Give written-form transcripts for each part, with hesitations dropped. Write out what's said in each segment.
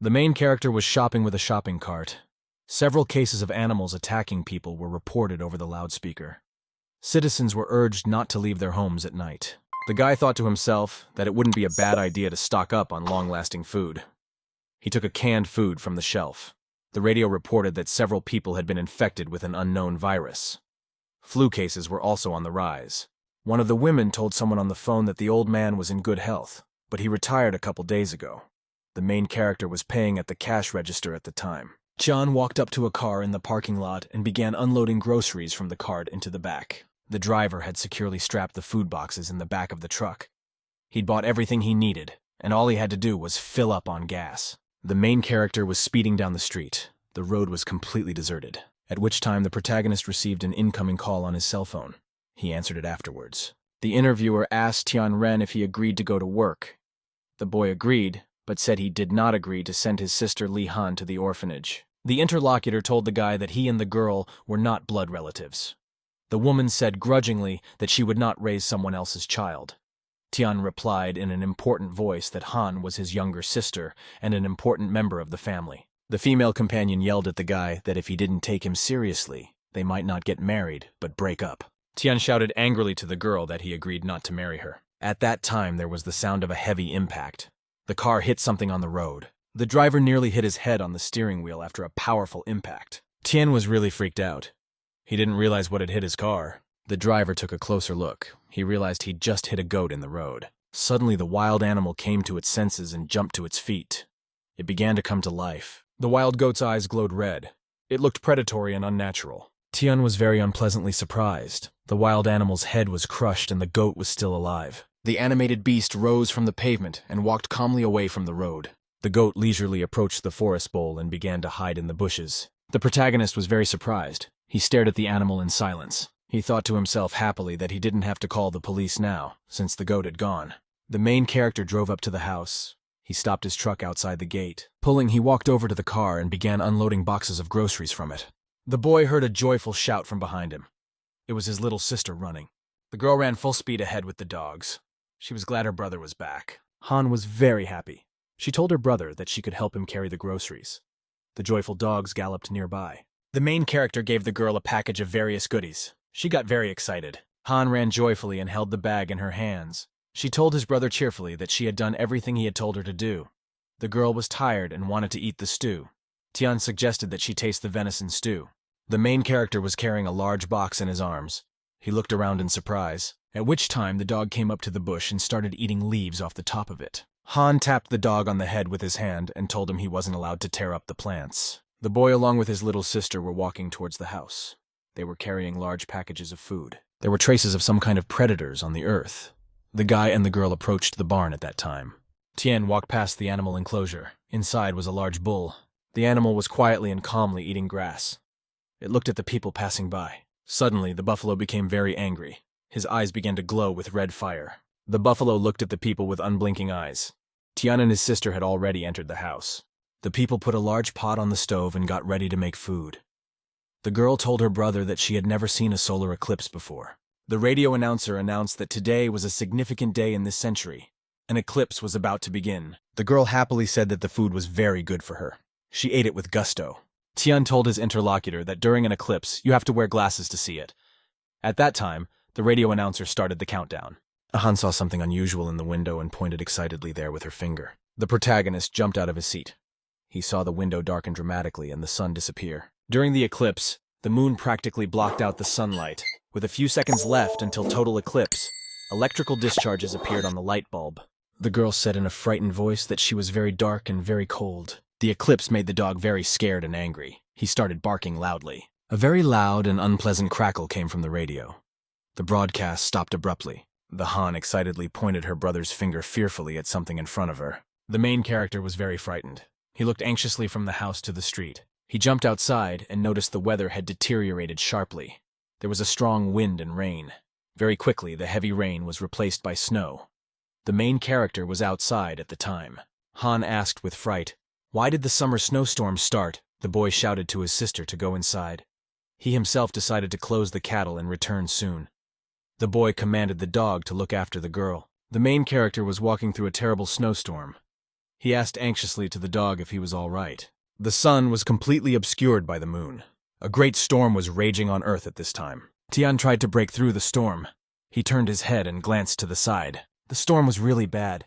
The main character was shopping with a shopping cart. Several cases of animals attacking people were reported over the loudspeaker. Citizens were urged not to leave their homes at night. The guy thought to himself that it wouldn't be a bad idea to stock up on long-lasting food. He took a canned food from the shelf. The radio reported that several people had been infected with an unknown virus. Flu cases were also on the rise. One of the women told someone on the phone that the old man was in good health, but he retired a couple days ago. The main character was paying at the cash register at the time. John walked up to a car in the parking lot and began unloading groceries from the cart into the back. The driver had securely strapped the food boxes in the back of the truck. He'd bought everything he needed, and all he had to do was fill up on gas. The main character was speeding down the street. The road was completely deserted, at which time the protagonist received an incoming call on his cell phone. He answered it afterwards. The interviewer asked Tian Ren if he agreed to go to work. The boy agreed, but said he did not agree to send his sister Li Han to the orphanage. The interlocutor told the guy that he and the girl were not blood relatives. The woman said grudgingly that she would not raise someone else's child. Tian replied in an important voice that Han was his younger sister and an important member of the family. The female companion yelled at the guy that if he didn't take him seriously, they might not get married, but break up. Tian shouted angrily to the girl that he agreed not to marry her. At that time, there was the sound of a heavy impact. The car hit something on the road. The driver nearly hit his head on the steering wheel after a powerful impact. Tian was really freaked out. He didn't realize what had hit his car. The driver took a closer look. He realized he'd just hit a goat in the road. Suddenly, the wild animal came to its senses and jumped to its feet. It began to come to life. The wild goat's eyes glowed red. It looked predatory and unnatural. Tian was very unpleasantly surprised. The wild animal's head was crushed and the goat was still alive. The animated beast rose from the pavement and walked calmly away from the road. The goat leisurely approached the forest bowl and began to hide in the bushes. The protagonist was very surprised. He stared at the animal in silence. He thought to himself happily that he didn't have to call the police now, since the goat had gone. The main character drove up to the house. He stopped his truck outside the gate. Pulling, he walked over to the car and began unloading boxes of groceries from it. The boy heard a joyful shout from behind him. It was his little sister running. The girl ran full speed ahead with the dogs. She was glad her brother was back. Han was very happy. She told her brother that she could help him carry the groceries. The joyful dogs galloped nearby. The main character gave the girl a package of various goodies. She got very excited. Han ran joyfully and held the bag in her hands. She told his brother cheerfully that she had done everything he had told her to do. The girl was tired and wanted to eat the stew. Tian suggested that she taste the venison stew. The main character was carrying a large box in his arms. He looked around in surprise, at which time the dog came up to the bush and started eating leaves off the top of it. Han tapped the dog on the head with his hand and told him he wasn't allowed to tear up the plants. The boy along with his little sister were walking towards the house. They were carrying large packages of food. There were traces of some kind of predators on the earth. The guy and the girl approached the barn at that time. Tian walked past the animal enclosure. Inside was a large bull. The animal was quietly and calmly eating grass. It looked at the people passing by. Suddenly, the buffalo became very angry. His eyes began to glow with red fire. The buffalo looked at the people with unblinking eyes. Tian and his sister had already entered the house. The people put a large pot on the stove and got ready to make food. The girl told her brother that she had never seen a solar eclipse before. The radio announcer announced that today was a significant day in this century. An eclipse was about to begin. The girl happily said that the food was very good for her. She ate it with gusto. Tian told his interlocutor that during an eclipse, you have to wear glasses to see it. At that time, the radio announcer started the countdown. Han saw something unusual in the window and pointed excitedly there with her finger. The protagonist jumped out of his seat. He saw the window darken dramatically and the sun disappear. During the eclipse, the moon practically blocked out the sunlight. With a few seconds left until total eclipse, electrical discharges appeared on the light bulb. The girl said in a frightened voice that she was very dark and very cold. The eclipse made the dog very scared and angry. He started barking loudly. A very loud and unpleasant crackle came from the radio. The broadcast stopped abruptly. The Han excitedly pointed her brother's finger fearfully at something in front of her. The main character was very frightened. He looked anxiously from the house to the street. He jumped outside and noticed the weather had deteriorated sharply. There was a strong wind and rain. Very quickly, the heavy rain was replaced by snow. The main character was outside at the time. Han asked with fright, "Why did the summer snowstorm start?" The boy shouted to his sister to go inside. He himself decided to close the cattle and return soon. The boy commanded the dog to look after the girl. The main character was walking through a terrible snowstorm. He asked anxiously to the dog if he was all right. The sun was completely obscured by the moon. A great storm was raging on Earth at this time. Tian tried to break through the storm. He turned his head and glanced to the side. The storm was really bad.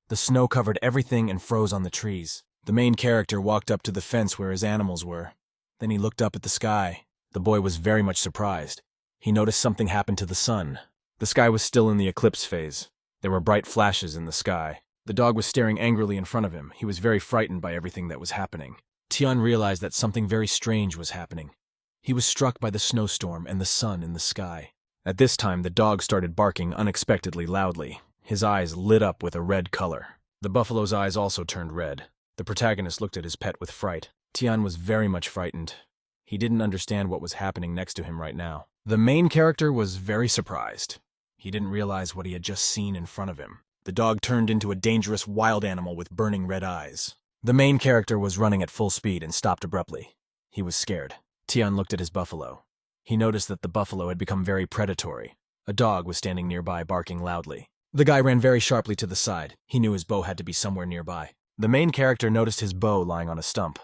The snow covered everything and froze on the trees. The main character walked up to the fence where his animals were. Then he looked up at the sky. The boy was very much surprised. He noticed something happened to the sun. The sky was still in the eclipse phase. There were bright flashes in the sky. The dog was staring angrily in front of him. He was very frightened by everything that was happening. Tian realized that something very strange was happening. He was struck by the snowstorm and the sun in the sky. At this time, the dog started barking unexpectedly loudly. His eyes lit up with a red color. The buffalo's eyes also turned red. The protagonist looked at his pet with fright. Tian was very much frightened. He didn't understand what was happening next to him right now. The main character was very surprised. He didn't realize what he had just seen in front of him. The dog turned into a dangerous wild animal with burning red eyes. The main character was running at full speed and stopped abruptly. He was scared. Tian looked at his buffalo. He noticed that the buffalo had become very predatory. A dog was standing nearby barking loudly. The guy ran very sharply to the side. He knew his bow had to be somewhere nearby. The main character noticed his bow lying on a stump.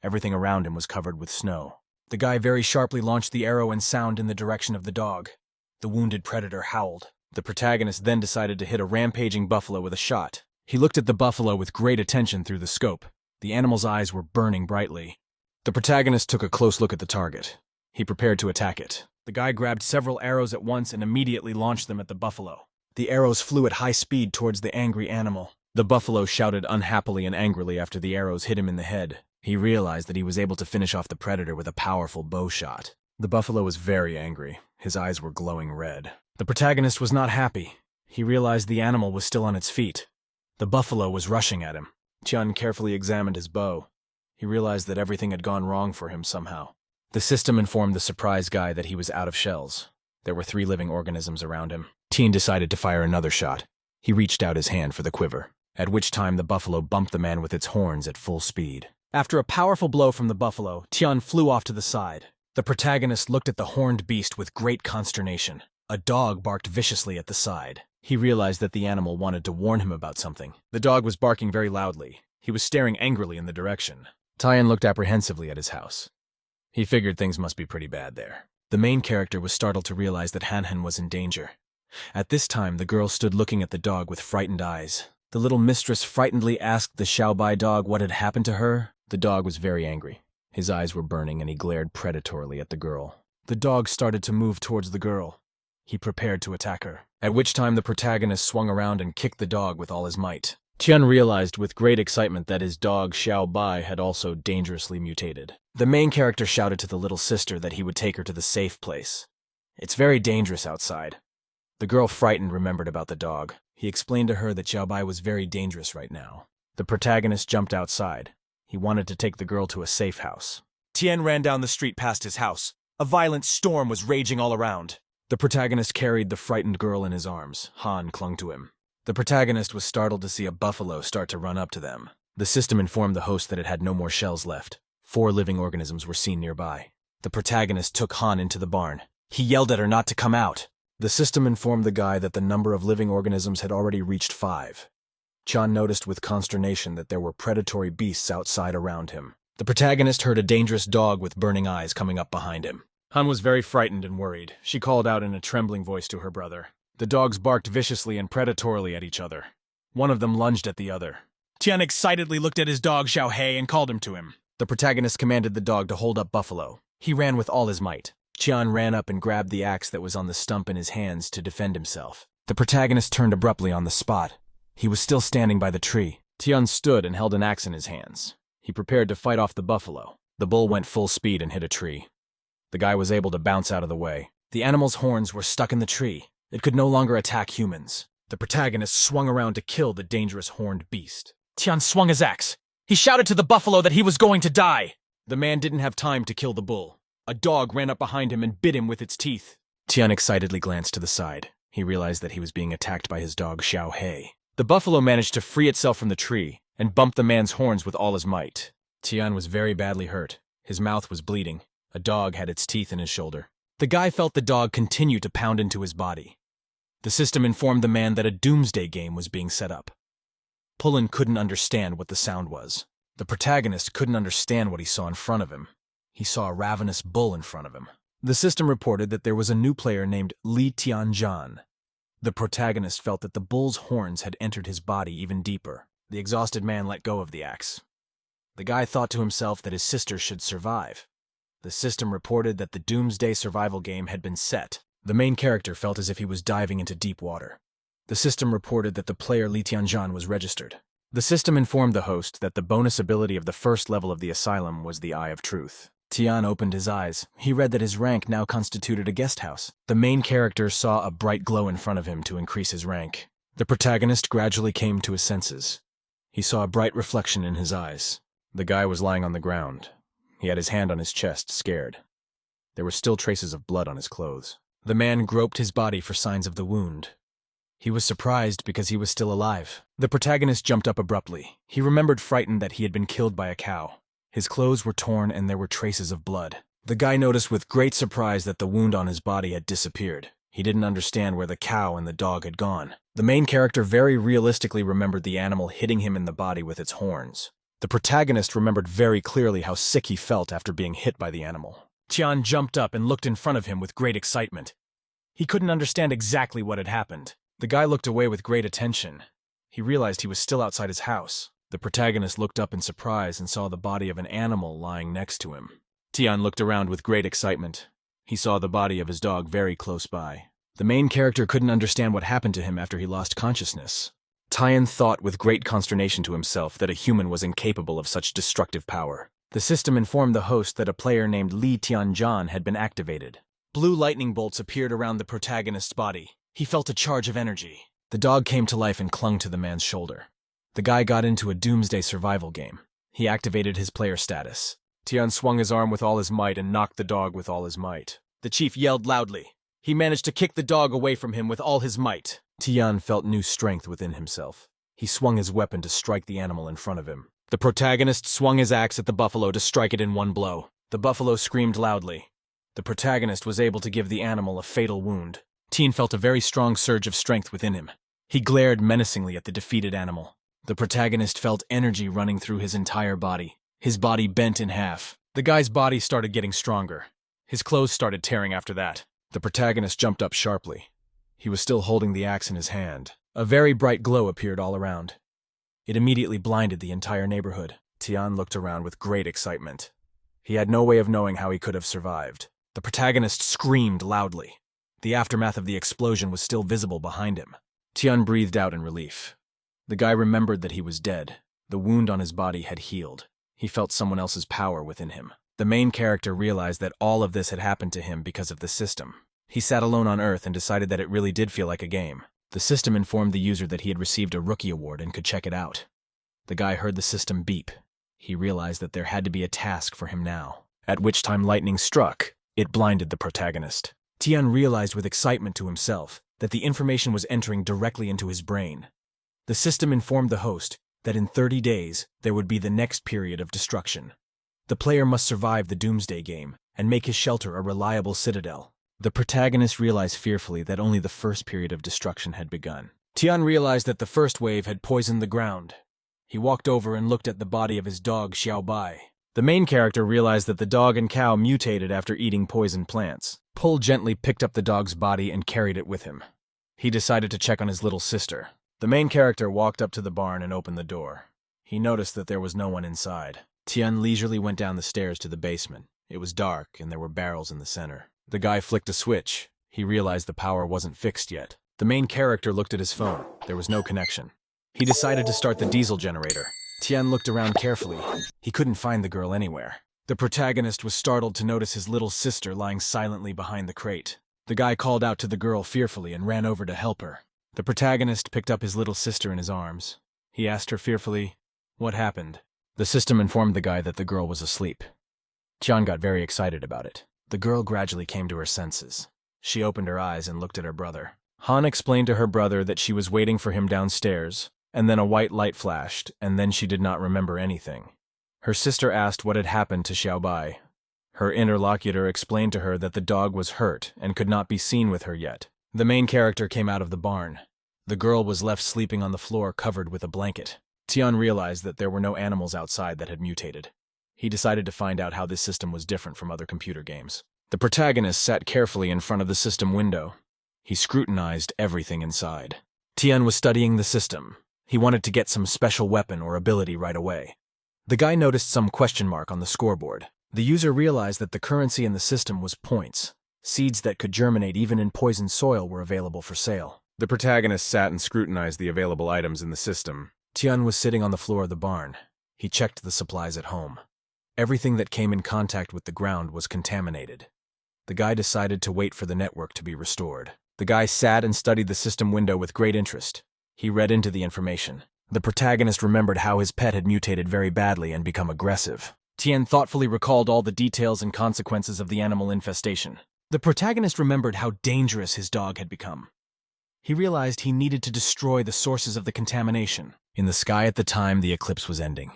Everything around him was covered with snow. The guy very sharply launched the arrow and sound in the direction of the dog. The wounded predator howled. The protagonist then decided to hit a rampaging buffalo with a shot. He looked at the buffalo with great attention through the scope. The animal's eyes were burning brightly. The protagonist took a close look at the target. He prepared to attack it. The guy grabbed several arrows at once and immediately launched them at the buffalo. The arrows flew at high speed towards the angry animal. The buffalo shouted unhappily and angrily after the arrows hit him in the head. He realized that he was able to finish off the predator with a powerful bow shot. The buffalo was very angry. His eyes were glowing red. The protagonist was not happy. He realized the animal was still on its feet. The buffalo was rushing at him. Tian carefully examined his bow. He realized that everything had gone wrong for him somehow. The system informed the surprise guy that he was out of shells. There were 3 living organisms around him. Tian decided to fire another shot. He reached out his hand for the quiver, at which time the buffalo bumped the man with its horns at full speed. After a powerful blow from the buffalo, Tian flew off to the side. The protagonist looked at the horned beast with great consternation. A dog barked viciously at the side. He realized that the animal wanted to warn him about something. The dog was barking very loudly. He was staring angrily in the direction. Tian looked apprehensively at his house. He figured things must be pretty bad there. The main character was startled to realize that Hanhan was in danger. At this time, the girl stood looking at the dog with frightened eyes. The little mistress frightenedly asked the Xiaobai dog what had happened to her. The dog was very angry. His eyes were burning and he glared predatorily at the girl. The dog started to move towards the girl. He prepared to attack her, at which time the protagonist swung around and kicked the dog with all his might. Tian realized with great excitement that his dog Xiaobai had also dangerously mutated. The main character shouted to the little sister that he would take her to the safe place. It's very dangerous outside. The girl, frightened, remembered about the dog. He explained to her that Xiaobai was very dangerous right now. The protagonist jumped outside. He wanted to take the girl to a safe house. Tian ran down the street past his house. A violent storm was raging all around. The protagonist carried the frightened girl in his arms. Han clung to him. The protagonist was startled to see a buffalo start to run up to them. The system informed the host that it had no more shells left. 4 living organisms were seen nearby. The protagonist took Han into the barn. He yelled at her not to come out. The system informed the guy that the number of living organisms had already reached 5. Chan noticed with consternation that there were predatory beasts outside around him. The protagonist heard a dangerous dog with burning eyes coming up behind him. Han was very frightened and worried. She called out in a trembling voice to her brother. The dogs barked viciously and predatorily at each other. One of them lunged at the other. Tian excitedly looked at his dog Xiao Hei and called him to him. The protagonist commanded the dog to hold up Buffalo. He ran with all his might. Tian ran up and grabbed the axe that was on the stump in his hands to defend himself. The protagonist turned abruptly on the spot. He was still standing by the tree. Tian stood and held an axe in his hands. He prepared to fight off the buffalo. The bull went full speed and hit a tree. The guy was able to bounce out of the way. The animal's horns were stuck in the tree. It could no longer attack humans. The protagonist swung around to kill the dangerous horned beast. Tian swung his axe. He shouted to the buffalo that he was going to die. The man didn't have time to kill the bull. A dog ran up behind him and bit him with its teeth. Tian excitedly glanced to the side. He realized that he was being attacked by his dog Xiao Hei. The buffalo managed to free itself from the tree and bumped the man's horns with all his might. Tian was very badly hurt. His mouth was bleeding. A dog had its teeth in his shoulder. The guy felt the dog continue to pound into his body. The system informed the man that a doomsday game was being set up. Pullen couldn't understand what the sound was. The protagonist couldn't understand what he saw in front of him. He saw a ravenous bull in front of him. The system reported that there was a new player named Lee Tianjan. The protagonist felt that the bull's horns had entered his body even deeper. The exhausted man let go of the axe. The guy thought to himself that his sister should survive. The system reported that the Doomsday survival game had been set. The main character felt as if he was diving into deep water. The system reported that the player Li Tianjan was registered. The system informed the host that the bonus ability of the first level of the asylum was the Eye of Truth. Tian opened his eyes. He read that his rank now constituted a guest house. The main character saw a bright glow in front of him to increase his rank. The protagonist gradually came to his senses. He saw a bright reflection in his eyes. The guy was lying on the ground. He had his hand on his chest, scared. There were still traces of blood on his clothes. The man groped his body for signs of the wound. He was surprised because he was still alive. The protagonist jumped up abruptly. He remembered frightened that he had been killed by a cow. His clothes were torn and there were traces of blood. The guy noticed with great surprise that the wound on his body had disappeared. He didn't understand where the cow and the dog had gone. The main character very realistically remembered the animal hitting him in the body with its horns. The protagonist remembered very clearly how sick he felt after being hit by the animal. Tian jumped up and looked in front of him with great excitement. He couldn't understand exactly what had happened. The guy looked away with great attention. He realized he was still outside his house. The protagonist looked up in surprise and saw the body of an animal lying next to him. Tian looked around with great excitement. He saw the body of his dog very close by. The main character couldn't understand what happened to him after he lost consciousness. Tian thought with great consternation to himself that a human was incapable of such destructive power. The system informed the host that a player named Li Tianjan had been activated. Blue lightning bolts appeared around the protagonist's body. He felt a charge of energy. The dog came to life and clung to the man's shoulder. The guy got into a Doomsday survival game. He activated his player status. Tian swung his arm with all his might and knocked the dog with all his might. The chief yelled loudly. He managed to kick the dog away from him with all his might. Tian felt new strength within himself. He swung his weapon to strike the animal in front of him. The protagonist swung his axe at the buffalo to strike it in one blow. The buffalo screamed loudly. The protagonist was able to give the animal a fatal wound. Tian felt a very strong surge of strength within him. He glared menacingly at the defeated animal. The protagonist felt energy running through his entire body. His body bent in half. The guy's body started getting stronger. His clothes started tearing after that. The protagonist jumped up sharply. He was still holding the axe in his hand. A very bright glow appeared all around. It immediately blinded the entire neighborhood. Tian looked around with great excitement. He had no way of knowing how he could have survived. The protagonist screamed loudly. The aftermath of the explosion was still visible behind him. Tian breathed out in relief. The guy remembered that he was dead. The wound on his body had healed. He felt someone else's power within him. The main character realized that all of this had happened to him because of the system. He sat alone on Earth and decided that it really did feel like a game. The system informed the user that he had received a rookie award and could check it out. The guy heard the system beep. He realized that there had to be a task for him now. At which time lightning struck. It blinded the protagonist. Tian realized with excitement to himself that the information was entering directly into his brain. The system informed the host that in 30 days there would be the next period of destruction. The player must survive the Doomsday game and make his shelter a reliable citadel. The protagonist realized fearfully that only the first period of destruction had begun. Tian realized that the first wave had poisoned the ground. He walked over and looked at the body of his dog Xiaobai. The main character realized that the dog and cow mutated after eating poisoned plants. Pull gently picked up the dog's body and carried it with him. He decided to check on his little sister. The main character walked up to the barn and opened the door. He noticed that there was no one inside. Tian leisurely went down the stairs to the basement. It was dark and there were barrels in the center. The guy flicked a switch. He realized the power wasn't fixed yet. The main character looked at his phone. There was no connection. He decided to start the diesel generator. Tian looked around carefully. He couldn't find the girl anywhere. The protagonist was startled to notice his little sister lying silently behind the crate. The guy called out to the girl fearfully and ran over to help her. The protagonist picked up his little sister in his arms. He asked her fearfully, "What happened?" The system informed the guy that the girl was asleep. Tian got very excited about it. The girl gradually came to her senses. She opened her eyes and looked at her brother. Han explained to her brother that she was waiting for him downstairs, and then a white light flashed, and then she did not remember anything. Her sister asked what had happened to Xiaobai. Her interlocutor explained to her that the dog was hurt and could not be seen with her yet. The main character came out of the barn. The girl was left sleeping on the floor covered with a blanket. Tian realized that there were no animals outside that had mutated. He decided to find out how this system was different from other computer games. The protagonist sat carefully in front of the system window. He scrutinized everything inside. Tian was studying the system. He wanted to get some special weapon or ability right away. The guy noticed some question mark on the scoreboard. The user realized that the currency in the system was points. Seeds that could germinate even in poisoned soil were available for sale. The protagonist sat and scrutinized the available items in the system. Tian was sitting on the floor of the barn. He checked the supplies at home. Everything that came in contact with the ground was contaminated. The guy decided to wait for the network to be restored. The guy sat and studied the system window with great interest. He read into the information. The protagonist remembered how his pet had mutated very badly and become aggressive. Tian thoughtfully recalled all the details and consequences of the animal infestation. The protagonist remembered how dangerous his dog had become. He realized he needed to destroy the sources of the contamination. In the sky at the time, the eclipse was ending.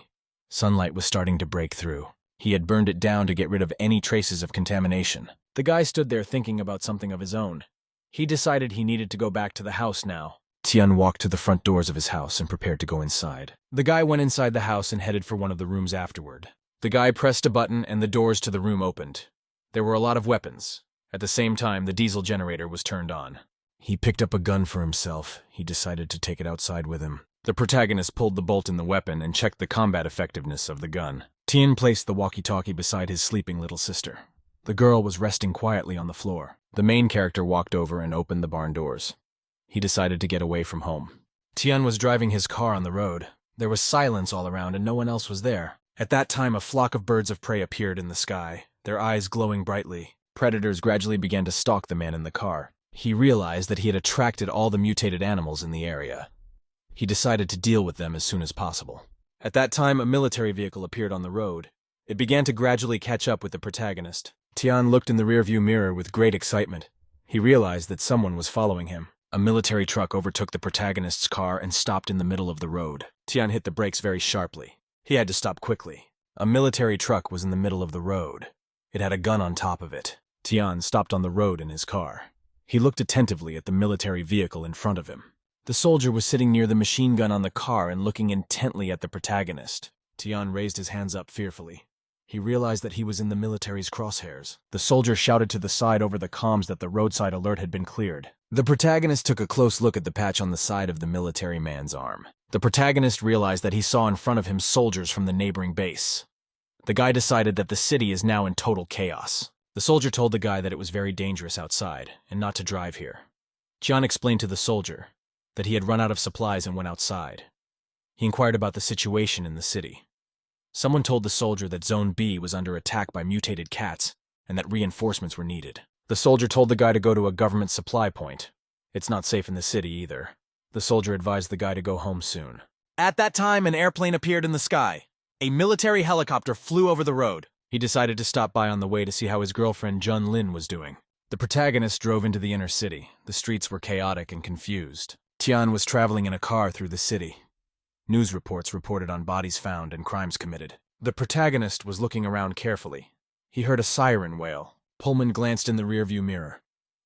Sunlight was starting to break through. He had burned it down to get rid of any traces of contamination. The guy stood there thinking about something of his own. He decided he needed to go back to the house now. Tian walked to the front doors of his house and prepared to go inside. The guy went inside the house and headed for one of the rooms afterward. The guy pressed a button and the doors to the room opened. There were a lot of weapons. At the same time, the diesel generator was turned on. He picked up a gun for himself. He decided to take it outside with him. The protagonist pulled the bolt in the weapon and checked the combat effectiveness of the gun. Tian placed the walkie-talkie beside his sleeping little sister. The girl was resting quietly on the floor. The main character walked over and opened the barn doors. He decided to get away from home. Tian was driving his car on the road. There was silence all around and no one else was there. At that time, a flock of birds of prey appeared in the sky, their eyes glowing brightly. Predators gradually began to stalk the man in the car. He realized that he had attracted all the mutated animals in the area. He decided to deal with them as soon as possible. At that time, a military vehicle appeared on the road. It began to gradually catch up with the protagonist. Tian looked in the rearview mirror with great excitement. He realized that someone was following him. A military truck overtook the protagonist's car and stopped in the middle of the road. Tian hit the brakes very sharply. He had to stop quickly. A military truck was in the middle of the road. It had a gun on top of it. Tian stopped on the road in his car. He looked attentively at the military vehicle in front of him. The soldier was sitting near the machine gun on the car and looking intently at the protagonist. Tian raised his hands up fearfully. He realized that he was in the military's crosshairs. The soldier shouted to the side over the comms that the roadside alert had been cleared. The protagonist took a close look at the patch on the side of the military man's arm. The protagonist realized that he saw in front of him soldiers from the neighboring base. The guy decided that the city is now in total chaos. The soldier told the guy that it was very dangerous outside and not to drive here. Tian explained to the soldier that he had run out of supplies and went outside. He inquired about the situation in the city. Someone told the soldier that Zone B was under attack by mutated cats and that reinforcements were needed. The soldier told the guy to go to a government supply point. It's not safe in the city either. The soldier advised the guy to go home soon. At that time, an airplane appeared in the sky. A military helicopter flew over the road. He decided to stop by on the way to see how his girlfriend Jun Lin was doing. The protagonist drove into the inner city. The streets were chaotic and confused. Tian was traveling in a car through the city. News reports reported on bodies found and crimes committed. The protagonist was looking around carefully. He heard a siren wail. Pullman glanced in the rearview mirror.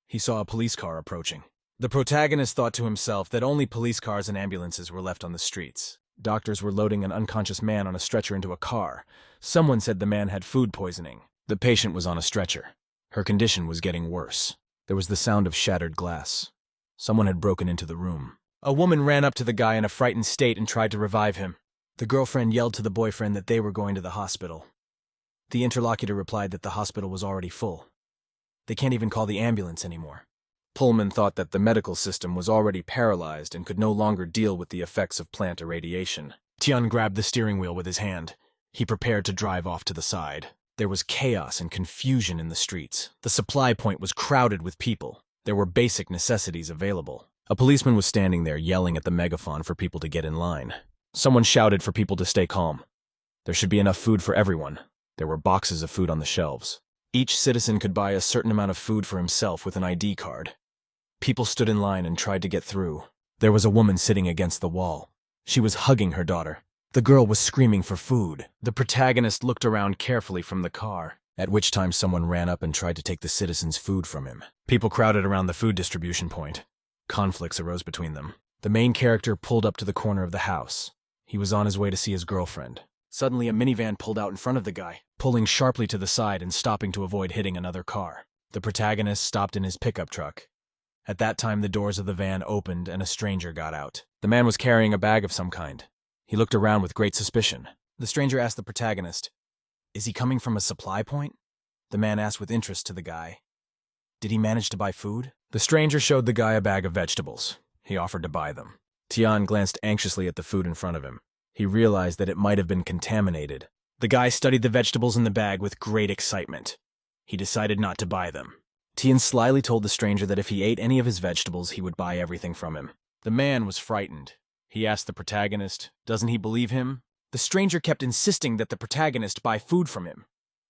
He saw a police car approaching. The protagonist thought to himself that only police cars and ambulances were left on the streets. Doctors were loading an unconscious man on a stretcher into a car. Someone said the man had food poisoning. The patient was on a stretcher. Her condition was getting worse. There was the sound of shattered glass. Someone had broken into the room. A woman ran up to the guy in a frightened state and tried to revive him. The girlfriend yelled to the boyfriend that they were going to the hospital. The interlocutor replied that the hospital was already full. They can't even call the ambulance anymore. Pullman thought that the medical system was already paralyzed and could no longer deal with the effects of plant irradiation. Tian grabbed the steering wheel with his hand. He prepared to drive off to the side. There was chaos and confusion in the streets. The supply point was crowded with people. There were basic necessities available. A policeman was standing there yelling at the megaphone for people to get in line. Someone shouted for people to stay calm. There should be enough food for everyone. There were boxes of food on the shelves. Each citizen could buy a certain amount of food for himself with an ID card. People stood in line and tried to get through. There was a woman sitting against the wall. She was hugging her daughter. The girl was screaming for food. The protagonist looked around carefully from the car, at which time someone ran up and tried to take the citizen's food from him. People crowded around the food distribution point. Conflicts arose between them. The main character pulled up to the corner of the house. He was on his way to see his girlfriend. Suddenly, a minivan pulled out in front of the guy, pulling sharply to the side and stopping to avoid hitting another car. The protagonist stopped in his pickup truck. At that time, the doors of the van opened and a stranger got out. The man was carrying a bag of some kind. He looked around with great suspicion. The stranger asked the protagonist, "Is he coming from a supply point?" The man asked with interest to the guy, "Did he manage to buy food?" The stranger showed the guy a bag of vegetables. He offered to buy them. Tian glanced anxiously at the food in front of him. He realized that it might have been contaminated. The guy studied the vegetables in the bag with great excitement. He decided not to buy them. Tian slyly told the stranger that if he ate any of his vegetables, he would buy everything from him. The man was frightened. He asked the protagonist, doesn't he believe him? The stranger kept insisting that the protagonist buy food from him.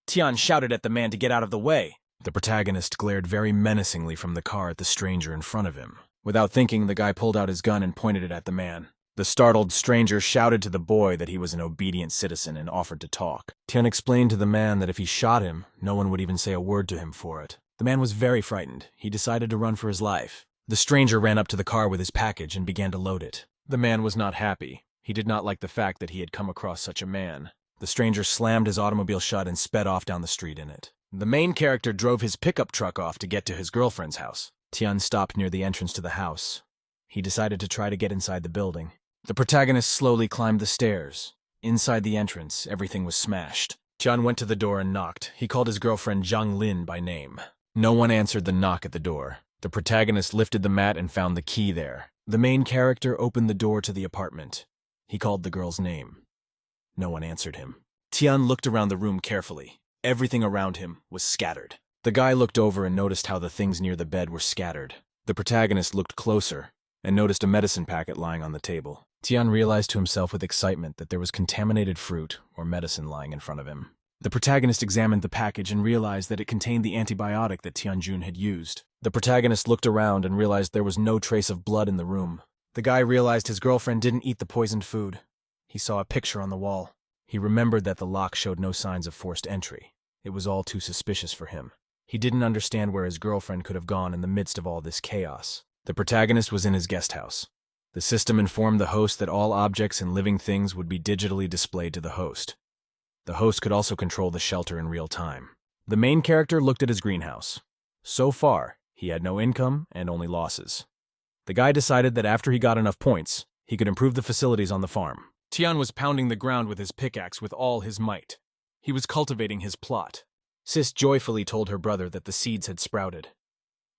Tian shouted at the man to get out of the way. The protagonist glared very menacingly from the car at the stranger in front of him. Without thinking, the guy pulled out his gun and pointed it at the man. The startled stranger shouted to the boy that he was an obedient citizen and offered to talk. Tian explained to the man that if he shot him, no one would even say a word to him for it. The man was very frightened. He decided to run for his life. The stranger ran up to the car with his package and began to load it. The man was not happy. He did not like the fact that he had come across such a man. The stranger slammed his automobile shut and sped off down the street in it. The main character drove his pickup truck off to get to his girlfriend's house. Tian stopped near the entrance to the house. He decided to try to get inside the building. The protagonist slowly climbed the stairs. Inside the entrance, everything was smashed. Tian went to the door and knocked. He called his girlfriend Zhang Lin by name. No one answered the knock at the door. The protagonist lifted the mat and found the key there. The main character opened the door to the apartment. He called the girl's name. No one answered him. Tian looked around the room carefully. Everything around him was scattered. The guy looked over and noticed how the things near the bed were scattered. The protagonist looked closer and noticed a medicine packet lying on the table. Tian realized to himself with excitement that there was contaminated fruit or medicine lying in front of him. The protagonist examined the package and realized that it contained the antibiotic that Tianjun had used. The protagonist looked around and realized there was no trace of blood in the room. The guy realized his girlfriend didn't eat the poisoned food. He saw a picture on the wall. He remembered that the lock showed no signs of forced entry. It was all too suspicious for him. He didn't understand where his girlfriend could have gone in the midst of all this chaos. The protagonist was in his guest house. The system informed the host that all objects and living things would be digitally displayed to the host. The host could also control the shelter in real time. The main character looked at his greenhouse. So far, he had no income and only losses. The guy decided that after he got enough points, he could improve the facilities on the farm. Tian was pounding the ground with his pickaxe with all his might. He was cultivating his plot. Sis joyfully told her brother that the seeds had sprouted.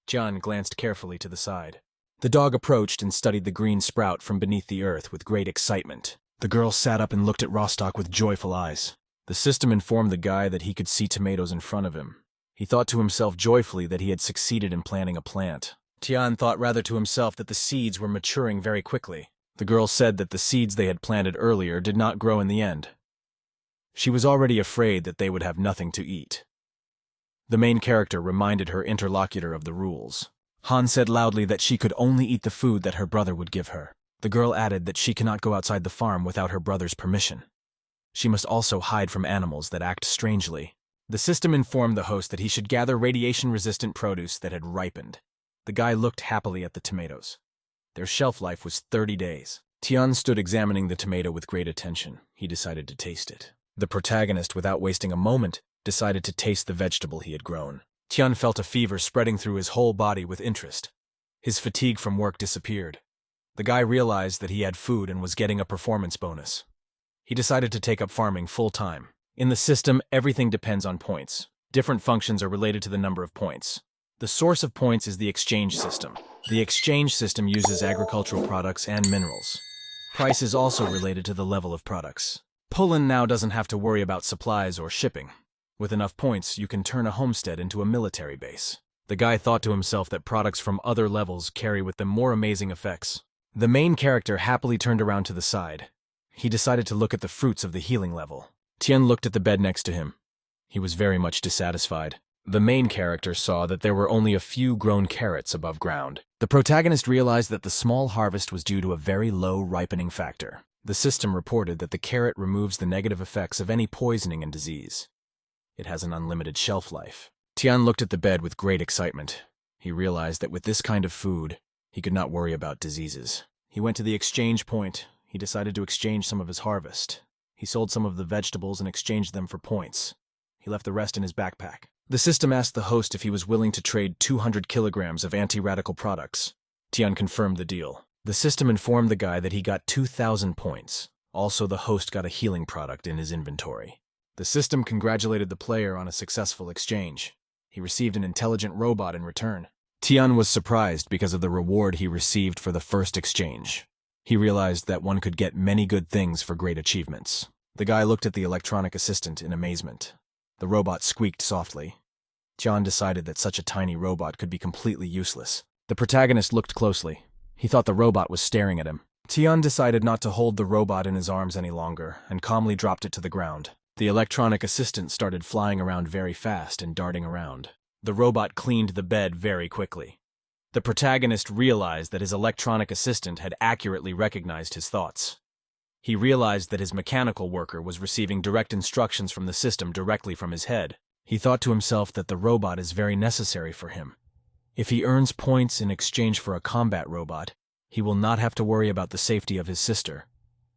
Tian glanced carefully to the side. The dog approached and studied the green sprout from beneath the earth with great excitement. The girl sat up and looked at Rostock with joyful eyes. The system informed the guy that he could see tomatoes in front of him. He thought to himself joyfully that he had succeeded in planting a plant. Tian thought rather to himself that the seeds were maturing very quickly. The girl said that the seeds they had planted earlier did not grow in the end. She was already afraid that they would have nothing to eat. The main character reminded her interlocutor of the rules. Han said loudly that she could only eat the food that her brother would give her. The girl added that she cannot go outside the farm without her brother's permission. She must also hide from animals that act strangely. The system informed the host that he should gather radiation-resistant produce that had ripened. The guy looked happily at the tomatoes. Their shelf life was 30 days. Tian stood examining the tomato with great attention. He decided to taste it. The protagonist, without wasting a moment, decided to taste the vegetable he had grown. Tian felt a fever spreading through his whole body with interest. His fatigue from work disappeared. The guy realized that he had food and was getting a performance bonus. He decided to take up farming full-time. In the system, everything depends on points. Different functions are related to the number of points. The source of points is the exchange system. The exchange system uses agricultural products and minerals. Price is also related to the level of products. Poland now doesn't have to worry about supplies or shipping. With enough points, you can turn a homestead into a military base. The guy thought to himself that products from other levels carry with them more amazing effects. The main character happily turned around to the side. He decided to look at the fruits of the healing level. Tian looked at the bed next to him. He was very much dissatisfied. The main character saw that there were only a few grown carrots above ground. The protagonist realized that the small harvest was due to a very low ripening factor. The system reported that the carrot removes the negative effects of any poisoning and disease. It has an unlimited shelf life. Tian looked at the bed with great excitement. He realized that with this kind of food, he could not worry about diseases. He went to the exchange point. He decided to exchange some of his harvest. He sold some of the vegetables and exchanged them for points. He left the rest in his backpack. The system asked the host if he was willing to trade 200 kilograms of anti-radical products. Tian confirmed the deal. The system informed the guy that he got 2,000 points. Also, the host got a healing product in his inventory. The system congratulated the player on a successful exchange. He received an intelligent robot in return. Tian was surprised because of the reward he received for the first exchange. He realized that one could get many good things for great achievements. The guy looked at the electronic assistant in amazement. The robot squeaked softly. Tian decided that such a tiny robot could be completely useless. The protagonist looked closely. He thought the robot was staring at him. Tian decided not to hold the robot in his arms any longer and calmly dropped it to the ground. The electronic assistant started flying around very fast and darting around. The robot cleaned the bed very quickly. The protagonist realized that his electronic assistant had accurately recognized his thoughts. He realized that his mechanical worker was receiving direct instructions from the system directly from his head. He thought to himself that the robot is very necessary for him. If he earns points in exchange for a combat robot, he will not have to worry about the safety of his sister.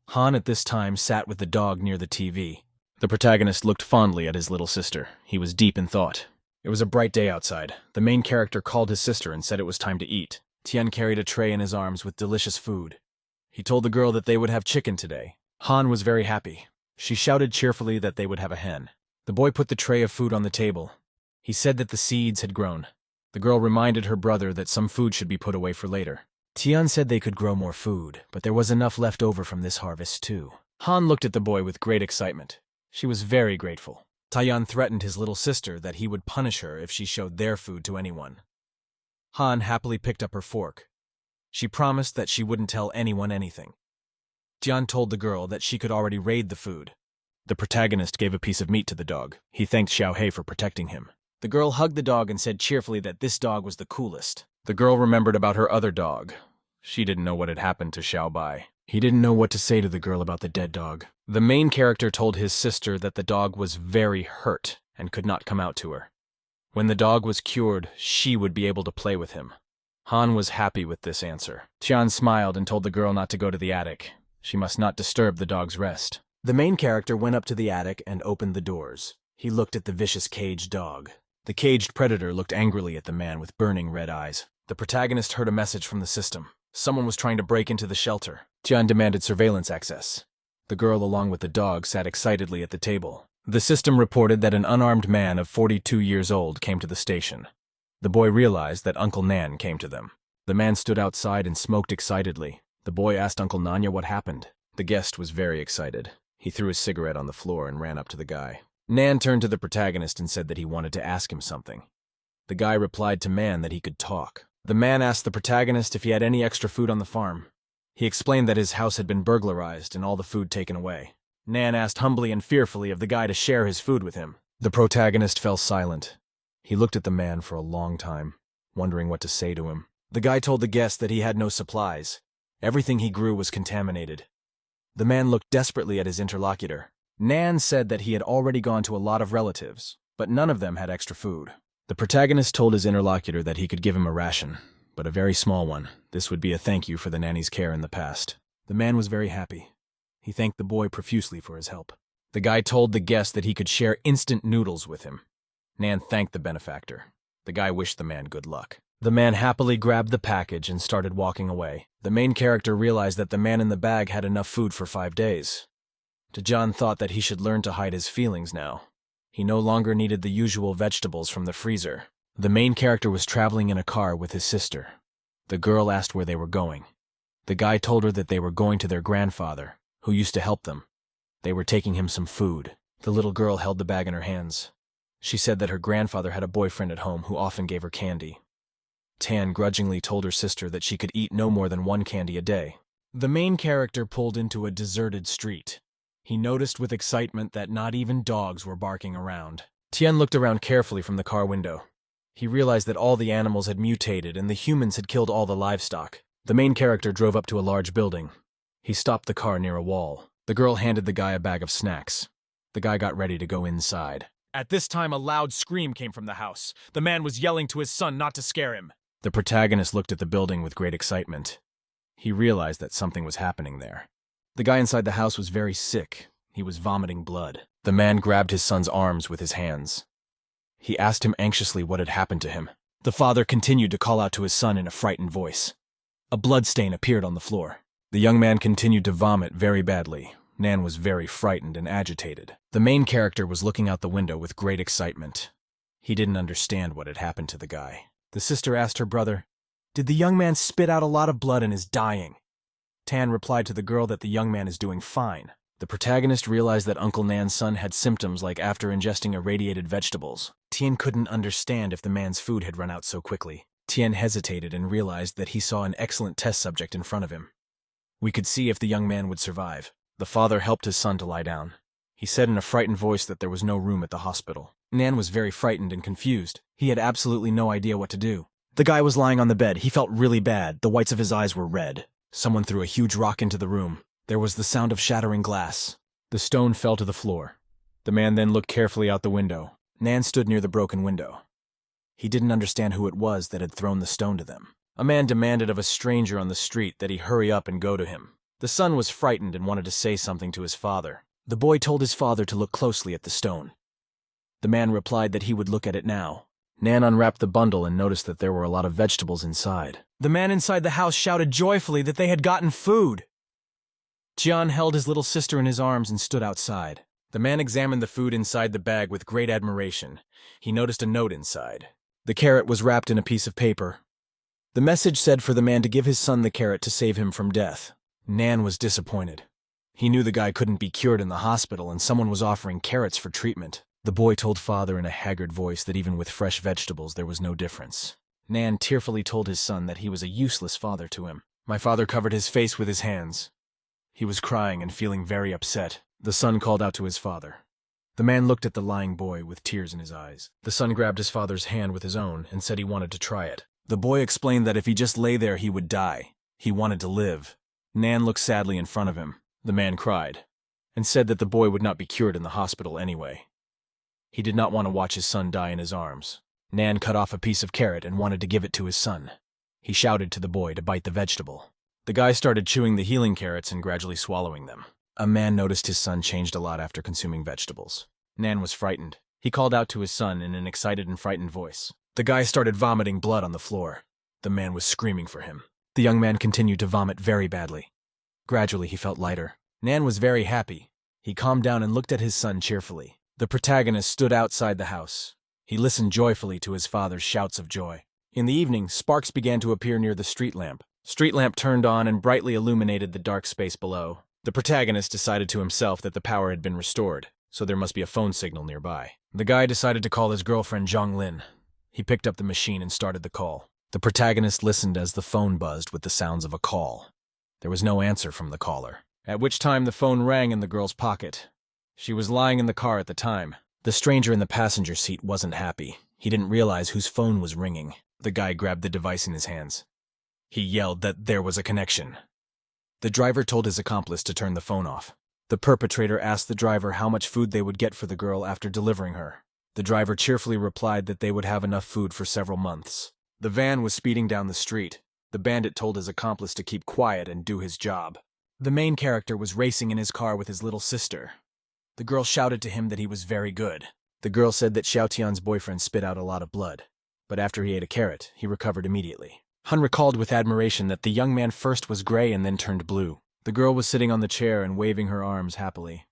Han at this time sat with the dog near the TV. The protagonist looked fondly at his little sister. He was deep in thought. It was a bright day outside. The main character called his sister and said it was time to eat. Tian carried a tray in his arms with delicious food. He told the girl that they would have chicken today. Han was very happy. She shouted cheerfully that they would have a hen. The boy put the tray of food on the table. He said that the seeds had grown. The girl reminded her brother that some food should be put away for later. Tian said they could grow more food, but there was enough left over from this harvest too. Han looked at the boy with great excitement. She was very grateful. Tian threatened his little sister that he would punish her if she showed their food to anyone. Han happily picked up her fork. She promised that she wouldn't tell anyone anything. Tian told the girl that she could already raid the food. The protagonist gave a piece of meat to the dog. He thanked Xiaohei for protecting him. The girl hugged the dog and said cheerfully that this dog was the coolest. The girl remembered about her other dog. She didn't know what had happened to Xiaobai. He didn't know what to say to the girl about the dead dog. The main character told his sister that the dog was very hurt and could not come out to her. When the dog was cured, she would be able to play with him. Han was happy with this answer. Tian smiled and told the girl not to go to the attic. She must not disturb the dog's rest. The main character went up to the attic and opened the doors. He looked at the vicious caged dog. The caged predator looked angrily at the man with burning red eyes. The protagonist heard a message from the system. Someone was trying to break into the shelter. Tian demanded surveillance access. The girl, along with the dog, sat excitedly at the table. The system reported that an unarmed man of 42 years old came to the station. The boy realized that Uncle Nan came to them. The man stood outside and smoked excitedly. The boy asked Uncle Nanya what happened. The guest was very excited. He threw his cigarette on the floor and ran up to the guy. Nan turned to the protagonist and said that he wanted to ask him something. The guy replied to Man that he could talk. The man asked the protagonist if he had any extra food on the farm. He explained that his house had been burglarized and all the food taken away. Nan asked humbly and fearfully of the guy to share his food with him. The protagonist fell silent. He looked at the man for a long time, wondering what to say to him. The guy told the guest that he had no supplies. Everything he grew was contaminated. The man looked desperately at his interlocutor. Nan said that he had already gone to a lot of relatives, but none of them had extra food. The protagonist told his interlocutor that he could give him a ration, but a very small one. This would be a thank you for the nanny's care in the past. The man was very happy. He thanked the boy profusely for his help. The guy told the guest that he could share instant noodles with him. Nan thanked the benefactor. The guy wished the man good luck. The man happily grabbed the package and started walking away. The main character realized that the man in the bag had enough food for 5 days. Tian thought that he should learn to hide his feelings now. He no longer needed the usual vegetables from the freezer. The main character was traveling in a car with his sister. The girl asked where they were going. The guy told her that they were going to their grandfather, who used to help them. They were taking him some food. The little girl held the bag in her hands. She said that her grandfather had a boyfriend at home who often gave her candy. Tan grudgingly told her sister that she could eat no more than 1 candy a day. The main character pulled into a deserted street. He noticed with excitement that not even dogs were barking around. Tian looked around carefully from the car window. He realized that all the animals had mutated and the humans had killed all the livestock. The main character drove up to a large building. He stopped the car near a wall. The girl handed the guy a bag of snacks. The guy got ready to go inside. At this time, a loud scream came from the house. The man was yelling to his son not to scare him. The protagonist looked at the building with great excitement. He realized that something was happening there. The guy inside the house was very sick. He was vomiting blood. The man grabbed his son's arms with his hands. He asked him anxiously what had happened to him. The father continued to call out to his son in a frightened voice. A blood stain appeared on the floor. The young man continued to vomit very badly. Nan was very frightened and agitated. The main character was looking out the window with great excitement. He didn't understand what had happened to the guy. The sister asked her brother, "Did the young man spit out a lot of blood and is dying?" Tan replied to the girl that the young man is doing fine. The protagonist realized that Uncle Nan's son had symptoms like after ingesting irradiated vegetables. Tien couldn't understand if the man's food had run out so quickly. Tien hesitated and realized that he saw an excellent test subject in front of him. We could see if the young man would survive. The father helped his son to lie down. He said in a frightened voice that there was no room at the hospital. Nan was very frightened and confused. He had absolutely no idea what to do. The guy was lying on the bed. He felt really bad. The whites of his eyes were red. Someone threw a huge rock into the room. There was the sound of shattering glass. The stone fell to the floor. The man then looked carefully out the window. Nan stood near the broken window. He didn't understand who it was that had thrown the stone to them. A man demanded of a stranger on the street that he hurry up and go to him. The son was frightened and wanted to say something to his father. The boy told his father to look closely at the stone. The man replied that he would look at it now. Nan unwrapped the bundle and noticed that there were a lot of vegetables inside. The man inside the house shouted joyfully that they had gotten food. Jian held his little sister in his arms and stood outside. The man examined the food inside the bag with great admiration. He noticed a note inside. The carrot was wrapped in a piece of paper. The message said for the man to give his son the carrot to save him from death. Nan was disappointed. He knew the guy couldn't be cured in the hospital and someone was offering carrots for treatment. The boy told father in a haggard voice that even with fresh vegetables there was no difference. Nan tearfully told his son that he was a useless father to him. My father covered his face with his hands. He was crying and feeling very upset. The son called out to his father. The man looked at the lying boy with tears in his eyes. The son grabbed his father's hand with his own and said he wanted to try it. The boy explained that if he just lay there he would die. He wanted to live. Nan looked sadly in front of him. The man cried and said that the boy would not be cured in the hospital anyway. He did not want to watch his son die in his arms. Nan cut off a piece of carrot and wanted to give it to his son. He shouted to the boy to bite the vegetable. The guy started chewing the healing carrots and gradually swallowing them. A man noticed his son changed a lot after consuming vegetables. Nan was frightened. He called out to his son in an excited and frightened voice. The guy started vomiting blood on the floor. The man was screaming for him. The young man continued to vomit very badly. Gradually, he felt lighter. Nan was very happy. He calmed down and looked at his son cheerfully. The protagonist stood outside the house. He listened joyfully to his father's shouts of joy. In the evening, sparks began to appear near the street lamp. Street lamp turned on and brightly illuminated the dark space below. The protagonist decided to himself that the power had been restored, so there must be a phone signal nearby. The guy decided to call his girlfriend Zhonglin. He picked up the machine and started the call. The protagonist listened as the phone buzzed with the sounds of a call. There was no answer from the caller, at which time the phone rang in the girl's pocket. She was lying in the car at the time. The stranger in the passenger seat wasn't happy. He didn't realize whose phone was ringing. The guy grabbed the device in his hands. He yelled that there was a connection. The driver told his accomplice to turn the phone off. The perpetrator asked the driver how much food they would get for the girl after delivering her. The driver cheerfully replied that they would have enough food for several months. The van was speeding down the street. The bandit told his accomplice to keep quiet and do his job. The main character was racing in his car with his little sister. The girl shouted to him that he was very good. The girl said that Xiaotian's boyfriend spit out a lot of blood, but after he ate a carrot, he recovered immediately. Hun recalled with admiration that the young man first was gray and then turned blue. The girl was sitting on the chair and waving her arms happily.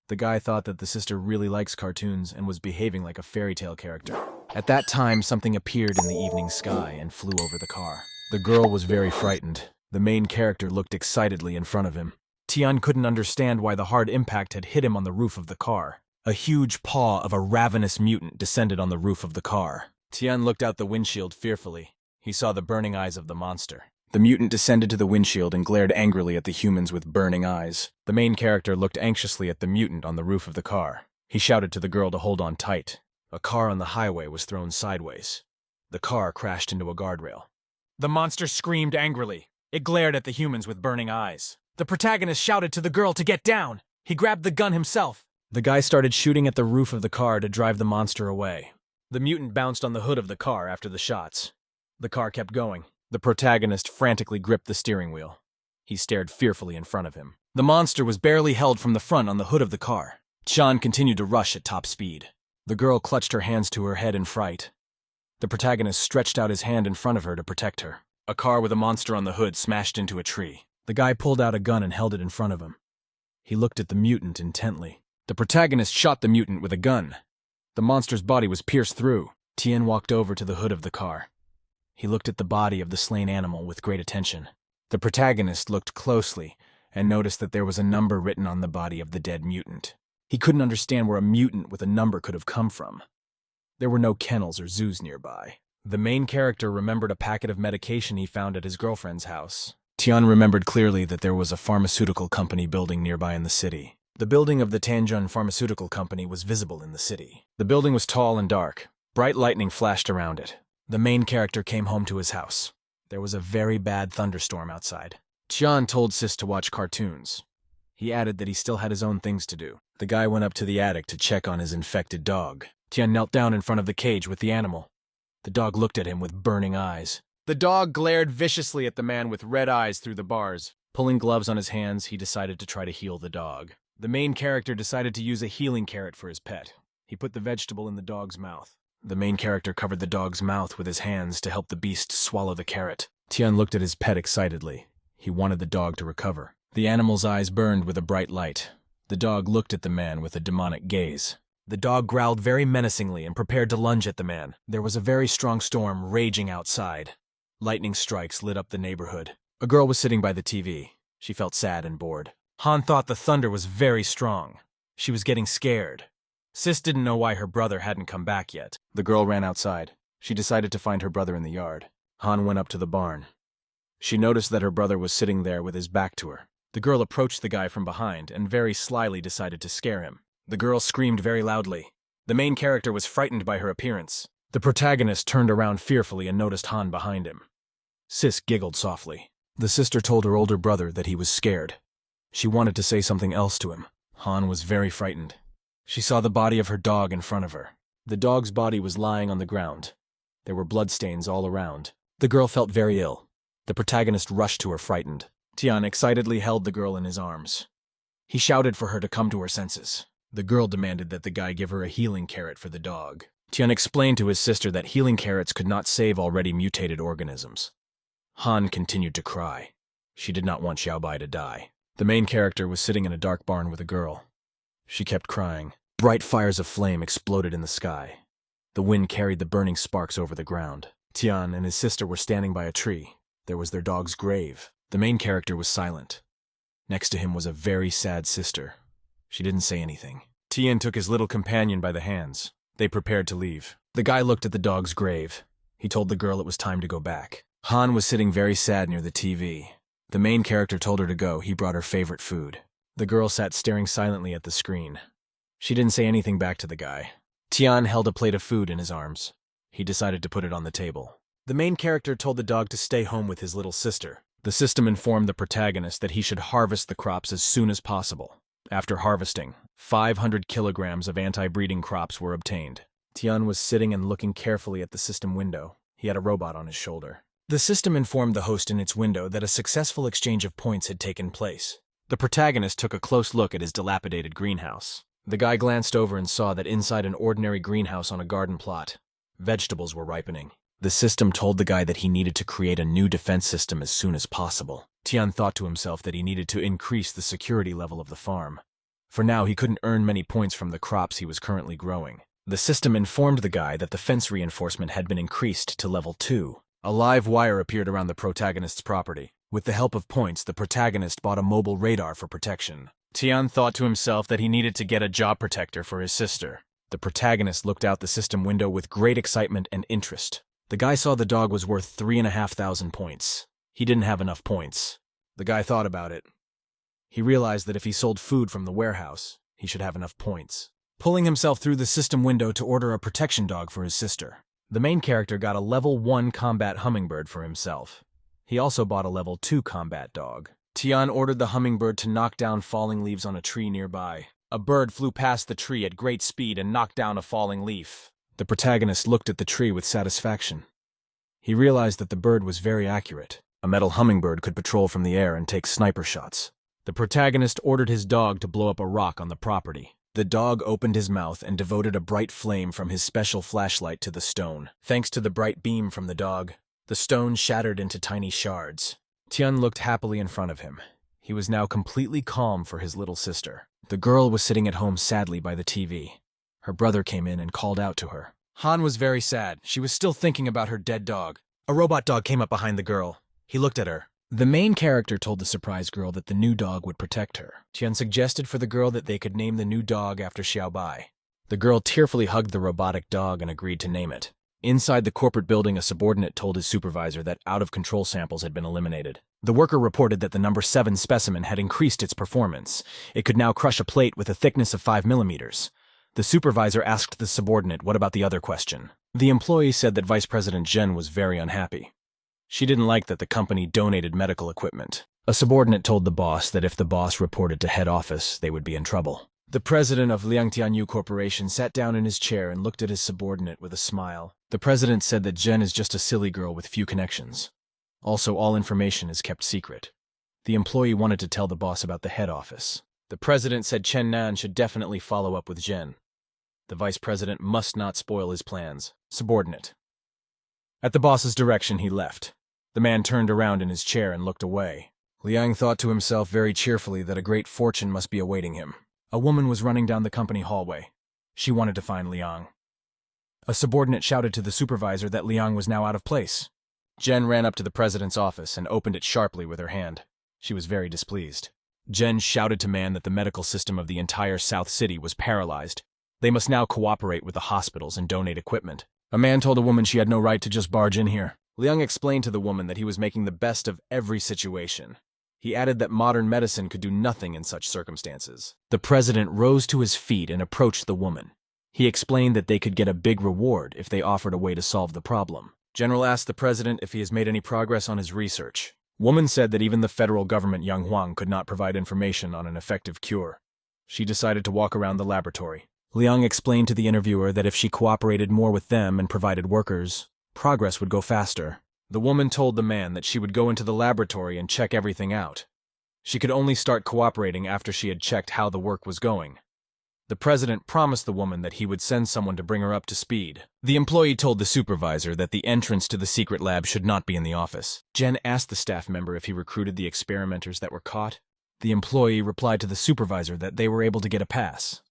The guy thought that the sister really likes cartoons and was behaving like a fairy tale character. At that time, something appeared in the evening sky and flew over the car. The girl was very frightened. The main character looked excitedly in front of him. Tian couldn't understand why the hard impact had hit him on the roof of the car. A huge paw of a ravenous mutant descended on the roof of the car. Tian looked out the windshield fearfully. He saw the burning eyes of the monster. The mutant descended to the windshield and glared angrily at the humans with burning eyes. The main character looked anxiously at the mutant on the roof of the car. He shouted to the girl to hold on tight. A car on the highway was thrown sideways. The car crashed into a guardrail. The monster screamed angrily. It glared at the humans with burning eyes. The protagonist shouted to the girl to get down. He grabbed the gun himself. The guy started shooting at the roof of the car to drive the monster away. The mutant bounced on the hood of the car after the shots. The car kept going. The protagonist frantically gripped the steering wheel. He stared fearfully in front of him. The monster was barely held from the front on the hood of the car. Sean continued to rush at top speed. The girl clutched her hands to her head in fright. The protagonist stretched out his hand in front of her to protect her. A car with a monster on the hood smashed into a tree. The guy pulled out a gun and held it in front of him. He looked at the mutant intently. The protagonist shot the mutant with a gun. The monster's body was pierced through. Tien walked over to the hood of the car. He looked at the body of the slain animal with great attention. The protagonist looked closely and noticed that there was a number written on the body of the dead mutant. He couldn't understand where a mutant with a number could have come from. There were no kennels or zoos nearby. The main character remembered a packet of medication he found at his girlfriend's house. Tian remembered clearly that there was a pharmaceutical company building nearby in the city. The building of the Tanjun Pharmaceutical Company was visible in the city. The building was tall and dark. Bright lightning flashed around it. The main character came home to his house. There was a very bad thunderstorm outside. Tian told Sis to watch cartoons. He added that he still had his own things to do. The guy went up to the attic to check on his infected dog. Tian knelt down in front of the cage with the animal. The dog looked at him with burning eyes. The dog glared viciously at the man with red eyes through the bars. Pulling gloves on his hands, he decided to try to heal the dog. The main character decided to use a healing carrot for his pet. He put the vegetable in the dog's mouth. The main character covered the dog's mouth with his hands to help the beast swallow the carrot. Tian looked at his pet excitedly. He wanted the dog to recover. The animal's eyes burned with a bright light. The dog looked at the man with a demonic gaze. The dog growled very menacingly and prepared to lunge at the man. There was a very strong storm raging outside. Lightning strikes lit up the neighborhood. A girl was sitting by the TV. She felt sad and bored. Han thought the thunder was very strong. She was getting scared. Sis didn't know why her brother hadn't come back yet. The girl ran outside. She decided to find her brother in the yard. Han went up to the barn. She noticed that her brother was sitting there with his back to her. The girl approached the guy from behind and very slyly decided to scare him. The girl screamed very loudly. The main character was frightened by her appearance. The protagonist turned around fearfully and noticed Han behind him. Sis giggled softly. The sister told her older brother that he was scared. She wanted to say something else to him. Han was very frightened. She saw the body of her dog in front of her. The dog's body was lying on the ground. There were bloodstains all around. The girl felt very ill. The protagonist rushed to her frightened. Tian excitedly held the girl in his arms. He shouted for her to come to her senses. The girl demanded that the guy give her a healing carrot for the dog. Tian explained to his sister that healing carrots could not save already mutated organisms. Han continued to cry. She did not want Xiaobai to die. The main character was sitting in a dark barn with a girl. She kept crying. Bright fires of flame exploded in the sky. The wind carried the burning sparks over the ground. Tian and his sister were standing by a tree. There was their dog's grave. The main character was silent. Next to him was a very sad sister. She didn't say anything. Tian took his little companion by the hands. They prepared to leave. The guy looked at the dog's grave. He told the girl it was time to go back. Han was sitting very sad near the TV. The main character told her to go. He brought her favorite food. The girl sat staring silently at the screen. She didn't say anything back to the guy. Tian held a plate of food in his arms. He decided to put it on the table. The main character told the dog to stay home with his little sister. The system informed the protagonist that he should harvest the crops as soon as possible. After harvesting, 500 kilograms of anti-breeding crops were obtained. Tian was sitting and looking carefully at the system window. He had a robot on his shoulder. The system informed the host in its window that a successful exchange of points had taken place. The protagonist took a close look at his dilapidated greenhouse. The guy glanced over and saw that inside an ordinary greenhouse on a garden plot, vegetables were ripening. The system told the guy that he needed to create a new defense system as soon as possible. Tian thought to himself that he needed to increase the security level of the farm. For now, he couldn't earn many points from the crops he was currently growing. The system informed the guy that the fence reinforcement had been increased to level 2. A live wire appeared around the protagonist's property. With the help of points, the protagonist bought a mobile radar for protection. Tian thought to himself that he needed to get a job protector for his sister. The protagonist looked out the system window with great excitement and interest. The guy saw the dog was worth 3,500 points. He didn't have enough points. The guy thought about it. He realized that if he sold food from the warehouse, he should have enough points. Pulling himself through the system window to order a protection dog for his sister. The main character got a level 1 combat hummingbird for himself. He also bought a level 2 combat dog. Tian ordered the hummingbird to knock down falling leaves on a tree nearby. A bird flew past the tree at great speed and knocked down a falling leaf. The protagonist looked at the tree with satisfaction. He realized that the bird was very accurate. A metal hummingbird could patrol from the air and take sniper shots. The protagonist ordered his dog to blow up a rock on the property. The dog opened his mouth and devoted a bright flame from his special flashlight to the stone. Thanks to the bright beam from the dog, the stone shattered into tiny shards. Tian looked happily in front of him. He was now completely calm for his little sister. The girl was sitting at home sadly by the TV. Her brother came in and called out to her. Han was very sad. She was still thinking about her dead dog. A robot dog came up behind the girl. He looked at her. The main character told the surprised girl that the new dog would protect her. Tian suggested for the girl that they could name the new dog after Xiaobai. The girl tearfully hugged the robotic dog and agreed to name it. Inside the corporate building, a subordinate told his supervisor that out-of-control samples had been eliminated. The worker reported that the number 7 specimen had increased its performance. It could now crush a plate with a thickness of 5 millimeters. The supervisor asked the subordinate what about the other question. The employee said that Vice President Zhen was very unhappy. She didn't like that the company donated medical equipment. A subordinate told the boss that if the boss reported to head office, they would be in trouble. The president of Liangtianyu Corporation sat down in his chair and looked at his subordinate with a smile. The president said that Zhen is just a silly girl with few connections. Also, all information is kept secret. The employee wanted to tell the boss about the head office. The president said Chen Nan should definitely follow up with Zhen. The vice president must not spoil his plans. Subordinate. At the boss's direction, he left. The man turned around in his chair and looked away. Liang thought to himself very cheerfully that a great fortune must be awaiting him. A woman was running down the company hallway. She wanted to find Liang. A subordinate shouted to the supervisor that Liang was now out of place. Zhen ran up to the president's office and opened it sharply with her hand. She was very displeased. Zhen shouted to Man that the medical system of the entire South City was paralyzed. They must now cooperate with the hospitals and donate equipment. A man told a woman she had no right to just barge in here. Liang explained to the woman that he was making the best of every situation. He added that modern medicine could do nothing in such circumstances. The president rose to his feet and approached the woman. He explained that they could get a big reward if they offered a way to solve the problem. General asked the president if he has made any progress on his research. Woman said that even the federal government Yang Huang could not provide information on an effective cure. She decided to walk around the laboratory. Liang explained to the interviewer that if she cooperated more with them and provided workers, progress would go faster. The woman told the man that she would go into the laboratory and check everything out. She could only start cooperating after she had checked how the work was going. The president promised the woman that he would send someone to bring her up to speed. The employee told the supervisor that the entrance to the secret lab should not be in the office. Zhen asked the staff member if he recruited the experimenters that were caught. The employee replied to the supervisor that they were able to get a pass.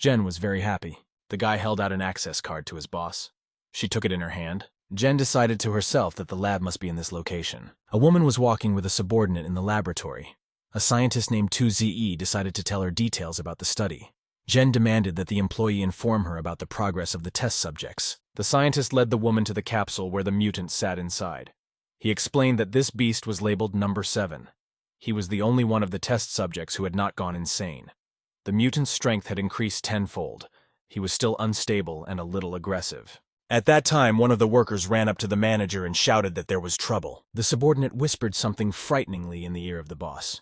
Zhen was very happy. The guy held out an access card to his boss. She took it in her hand. Zhen decided to herself that the lab must be in this location. A woman was walking with a subordinate in the laboratory. A scientist named 2ZE decided to tell her details about the study. Zhen demanded that the employee inform her about the progress of the test subjects. The scientist led the woman to the capsule where the mutant sat inside. He explained that this beast was labeled number 7. He was the only one of the test subjects who had not gone insane. The mutant's strength had increased tenfold. He was still unstable and a little aggressive. At that time, one of the workers ran up to the manager and shouted that there was trouble. The subordinate whispered something frighteningly in the ear of the boss.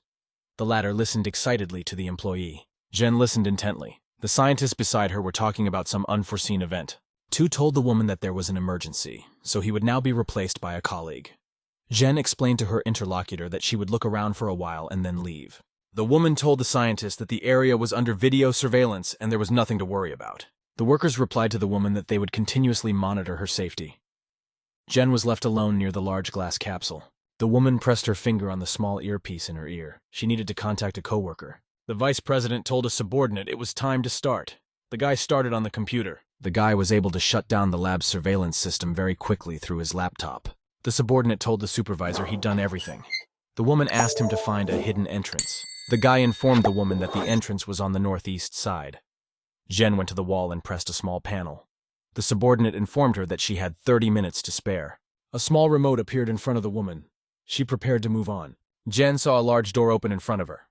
The latter listened excitedly to the employee. Zhen listened intently. The scientists beside her were talking about some unforeseen event. Tu told the woman that there was an emergency, so he would now be replaced by a colleague. Zhen explained to her interlocutor that she would look around for a while and then leave. The woman told the scientist that the area was under video surveillance and there was nothing to worry about. The workers replied to the woman that they would continuously monitor her safety. Zhen was left alone near the large glass capsule. The woman pressed her finger on the small earpiece in her ear. She needed to contact a coworker. The vice president told a subordinate it was time to start. The guy started on the computer. The guy was able to shut down the lab's surveillance system very quickly through his laptop. The subordinate told the supervisor he'd done everything. The woman asked him to find a hidden entrance. The guy informed the woman that the entrance was on the northeast side. Zhen went to the wall and pressed a small panel. The subordinate informed her that she had 30 minutes to spare. A small remote appeared in front of the woman. She prepared to move on. Zhen saw a large door open in front of her.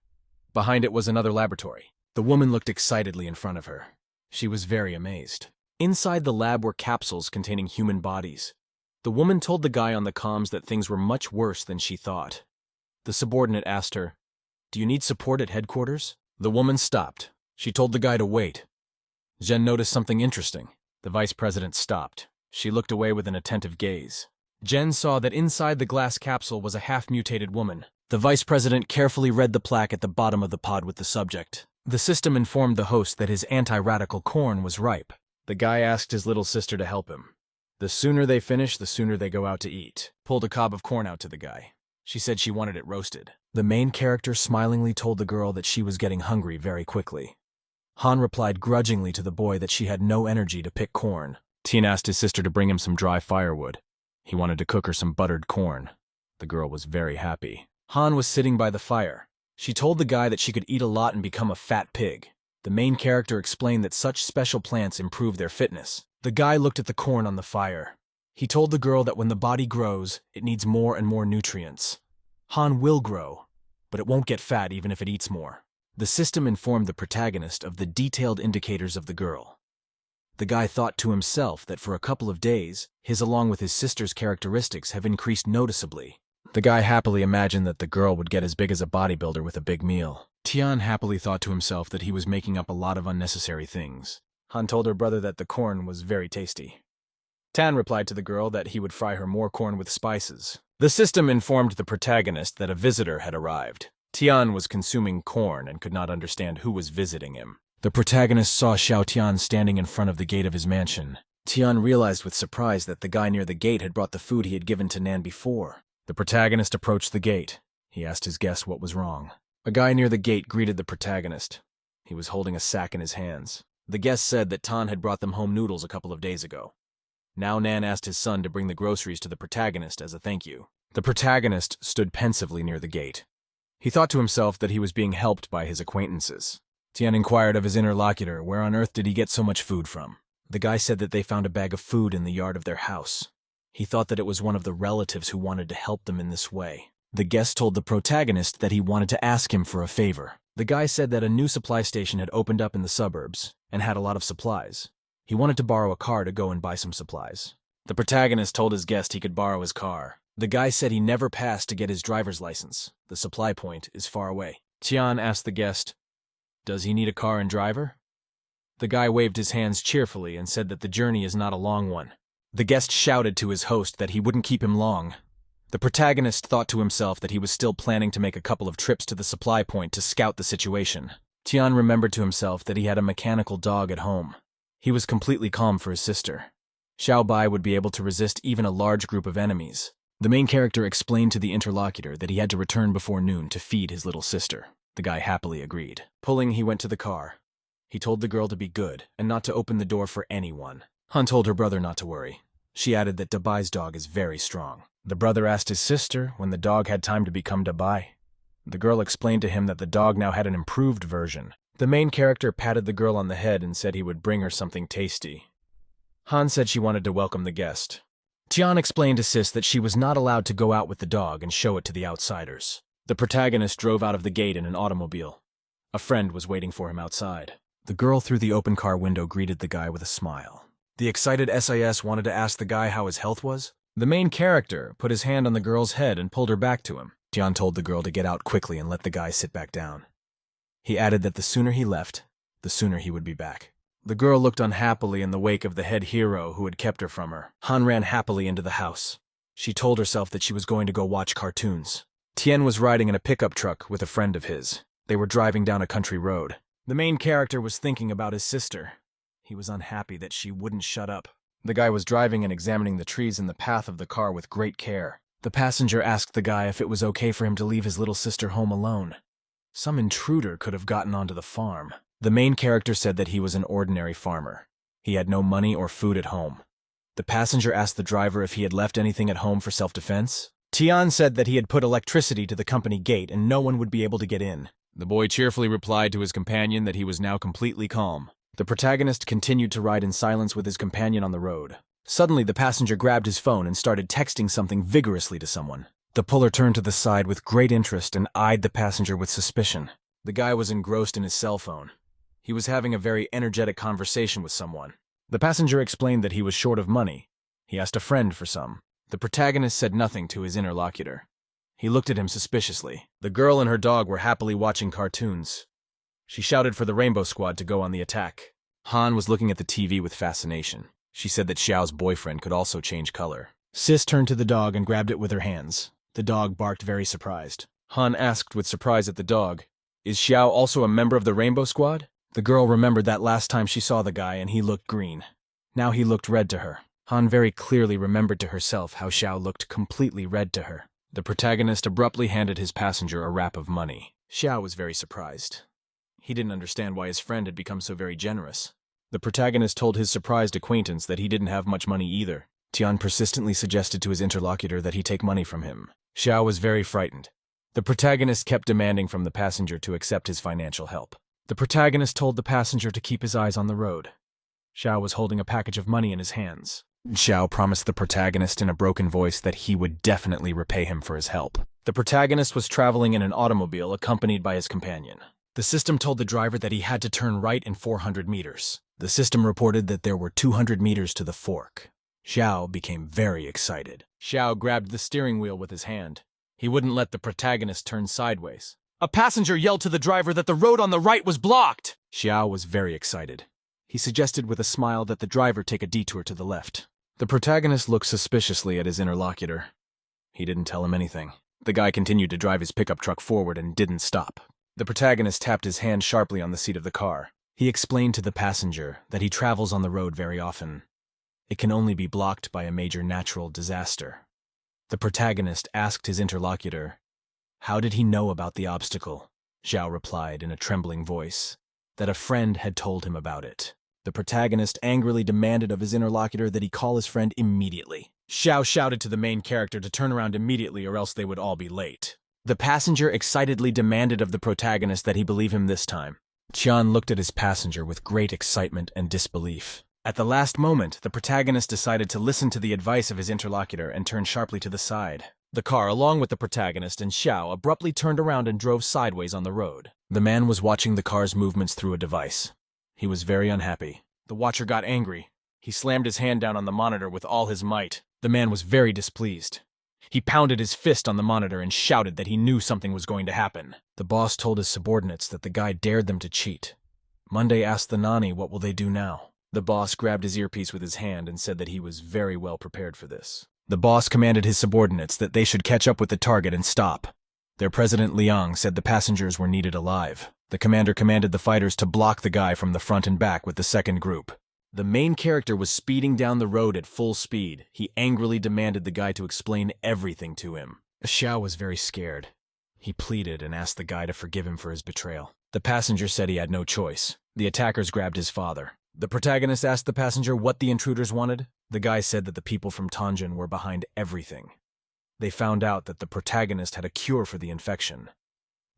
Behind it was another laboratory. The woman looked excitedly in front of her. She was very amazed. Inside the lab were capsules containing human bodies. The woman told the guy on the comms that things were much worse than she thought. The subordinate asked her, "Do you need support at headquarters?" The woman stopped. She told the guy to wait. Zhen noticed something interesting. The vice president stopped. She looked away with an attentive gaze. Zhen saw that inside the glass capsule was a half-mutated woman. The vice president carefully read the plaque at the bottom of the pod with the subject. The system informed the host that his anti-radical corn was ripe. The guy asked his little sister to help him. The sooner they finish, the sooner they go out to eat. Pulled a cob of corn out to the guy. She said she wanted it roasted. The main character smilingly told the girl that she was getting hungry very quickly. Han replied grudgingly to the boy that she had no energy to pick corn. Tien asked his sister to bring him some dry firewood. He wanted to cook her some buttered corn. The girl was very happy. Han was sitting by the fire. She told the guy that she could eat a lot and become a fat pig. The main character explained that such special plants improve their fitness. The guy looked at the corn on the fire. He told the girl that when the body grows, it needs more and more nutrients. Han will grow, but it won't get fat even if it eats more. The system informed the protagonist of the detailed indicators of the girl. The guy thought to himself that for a couple of days, his along with his sister's characteristics have increased noticeably. The guy happily imagined that the girl would get as big as a bodybuilder with a big meal. Tian happily thought to himself that he was making up a lot of unnecessary things. Han told her brother that the corn was very tasty. Tan replied to the girl that he would fry her more corn with spices. The system informed the protagonist that a visitor had arrived. Tian was consuming corn and could not understand who was visiting him. The protagonist saw Xiao Tian standing in front of the gate of his mansion. Tian realized with surprise that the guy near the gate had brought the food he had given to Nan before. The protagonist approached the gate. He asked his guest what was wrong. A guy near the gate greeted the protagonist. He was holding a sack in his hands. The guest said that Tan had brought them home noodles a couple of days ago. Now Nan asked his son to bring the groceries to the protagonist as a thank you. The protagonist stood pensively near the gate. He thought to himself that he was being helped by his acquaintances. Tian inquired of his interlocutor where on earth did he get so much food from. The guy said that they found a bag of food in the yard of their house. He thought that it was one of the relatives who wanted to help them in this way. The guest told the protagonist that he wanted to ask him for a favor. The guy said that a new supply station had opened up in the suburbs and had a lot of supplies. He wanted to borrow a car to go and buy some supplies. The protagonist told his guest he could borrow his car. The guy said he never passed to get his driver's license. The supply point is far away. Tian asked the guest, "Does he need a car and driver?" The guy waved his hands cheerfully and said that the journey is not a long one. The guest shouted to his host that he wouldn't keep him long. The protagonist thought to himself that he was still planning to make a couple of trips to the supply point to scout the situation. Tian remembered to himself that he had a mechanical dog at home. He was completely calm for his sister. Xiao Bai would be able to resist even a large group of enemies. The main character explained to the interlocutor that he had to return before noon to feed his little sister. The guy happily agreed. Pulling, he went to the car. He told the girl to be good and not to open the door for anyone. Han told her brother not to worry. She added that Dabai's dog is very strong. The brother asked his sister when the dog had time to become Dabai. The girl explained to him that the dog now had an improved version. The main character patted the girl on the head and said he would bring her something tasty. Han said she wanted to welcome the guest. Tian explained to Sis that she was not allowed to go out with the dog and show it to the outsiders. The protagonist drove out of the gate in an automobile. A friend was waiting for him outside. The girl through the open car window greeted the guy with a smile. The excited SIS wanted to ask the guy how his health was. The main character put his hand on the girl's head and pulled her back to him. Tian told the girl to get out quickly and let the guy sit back down. He added that the sooner he left, the sooner he would be back. The girl looked unhappily in the wake of the head hero who had kept her from her. Han ran happily into the house. She told herself that she was going to go watch cartoons. Tien was riding in a pickup truck with a friend of his. They were driving down a country road. The main character was thinking about his sister. He was unhappy that she wouldn't shut up. The guy was driving and examining the trees in the path of the car with great care. The passenger asked the guy if it was okay for him to leave his little sister home alone. Some intruder could have gotten onto the farm. The main character said that he was an ordinary farmer. He had no money or food at home. The passenger asked the driver if he had left anything at home for self-defense. Tian said that he had put electricity to the company gate and no one would be able to get in. The boy cheerfully replied to his companion that he was now completely calm. The protagonist continued to ride in silence with his companion on the road. Suddenly, the passenger grabbed his phone and started texting something vigorously to someone. The puller turned to the side with great interest and eyed the passenger with suspicion. The guy was engrossed in his cell phone. He was having a very energetic conversation with someone. The passenger explained that he was short of money. He asked a friend for some. The protagonist said nothing to his interlocutor. He looked at him suspiciously. The girl and her dog were happily watching cartoons. She shouted for the Rainbow Squad to go on the attack. Han was looking at the TV with fascination. She said that Xiao's boyfriend could also change color. Sis turned to the dog and grabbed it with her hands. The dog barked very surprised. Han asked with surprise at the dog. Is Xiao also a member of the Rainbow Squad? The girl remembered that last time she saw the guy and he looked green. Now he looked red to her. Han very clearly remembered to herself how Xiao looked completely red to her. The protagonist abruptly handed his passenger a wrap of money. Xiao was very surprised. He didn't understand why his friend had become so very generous. The protagonist told his surprised acquaintance that he didn't have much money either. Tian persistently suggested to his interlocutor that he take money from him. Xiao was very frightened. The protagonist kept demanding from the passenger to accept his financial help. The protagonist told the passenger to keep his eyes on the road. Xiao was holding a package of money in his hands. Xiao promised the protagonist in a broken voice that he would definitely repay him for his help. The protagonist was traveling in an automobile accompanied by his companion. The system told the driver that he had to turn right in 400 meters. The system reported that there were 200 meters to the fork. Xiao became very excited. Xiao grabbed the steering wheel with his hand. He wouldn't let the protagonist turn sideways. A passenger yelled to the driver that the road on the right was blocked. Xiao was very excited. He suggested with a smile that the driver take a detour to the left. The protagonist looked suspiciously at his interlocutor. He didn't tell him anything. The guy continued to drive his pickup truck forward and didn't stop. The protagonist tapped his hand sharply on the seat of the car. He explained to the passenger that he travels on the road very often. It can only be blocked by a major natural disaster. The protagonist asked his interlocutor, how did he know about the obstacle? Xiao replied in a trembling voice that a friend had told him about it. The protagonist angrily demanded of his interlocutor that he call his friend immediately. Xiao shouted to the main character to turn around immediately or else they would all be late. The passenger excitedly demanded of the protagonist that he believe him this time. Tian looked at his passenger with great excitement and disbelief. At the last moment, the protagonist decided to listen to the advice of his interlocutor and turn sharply to the side. The car, along with the protagonist and Xiao, abruptly turned around and drove sideways on the road. The man was watching the car's movements through a device. He was very unhappy. The watcher got angry. He slammed his hand down on the monitor with all his might. The man was very displeased. He pounded his fist on the monitor and shouted that he knew something was going to happen. The boss told his subordinates that the guy dared them to cheat. Monday asked the Nani what will they do now. The boss grabbed his earpiece with his hand and said that he was very well prepared for this. The boss commanded his subordinates that they should catch up with the target and stop. Their president Liang said the passengers were needed alive. The commander commanded the fighters to block the guy from the front and back with the second group. The main character was speeding down the road at full speed. He angrily demanded the guy to explain everything to him. Xiao was very scared. He pleaded and asked the guy to forgive him for his betrayal. The passenger said he had no choice. The attackers grabbed his father. The protagonist asked the passenger what the intruders wanted. The guy said that the people from Tanjin were behind everything. They found out that the protagonist had a cure for the infection.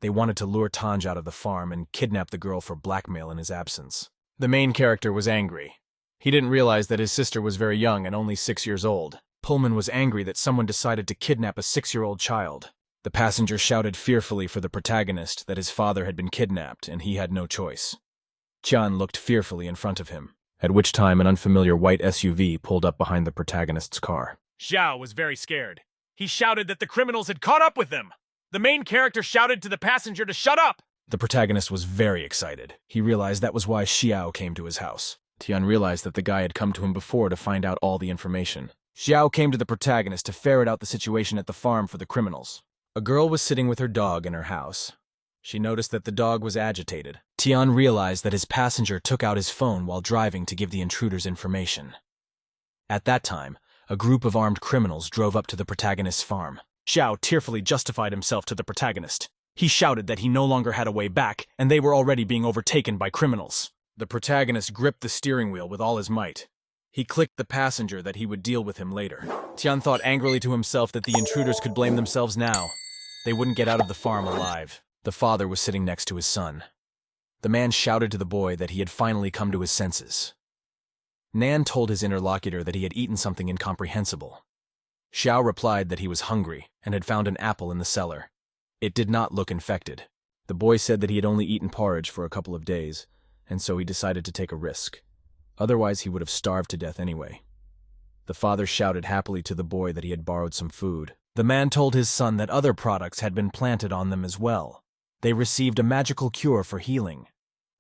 They wanted to lure Tanj out of the farm and kidnap the girl for blackmail in his absence. The main character was angry. He didn't realize that his sister was very young and only 6 years old. Pullman was angry that someone decided to kidnap a 6-year-old child. The passenger shouted fearfully for the protagonist that his father had been kidnapped and he had no choice. Tian looked fearfully in front of him, at which time an unfamiliar white SUV pulled up behind the protagonist's car. Xiao was very scared. He shouted that the criminals had caught up with them. The main character shouted to the passenger to shut up. The protagonist was very excited. He realized that was why Xiao came to his house. Tian realized that the guy had come to him before to find out all the information. Xiao came to the protagonist to ferret out the situation at the farm for the criminals. A girl was sitting with her dog in her house. She noticed that the dog was agitated. Tian realized that his passenger took out his phone while driving to give the intruders information. At that time, a group of armed criminals drove up to the protagonist's farm. Xiao tearfully justified himself to the protagonist. He shouted that he no longer had a way back, and they were already being overtaken by criminals. The protagonist gripped the steering wheel with all his might. He clicked the passenger that he would deal with him later. Tian thought angrily to himself that the intruders could blame themselves now. They wouldn't get out of the farm alive. The father was sitting next to his son. The man shouted to the boy that he had finally come to his senses. Nan told his interlocutor that he had eaten something incomprehensible. Xiao replied that he was hungry and had found an apple in the cellar. It did not look infected. The boy said that he had only eaten porridge for a couple of days, and so he decided to take a risk. Otherwise, he would have starved to death anyway. The father shouted happily to the boy that he had borrowed some food. The man told his son that other products had been planted on them as well. They received a magical cure for healing.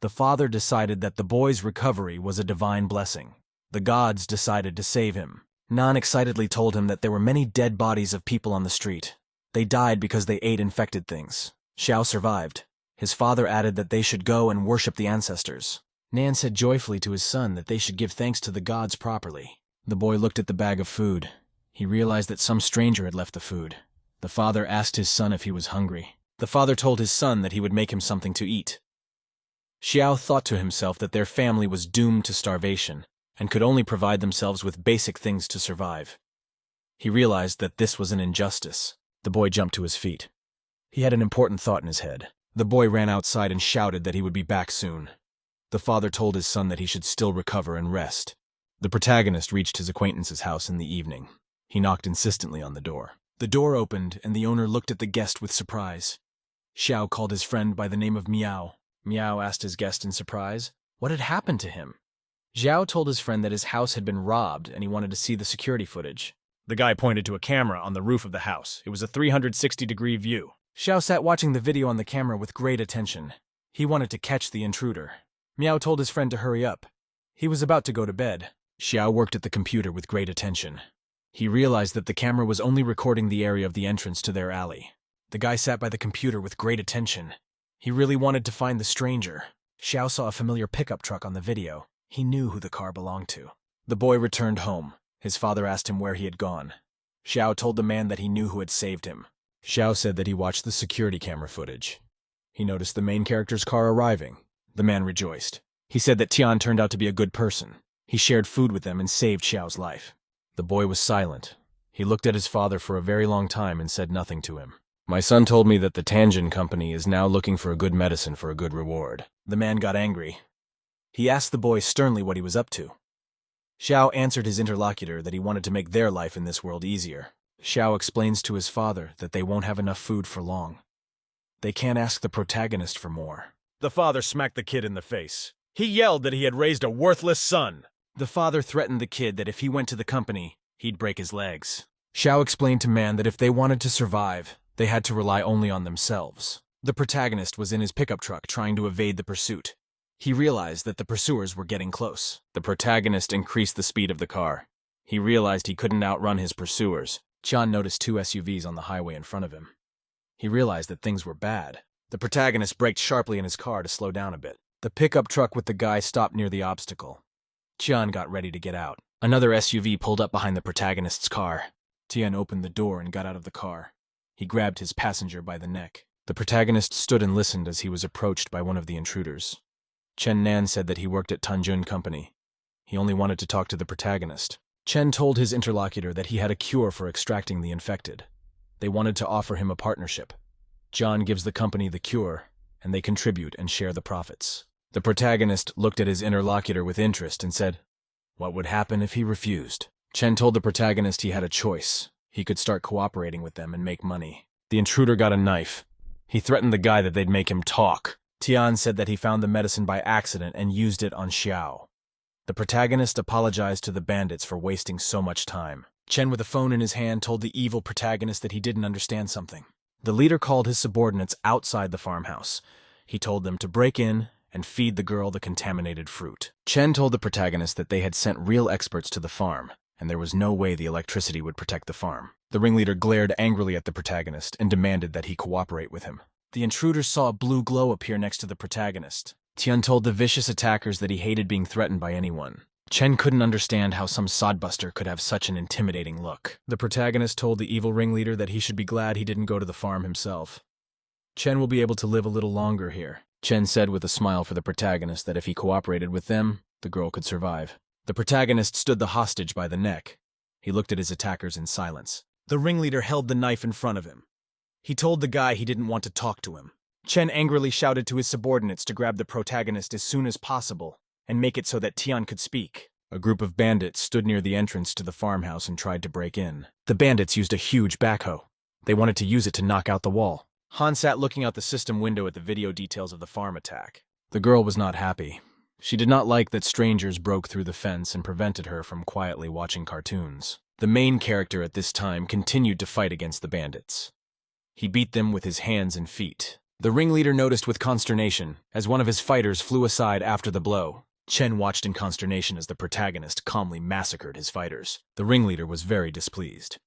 The father decided that the boy's recovery was a divine blessing. The gods decided to save him. Nan excitedly told him that there were many dead bodies of people on the street. They died because they ate infected things. Xiao survived. His father added that they should go and worship the ancestors. Nan said joyfully to his son that they should give thanks to the gods properly. The boy looked at the bag of food. He realized that some stranger had left the food. The father asked his son if he was hungry. The father told his son that he would make him something to eat. Xiao thought to himself that their family was doomed to starvation and could only provide themselves with basic things to survive. He realized that this was an injustice. The boy jumped to his feet. He had an important thought in his head. The boy ran outside and shouted that he would be back soon. The father told his son that he should still recover and rest. The protagonist reached his acquaintance's house in the evening. He knocked insistently on the door. The door opened, and the owner looked at the guest with surprise. Xiao called his friend by the name of Miao. Miao asked his guest in surprise what had happened to him. Xiao told his friend that his house had been robbed and he wanted to see the security footage. The guy pointed to a camera on the roof of the house. It was a 360-degree view. Xiao sat watching the video on the camera with great attention. He wanted to catch the intruder. Miao told his friend to hurry up. He was about to go to bed. Xiao worked at the computer with great attention. He realized that the camera was only recording the area of the entrance to their alley. The guy sat by the computer with great attention. He really wanted to find the stranger. Xiao saw a familiar pickup truck on the video. He knew who the car belonged to. The boy returned home. His father asked him where he had gone. Xiao told the man that he knew who had saved him. Xiao said that he watched the security camera footage. He noticed the main character's car arriving. The man rejoiced. He said that Tian turned out to be a good person. He shared food with them and saved Xiao's life. The boy was silent. He looked at his father for a very long time and said nothing to him. My son told me that the Tanjin Company is now looking for a good medicine for a good reward. The man got angry. He asked the boy sternly what he was up to. Xiao answered his interlocutor that he wanted to make their life in this world easier. Xiao explains to his father that they won't have enough food for long. They can't ask the protagonist for more. The father smacked the kid in the face. He yelled that he had raised a worthless son. The father threatened the kid that if he went to the company, he'd break his legs. Xiao explained to Man that if they wanted to survive, they had to rely only on themselves. The protagonist was in his pickup truck trying to evade the pursuit. He realized that the pursuers were getting close. The protagonist increased the speed of the car. He realized he couldn't outrun his pursuers. Tian noticed two SUVs on the highway in front of him. He realized that things were bad. The protagonist braked sharply in his car to slow down a bit. The pickup truck with the guy stopped near the obstacle. Tian got ready to get out. Another SUV pulled up behind the protagonist's car. Tian opened the door and got out of the car. He grabbed his passenger by the neck. The protagonist stood and listened as he was approached by one of the intruders. Chen Nan said that he worked at Tanjun Company. He only wanted to talk to the protagonist. Chen told his interlocutor that he had a cure for extracting the infected. They wanted to offer him a partnership. John gives the company the cure, and they contribute and share the profits. The protagonist looked at his interlocutor with interest and said, what would happen if he refused? Chen told the protagonist he had a choice. He could start cooperating with them and make money. The intruder got a knife. He threatened the guy that they'd make him talk. Tian said that he found the medicine by accident and used it on Xiao. The protagonist apologized to the bandits for wasting so much time. Chen, with a phone in his hand, told the evil protagonist that he didn't understand something. The leader called his subordinates outside the farmhouse. He told them to break in and feed the girl the contaminated fruit. Chen told the protagonist that they had sent real experts to the farm, and there was no way the electricity would protect the farm. The ringleader glared angrily at the protagonist and demanded that he cooperate with him. The intruders saw a blue glow appear next to the protagonist. Tian told the vicious attackers that he hated being threatened by anyone. Chen couldn't understand how some sodbuster could have such an intimidating look. The protagonist told the evil ringleader that he should be glad he didn't go to the farm himself. Chen will be able to live a little longer here. Chen said with a smile for the protagonist that if he cooperated with them, the girl could survive. The protagonist stood the hostage by the neck. He looked at his attackers in silence. The ringleader held the knife in front of him. He told the guy he didn't want to talk to him. Chen angrily shouted to his subordinates to grab the protagonist as soon as possible and make it so that Tian could speak. A group of bandits stood near the entrance to the farmhouse and tried to break in. The bandits used a huge backhoe. They wanted to use it to knock out the wall. Han sat looking out the system window at the video details of the farm attack. The girl was not happy. She did not like that strangers broke through the fence and prevented her from quietly watching cartoons. The main character at this time continued to fight against the bandits. He beat them with his hands and feet. The ringleader noticed with consternation as one of his fighters flew aside after the blow. Chen watched in consternation as the protagonist calmly massacred his fighters. The ringleader was very displeased.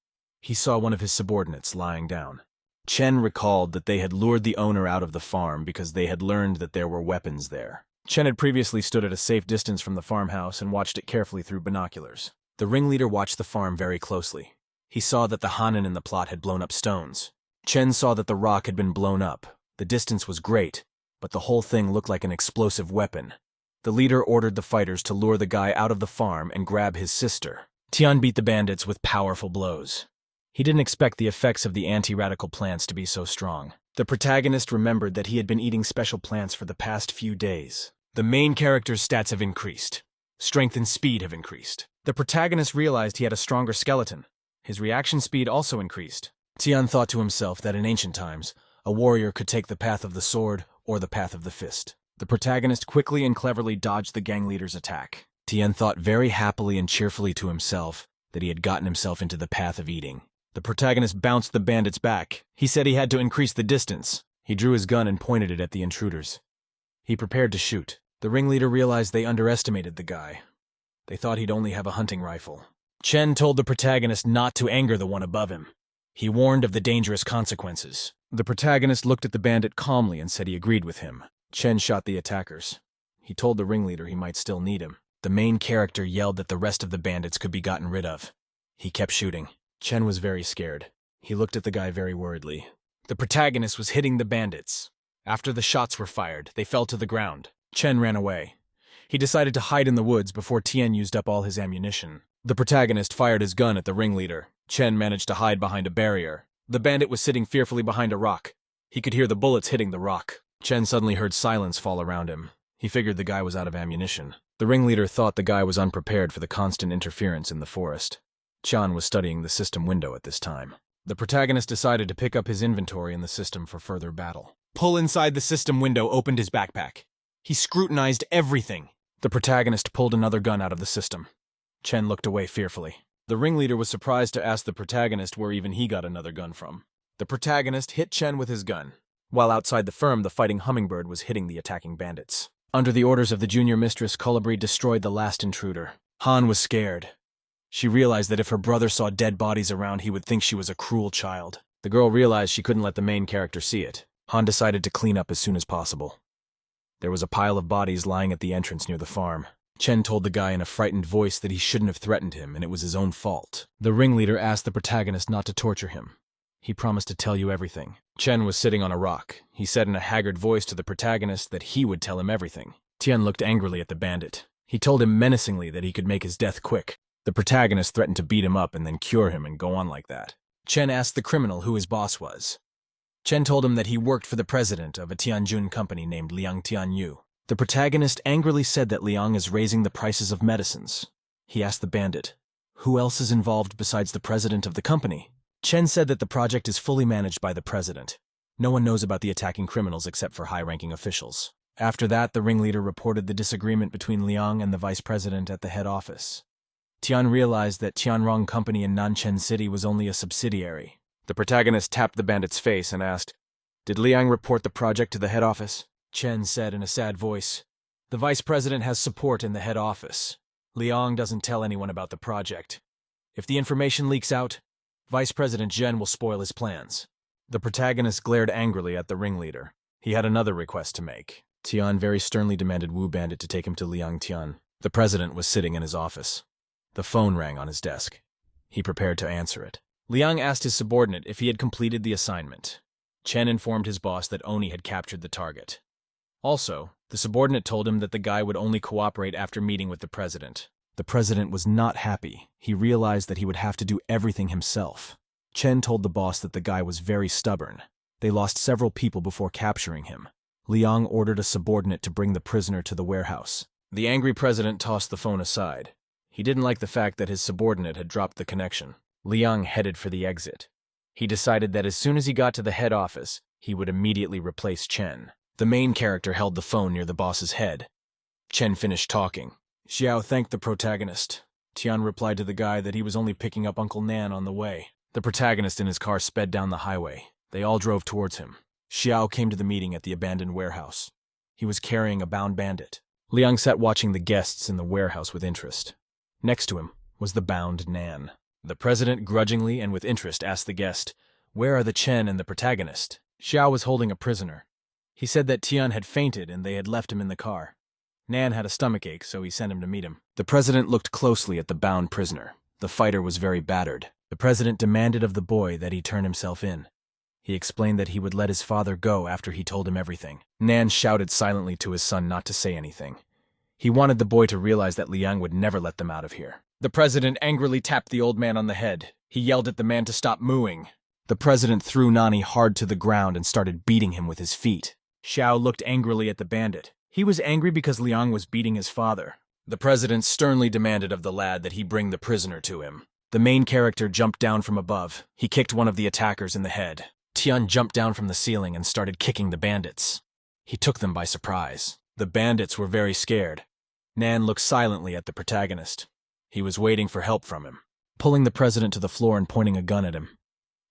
He saw one of his subordinates lying down. Chen recalled that they had lured the owner out of the farm because they had learned that there were weapons there. Chen had previously stood at a safe distance from the farmhouse and watched it carefully through binoculars. The ringleader watched the farm very closely. He saw that the Hanin in the plot had blown up stones. Chen saw that the rock had been blown up. The distance was great, but the whole thing looked like an explosive weapon. The leader ordered the fighters to lure the guy out of the farm and grab his sister. Tian beat the bandits with powerful blows. He didn't expect the effects of the anti-radical plants to be so strong. The protagonist remembered that he had been eating special plants for the past few days. The main character's stats have increased. Strength and speed have increased. The protagonist realized he had a stronger skeleton. His reaction speed also increased. Tian thought to himself that in ancient times, a warrior could take the path of the sword or the path of the fist. The protagonist quickly and cleverly dodged the gang leader's attack. Tian thought very happily and cheerfully to himself that he had gotten himself into the path of eating. The protagonist bounced the bandits back. He said he had to increase the distance. He drew his gun and pointed it at the intruders. He prepared to shoot. The ringleader realized they underestimated the guy. They thought he'd only have a hunting rifle. Chen told the protagonist not to anger the one above him. He warned of the dangerous consequences. The protagonist looked at the bandit calmly and said he agreed with him. Chen shot the attackers. He told the ringleader he might still need him. The main character yelled that the rest of the bandits could be gotten rid of. He kept shooting. Chen was very scared. He looked at the guy very worriedly. The protagonist was hitting the bandits. After the shots were fired, they fell to the ground. Chen ran away. He decided to hide in the woods before Tian used up all his ammunition. The protagonist fired his gun at the ringleader. Chen managed to hide behind a barrier. The bandit was sitting fearfully behind a rock. He could hear the bullets hitting the rock. Chen suddenly heard silence fall around him. He figured the guy was out of ammunition. The ringleader thought the guy was unprepared for the constant interference in the forest. Chen was studying the system window at this time. The protagonist decided to pick up his inventory in the system for further battle. Pull inside the system window opened his backpack. He scrutinized everything. The protagonist pulled another gun out of the system. Chen looked away fearfully. The ringleader was surprised to ask the protagonist where even he got another gun from. The protagonist hit Chen with his gun. While outside the firm, the fighting hummingbird was hitting the attacking bandits. Under the orders of the junior mistress, Colibri destroyed the last intruder. Han was scared. She realized that if her brother saw dead bodies around, he would think she was a cruel child. The girl realized she couldn't let the main character see it. Han decided to clean up as soon as possible. There was a pile of bodies lying at the entrance near the farm. Chen told the guy in a frightened voice that he shouldn't have threatened him and it was his own fault. The ringleader asked the protagonist not to torture him. He promised to tell you everything. Chen was sitting on a rock. He said in a haggard voice to the protagonist that he would tell him everything. Tian looked angrily at the bandit. He told him menacingly that he could make his death quick. The protagonist threatened to beat him up and then cure him and go on like that. Chen asked the criminal who his boss was. Chen told him that he worked for the president of a Tianjun company named Liang Tianyu. The protagonist angrily said that Liang is raising the prices of medicines. He asked the bandit, "Who else is involved besides the president of the company?" Chen said that the project is fully managed by the president. No one knows about the attacking criminals except for high-ranking officials. After that, the ringleader reported the disagreement between Liang and the vice president at the head office. Tian realized that Tianrong Company in Nanchen City was only a subsidiary. The protagonist tapped the bandit's face and asked, "Did Liang report the project to the head office?" Chen said in a sad voice, "The vice president has support in the head office. Liang doesn't tell anyone about the project. If the information leaks out, Vice President Zhen will spoil his plans." The protagonist glared angrily at the ringleader. He had another request to make. Tian very sternly demanded Wu Bandit to take him to Liang Tian. The president was sitting in his office. The phone rang on his desk. He prepared to answer it. Liang asked his subordinate if he had completed the assignment. Chen informed his boss that Oni had captured the target. Also, the subordinate told him that the guy would only cooperate after meeting with the president. The president was not happy. He realized that he would have to do everything himself. Chen told the boss that the guy was very stubborn. They lost several people before capturing him. Liang ordered a subordinate to bring the prisoner to the warehouse. The angry president tossed the phone aside. He didn't like the fact that his subordinate had dropped the connection. Liang headed for the exit. He decided that as soon as he got to the head office, he would immediately replace Chen. The main character held the phone near the boss's head. Chen finished talking. Xiao thanked the protagonist. Tian replied to the guy that he was only picking up Uncle Nan on the way. The protagonist in his car sped down the highway. They all drove towards him. Xiao came to the meeting at the abandoned warehouse. He was carrying a bound bandit. Liang sat watching the guests in the warehouse with interest. Next to him was the bound Nan. The president grudgingly and with interest asked the guest, "Where are the Chen and the protagonist?" Xiao was holding a prisoner. He said that Tian had fainted and they had left him in the car. Nan had a stomachache, so he sent him to meet him. The president looked closely at the bound prisoner. The fighter was very battered. The president demanded of the boy that he turn himself in. He explained that he would let his father go after he told him everything. Nan shouted silently to his son not to say anything. He wanted the boy to realize that Liang would never let them out of here. The president angrily tapped the old man on the head. He yelled at the man to stop mooing. The president threw Nani hard to the ground and started beating him with his feet. Xiao looked angrily at the bandit. He was angry because Liang was beating his father. The president sternly demanded of the lad that he bring the prisoner to him. The main character jumped down from above. He kicked one of the attackers in the head. Tian jumped down from the ceiling and started kicking the bandits. He took them by surprise. The bandits were very scared. Nan looked silently at the protagonist. He was waiting for help from him, pulling the president to the floor and pointing a gun at him.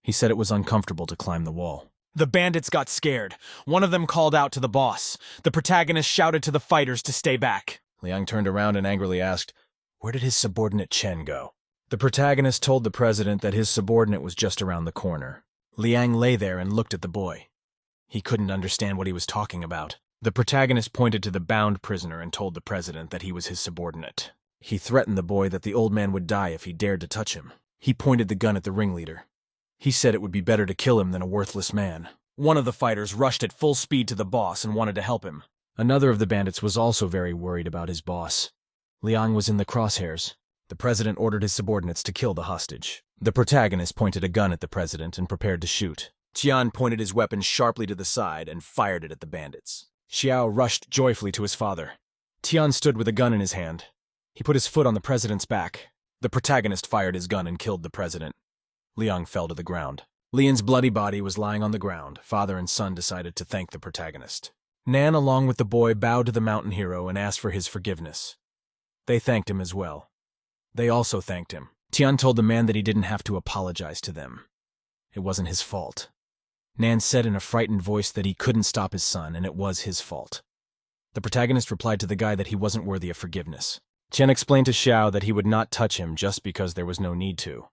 He said it was uncomfortable to climb the wall. The bandits got scared. One of them called out to the boss. The protagonist shouted to the fighters to stay back. Liang turned around and angrily asked, "Where did his subordinate Chen go?" The protagonist told the president that his subordinate was just around the corner. Liang lay there and looked at the boy. He couldn't understand what he was talking about. The protagonist pointed to the bound prisoner and told the president that he was his subordinate. He threatened the boy that the old man would die if he dared to touch him. He pointed the gun at the ringleader. He said it would be better to kill him than a worthless man. One of the fighters rushed at full speed to the boss and wanted to help him. Another of the bandits was also very worried about his boss. Liang was in the crosshairs. The president ordered his subordinates to kill the hostage. The protagonist pointed a gun at the president and prepared to shoot. Tian pointed his weapon sharply to the side and fired it at the bandits. Xiao rushed joyfully to his father. Tian stood with a gun in his hand. He put his foot on the president's back. The protagonist fired his gun and killed the president. Liang fell to the ground. Lian's bloody body was lying on the ground. Father and son decided to thank the protagonist. Nan, along with the boy, bowed to the mountain hero and asked for his forgiveness. They thanked him as well. They also thanked him. Tian told the man that he didn't have to apologize to them. It wasn't his fault. Nan said in a frightened voice that he couldn't stop his son, and it was his fault. The protagonist replied to the guy that he wasn't worthy of forgiveness. Chen explained to Xiao that he would not touch him just because there was no need to.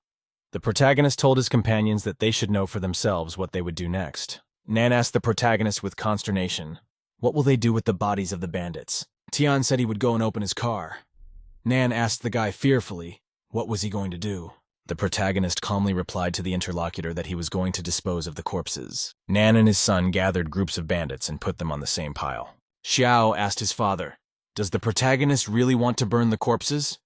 The protagonist told his companions that they should know for themselves what they would do next. Nan asked the protagonist with consternation, "What will they do with the bodies of the bandits?" Tian said he would go and open his car. Nan asked the guy fearfully, what was he going to do? The protagonist calmly replied to the interlocutor that he was going to dispose of the corpses. Nan and his son gathered groups of bandits and put them on the same pile. Xiao asked his father, "Does the protagonist really want to burn the corpses?"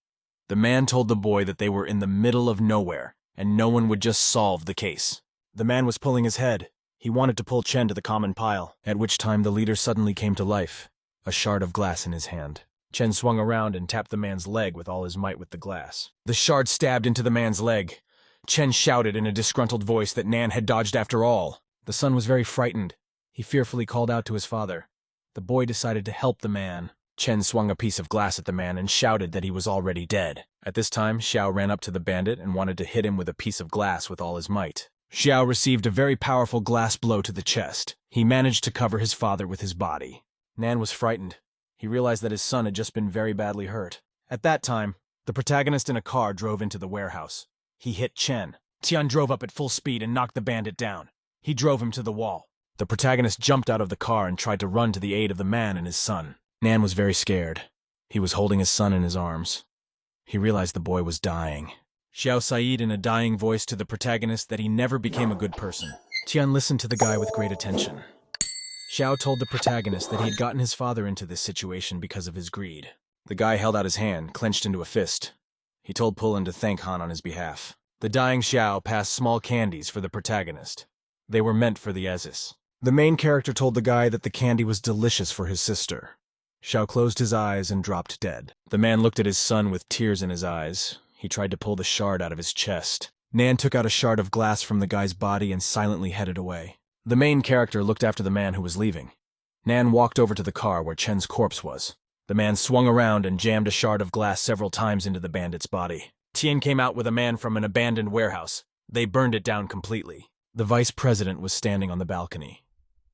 The man told the boy that they were in the middle of nowhere, and no one would just solve the case. The man was pulling his head. He wanted to pull Chen to the common pile, at which time the leader suddenly came to life, a shard of glass in his hand. Chen swung around and tapped the man's leg with all his might with the glass. The shard stabbed into the man's leg. Chen shouted in a disgruntled voice that Nan had dodged after all. The son was very frightened. He fearfully called out to his father. The boy decided to help the man. Chen swung a piece of glass at the man and shouted that he was already dead. At this time, Xiao ran up to the bandit and wanted to hit him with a piece of glass with all his might. Xiao received a very powerful glass blow to the chest. He managed to cover his father with his body. Nan was frightened. He realized that his son had just been very badly hurt. At that time, the protagonist in a car drove into the warehouse. He hit Chen. Tian drove up at full speed and knocked the bandit down. He drove him to the wall. The protagonist jumped out of the car and tried to run to the aid of the man and his son. Nan was very scared. He was holding his son in his arms. He realized the boy was dying. Xiao said in a dying voice to the protagonist that he never became a good person. Tian listened to the guy with great attention. Xiao told the protagonist that he had gotten his father into this situation because of his greed. The guy held out his hand, clenched into a fist. He told Pulin to thank Han on his behalf. The dying Xiao passed small candies for the protagonist. They were meant for the Ezis. The main character told the guy that the candy was delicious for his sister. Xiao closed his eyes and dropped dead. The man looked at his son with tears in his eyes. He tried to pull the shard out of his chest. Nan took out a shard of glass from the guy's body and silently headed away. The main character looked after the man who was leaving. Nan walked over to the car where Chen's corpse was. The man swung around and jammed a shard of glass several times into the bandit's body. Tian came out with a man from an abandoned warehouse. They burned it down completely. The vice president was standing on the balcony.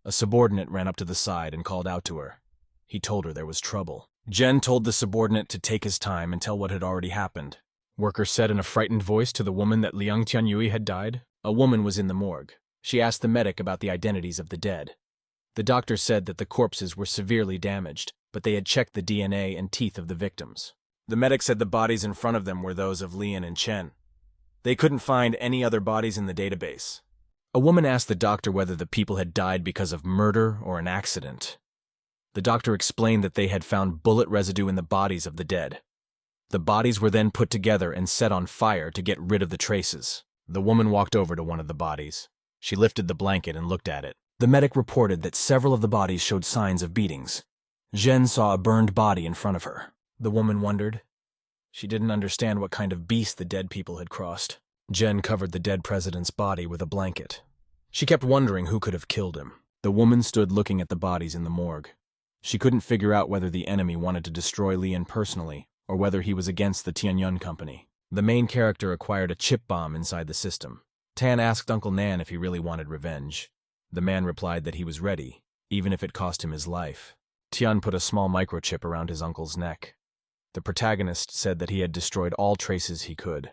A subordinate ran up to the side and called out to her. He told her there was trouble. Jen told the subordinate to take his time and tell what had already happened. Worker said in a frightened voice to the woman that Liang Tianyui had died. A woman was in the morgue. She asked the medic about the identities of the dead. The doctor said that the corpses were severely damaged, but they had checked the DNA and teeth of the victims. The medic said the bodies in front of them were those of Lian and Chen. They couldn't find any other bodies in the database. A woman asked the doctor whether the people had died because of murder or an accident. The doctor explained that they had found bullet residue in the bodies of the dead. The bodies were then put together and set on fire to get rid of the traces. The woman walked over to one of the bodies. She lifted the blanket and looked at it. The medic reported that several of the bodies showed signs of beatings. Zhen saw a burned body in front of her. The woman wondered. She didn't understand what kind of beast the dead people had crossed. Zhen covered the dead president's body with a blanket. She kept wondering who could have killed him. The woman stood looking at the bodies in the morgue. She couldn't figure out whether the enemy wanted to destroy Lian personally, or whether he was against the Tianyun Company. The main character acquired a chip bomb inside the system. Tan asked Uncle Nan if he really wanted revenge. The man replied that he was ready, even if it cost him his life. Tian put a small microchip around his uncle's neck. The protagonist said that he had destroyed all traces he could,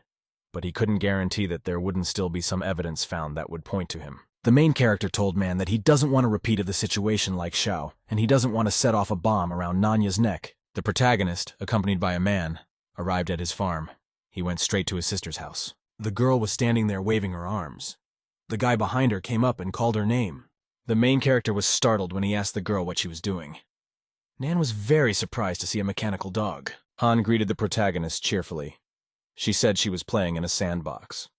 but he couldn't guarantee that there wouldn't still be some evidence found that would point to him. The main character told Man that he doesn't want a repeat of the situation like Xiao, and he doesn't want to set off a bomb around Nanya's neck. The protagonist, accompanied by a man, arrived at his farm. He went straight to his sister's house. The girl was standing there waving her arms. The guy behind her came up and called her name. The main character was startled when he asked the girl what she was doing. Nan was very surprised to see a mechanical dog. Han greeted the protagonist cheerfully. She said she was playing in a sandbox.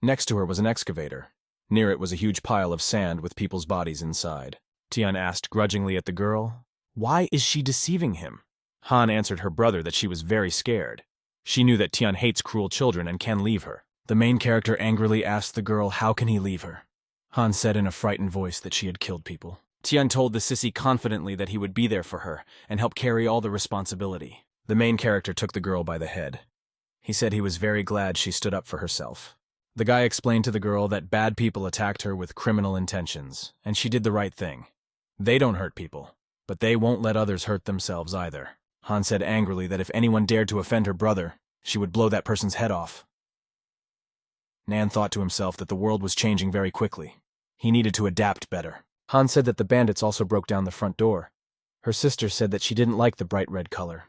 Next to her was an excavator. Near it was a huge pile of sand with people's bodies inside. Tian asked grudgingly at the girl, "Why is she deceiving him?" Han answered her brother that she was very scared. She knew that Tian hates cruel children and can leave her. The main character angrily asked the girl how can he leave her. Han said in a frightened voice that she had killed people. Tian told the sissy confidently that he would be there for her and help carry all the responsibility. The main character took the girl by the head. He said he was very glad she stood up for herself. The guy explained to the girl that bad people attacked her with criminal intentions, and she did the right thing. They don't hurt people, but they won't let others hurt themselves either. Han said angrily that if anyone dared to offend her brother, she would blow that person's head off. Nan thought to himself that the world was changing very quickly. He needed to adapt better. Han said that the bandits also broke down the front door. Her sister said that she didn't like the bright red color.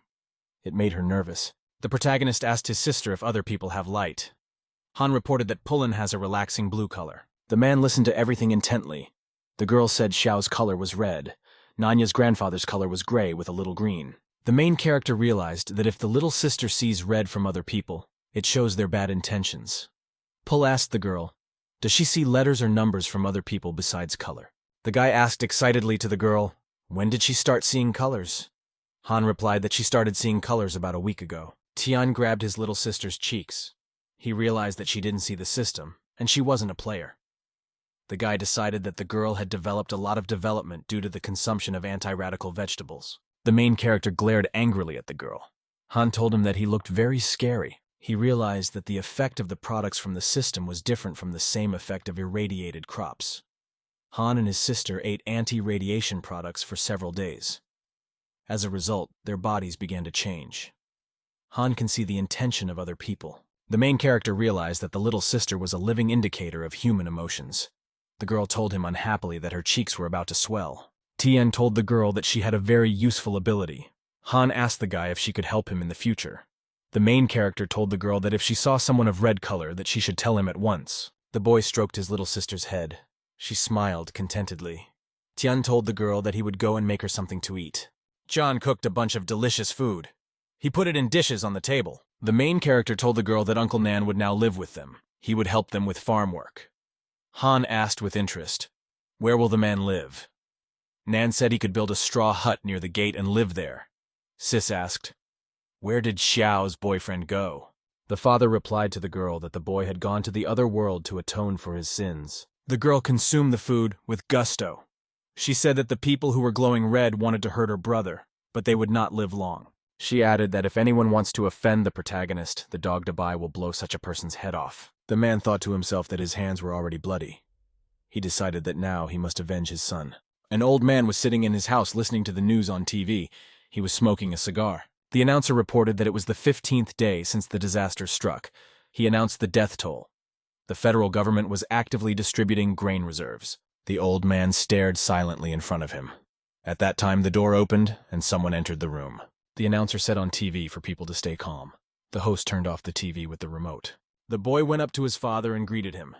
It made her nervous. The protagonist asked his sister if other people have light. Han reported that Pulin has a relaxing blue color. The man listened to everything intently. The girl said Xiao's color was red. Nanya's grandfather's color was gray with a little green. The main character realized that if the little sister sees red from other people, it shows their bad intentions. Pul asked the girl, does she see letters or numbers from other people besides color? The guy asked excitedly to the girl, when did she start seeing colors? Han replied that she started seeing colors about a week ago. Tian grabbed his little sister's cheeks. He realized that she didn't see the system, and she wasn't a player. The guy decided that the girl had developed a lot of development due to the consumption of anti-radical vegetables. The main character glared angrily at the girl. Han told him that he looked very scary. He realized that the effect of the products from the system was different from the same effect of irradiated crops. Han and his sister ate anti-radiation products for several days. As a result, their bodies began to change. Han can see the intention of other people. The main character realized that the little sister was a living indicator of human emotions. The girl told him unhappily that her cheeks were about to swell. Tian told the girl that she had a very useful ability. Han asked the guy if she could help him in the future. The main character told the girl that if she saw someone of red color that she should tell him at once. The boy stroked his little sister's head. She smiled contentedly. Tian told the girl that he would go and make her something to eat. John cooked a bunch of delicious food. He put it in dishes on the table. The main character told the girl that Uncle Nan would now live with them. He would help them with farm work. Han asked with interest, where will the man live? Nan said he could build a straw hut near the gate and live there. Sis asked, where did Xiao's boyfriend go? The father replied to the girl that the boy had gone to the other world to atone for his sins. The girl consumed the food with gusto. She said that the people who were glowing red wanted to hurt her brother, but they would not live long. She added that if anyone wants to offend the protagonist, the dog Dabai will blow such a person's head off. The man thought to himself that his hands were already bloody. He decided that now he must avenge his son. An old man was sitting in his house listening to the news on TV. He was smoking a cigar. The announcer reported that it was the 15th day since the disaster struck. He announced the death toll. The federal government was actively distributing grain reserves. The old man stared silently in front of him. At that time, the door opened and someone entered the room. The announcer said on TV for people to stay calm. The host turned off the TV with the remote. The boy went up to his father and greeted him.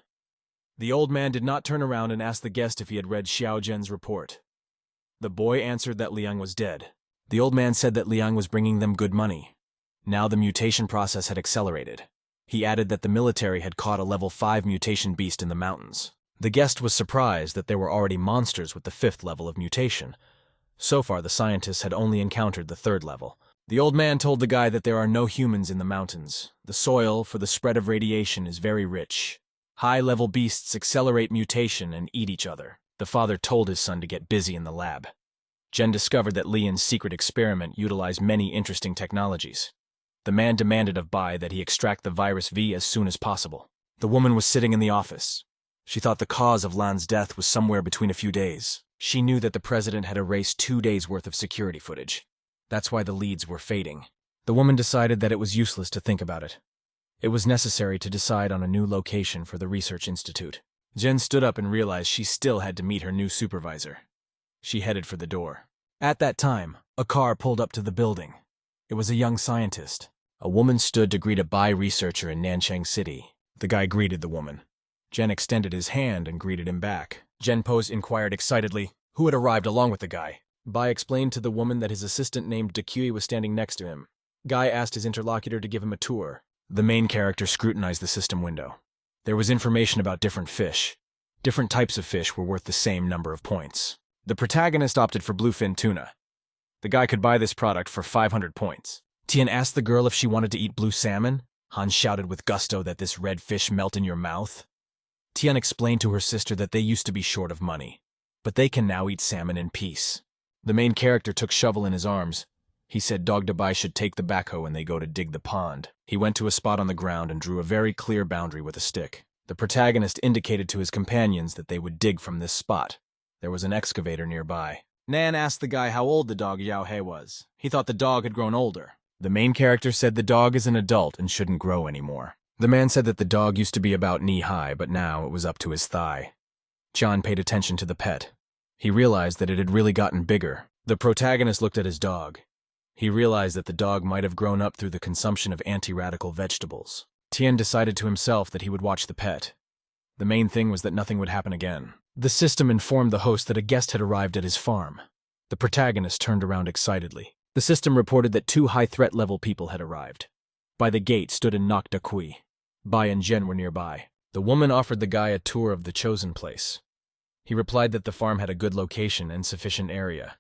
The old man did not turn around and ask the guest if he had read Xiao Zhen's report. The boy answered that Liang was dead. The old man said that Liang was bringing them good money. Now the mutation process had accelerated. He added that the military had caught a level 5 mutation beast in the mountains. The guest was surprised that there were already monsters with the 5th level of mutation. So far, the scientists had only encountered the 3rd level. The old man told the guy that there are no humans in the mountains. The soil for the spread of radiation is very rich. High-level beasts accelerate mutation and eat each other. The father told his son to get busy in the lab. Jen discovered that Lian's secret experiment utilized many interesting technologies. The man demanded of Bai that he extract the virus V as soon as possible. The woman was sitting in the office. She thought the cause of Lan's death was somewhere between a few days. She knew that the president had erased 2 days' worth of security footage. That's why the leads were fading. The woman decided that it was useless to think about it. It was necessary to decide on a new location for the research institute. Jen stood up and realized she still had to meet her new supervisor. She headed for the door. At that time, a car pulled up to the building. It was a young scientist. A woman stood to greet a Bai researcher in Nanchang City. The guy greeted the woman. Jen extended his hand and greeted him back. Jen Pose inquired excitedly who had arrived along with the guy. Bai explained to the woman that his assistant named Dakui was standing next to him. Guy asked his interlocutor to give him a tour. The main character scrutinized the system window. There was information about different fish. Different types of fish were worth the same number of points. The protagonist opted for bluefin tuna. The guy could buy this product for 500 points. Tian asked the girl if she wanted to eat blue salmon. Han shouted with gusto that this red fish melt in your mouth. Tian explained to her sister that they used to be short of money, but they can now eat salmon in peace. The main character took shovel in his arms. He said Dog Dabai should take the backhoe when they go to dig the pond. He went to a spot on the ground and drew a very clear boundary with a stick. The protagonist indicated to his companions that they would dig from this spot. There was an excavator nearby. Nan asked the guy how old the dog Yao He was. He thought the dog had grown older. The main character said the dog is an adult and shouldn't grow anymore. The man said that the dog used to be about knee-high, but now it was up to his thigh. John paid attention to the pet. He realized that it had really gotten bigger. The protagonist looked at his dog. He realized that the dog might have grown up through the consumption of anti-radical vegetables. Tian decided to himself that he would watch the pet. The main thing was that nothing would happen again. The system informed the host that a guest had arrived at his farm. The protagonist turned around excitedly. The system reported that 2 high-threat level people had arrived. By the gate stood and knocked Dakui. Bai and Jen were nearby. The woman offered the guy a tour of the chosen place. He replied that the farm had a good location and sufficient area.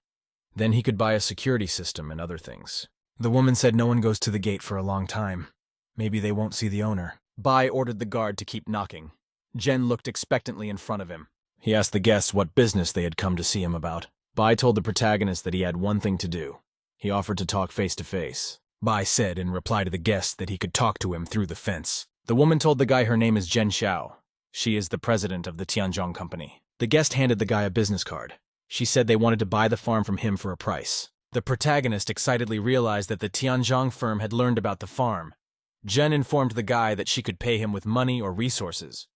Then he could buy a security system and other things. The woman said no one goes to the gate for a long time. Maybe they won't see the owner. Bai ordered the guard to keep knocking. Jen looked expectantly in front of him. He asked the guests what business they had come to see him about. Bai told the protagonist that he had one thing to do. He offered to talk face to face. Bai said in reply to the guest that he could talk to him through the fence. The woman told the guy her name is Jen Xiao. She is the president of the Tianzhong company. The guest handed the guy a business card. She said they wanted to buy the farm from him for a price. The protagonist excitedly realized that the Tianzhong firm had learned about the farm. Jen informed the guy that she could pay him with money or resources.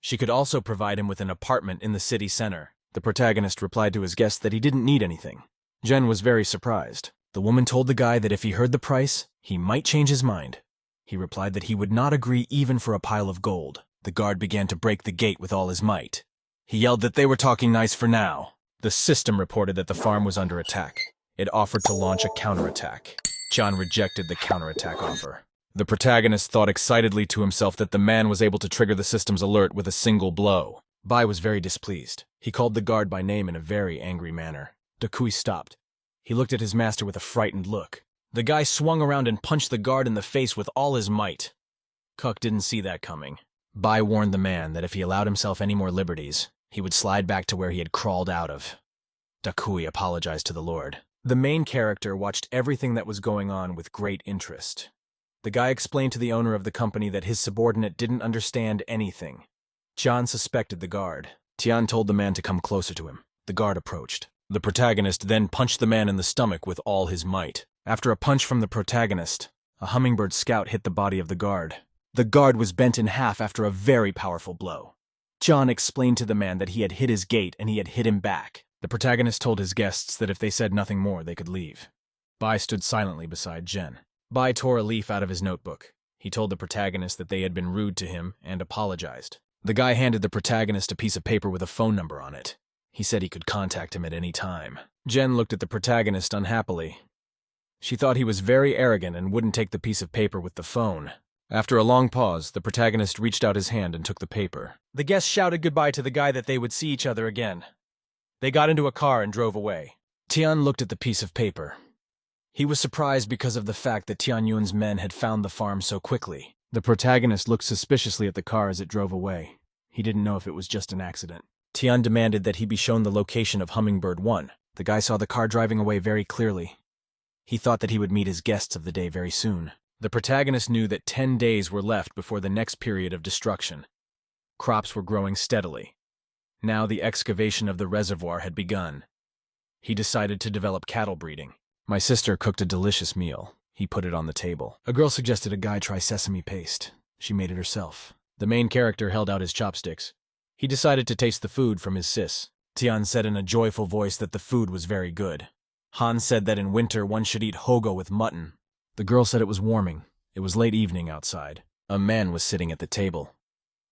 She could also provide him with an apartment in the city center. The protagonist replied to his guest that he didn't need anything. Jen was very surprised. The woman told the guy that if he heard the price, he might change his mind. He replied that he would not agree even for a pile of gold. The guard began to break the gate with all his might. He yelled that they were talking nice for now. The system reported that the farm was under attack. It offered to launch a counterattack. John rejected the counterattack offer. The protagonist thought excitedly to himself that the man was able to trigger the system's alert with a single blow. Bai was very displeased. He called the guard by name in a very angry manner. Dakui stopped. He looked at his master with a frightened look. The guy swung around and punched the guard in the face with all his might. Kuk didn't see that coming. Bai warned the man that if he allowed himself any more liberties, he would slide back to where he had crawled out of. Dakui apologized to the Lord. The main character watched everything that was going on with great interest. The guy explained to the owner of the company that his subordinate didn't understand anything. John suspected the guard. Tian told the man to come closer to him. The guard approached. The protagonist then punched the man in the stomach with all his might. After a punch from the protagonist, a hummingbird scout hit the body of the guard. The guard was bent in half after a very powerful blow. John explained to the man that he had hit his gate and he had hit him back. The protagonist told his guests that if they said nothing more, they could leave. Bai stood silently beside Jen. Bai tore a leaf out of his notebook. He told the protagonist that they had been rude to him and apologized. The guy handed the protagonist a piece of paper with a phone number on it. He said he could contact him at any time. Jen looked at the protagonist unhappily. She thought he was very arrogant and wouldn't take the piece of paper with the phone. After a long pause, the protagonist reached out his hand and took the paper. The guests shouted goodbye to the guy that they would see each other again. They got into a car and drove away. Tian looked at the piece of paper. He was surprised because of the fact that Tian Yun's men had found the farm so quickly. The protagonist looked suspiciously at the car as it drove away. He didn't know if it was just an accident. Tian demanded that he be shown the location of Hummingbird 1. The guy saw the car driving away very clearly. He thought that he would meet his guests of the day very soon. The protagonist knew that 10 days were left before the next period of destruction. Crops were growing steadily. Now the excavation of the reservoir had begun. He decided to develop cattle breeding. My sister cooked a delicious meal. He put it on the table. A girl suggested a guy try sesame paste. She made it herself. The main character held out his chopsticks. He decided to taste the food from his sis. Tian said in a joyful voice that the food was very good. Han said that in winter one should eat hogo with mutton. The girl said it was warming. It was late evening outside. A man was sitting at the table.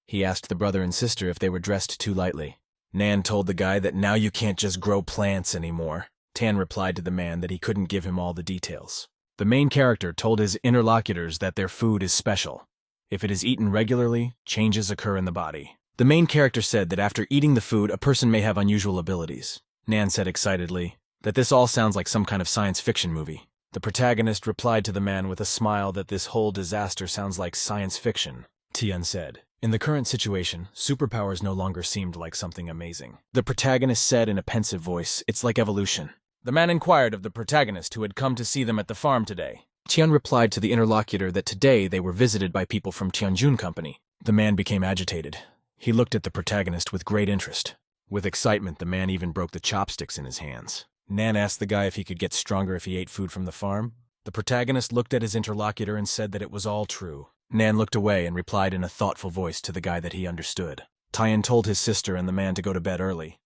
He asked the brother and sister if they were dressed too lightly. Nan told the guy that now you can't just grow plants anymore. Tan replied to the man that he couldn't give him all the details. The main character told his interlocutors that their food is special. If it is eaten regularly, changes occur in the body. The main character said that after eating the food, a person may have unusual abilities. Nan said excitedly that this all sounds like some kind of science fiction movie. The protagonist replied to the man with a smile that this whole disaster sounds like science fiction. Tian said, in the current situation, superpowers no longer seemed like something amazing. The protagonist said in a pensive voice, it's like evolution. The man inquired of the protagonist who had come to see them at the farm today. Tian replied to the interlocutor that today they were visited by people from Tianjun Company. The man became agitated. He looked at the protagonist with great interest. With excitement, the man even broke the chopsticks in his hands. Nan asked the guy if he could get stronger if he ate food from the farm. The protagonist looked at his interlocutor and said that it was all true. Nan looked away and replied in a thoughtful voice to the guy that he understood. Tian told his sister and the man to go to bed early.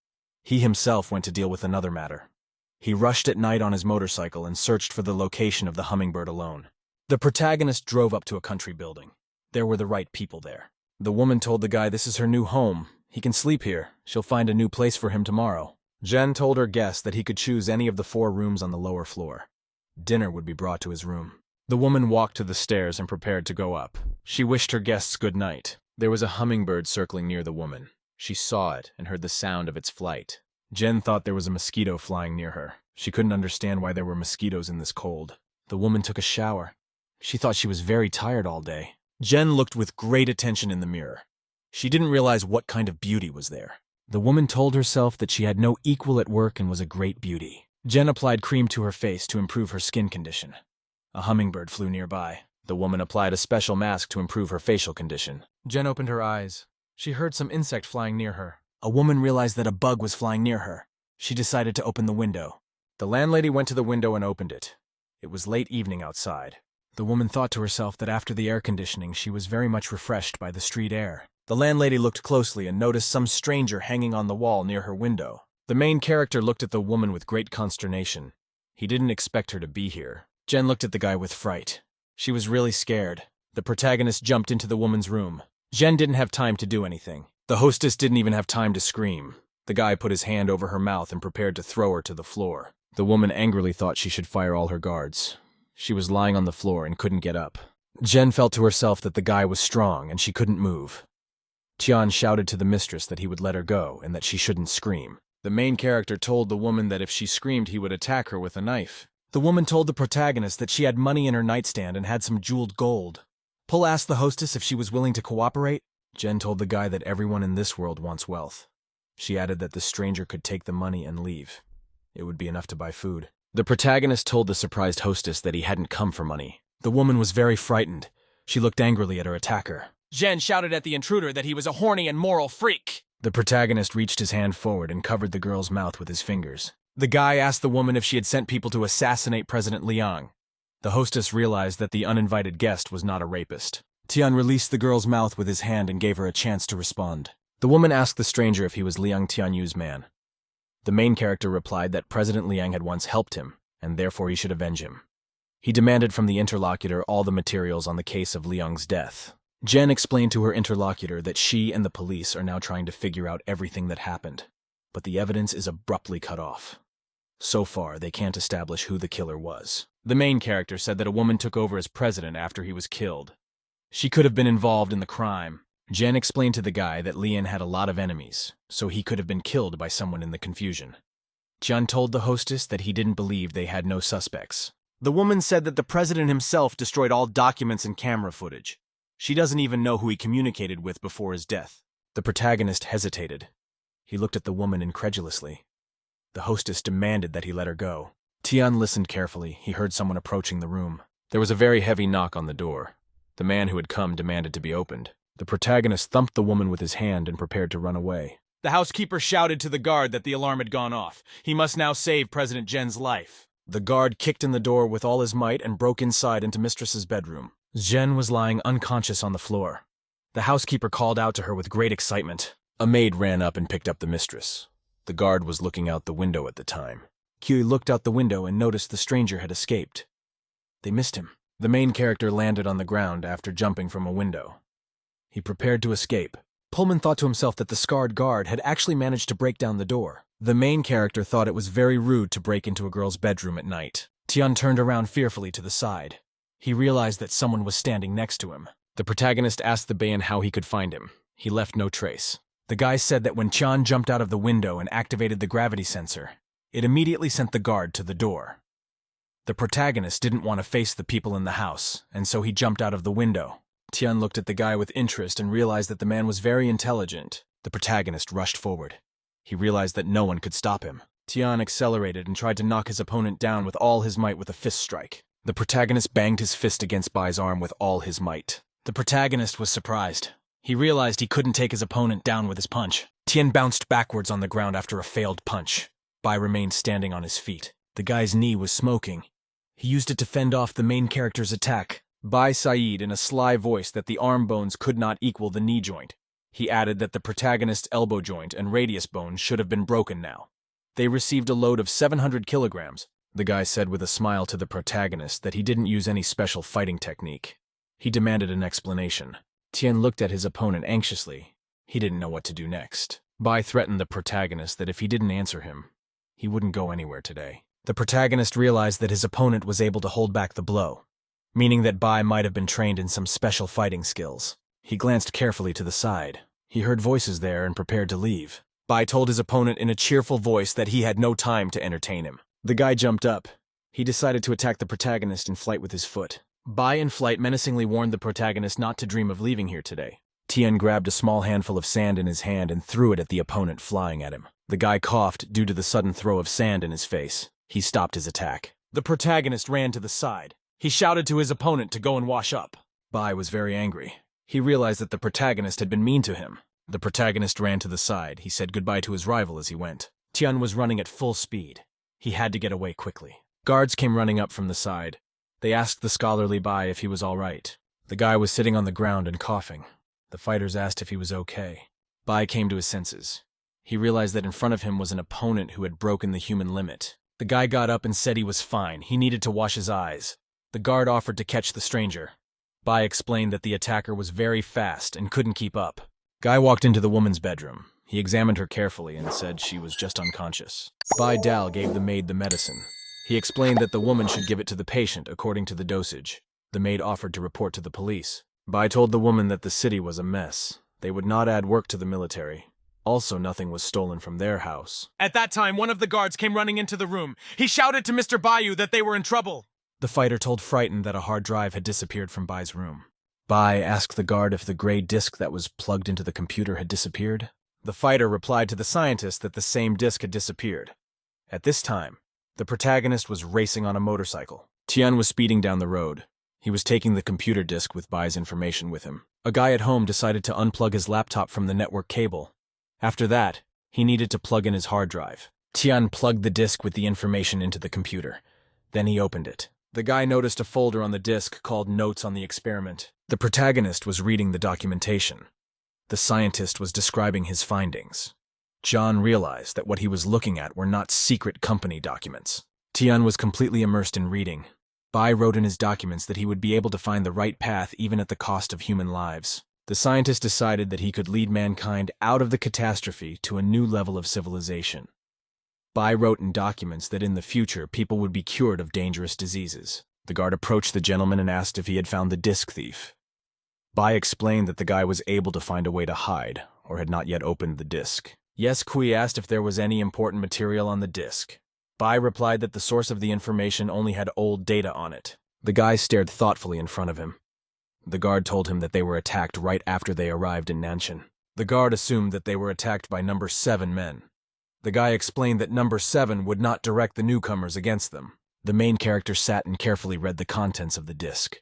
He himself went to deal with another matter. He rushed at night on his motorcycle and searched for the location of the hummingbird alone. The protagonist drove up to a country building. There were the right people there. The woman told the guy this is her new home. He can sleep here. She'll find a new place for him tomorrow. Jen told her guest that he could choose any of the 4 rooms on the lower floor. Dinner would be brought to his room. The woman walked to the stairs and prepared to go up. She wished her guests good night. There was a hummingbird circling near the woman. She saw it and heard the sound of its flight. Jen thought there was a mosquito flying near her. She couldn't understand why there were mosquitoes in this cold. The woman took a shower. She thought she was very tired all day. Jen looked with great attention in the mirror. She didn't realize what kind of beauty was there. The woman told herself that she had no equal at work and was a great beauty. Jen applied cream to her face to improve her skin condition. A hummingbird flew nearby. The woman applied a special mask to improve her facial condition. Jen opened her eyes. She heard some insect flying near her. A woman realized that a bug was flying near her. She decided to open the window. The landlady went to the window and opened it. It was late evening outside. The woman thought to herself that after the air conditioning, she was very much refreshed by the street air. The landlady looked closely and noticed some stranger hanging on the wall near her window. The main character looked at the woman with great consternation. He didn't expect her to be here. Jen looked at the guy with fright. She was really scared. The protagonist jumped into the woman's room. Jen didn't have time to do anything. The hostess didn't even have time to scream. The guy put his hand over her mouth and prepared to throw her to the floor. The woman angrily thought she should fire all her guards. She was lying on the floor and couldn't get up. Jen felt to herself that the guy was strong and she couldn't move. Tian shouted to the mistress that he would let her go and that she shouldn't scream. The main character told the woman that if she screamed he would attack her with a knife. The woman told the protagonist that she had money in her nightstand and had some jeweled gold. Pull asked the hostess if she was willing to cooperate. Jen told the guy that everyone in this world wants wealth. She added that the stranger could take the money and leave. It would be enough to buy food. The protagonist told the surprised hostess that he hadn't come for money. The woman was very frightened. She looked angrily at her attacker. Jen shouted at the intruder that he was a horny and moral freak. The protagonist reached his hand forward and covered the girl's mouth with his fingers. The guy asked the woman if she had sent people to assassinate President Liang. The hostess realized that the uninvited guest was not a rapist. Tian released the girl's mouth with his hand and gave her a chance to respond. The woman asked the stranger if he was Liang Tianyu's man. The main character replied that President Liang had once helped him, and therefore he should avenge him. He demanded from the interlocutor all the materials on the case of Liang's death. Jen explained to her interlocutor that she and the police are now trying to figure out everything that happened, but the evidence is abruptly cut off. So far, they can't establish who the killer was. The main character said that a woman took over as president after he was killed. She could have been involved in the crime. Jen explained to the guy that Lian had a lot of enemies, so he could have been killed by someone in the confusion. Jian told the hostess that he didn't believe they had no suspects. The woman said that the president himself destroyed all documents and camera footage. She doesn't even know who he communicated with before his death. The protagonist hesitated. He looked at the woman incredulously. The hostess demanded that he let her go. Tian listened carefully. He heard someone approaching the room. There was a very heavy knock on the door. The man who had come demanded to be opened. The protagonist thumped the woman with his hand and prepared to run away. The housekeeper shouted to the guard that the alarm had gone off. He must now save President Jen's life. The guard kicked in the door with all his might and broke inside into Mistress's bedroom. Jen was lying unconscious on the floor. The housekeeper called out to her with great excitement. A maid ran up and picked up the mistress. The guard was looking out the window at the time. Kyui looked out the window and noticed the stranger had escaped. They missed him. The main character landed on the ground after jumping from a window. He prepared to escape. Pullman thought to himself that the scarred guard had actually managed to break down the door. The main character thought it was very rude to break into a girl's bedroom at night. Tian turned around fearfully to the side. He realized that someone was standing next to him. The protagonist asked the Bayan how he could find him. He left no trace. The guy said that when Chan jumped out of the window and activated the gravity sensor, it immediately sent the guard to the door. The protagonist didn't want to face the people in the house, and so he jumped out of the window. Tian looked at the guy with interest and realized that the man was very intelligent. The protagonist rushed forward. He realized that no one could stop him. Tian accelerated and tried to knock his opponent down with all his might with a fist strike. The protagonist banged his fist against Bai's arm with all his might. The protagonist was surprised. He realized he couldn't take his opponent down with his punch. Tian bounced backwards on the ground after a failed punch. Bai remained standing on his feet. The guy's knee was smoking. He used it to fend off the main character's attack. Bai said in a sly voice that the arm bones could not equal the knee joint. He added that the protagonist's elbow joint and radius bones should have been broken now. They received a load of 700 kilograms. The guy said with a smile to the protagonist that he didn't use any special fighting technique. He demanded an explanation. Tian looked at his opponent anxiously. He didn't know what to do next. Bai threatened the protagonist that if he didn't answer him, he wouldn't go anywhere today. The protagonist realized that his opponent was able to hold back the blow, meaning that Bai might have been trained in some special fighting skills. He glanced carefully to the side. He heard voices there and prepared to leave. Bai told his opponent in a cheerful voice that he had no time to entertain him. The guy jumped up. He decided to attack the protagonist in flight with his foot. Bai in flight menacingly warned the protagonist not to dream of leaving here today. Tian grabbed a small handful of sand in his hand and threw it at the opponent flying at him. The guy coughed due to the sudden throw of sand in his face. He stopped his attack. The protagonist ran to the side. He shouted to his opponent to go and wash up. Bai was very angry. He realized that the protagonist had been mean to him. The protagonist ran to the side. He said goodbye to his rival as he went. Tian was running at full speed. He had to get away quickly. Guards came running up from the side. They asked the scholarly Bai if he was all right. The guy was sitting on the ground and coughing. The fighters asked if he was okay. Bai came to his senses. He realized that in front of him was an opponent who had broken the human limit. The guy got up and said he was fine. He needed to wash his eyes. The guard offered to catch the stranger. Bai explained that the attacker was very fast and couldn't keep up. Guy walked into the woman's bedroom. He examined her carefully and said she was just unconscious. Bai Dal gave the maid the medicine. He explained that the woman should give it to the patient according to the dosage. The maid offered to report to the police. Bai told the woman that the city was a mess. They would not add work to the military. Also, nothing was stolen from their house. At that time, one of the guards came running into the room. He shouted to Mr. Bayou that they were in trouble. The fighter told Frightened that a hard drive had disappeared from Bai's room. Bai asked the guard if the gray disk that was plugged into the computer had disappeared. The fighter replied to the scientist that the same disk had disappeared. At this time, the protagonist was racing on a motorcycle. Tian was speeding down the road. He was taking the computer disk with Bai's information with him. A guy at home decided to unplug his laptop from the network cable. After that, he needed to plug in his hard drive. Tian plugged the disk with the information into the computer. Then he opened it. The guy noticed a folder on the disk called Notes on the Experiment. The protagonist was reading the documentation. The scientist was describing his findings. John realized that what he was looking at were not secret company documents. Tian was completely immersed in reading. Bai wrote in his documents that he would be able to find the right path even at the cost of human lives. The scientist decided that he could lead mankind out of the catastrophe to a new level of civilization. Bai wrote in documents that in the future people would be cured of dangerous diseases. The guard approached the gentleman and asked if he had found the disc thief. Bai explained that the guy was able to find a way to hide, or had not yet opened the disc. Yes, Kui asked if there was any important material on the disc. Bai replied that the source of the information only had old data on it. The guy stared thoughtfully in front of him. The guard told him that they were attacked right after they arrived in Nanshan. The guard assumed that they were attacked by number 7 men. The guy explained that number 7 would not direct the newcomers against them. The main character sat and carefully read the contents of the disc.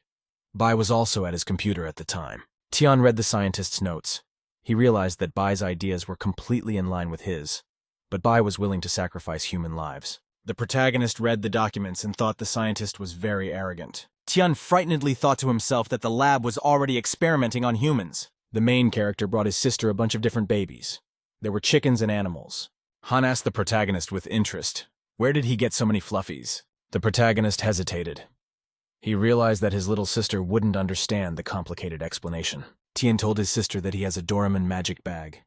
Bai was also at his computer at the time. Tian read the scientist's notes. He realized that Bai's ideas were completely in line with his, but Bai was willing to sacrifice human lives. The protagonist read the documents and thought the scientist was very arrogant. Tian frightenedly thought to himself that the lab was already experimenting on humans. The main character brought his sister a bunch of different babies. There were chickens and animals. Han asked the protagonist with interest, "Where did he get so many fluffies?" The protagonist hesitated. He realized that his little sister wouldn't understand the complicated explanation. Tian told his sister that he has a Doraemon magic bag.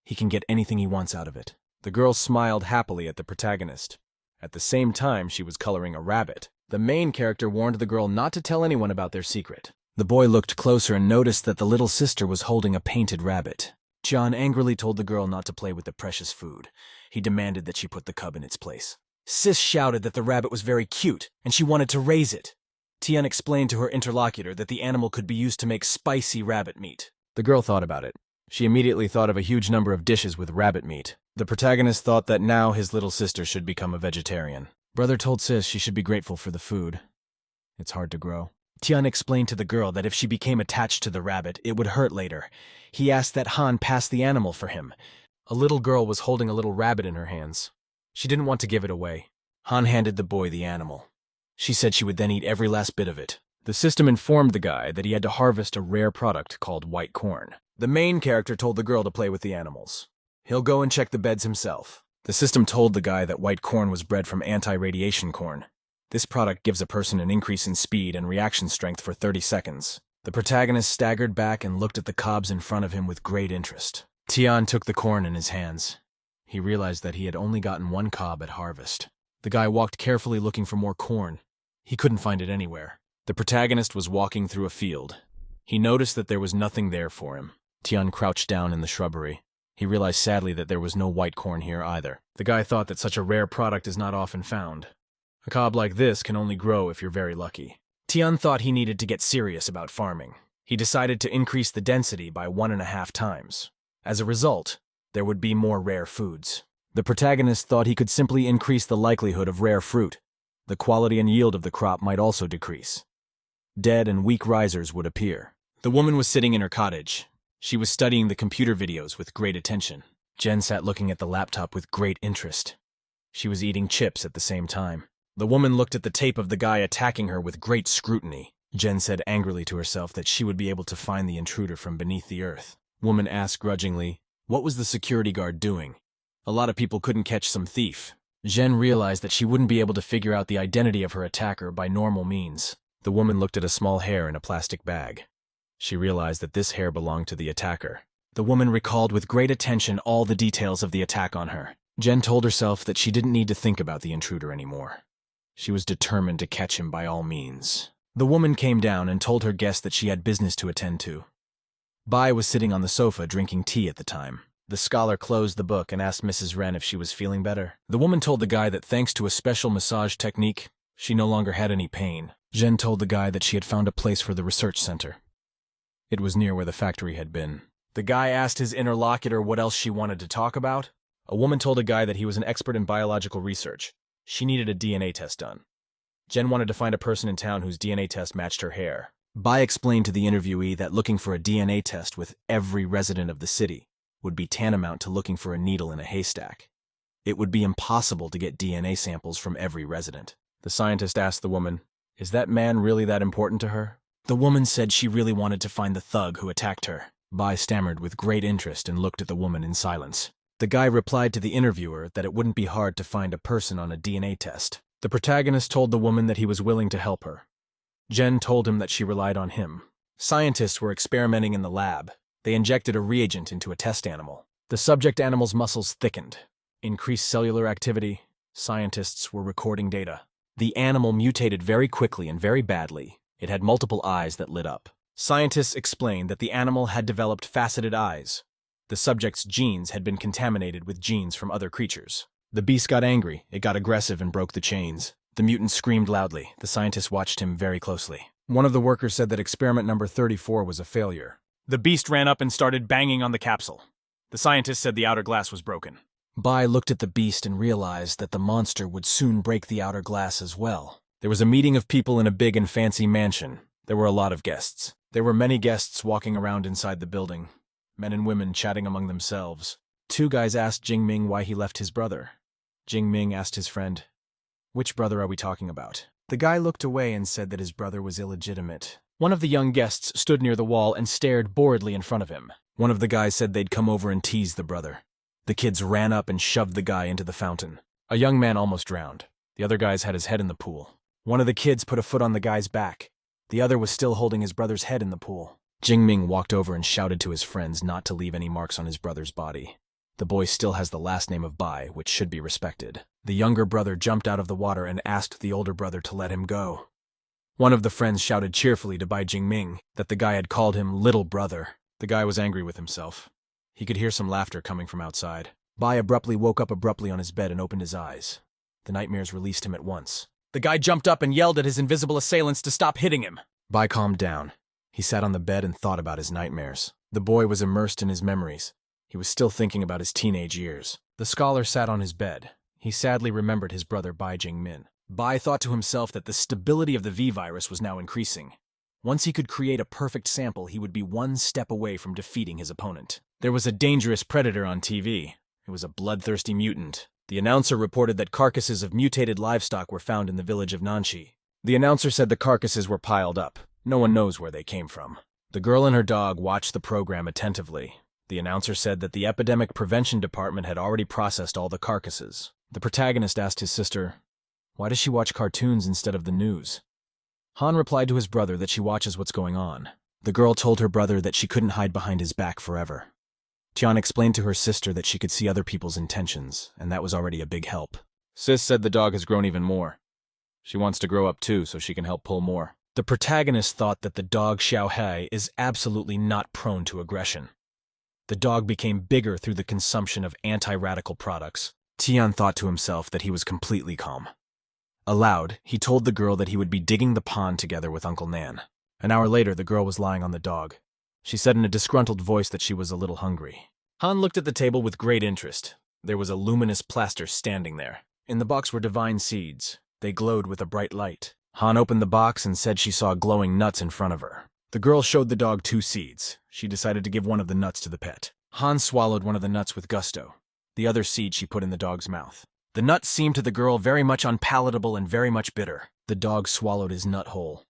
He can get anything he wants out of it. The girl smiled happily at the protagonist. At the same time, she was coloring a rabbit. The main character warned the girl not to tell anyone about their secret. The boy looked closer and noticed that the little sister was holding a painted rabbit. John angrily told the girl not to play with the precious food. He demanded that she put the cub in its place. Sis shouted that the rabbit was very cute, and she wanted to raise it. Tian explained to her interlocutor that the animal could be used to make spicy rabbit meat. The girl thought about it. She immediately thought of a huge number of dishes with rabbit meat. The protagonist thought that now his little sister should become a vegetarian. Brother told Sis she should be grateful for the food. It's hard to grow. Tian explained to the girl that if she became attached to the rabbit, it would hurt later. He asked that Han pass the animal for him. A little girl was holding a little rabbit in her hands. She didn't want to give it away. Han handed the boy the animal. She said she would then eat every last bit of it. The system informed the guy that he had to harvest a rare product called white corn. The main character told the girl to play with the animals. He'll go and check the beds himself. The system told the guy that white corn was bred from anti-radiation corn. This product gives a person an increase in speed and reaction strength for 30 seconds. The protagonist staggered back and looked at the cobs in front of him with great interest. Tian took the corn in his hands. He realized that he had only gotten 1 cob at harvest. The guy walked carefully looking for more corn. He couldn't find it anywhere. The protagonist was walking through a field. He noticed that there was nothing there for him. Tian crouched down in the shrubbery. He realized sadly that there was no white corn here either. The guy thought that such a rare product is not often found. A cob like this can only grow if you're very lucky. Tian thought he needed to get serious about farming. He decided to increase the density by 1.5 times. As a result, there would be more rare foods. The protagonist thought he could simply increase the likelihood of rare fruit. The quality and yield of the crop might also decrease. Dead and weak risers would appear. The woman was sitting in her cottage. She was studying the computer videos with great attention. Jen sat looking at the laptop with great interest. She was eating chips at the same time. The woman looked at the tape of the guy attacking her with great scrutiny. Jen said angrily to herself that she would be able to find the intruder from beneath the earth. Woman asked grudgingly, what was the security guard doing? A lot of people couldn't catch some thief. Jen realized that she wouldn't be able to figure out the identity of her attacker by normal means. The woman looked at a small hair in a plastic bag. She realized that this hair belonged to the attacker. The woman recalled with great attention all the details of the attack on her. Jen told herself that she didn't need to think about the intruder anymore. She was determined to catch him by all means. The woman came down and told her guest that she had business to attend to. Bai was sitting on the sofa drinking tea at the time. The scholar closed the book and asked Mrs. Wren if she was feeling better. The woman told the guy that thanks to a special massage technique, she no longer had any pain. Jen told the guy that she had found a place for the research center. It was near where the factory had been. The guy asked his interlocutor what else she wanted to talk about. A woman told a guy that he was an expert in biological research. She needed a DNA test done. Jen wanted to find a person in town whose DNA test matched her hair. Bai explained to the interviewee that looking for a DNA test with every resident of the city would be tantamount to looking for a needle in a haystack. It would be impossible to get DNA samples from every resident. The scientist asked the woman, Is that man really that important to her? The woman said she really wanted to find the thug who attacked her. Bai stammered with great interest and looked at the woman in silence. The guy replied to the interviewer that it wouldn't be hard to find a person on a DNA test. The protagonist told the woman that he was willing to help her. Jen told him that she relied on him. Scientists were experimenting in the lab. They injected a reagent into a test animal. The subject animal's muscles thickened. Increased cellular activity. Scientists were recording data. The animal mutated very quickly and very badly. It had multiple eyes that lit up. Scientists explained that the animal had developed faceted eyes. The subject's genes had been contaminated with genes from other creatures. The beast got angry, it got aggressive and broke the chains. The mutant screamed loudly. The scientists watched him very closely. One of the workers said that experiment number 34 was a failure. The beast ran up and started banging on the capsule. The scientist said the outer glass was broken. Bai looked at the beast and realized that the monster would soon break the outer glass as well. There was a meeting of people in a big and fancy mansion. There were a lot of guests. There were many guests walking around inside the building. Men and women chatting among themselves. Two guys asked Jingming why he left his brother. Jingming asked his friend, "Which brother are we talking about?" The guy looked away and said that his brother was illegitimate. One of the young guests stood near the wall and stared boredly in front of him. One of the guys said they'd come over and tease the brother. The kids ran up and shoved the guy into the fountain. A young man almost drowned. The other guys had his head in the pool. One of the kids put a foot on the guy's back. The other was still holding his brother's head in the pool. Jingming walked over and shouted to his friends not to leave any marks on his brother's body. The boy still has the last name of Bai, which should be respected. The younger brother jumped out of the water and asked the older brother to let him go. One of the friends shouted cheerfully to Bai Jingming that the guy had called him little brother. The guy was angry with himself. He could hear some laughter coming from outside. Bai abruptly woke up abruptly on his bed and opened his eyes. The nightmares released him at once. The guy jumped up and yelled at his invisible assailants to stop hitting him. Bai calmed down. He sat on the bed and thought about his nightmares. The boy was immersed in his memories. He was still thinking about his teenage years. The scholar sat on his bed. He sadly remembered his brother Bai Jingmin. Bai thought to himself that the stability of the V-virus was now increasing. Once he could create a perfect sample, he would be one step away from defeating his opponent. There was a dangerous predator on TV. It was a bloodthirsty mutant. The announcer reported that carcasses of mutated livestock were found in the village of Nanshi. The announcer said the carcasses were piled up. No one knows where they came from. The girl and her dog watched the program attentively. The announcer said that the epidemic prevention department had already processed all the carcasses. The protagonist asked his sister, "Why does she watch cartoons instead of the news?" Han replied to his brother that she watches what's going on. The girl told her brother that she couldn't hide behind his back forever. Tian explained to her sister that she could see other people's intentions, and that was already a big help. Sis said the dog has grown even more. She wants to grow up too, so she can help pull more. The protagonist thought that the dog Xiaohai is absolutely not prone to aggression. The dog became bigger through the consumption of anti-radical products. Tian thought to himself that he was completely calm. Aloud, he told the girl that he would be digging the pond together with Uncle Nan. An hour later, the girl was lying on the dog. She said in a disgruntled voice that she was a little hungry. Han looked at the table with great interest. There was a luminous plaster standing there. In the box were divine seeds. They glowed with a bright light. Han opened the box and said she saw glowing nuts in front of her. The girl showed the dog 2 seeds. She decided to give one of the nuts to the pet. Han swallowed one of the nuts with gusto. The other seed she put in the dog's mouth. The nut seemed to the girl very much unpalatable and very much bitter. The dog swallowed his nut whole.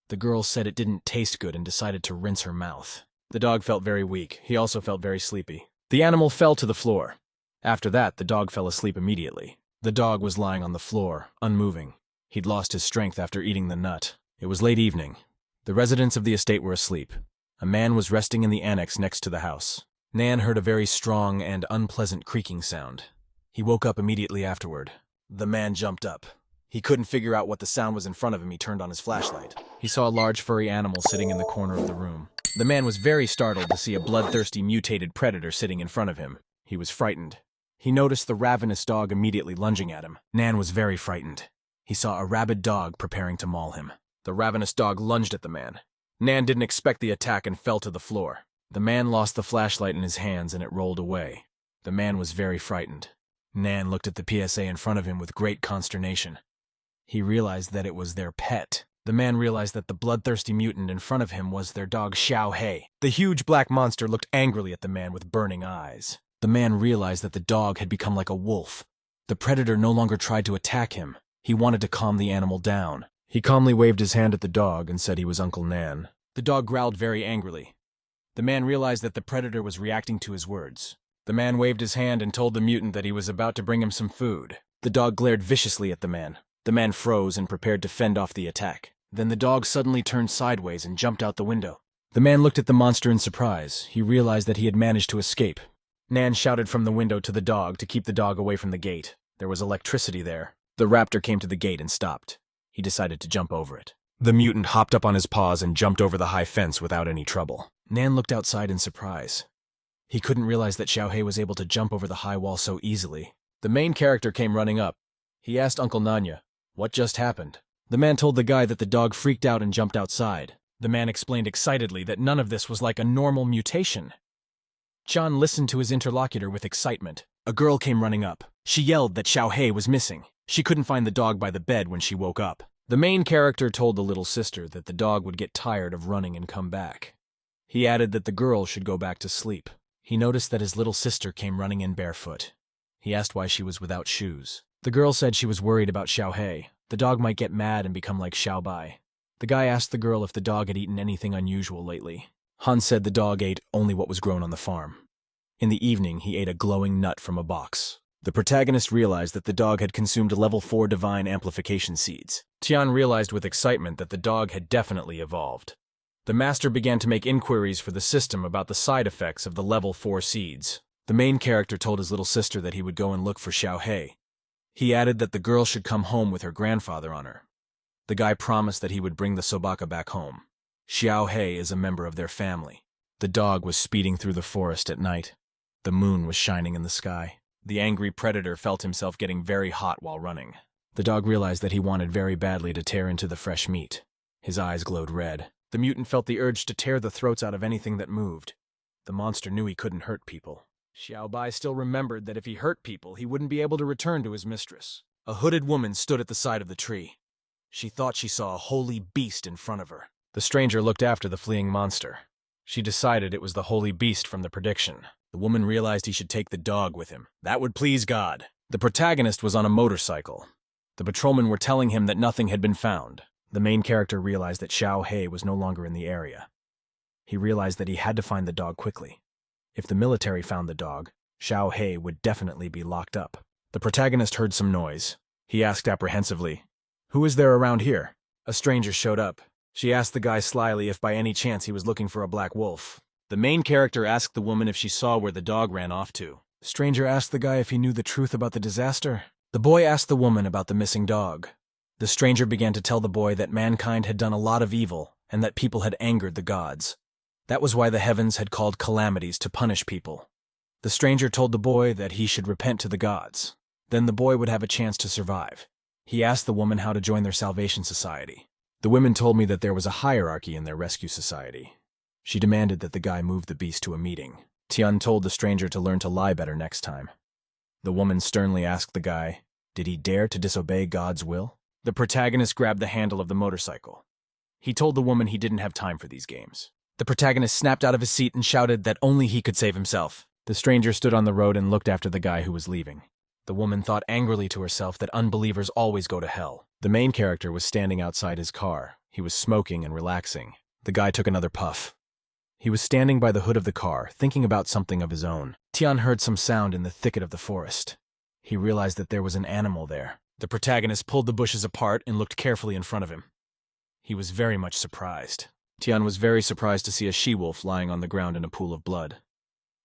The girl said it didn't taste good and decided to rinse her mouth. The dog felt very weak. He also felt very sleepy. The animal fell to the floor. After that, the dog fell asleep immediately. The dog was lying on the floor, unmoving. He'd lost his strength after eating the nut. It was late evening. The residents of the estate were asleep. A man was resting in the annex next to the house. Nan heard a very strong and unpleasant creaking sound. He woke up immediately afterward. The man jumped up. He couldn't figure out what the sound was in front of him. He turned on his flashlight. He saw a large furry animal sitting in the corner of the room. The man was very startled to see a bloodthirsty mutated predator sitting in front of him. He was frightened. He noticed the ravenous dog immediately lunging at him. Nan was very frightened. He saw a rabid dog preparing to maul him. The ravenous dog lunged at the man. Nan didn't expect the attack and fell to the floor. The man lost the flashlight in his hands and it rolled away. The man was very frightened. Nan looked at the PSA in front of him with great consternation. He realized that it was their pet. The man realized that the bloodthirsty mutant in front of him was their dog Xiaohei. The huge black monster looked angrily at the man with burning eyes. The man realized that the dog had become like a wolf. The predator no longer tried to attack him. He wanted to calm the animal down. He calmly waved his hand at the dog and said he was Uncle Nan. The dog growled very angrily. The man realized that the predator was reacting to his words. The man waved his hand and told the mutant that he was about to bring him some food. The dog glared viciously at the man. The man froze and prepared to fend off the attack. Then the dog suddenly turned sideways and jumped out the window. The man looked at the monster in surprise. He realized that he had managed to escape. Nan shouted from the window to the dog to keep the dog away from the gate. There was electricity there. The raptor came to the gate and stopped. He decided to jump over it. The mutant hopped up on his paws and jumped over the high fence without any trouble. Nan looked outside in surprise. He couldn't realize that Xiaohei was able to jump over the high wall so easily. The main character came running up. He asked Uncle Nanya, "What just happened?" The man told the guy that the dog freaked out and jumped outside. The man explained excitedly that none of this was like a normal mutation. John listened to his interlocutor with excitement. A girl came running up. She yelled that Xiaohei was missing. She couldn't find the dog by the bed when she woke up. The main character told the little sister that the dog would get tired of running and come back. He added that the girl should go back to sleep. He noticed that his little sister came running in barefoot. He asked why she was without shoes. The girl said she was worried about Xiaohei. The dog might get mad and become like Xiaobai. The guy asked the girl if the dog had eaten anything unusual lately. Han said the dog ate only what was grown on the farm. In the evening, he ate a glowing nut from a box. The protagonist realized that the dog had consumed level 4 divine amplification seeds. Tian realized with excitement that the dog had definitely evolved. The master began to make inquiries for the system about the side effects of the level 4 seeds. The main character told his little sister that he would go and look for Xiaohei. He added that the girl should come home with her grandfather on her. The guy promised that he would bring the Sobaka back home. Xiaohei is a member of their family. The dog was speeding through the forest at night. The moon was shining in the sky. The angry predator felt himself getting very hot while running. The dog realized that he wanted very badly to tear into the fresh meat. His eyes glowed red. The mutant felt the urge to tear the throats out of anything that moved. The monster knew he couldn't hurt people. Xiaobai still remembered that if he hurt people, he wouldn't be able to return to his mistress. A hooded woman stood at the side of the tree. She thought she saw a holy beast in front of her. The stranger looked after the fleeing monster. She decided it was the holy beast from the prediction. The woman realized he should take the dog with him. That would please God. The protagonist was on a motorcycle. The patrolmen were telling him that nothing had been found. The main character realized that Xiaohei was no longer in the area. He realized that he had to find the dog quickly. If the military found the dog, Xiaohei would definitely be locked up. The protagonist heard some noise. He asked apprehensively, "Who is there around here?" A stranger showed up. She asked the guy slyly if by any chance he was looking for a black wolf. The main character asked the woman if she saw where the dog ran off to. The stranger asked the guy if he knew the truth about the disaster. The boy asked the woman about the missing dog. The stranger began to tell the boy that mankind had done a lot of evil and that people had angered the gods. That was why the heavens had called calamities to punish people. The stranger told the boy that he should repent to the gods. Then the boy would have a chance to survive. He asked the woman how to join their salvation society. The women told me that there was a hierarchy in their rescue society. She demanded that the guy move the beast to a meeting. Tian told the stranger to learn to lie better next time. The woman sternly asked the guy, did he dare to disobey God's will? The protagonist grabbed the handle of the motorcycle. He told the woman he didn't have time for these games. The protagonist snapped out of his seat and shouted that only he could save himself. The stranger stood on the road and looked after the guy who was leaving. The woman thought angrily to herself that unbelievers always go to hell. The main character was standing outside his car. He was smoking and relaxing. The guy took another puff. He was standing by the hood of the car, thinking about something of his own. Tian heard some sound in the thicket of the forest. He realized that there was an animal there. The protagonist pulled the bushes apart and looked carefully in front of him. He was very much surprised. Tian was very surprised to see a she-wolf lying on the ground in a pool of blood.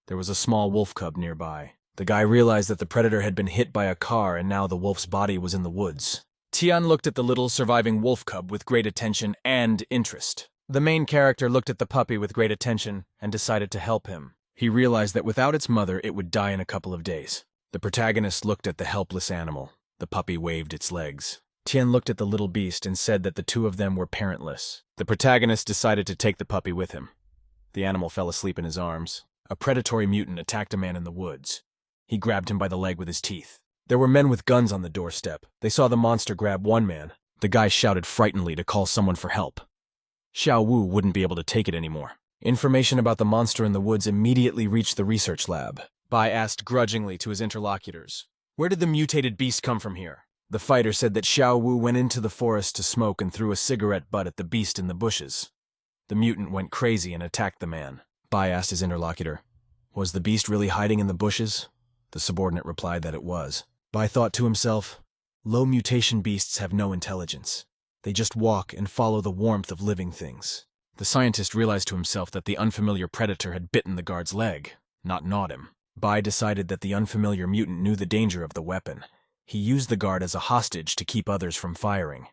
There was a small wolf cub nearby. The guy realized that the predator had been hit by a car and now the wolf's body was in the woods. Tian looked at the little surviving wolf cub with great attention and interest. The main character looked at the puppy with great attention and decided to help him. He realized that without its mother, it would die in a couple of days. The protagonist looked at the helpless animal. The puppy waved its legs. Tian looked at the little beast and said that the two of them were parentless. The protagonist decided to take the puppy with him. The animal fell asleep in his arms. A predatory mutant attacked a man in the woods. He grabbed him by the leg with his teeth. There were men with guns on the doorstep. They saw the monster grab one man. The guy shouted frightenedly to call someone for help. Xiao Wu wouldn't be able to take it anymore. Information about the monster in the woods immediately reached the research lab. Bai asked grudgingly to his interlocutors, "Where did the mutated beast come from here?" The fighter said that Xiao Wu went into the forest to smoke and threw a cigarette butt at the beast in the bushes. The mutant went crazy and attacked the man. Bai asked his interlocutor, "Was the beast really hiding in the bushes?" The subordinate replied that it was. Bai thought to himself, "Low mutation beasts have no intelligence. They just walk and follow the warmth of living things." The scientist realized to himself that the unfamiliar predator had bitten the guard's leg, not gnawed him. Bai decided that the unfamiliar mutant knew the danger of the weapon. He used the guard as a hostage to keep others from firing.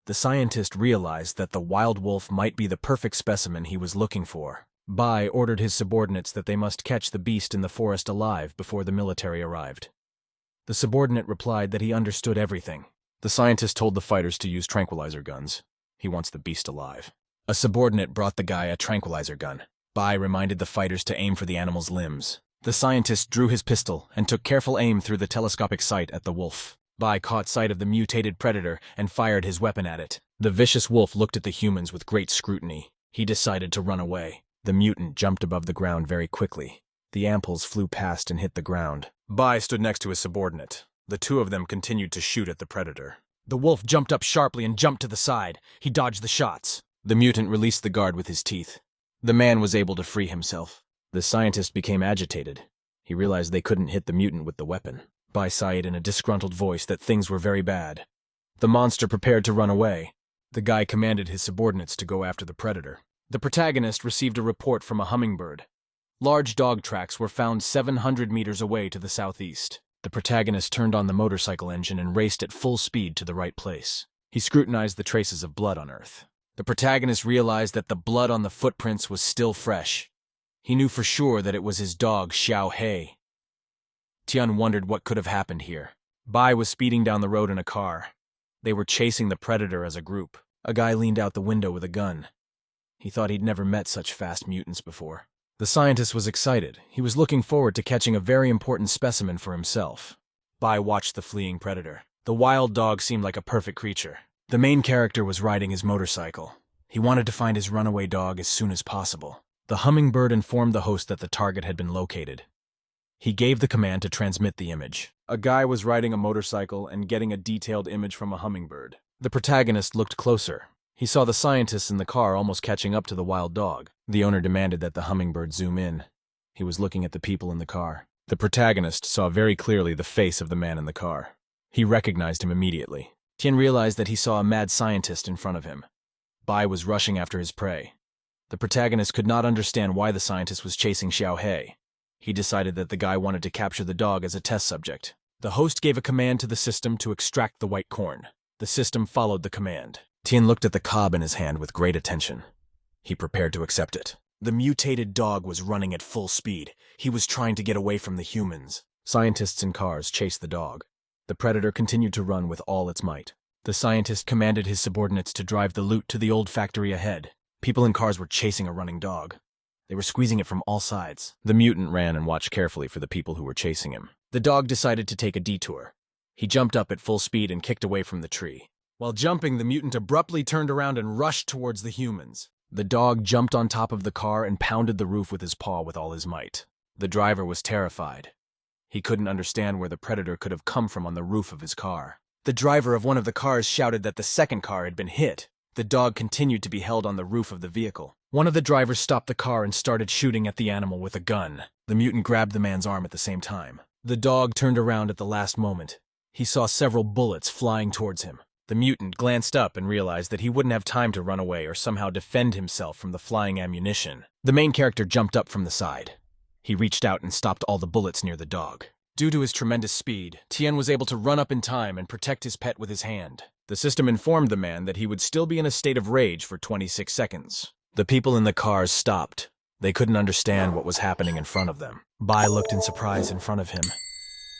The scientist realized that the wild wolf might be the perfect specimen he was looking for. Bai ordered his subordinates that they must catch the beast in the forest alive before the military arrived. The subordinate replied that he understood everything. The scientist told the fighters to use tranquilizer guns. He wants the beast alive. A subordinate brought the guy a tranquilizer gun. Bai reminded the fighters to aim for the animal's limbs. The scientist drew his pistol and took careful aim through the telescopic sight at the wolf. Bai caught sight of the mutated predator and fired his weapon at it. The vicious wolf looked at the humans with great scrutiny. He decided to run away. The mutant jumped above the ground very quickly. The ampoules flew past and hit the ground. Bai stood next to his subordinate. The two of them continued to shoot at the predator. The wolf jumped up sharply and jumped to the side. He dodged the shots. The mutant released the guard with his teeth. The man was able to free himself. The scientist became agitated. He realized they couldn't hit the mutant with the weapon. Bai sighed in a disgruntled voice that things were very bad. The monster prepared to run away. The guy commanded his subordinates to go after the predator. The protagonist received a report from a hummingbird. Large dog tracks were found 700 meters away to the southeast. The protagonist turned on the motorcycle engine and raced at full speed to the right place. He scrutinized the traces of blood on Earth. The protagonist realized that the blood on the footprints was still fresh. He knew for sure that it was his dog, Xiao He. Tian wondered what could have happened here. Bai was speeding down the road in a car. They were chasing the predator as a group. A guy leaned out the window with a gun. He thought he'd never met such fast mutants before. The scientist was excited. He was looking forward to catching a very important specimen for himself. Bai watched the fleeing predator. The wild dog seemed like a perfect creature. The main character was riding his motorcycle. He wanted to find his runaway dog as soon as possible. The hummingbird informed the host that the target had been located. He gave the command to transmit the image. A guy was riding a motorcycle and getting a detailed image from a hummingbird. The protagonist looked closer. He saw the scientist in the car almost catching up to the wild dog. The owner demanded that the hummingbird zoom in. He was looking at the people in the car. The protagonist saw very clearly the face of the man in the car. He recognized him immediately. Tian realized that he saw a mad scientist in front of him. Bai was rushing after his prey. The protagonist could not understand why the scientist was chasing Xiao He. He decided that the guy wanted to capture the dog as a test subject. The host gave a command to the system to extract the white corn. The system followed the command. Tian looked at the cob in his hand with great attention. He prepared to accept it. The mutated dog was running at full speed. He was trying to get away from the humans. Scientists in cars chased the dog. The predator continued to run with all its might. The scientist commanded his subordinates to drive the loot to the old factory ahead. People in cars were chasing a running dog. They were squeezing it from all sides. The mutant ran and watched carefully for the people who were chasing him. The dog decided to take a detour. He jumped up at full speed and kicked away from the tree. While jumping, the mutant abruptly turned around and rushed towards the humans. The dog jumped on top of the car and pounded the roof with his paw with all his might. The driver was terrified. He couldn't understand where the predator could have come from on the roof of his car. The driver of one of the cars shouted that the second car had been hit. The dog continued to be held on the roof of the vehicle. One of the drivers stopped the car and started shooting at the animal with a gun. The mutant grabbed the man's arm at the same time. The dog turned around at the last moment. He saw several bullets flying towards him. The mutant glanced up and realized that he wouldn't have time to run away or somehow defend himself from the flying ammunition. The main character jumped up from the side. He reached out and stopped all the bullets near the dog. Due to his tremendous speed, Tian was able to run up in time and protect his pet with his hand. The system informed the man that he would still be in a state of rage for 26 seconds. The people in the cars stopped. They couldn't understand what was happening in front of them. Bai looked in surprise in front of him.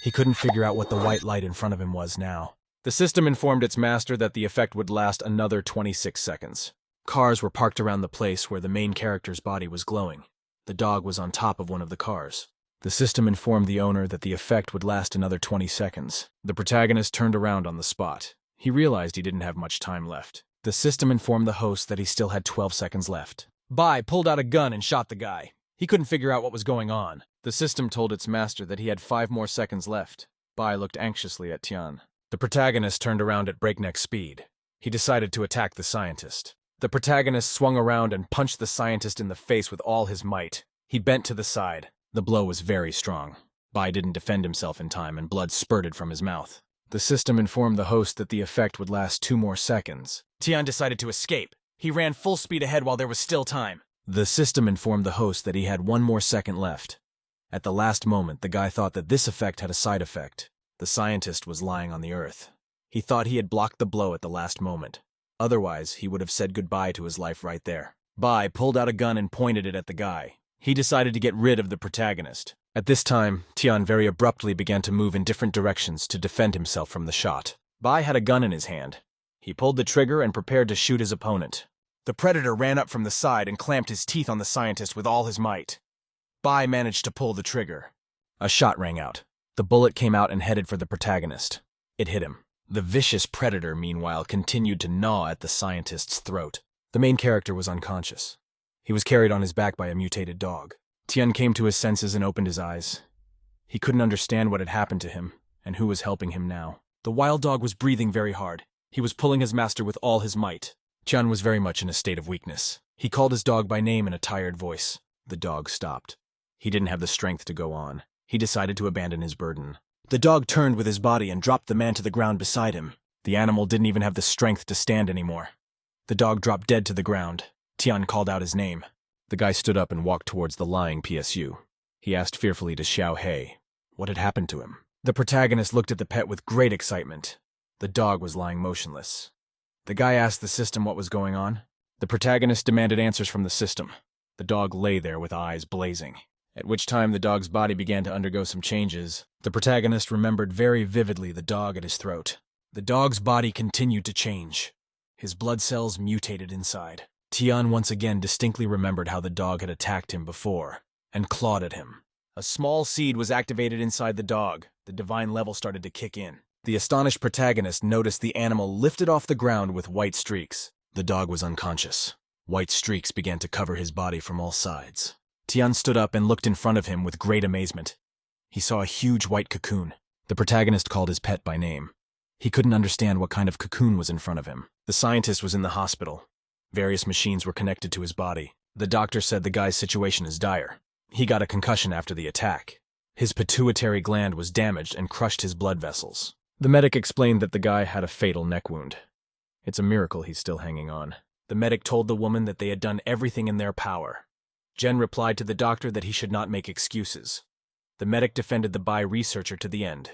He couldn't figure out what the white light in front of him was now. The system informed its master that the effect would last another 26 seconds. Cars were parked around the place where the main character's body was glowing. The dog was on top of one of the cars. The system informed the owner that the effect would last another 20 seconds. The protagonist turned around on the spot. He realized he didn't have much time left. The system informed the host that he still had 12 seconds left. Bai pulled out a gun and shot the guy. He couldn't figure out what was going on. The system told its master that he had 5 more seconds left. Bai looked anxiously at Tian. The protagonist turned around at breakneck speed. He decided to attack the scientist. The protagonist swung around and punched the scientist in the face with all his might. He bent to the side. The blow was very strong. Bai didn't defend himself in time and blood spurted from his mouth. The system informed the host that the effect would last 2 more seconds. Tian decided to escape. He ran full speed ahead while there was still time. The system informed the host that he had 1 more second left. At the last moment, the guy thought that this effect had a side effect. The scientist was lying on the earth. He thought he had blocked the blow at the last moment. Otherwise, he would have said goodbye to his life right there. Bai pulled out a gun and pointed it at the guy. He decided to get rid of the protagonist. At this time, Tian very abruptly began to move in different directions to defend himself from the shot. Bai had a gun in his hand. He pulled the trigger and prepared to shoot his opponent. The predator ran up from the side and clamped his teeth on the scientist with all his might. Bai managed to pull the trigger. A shot rang out. The bullet came out and headed for the protagonist. It hit him. The vicious predator, meanwhile, continued to gnaw at the scientist's throat. The main character was unconscious. He was carried on his back by a mutated dog. Tian came to his senses and opened his eyes. He couldn't understand what had happened to him, and who was helping him now. The wild dog was breathing very hard. He was pulling his master with all his might. Tian was very much in a state of weakness. He called his dog by name in a tired voice. The dog stopped. He didn't have the strength to go on. He decided to abandon his burden. The dog turned with his body and dropped the man to the ground beside him. The animal didn't even have the strength to stand anymore. The dog dropped dead to the ground. Tian called out his name. The guy stood up and walked towards the lying PSU. He asked fearfully to Xiao Hei what had happened to him. The protagonist looked at the pet with great excitement. The dog was lying motionless. The guy asked the system what was going on. The protagonist demanded answers from the system. The dog lay there with eyes blazing. At which time the dog's body began to undergo some changes. The protagonist remembered very vividly the dog at his throat. The dog's body continued to change. His blood cells mutated inside. Tian once again distinctly remembered how the dog had attacked him before and clawed at him. A small seed was activated inside the dog. The divine level started to kick in. The astonished protagonist noticed the animal lifted off the ground with white streaks. The dog was unconscious. White streaks began to cover his body from all sides. Tian stood up and looked in front of him with great amazement. He saw a huge white cocoon. The protagonist called his pet by name. He couldn't understand what kind of cocoon was in front of him. The scientist was in the hospital. Various machines were connected to his body. The doctor said the guy's situation is dire. He got a concussion after the attack. His pituitary gland was damaged and crushed his blood vessels. The medic explained that the guy had a fatal neck wound. It's a miracle he's still hanging on. The medic told the woman that they had done everything in their power. Jen replied to the doctor that he should not make excuses. The medic defended the Bai researcher to the end.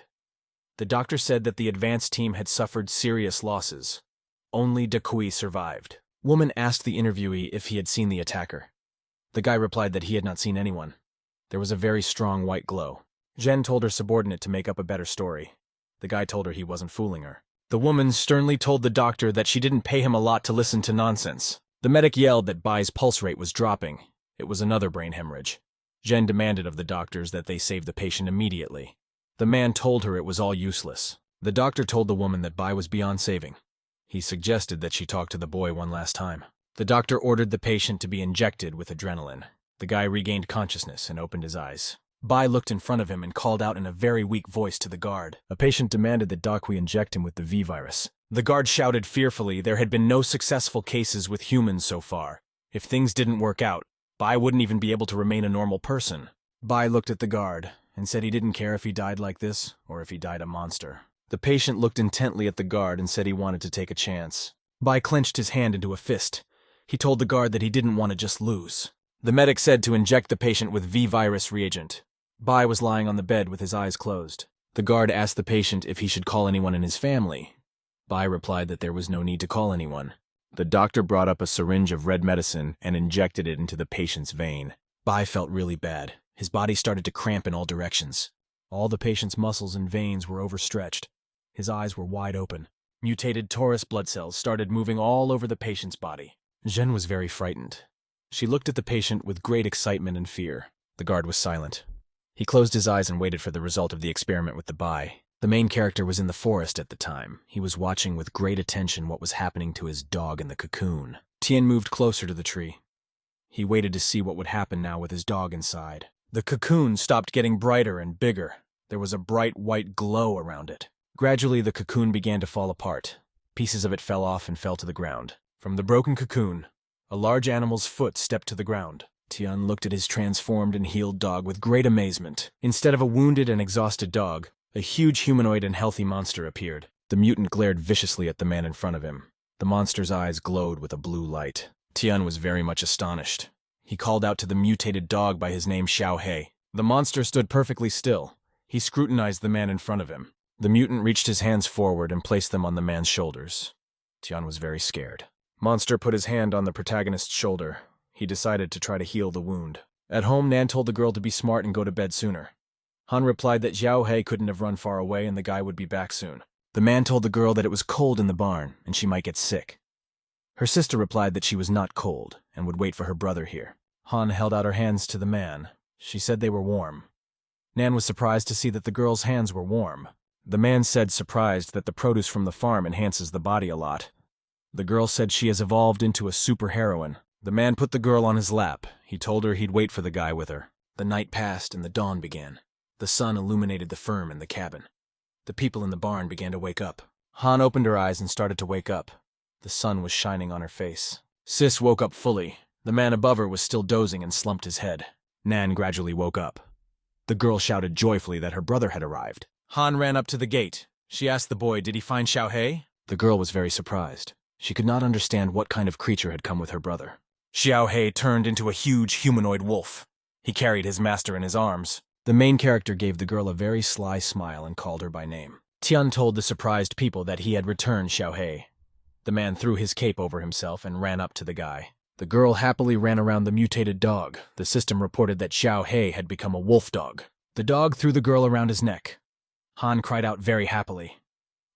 The doctor said that the advanced team had suffered serious losses. Only Dakui survived. Woman asked the interviewee if he had seen the attacker. The guy replied that he had not seen anyone. There was a very strong white glow. Jen told her subordinate to make up a better story. The guy told her he wasn't fooling her. The woman sternly told the doctor that she didn't pay him a lot to listen to nonsense. The medic yelled that Bai's pulse rate was dropping. It was another brain hemorrhage. Jen demanded of the doctors that they save the patient immediately. The man told her it was all useless. The doctor told the woman that Bai was beyond saving. He suggested that she talk to the boy one last time. The doctor ordered the patient to be injected with adrenaline. The guy regained consciousness and opened his eyes. Bai looked in front of him and called out in a very weak voice to the guard. A patient demanded that Dakui inject him with the V-virus. The guard shouted fearfully there had been no successful cases with humans so far. If things didn't work out, Bai wouldn't even be able to remain a normal person. Bai looked at the guard and said he didn't care if he died like this or if he died a monster. The patient looked intently at the guard and said he wanted to take a chance. Bai clenched his hand into a fist. He told the guard that he didn't want to just lose. The medic said to inject the patient with V-virus reagent. Bai was lying on the bed with his eyes closed. The guard asked the patient if he should call anyone in his family. Bai replied that there was no need to call anyone. The doctor brought up a syringe of red medicine and injected it into the patient's vein. Bai felt really bad. His body started to cramp in all directions. All the patient's muscles and veins were overstretched. His eyes were wide open. Mutated Taurus blood cells started moving all over the patient's body. Jen was very frightened. She looked at the patient with great excitement and fear. The guard was silent. He closed his eyes and waited for the result of the experiment with the Bai. The main character was in the forest at the time. He was watching with great attention what was happening to his dog in the cocoon. Tien moved closer to the tree. He waited to see what would happen now with his dog inside. The cocoon stopped getting brighter and bigger. There was a bright white glow around it. Gradually, the cocoon began to fall apart. Pieces of it fell off and fell to the ground. From the broken cocoon, a large animal's foot stepped to the ground. Tian looked at his transformed and healed dog with great amazement. Instead of a wounded and exhausted dog, a huge humanoid and healthy monster appeared. The mutant glared viciously at the man in front of him. The monster's eyes glowed with a blue light. Tian was very much astonished. He called out to the mutated dog by his name Xiao Hei. The monster stood perfectly still. He scrutinized the man in front of him. The mutant reached his hands forward and placed them on the man's shoulders. Tian was very scared. Monster put his hand on the protagonist's shoulder. He decided to try to heal the wound. At home, Nan told the girl to be smart and go to bed sooner. Han replied that Xiao Hei couldn't have run far away and the guy would be back soon. The man told the girl that it was cold in the barn and she might get sick. Her sister replied that she was not cold and would wait for her brother here. Han held out her hands to the man. She said they were warm. Nan was surprised to see that the girl's hands were warm. The man said, surprised, that the produce from the farm enhances the body a lot. The girl said she has evolved into a superheroine. The man put the girl on his lap. He told her he'd wait for the guy with her. The night passed and the dawn began. The sun illuminated the farm and the cabin. The people in the barn began to wake up. Han opened her eyes and started to wake up. The sun was shining on her face. Sis woke up fully. The man above her was still dozing and slumped his head. Nan gradually woke up. The girl shouted joyfully that her brother had arrived. Han ran up to the gate. She asked the boy, did he find Xiao Hei? The girl was very surprised. She could not understand what kind of creature had come with her brother. Xiao Hei turned into a huge humanoid wolf. He carried his master in his arms. The main character gave the girl a very sly smile and called her by name. Tian told the surprised people that he had returned Xiao Hei. The man threw his cape over himself and ran up to the guy. The girl happily ran around the mutated dog. The system reported that Xiao Hei had become a wolf dog. The dog threw the girl around his neck. Han cried out very happily.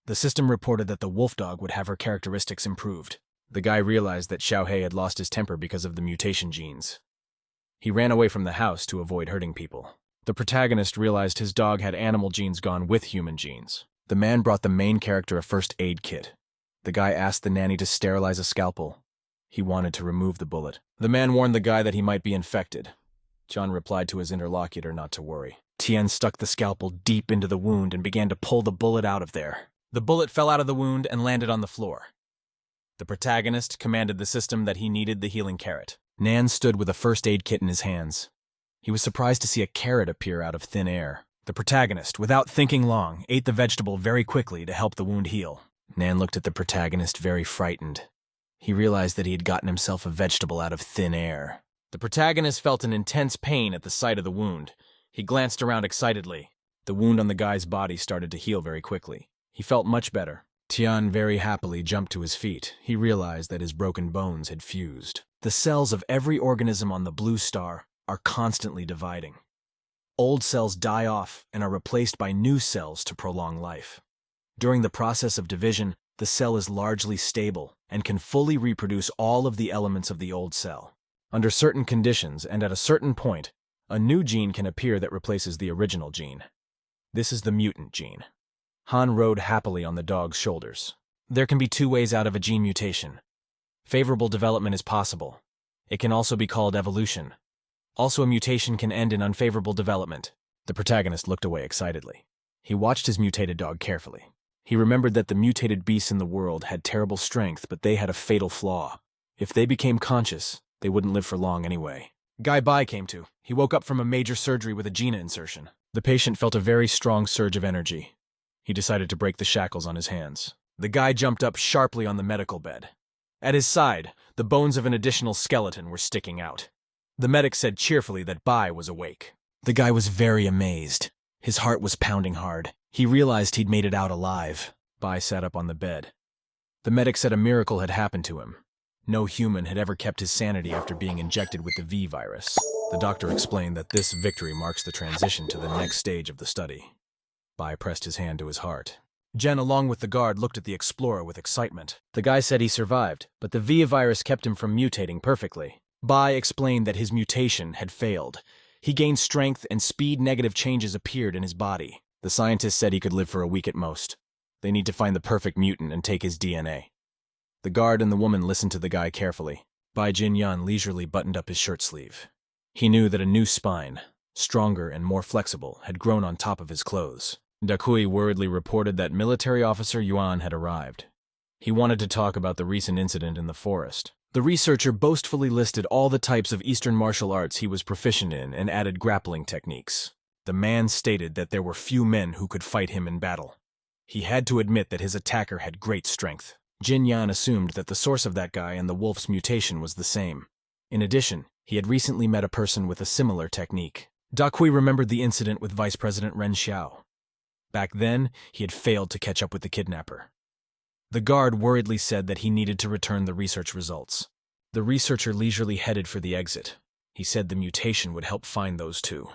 The system reported that the wolf dog would have her characteristics improved. The guy realized that Xiao Hei had lost his temper because of the mutation genes. He ran away from the house to avoid hurting people. The protagonist realized his dog had animal genes gone with human genes. The man brought the main character a first aid kit. The guy asked the nanny to sterilize a scalpel. He wanted to remove the bullet. The man warned the guy that he might be infected. John replied to his interlocutor not to worry. Tian stuck the scalpel deep into the wound and began to pull the bullet out of there. The bullet fell out of the wound and landed on the floor. The protagonist commanded the system that he needed the healing carrot. Nan stood with a first aid kit in his hands. He was surprised to see a carrot appear out of thin air. The protagonist, without thinking long, ate the vegetable very quickly to help the wound heal. Nan looked at the protagonist very frightened. He realized that he had gotten himself a vegetable out of thin air. The protagonist felt an intense pain at the sight of the wound. He glanced around excitedly. The wound on the guy's body started to heal very quickly. He felt much better. Tian very happily jumped to his feet. He realized that his broken bones had fused. The cells of every organism on the blue star are constantly dividing. Old cells die off and are replaced by new cells to prolong life. During the process of division, the cell is largely stable and can fully reproduce all of the elements of the old cell. Under certain conditions and at a certain point, a new gene can appear that replaces the original gene. This is the mutant gene. Han rode happily on the dog's shoulders. There can be two ways out of a gene mutation. Favorable development is possible. It can also be called evolution. Also, a mutation can end in unfavorable development. The protagonist looked away excitedly. He watched his mutated dog carefully. He remembered that the mutated beasts in the world had terrible strength, but they had a fatal flaw. If they became conscious, they wouldn't live for long anyway. Guy Bai came to. He woke up from a major surgery with a gene insertion. The patient felt a very strong surge of energy. He decided to break the shackles on his hands. The guy jumped up sharply on the medical bed. At his side, the bones of an additional skeleton were sticking out. The medic said cheerfully that Bai was awake. The guy was very amazed. His heart was pounding hard. He realized he'd made it out alive. Bai sat up on the bed. The medic said a miracle had happened to him. No human had ever kept his sanity after being injected with the V virus. The doctor explained that this victory marks the transition to the next stage of the study. Bai pressed his hand to his heart. Jen, along with the guard, looked at the explorer with excitement. The guy said he survived, but the V virus kept him from mutating perfectly. Bai explained that his mutation had failed. He gained strength and speed. Negative changes appeared in his body. The scientist said he could live for a week at most. They need to find the perfect mutant and take his DNA. The guard and the woman listened to the guy carefully. Bai Jinyan leisurely buttoned up his shirt sleeve. He knew that a new spine, stronger and more flexible, had grown on top of his clothes. Dakui worriedly reported that military officer Yuan had arrived. He wanted to talk about the recent incident in the forest. The researcher boastfully listed all the types of Eastern martial arts he was proficient in and added grappling techniques. The man stated that there were few men who could fight him in battle. He had to admit that his attacker had great strength. Jin Yan assumed that the source of that guy and the wolf's mutation was the same. In addition, he had recently met a person with a similar technique. Dakui remembered the incident with Vice President Ren Xiao. Back then, he had failed to catch up with the kidnapper. The guard worriedly said that he needed to return the research results. The researcher leisurely headed for the exit. He said the mutation would help find those two.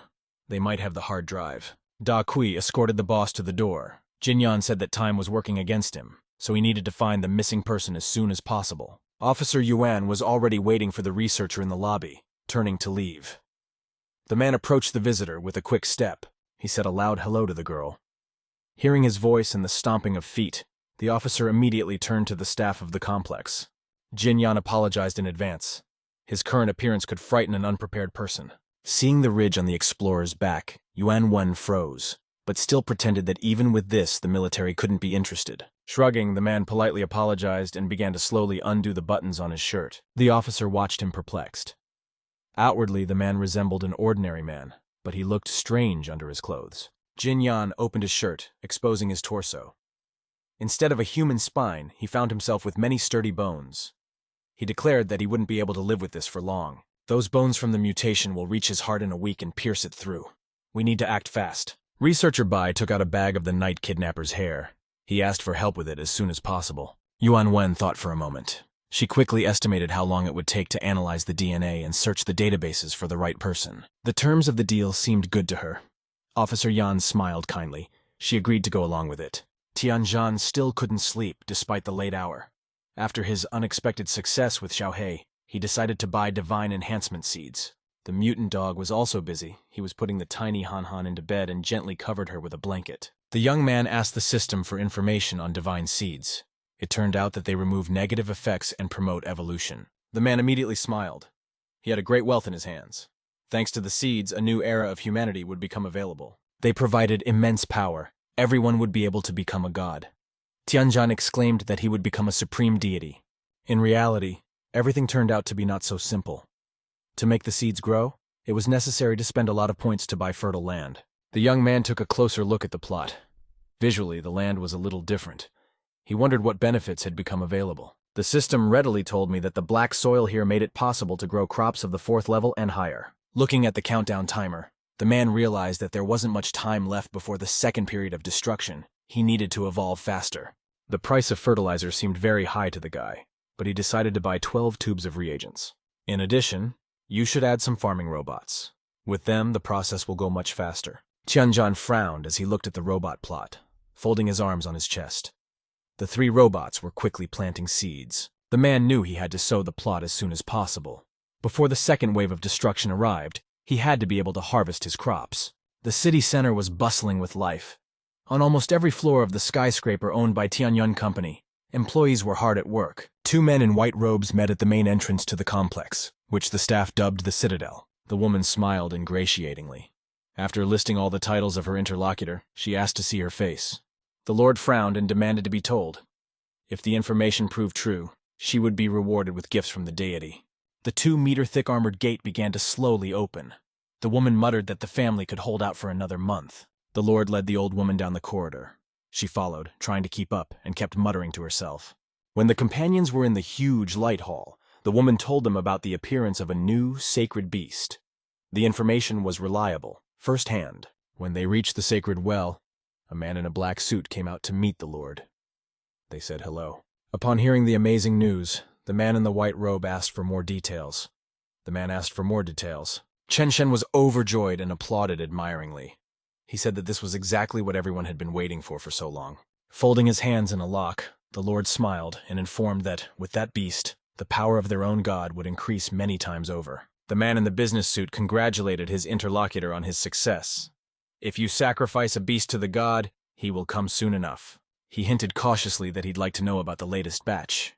They might have the hard drive. Dakui escorted the boss to the door. Jin Yan said that time was working against him, so he needed to find the missing person as soon as possible. Officer Yuan was already waiting for the researcher in the lobby, turning to leave. The man approached the visitor with a quick step. He said a loud hello to the girl. Hearing his voice and the stomping of feet, the officer immediately turned to the staff of the complex. Jin Yan apologized in advance. His current appearance could frighten an unprepared person. Seeing the ridge on the explorer's back, Yuan Wen froze, but still pretended that even with this, the military couldn't be interested. Shrugging, the man politely apologized and began to slowly undo the buttons on his shirt. The officer watched him perplexed. Outwardly, the man resembled an ordinary man, but he looked strange under his clothes. Jin Yan opened his shirt, exposing his torso. Instead of a human spine, he found himself with many sturdy bones. He declared that he wouldn't be able to live with this for long. Those bones from the mutation will reach his heart in a week and pierce it through. We need to act fast. Researcher Bai took out a bag of the night kidnapper's hair. He asked for help with it as soon as possible. Yuan Wen thought for a moment. She quickly estimated how long it would take to analyze the DNA and search the databases for the right person. The terms of the deal seemed good to her. Officer Yan smiled kindly. She agreed to go along with it. Tianzhan still couldn't sleep despite the late hour. After his unexpected success with Xiaohei, he decided to buy divine enhancement seeds. The mutant dog was also busy. He was putting the tiny Han Han into bed and gently covered her with a blanket. The young man asked the system for information on divine seeds. It turned out that they remove negative effects and promote evolution. The man immediately smiled. He had a great wealth in his hands. Thanks to the seeds, a new era of humanity would become available. They provided immense power. Everyone would be able to become a god. Tianzhan exclaimed that he would become a supreme deity. In reality, everything turned out to be not so simple. To make the seeds grow, it was necessary to spend a lot of points to buy fertile land. The young man took a closer look at the plot. Visually, the land was a little different. He wondered what benefits had become available. The system readily told me that the black soil here made it possible to grow crops of the 4th level and higher. Looking at the countdown timer, the man realized that there wasn't much time left before the second period of destruction. He needed to evolve faster. The price of fertilizer seemed very high to the guy, but he decided to buy 12 tubes of reagents. In addition, you should add some farming robots. With them, the process will go much faster. Tianzhan frowned as he looked at the robot plot, folding his arms on his chest. The 3 robots were quickly planting seeds. The man knew he had to sow the plot as soon as possible. Before the second wave of destruction arrived, he had to be able to harvest his crops. The city center was bustling with life. On almost every floor of the skyscraper owned by Tianyun Company, employees were hard at work. 2 men in white robes met at the main entrance to the complex, which the staff dubbed the Citadel. The woman smiled ingratiatingly. After listing all the titles of her interlocutor, she asked to see her face. The Lord frowned and demanded to be told. If the information proved true, she would be rewarded with gifts from the deity. The 2-meter-thick armored gate began to slowly open. The woman muttered that the family could hold out for another month. The Lord led the old woman down the corridor. She followed, trying to keep up, and kept muttering to herself. When the companions were in the huge light hall, the woman told them about the appearance of a new, sacred beast. The information was reliable, first-hand. When they reached the sacred well, a man in a black suit came out to meet the Lord. They said hello. Upon hearing the amazing news, the man in the white robe asked for more details. The man asked for more details. Chen Shen was overjoyed and applauded admiringly. He said that this was exactly what everyone had been waiting for so long. Folding his hands in a lock, the Lord smiled and informed that, with that beast, the power of their own god would increase many times over. The man in the business suit congratulated his interlocutor on his success. If you sacrifice a beast to the god, he will come soon enough. He hinted cautiously that he'd like to know about the latest batch.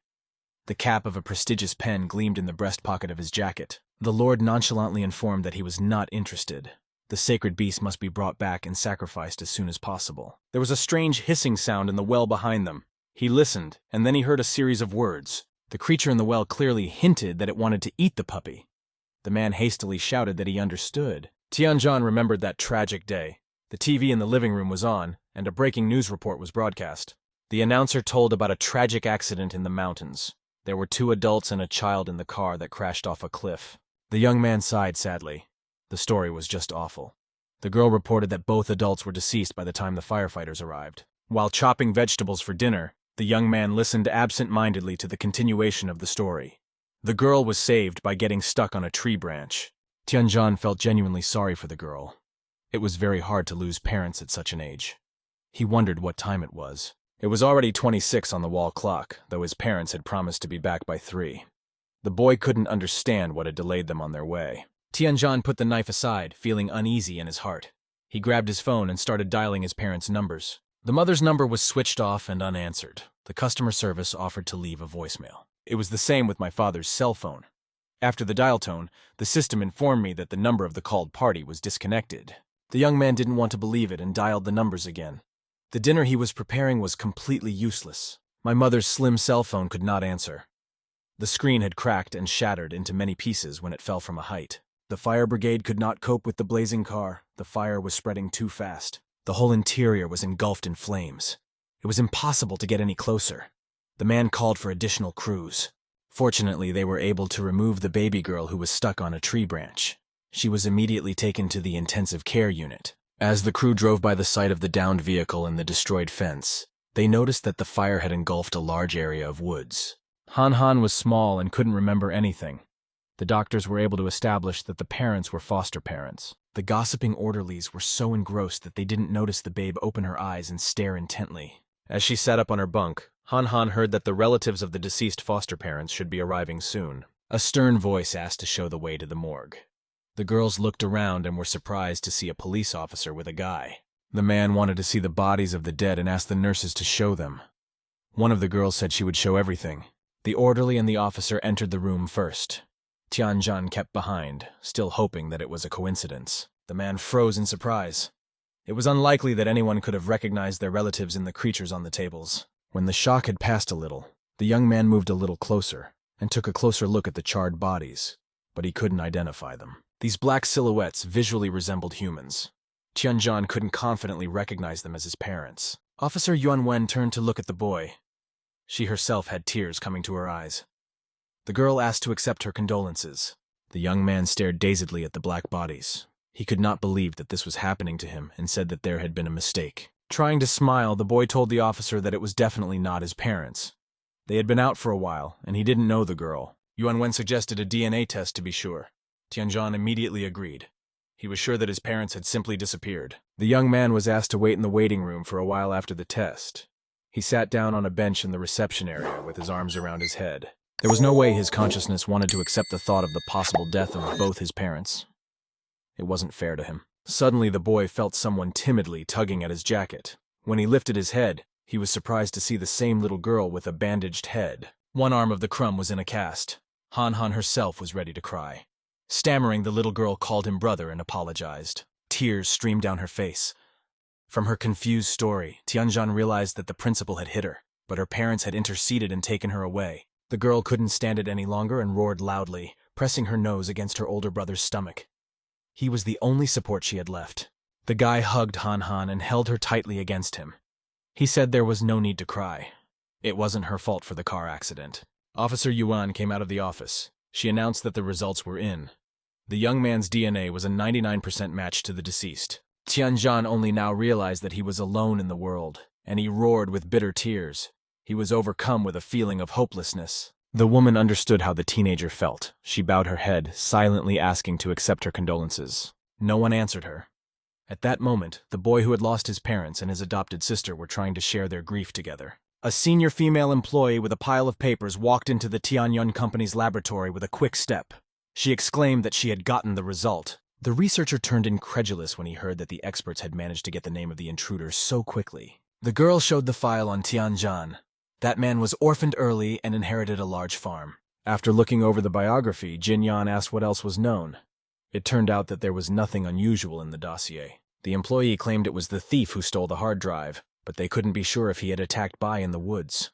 The cap of a prestigious pen gleamed in the breast pocket of his jacket. The Lord nonchalantly informed that he was not interested. The sacred beast must be brought back and sacrificed as soon as possible. There was a strange hissing sound in the well behind them. He listened, and then he heard a series of words. The creature in the well clearly hinted that it wanted to eat the puppy. The man hastily shouted that he understood. Tianjan remembered that tragic day. The TV in the living room was on, and a breaking news report was broadcast. The announcer told about a tragic accident in the mountains. There were 2 adults and a child in the car that crashed off a cliff. The young man sighed sadly. The story was just awful. The girl reported that both adults were deceased by the time the firefighters arrived. While chopping vegetables for dinner, the young man listened absent-mindedly to the continuation of the story. The girl was saved by getting stuck on a tree branch. Tianjan felt genuinely sorry for the girl. It was very hard to lose parents at such an age. He wondered what time it was. It was already 26 on the wall clock, though his parents had promised to be back by 3. The boy couldn't understand what had delayed them on their way. Tianjan put the knife aside, feeling uneasy in his heart. He grabbed his phone and started dialing his parents' numbers. The mother's number was switched off and unanswered. The customer service offered to leave a voicemail. It was the same with my father's cell phone. After the dial tone, the system informed me that the number of the called party was disconnected. The young man didn't want to believe it and dialed the numbers again. The dinner he was preparing was completely useless. My mother's slim cell phone could not answer. The screen had cracked and shattered into many pieces when it fell from a height. The fire brigade could not cope with the blazing car. The fire was spreading too fast. The whole interior was engulfed in flames. It was impossible to get any closer. The man called for additional crews. Fortunately, they were able to remove the baby girl who was stuck on a tree branch. She was immediately taken to the intensive care unit. As the crew drove by the site of the downed vehicle and the destroyed fence, they noticed that the fire had engulfed a large area of woods. Han was small and couldn't remember anything. The doctors were able to establish that the parents were foster parents. The gossiping orderlies were so engrossed that they didn't notice the babe open her eyes and stare intently. As she sat up on her bunk, Han heard that the relatives of the deceased foster parents should be arriving soon. A stern voice asked to show the way to the morgue. The girls looked around and were surprised to see a police officer with a guy. The man wanted to see the bodies of the dead and asked the nurses to show them. One of the girls said she would show everything. The orderly and the officer entered the room first. Tianjan kept behind, still hoping that it was a coincidence. The man froze in surprise. It was unlikely that anyone could have recognized their relatives in the creatures on the tables. When the shock had passed a little, the young man moved a little closer and took a closer look at the charred bodies, but he couldn't identify them. These black silhouettes visually resembled humans. Tianjan couldn't confidently recognize them as his parents. Officer Yuanwen turned to look at the boy. She herself had tears coming to her eyes. The girl asked to accept her condolences. The young man stared dazedly at the black bodies. He could not believe that this was happening to him and said that there had been a mistake. Trying to smile, the boy told the officer that it was definitely not his parents. They had been out for a while, and he didn't know the girl. Yuanwen suggested a DNA test to be sure. Tianjan immediately agreed. He was sure that his parents had simply disappeared. The young man was asked to wait in the waiting room for a while after the test. He sat down on a bench in the reception area with his arms around his head. There was no way his consciousness wanted to accept the thought of the possible death of both his parents. It wasn't fair to him. Suddenly, the boy felt someone timidly tugging at his jacket. When he lifted his head, he was surprised to see the same little girl with a bandaged head. One arm of the crumb was in a cast. Han herself was ready to cry. Stammering, the little girl called him brother and apologized. Tears streamed down her face. From her confused story, Tianjan realized that the principal had hit her, but her parents had interceded and taken her away. The girl couldn't stand it any longer and roared loudly, pressing her nose against her older brother's stomach. He was the only support she had left. The guy hugged Han and held her tightly against him. He said there was no need to cry. It wasn't her fault for the car accident. Officer Yuan came out of the office. She announced that the results were in. The young man's DNA was a 99% match to the deceased. Tianjan only now realized that he was alone in the world, and he roared with bitter tears. He was overcome with a feeling of hopelessness. The woman understood how the teenager felt. She bowed her head, silently asking to accept her condolences. No one answered her. At that moment, the boy who had lost his parents and his adopted sister were trying to share their grief together. A senior female employee with a pile of papers walked into the Tianyun Company's laboratory with a quick step. She exclaimed that she had gotten the result. The researcher turned incredulous when he heard that the experts had managed to get the name of the intruder so quickly. The girl showed the file on Tianjan. That man was orphaned early and inherited a large farm. After looking over the biography, Jin Yan asked what else was known. It turned out that there was nothing unusual in the dossier. The employee claimed it was the thief who stole the hard drive, but they couldn't be sure if he had attacked Bai in the woods.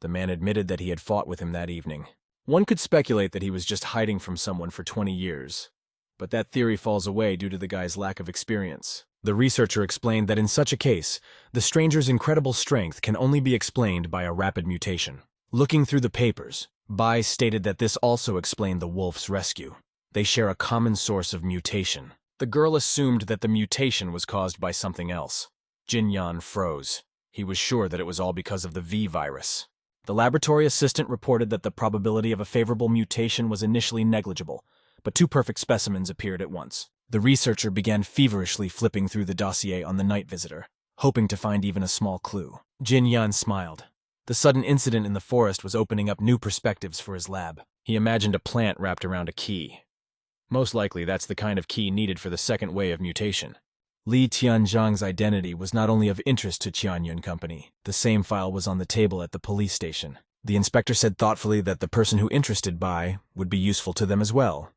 The man admitted that he had fought with him that evening. One could speculate that he was just hiding from someone for 20 years, but that theory falls away due to the guy's lack of experience. The researcher explained that in such a case, the stranger's incredible strength can only be explained by a rapid mutation. Looking through the papers, Bai stated that this also explained the wolf's rescue. They share a common source of mutation. The girl assumed that the mutation was caused by something else. Jin Yan froze. He was sure that it was all because of the V virus. The laboratory assistant reported that the probability of a favorable mutation was initially negligible, but 2 perfect specimens appeared at once. The researcher began feverishly flipping through the dossier on the night visitor, hoping to find even a small clue. Jin Yan smiled. The sudden incident in the forest was opening up new perspectives for his lab. He imagined a plant wrapped around a key. Most likely, that's the kind of key needed for the second way of mutation. Li Tianzhang's identity was not only of interest to Qianyun Company. The same file was on the table at the police station. The inspector said thoughtfully that the person who interested Bai would be useful to them as well.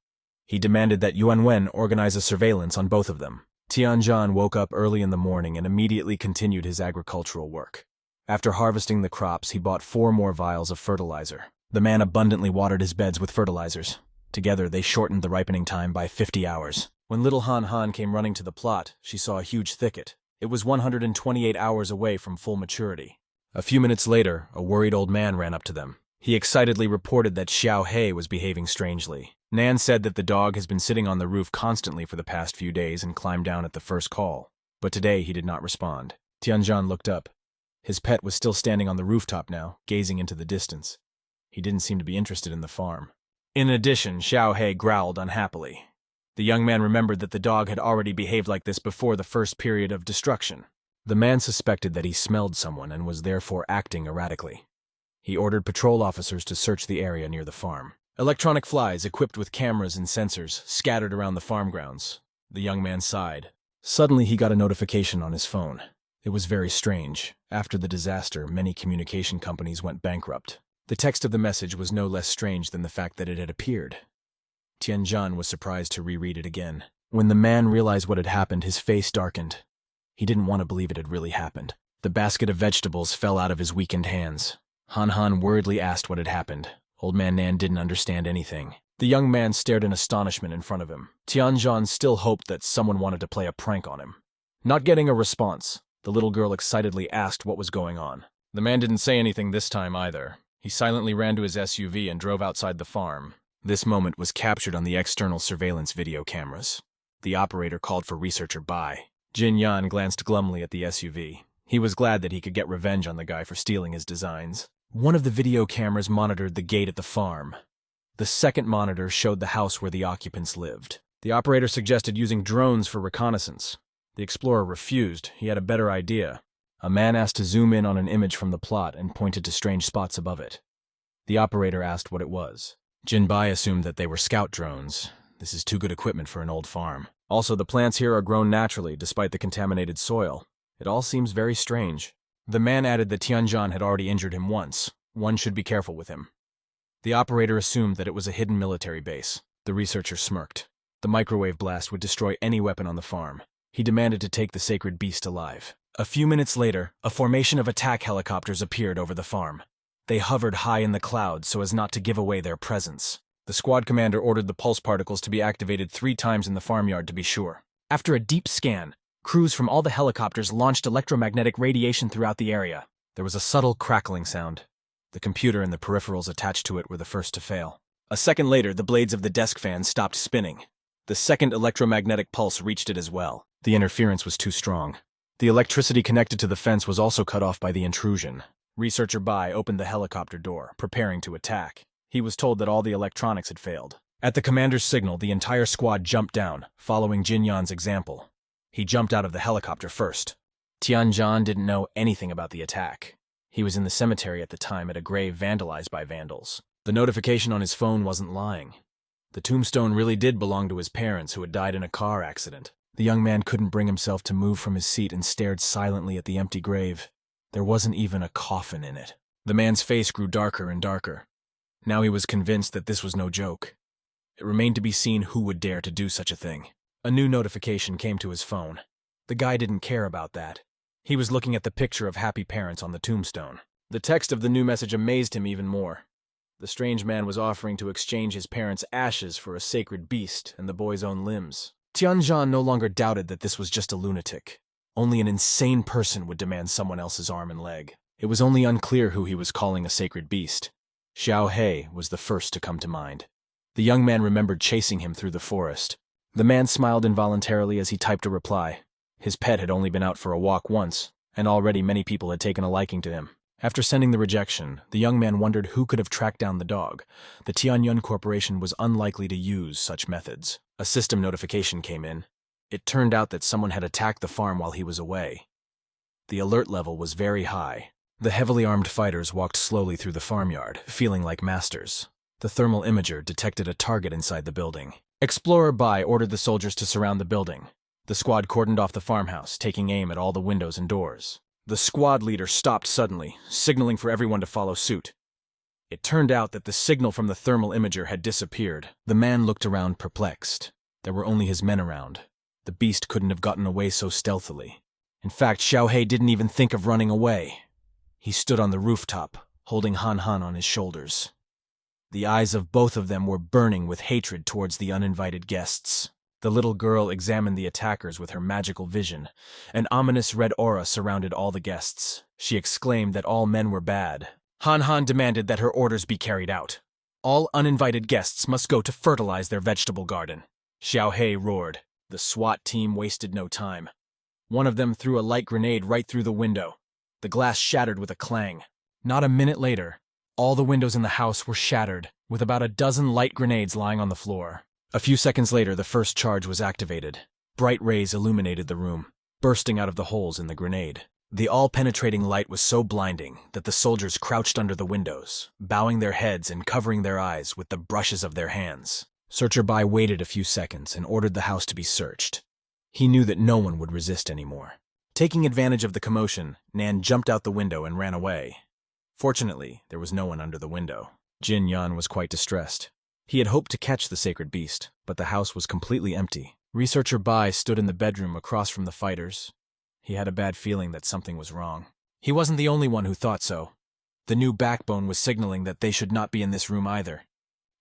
He demanded that Yuan Wen organize a surveillance on both of them. Tianzhan woke up early in the morning and immediately continued his agricultural work. After harvesting the crops, he bought 4 more vials of fertilizer. The man abundantly watered his beds with fertilizers. Together, they shortened the ripening time by 50 hours. When little Han Han came running to the plot, she saw a huge thicket. It was 128 hours away from full maturity. A few minutes later, a worried old man ran up to them. He excitedly reported that Xiao He was behaving strangely. Nan said that the dog has been sitting on the roof constantly for the past few days and climbed down at the first call. But today he did not respond. Tianzhan looked up. His pet was still standing on the rooftop now, gazing into the distance. He didn't seem to be interested in the farm. In addition, Xiao He growled unhappily. The young man remembered that the dog had already behaved like this before the first period of destruction. The man suspected that he smelled someone and was therefore acting erratically. He ordered patrol officers to search the area near the farm. Electronic flies equipped with cameras and sensors scattered around the farm grounds. The young man sighed. Suddenly he got a notification on his phone. It was very strange. After the disaster, many communication companies went bankrupt. The text of the message was no less strange than the fact that it had appeared. Tianzhan was surprised to reread it again. When the man realized what had happened, his face darkened. He didn't want to believe it had really happened. The basket of vegetables fell out of his weakened hands. Han Han worriedly asked what had happened. Old man Nan didn't understand anything. The young man stared in astonishment in front of him. Tianzhan still hoped that someone wanted to play a prank on him. Not getting a response, the little girl excitedly asked what was going on. The man didn't say anything this time either. He silently ran to his SUV and drove outside the farm. This moment was captured on the external surveillance video cameras. The operator called for researcher Bai. Jin Yan glanced glumly at the SUV. He was glad that he could get revenge on the guy for stealing his designs. One of the video cameras monitored the gate at the farm. The second monitor showed the house where the occupants lived. The operator suggested using drones for reconnaissance. The explorer refused. He had a better idea. A man asked to zoom in on an image from the plot and pointed to strange spots above it. The operator asked what it was. Jin Bai assumed that they were scout drones. This is too good equipment for an old farm. Also, the plants here are grown naturally despite the contaminated soil. It all seems very strange. The man added that Tianzhan had already injured him once. One should be careful with him. The operator assumed that it was a hidden military base. The researcher smirked. The microwave blast would destroy any weapon on the farm. He demanded to take the sacred beast alive. A few minutes later, a formation of attack helicopters appeared over the farm. They hovered high in the clouds so as not to give away their presence. The squad commander ordered the pulse particles to be activated 3 times in the farmyard to be sure. After a deep scan, crews from all the helicopters launched electromagnetic radiation throughout the area. There was a subtle crackling sound. The computer and the peripherals attached to it were the first to fail. A second later, the blades of the desk fan stopped spinning. The second electromagnetic pulse reached it as well. The interference was too strong. The electricity connected to the fence was also cut off by the intrusion. Researcher Bai opened the helicopter door, preparing to attack. He was told that all the electronics had failed. At the commander's signal, the entire squad jumped down, following Jin Yan's example. He jumped out of the helicopter first. Tianzhan didn't know anything about the attack. He was in the cemetery at the time at a grave vandalized by vandals. The notification on his phone wasn't lying. The tombstone really did belong to his parents who had died in a car accident. The young man couldn't bring himself to move from his seat and stared silently at the empty grave. There wasn't even a coffin in it. The man's face grew darker and darker. Now he was convinced that this was no joke. It remained to be seen who would dare to do such a thing. A new notification came to his phone. The guy didn't care about that. He was looking at the picture of happy parents on the tombstone. The text of the new message amazed him even more. The strange man was offering to exchange his parents' ashes for a sacred beast and the boy's own limbs. Tianjin no longer doubted that this was just a lunatic. Only an insane person would demand someone else's arm and leg. It was only unclear who he was calling a sacred beast. Xiao He was the first to come to mind. The young man remembered chasing him through the forest. The man smiled involuntarily as he typed a reply. His pet had only been out for a walk once, and already many people had taken a liking to him. After sending the rejection, the young man wondered who could have tracked down the dog. The Tianyun Corporation was unlikely to use such methods. A system notification came in. It turned out that someone had attacked the farm while he was away. The alert level was very high. The heavily armed fighters walked slowly through the farmyard, feeling like masters. The thermal imager detected a target inside the building. Explorer Bai ordered the soldiers to surround the building. The squad cordoned off the farmhouse, taking aim at all the windows and doors. The squad leader stopped suddenly, signaling for everyone to follow suit. It turned out that the signal from the thermal imager had disappeared. The man looked around perplexed. There were only his men around. The beast couldn't have gotten away so stealthily. In fact, Xiao He didn't even think of running away. He stood on the rooftop, holding Han Han on his shoulders. The eyes of both of them were burning with hatred towards the uninvited guests. The little girl examined the attackers with her magical vision. An ominous red aura surrounded all the guests. She exclaimed that all men were bad. Han Han demanded that her orders be carried out. All uninvited guests must go to fertilize their vegetable garden. Xiao He roared. The SWAT team wasted no time. One of them threw a light grenade right through the window. The glass shattered with a clang. Not a minute later, all the windows in the house were shattered, with about a dozen light grenades lying on the floor. A few seconds later, the first charge was activated. Bright rays illuminated the room, bursting out of the holes in the grenade. The all-penetrating light was so blinding that the soldiers crouched under the windows, bowing their heads and covering their eyes with the brushes of their hands. Searcher Bai waited a few seconds and ordered the house to be searched. He knew that no one would resist anymore. Taking advantage of the commotion, Nan jumped out the window and ran away. Fortunately, there was no one under the window. Jin Yan was quite distressed. He had hoped to catch the sacred beast, but the house was completely empty. Researcher Bai stood in the bedroom across from the fighters. He had a bad feeling that something was wrong. He wasn't the only one who thought so. The new backbone was signaling that they should not be in this room either.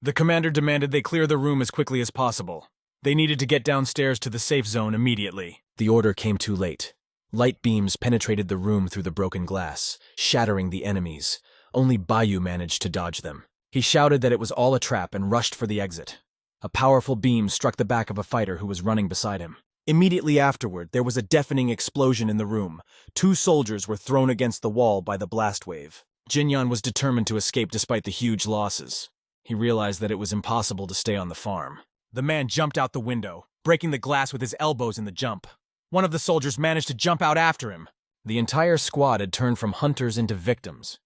The commander demanded they clear the room as quickly as possible. They needed to get downstairs to the safe zone immediately. The order came too late. Light beams penetrated the room through the broken glass, shattering the enemies. Only Bayu managed to dodge them. He shouted that it was all a trap and rushed for the exit. A powerful beam struck the back of a fighter who was running beside him. Immediately afterward, there was a deafening explosion in the room. 2 soldiers were thrown against the wall by the blast wave. Jinyan was determined to escape despite the huge losses. He realized that it was impossible to stay on the farm. The man jumped out the window, breaking the glass with his elbows in the jump. One of the soldiers managed to jump out after him. The entire squad had turned from hunters into victims.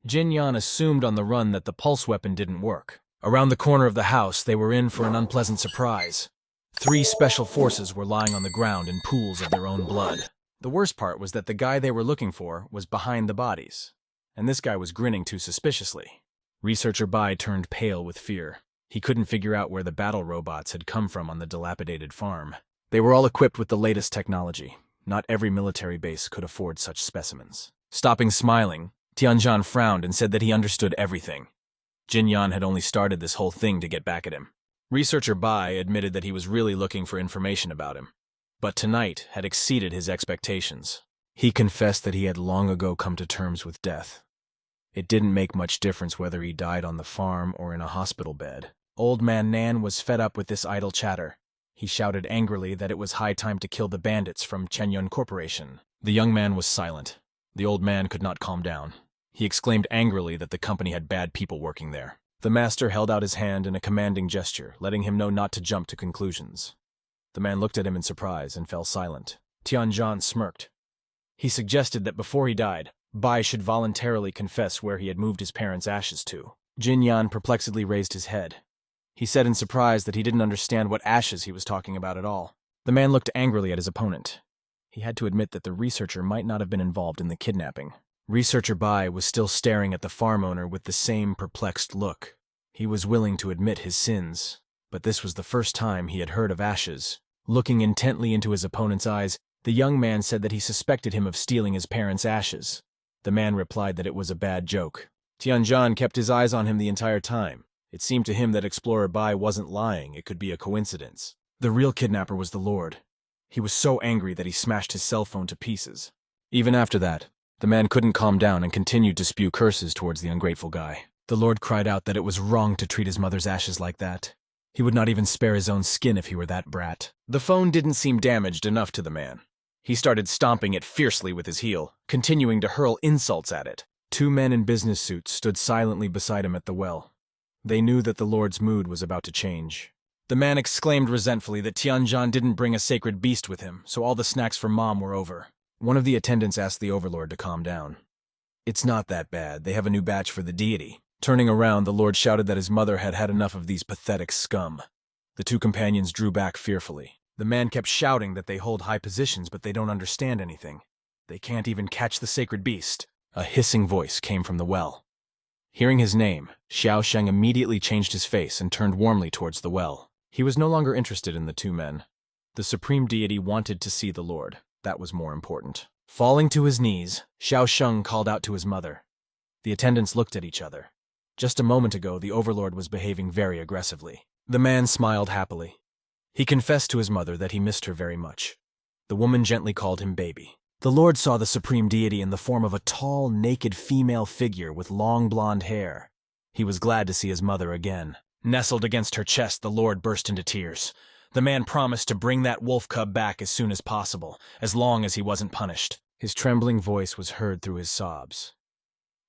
Jinyan assumed on the run that the pulse weapon didn't work. Around the corner of the house, they were in for an unpleasant surprise. 3 special forces were lying on the ground in pools of their own blood. The worst part was that the guy they were looking for was behind the bodies, and this guy was grinning too suspiciously. Researcher Bai turned pale with fear. He couldn't figure out where the battle robots had come from on the dilapidated farm. They were all equipped with the latest technology. Not every military base could afford such specimens. Stopping smiling, Tianjin frowned and said that he understood everything. Jinyan had only started this whole thing to get back at him. Researcher Bai admitted that he was really looking for information about him, but tonight had exceeded his expectations. He confessed that he had long ago come to terms with death. It didn't make much difference whether he died on the farm or in a hospital bed. Old man Nan was fed up with this idle chatter. He shouted angrily that it was high time to kill the bandits from Chenyun Corporation. The young man was silent. The old man could not calm down. He exclaimed angrily that the company had bad people working there. The master held out his hand in a commanding gesture, letting him know not to jump to conclusions. The man looked at him in surprise and fell silent. Tianjin smirked. He suggested that before he died, Bai should voluntarily confess where he had moved his parents' ashes to. Jinyan perplexedly raised his head. He said in surprise that he didn't understand what ashes he was talking about at all. The man looked angrily at his opponent. He had to admit that the researcher might not have been involved in the kidnapping. Researcher Bai was still staring at the farm owner with the same perplexed look. He was willing to admit his sins, but this was the first time he had heard of ashes. Looking intently into his opponent's eyes, the young man said that he suspected him of stealing his parents' ashes. The man replied that it was a bad joke. Tianjin kept his eyes on him the entire time. It seemed to him that Explorer Bai wasn't lying, it could be a coincidence. The real kidnapper was the Lord. He was so angry that he smashed his cell phone to pieces. Even after that, the man couldn't calm down and continued to spew curses towards the ungrateful guy. The Lord cried out that it was wrong to treat his mother's ashes like that. He would not even spare his own skin if he were that brat. The phone didn't seem damaged enough to the man. He started stomping it fiercely with his heel, continuing to hurl insults at it. Two men in business suits stood silently beside him at the well. They knew that the Lord's mood was about to change. The man exclaimed resentfully that Tianjin didn't bring a sacred beast with him, so all the snacks for Mom were over. One of the attendants asked the overlord to calm down. "It's not that bad. They have a new batch for the deity." Turning around, the Lord shouted that his mother had had enough of these pathetic scum. The two companions drew back fearfully. The man kept shouting that they hold high positions, but they don't understand anything. They can't even catch the sacred beast. A hissing voice came from the well. Hearing his name, Xiao Sheng immediately changed his face and turned warmly towards the well. He was no longer interested in the two men. The supreme deity wanted to see the Lord. That was more important. Falling to his knees, Xiao Sheng called out to his mother. The attendants looked at each other. Just a moment ago, the overlord was behaving very aggressively. The man smiled happily. He confessed to his mother that he missed her very much. The woman gently called him baby. The Lord saw the supreme deity in the form of a tall, naked female figure with long blonde hair. He was glad to see his mother again. Nestled against her chest, the Lord burst into tears. The man promised to bring that wolf cub back as soon as possible, as long as he wasn't punished. His trembling voice was heard through his sobs.